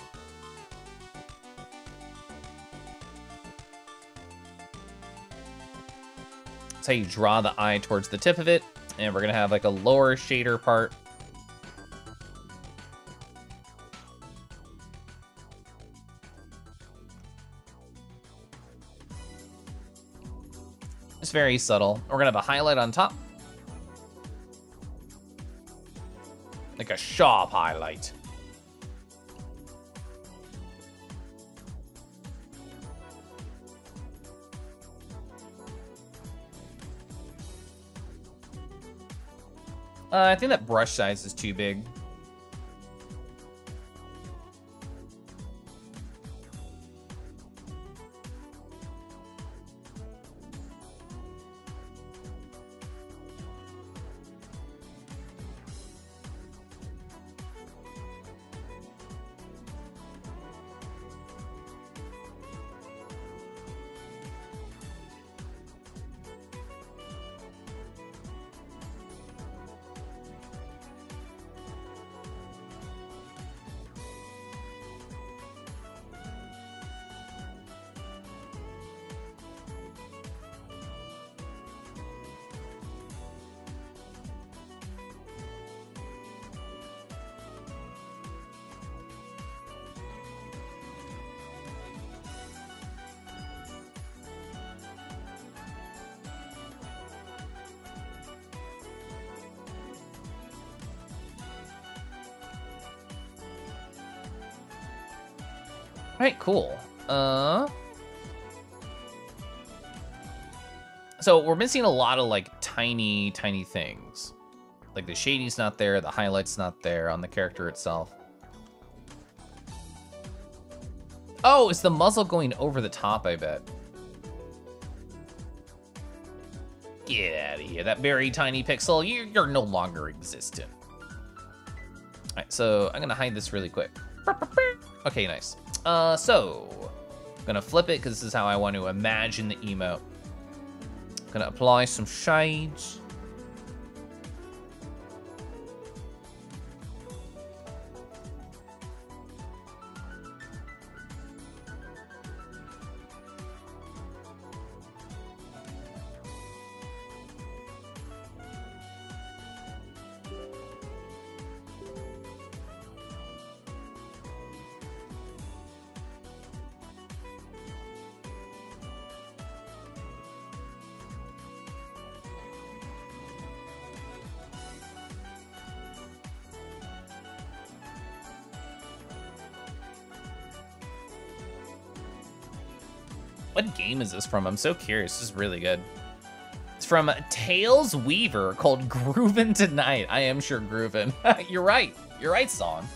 That's how you draw the eye towards the tip of it. And we're gonna have like a lower shader part. It's very subtle. We're gonna have a highlight on top. Like a sharp highlight. I think that brush size is too big. Alright, cool. So we're missing a lot of like tiny things. Like the shading's not there, the highlight's not there on the character itself. Oh, it's the muzzle going over the top, I bet. Get out of here, that very tiny pixel. You're no longer existent. Alright, so I'm gonna hide this really quick. Okay, nice. So, I'm gonna flip it because this is how I want to imagine the emote. Gonna apply some shades. What game is this from? I'm so curious. This is really good. It's from Tails Weaver called Groovin' Tonight. I am sure Groovin'. You're right. You're right, song.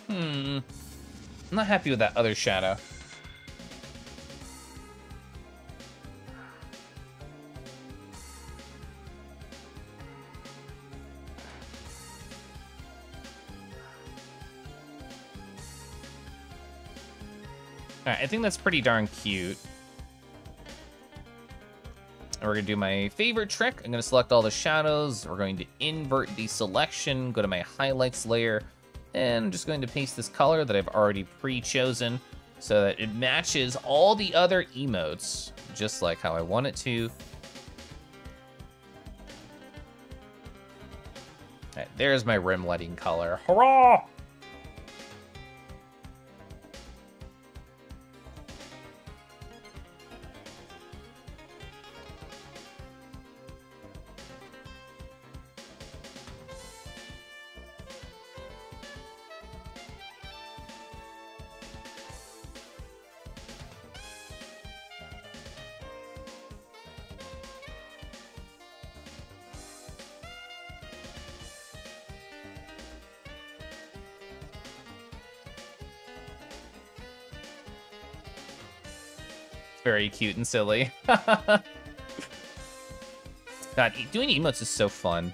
I'm not happy with that other shadow. Alright, I think that's pretty darn cute. And we're gonna do my favorite trick. I'm gonna select all the shadows. We're going to invert the selection, go to my highlights layer, and I'm just going to paste this color that I've already pre-chosen so that it matches all the other emotes, just like how I want it to. All right, there's my rim lighting color. Hurrah! Very cute and silly. God, doing emotes is so fun.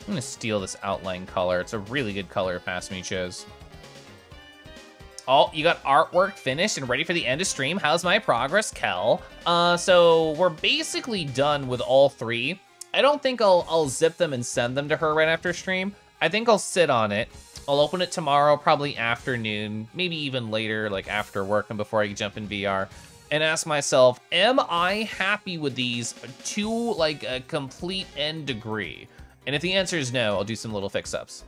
I'm gonna steal this outline color. It's a really good color Past Me chose. Oh, you got artwork finished and ready for the end of stream. How's my progress, Kel? So we're basically done with all three. I don't think I'll zip them and send them to her right after stream. I think I'll sit on it. I'll open it tomorrow, probably afternoon, maybe even later, like after work and before I jump in VR, and ask myself, am I happy with these to like a complete end degree? And if the answer is no, I'll do some little fix-ups.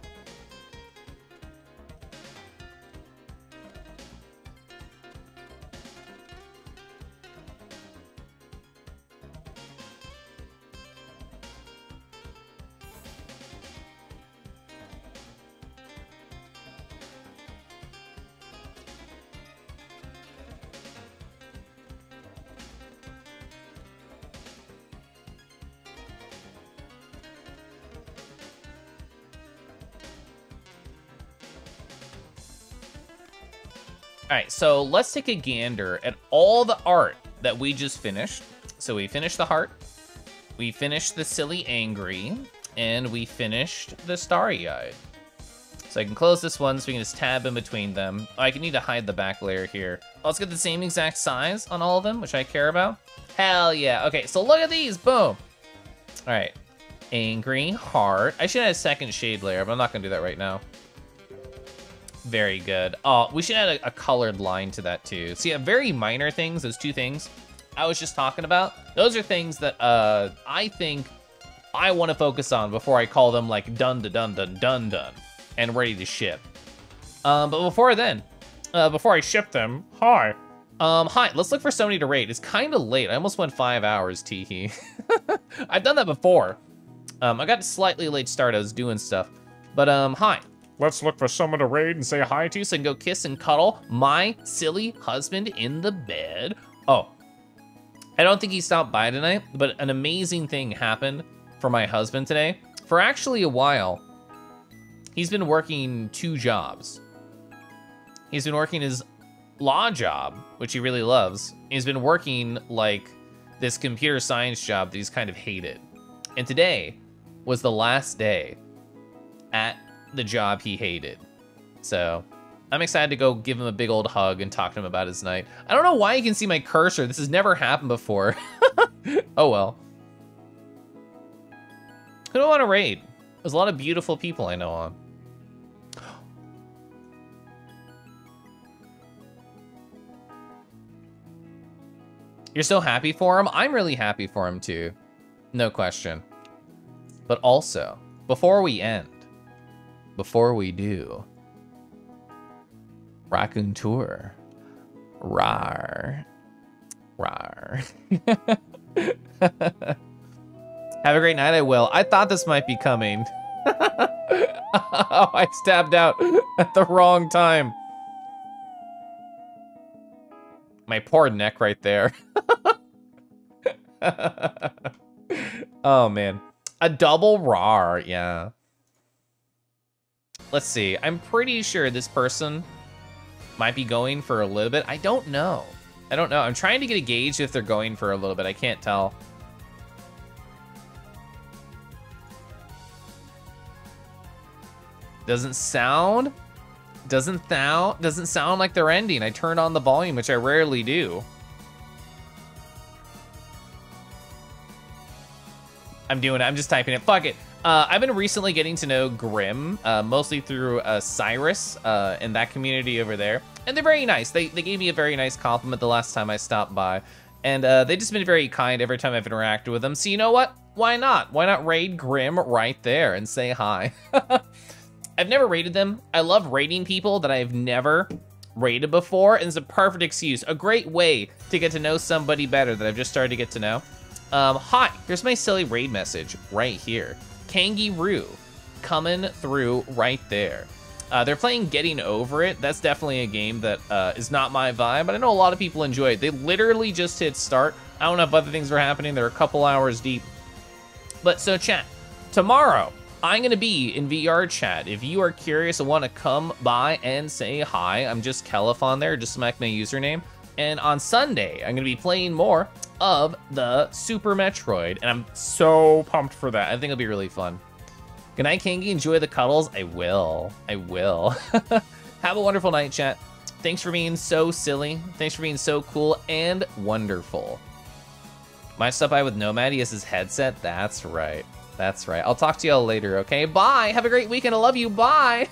All right, so let's take a gander at all the art that we just finished. So we finished the heart, we finished the silly angry, and we finished the starry-eyed. So I can close this one so we can just tab in between them. Oh, I can need to hide the back layer here. Oh, let's get the same exact size on all of them, which I care about. Hell yeah. Okay, so look at these, boom. All right, angry, heart. I should add a second shade layer, but I'm not gonna do that right now. Very good. Oh, we should add a colored line to that too. So yeah, very minor things, those two things I was just talking about. Those are things that I think I want to focus on before I call them like done and ready to ship. But before then, before I ship them. Hi. Hi, let's look for somebody to raid. It's kind of late. I almost went 5 hours, teehee. I've done that before. I got a slightly late start. I was doing stuff. But, hi. Let's look for someone to raid and say hi to so I can go kiss and cuddle my silly husband in the bed. Oh, I don't think he stopped by tonight, but an amazing thing happened for my husband today. For actually a while, he's been working 2 jobs. He's been working his law job, which he really loves. He's been working like this computer science job that he's kind of hated. And today was the last day at the job he hated. So I'm excited to go give him a big old hug and talk to him about his night. I don't know why you can see my cursor. This has never happened before. Oh well. Who do I want to raid? There's a lot of beautiful people I know on. You're so happy for him? I'm really happy for him too. No question. But also, before we end, before we do, Raccoon Tour. Rawr. Rawr. Have a great night, I will. I thought this might be coming. Oh, I stabbed out at the wrong time. My poor neck right there. Oh, man. A double rar, yeah. Let's see. I'm pretty sure this person might be going for a little bit. I don't know. I don't know. I'm trying to get a gauge if they're going for a little bit. I can't tell. Doesn't sound like they're ending. I turned on the volume, which I rarely do. I'm doing it. I'm just typing it. Fuck it. I've been recently getting to know Grim, mostly through Cyrus and that community over there. And they're very nice. They gave me a very nice compliment the last time I stopped by. And they've just been very kind every time I've interacted with them. So you know what? Why not? Why not raid Grim right there and say hi? I've never raided them. I love raiding people that I've never raided before, and it's a perfect excuse, a great way to get to know somebody better that I've just started to get to know. Hi, here's my silly raid message right here. Kangaroo coming through right there. They're playing Getting Over It. That's definitely a game that is not my vibe, but I know a lot of people enjoy it. They literally just hit start. I don't know if other things are happening. They're a couple hours deep. But so chat, tomorrow, I'm gonna be in VR chat. If you are curious and want to come by and say hi, I'm just Keliff on there, just smack my username. And on Sunday, I'm gonna be playing more of the Super Metroid, and I'm so pumped for that. I think it'll be really fun. Good night, Kangi. Enjoy the cuddles. I will. I will. Have a wonderful night, chat. Thanks for being so silly. Thanks for being so cool and wonderful. Might stop by with Nomad. He has his headset. That's right. That's right. I'll talk to y'all later, okay? Bye. Have a great weekend. I love you. Bye.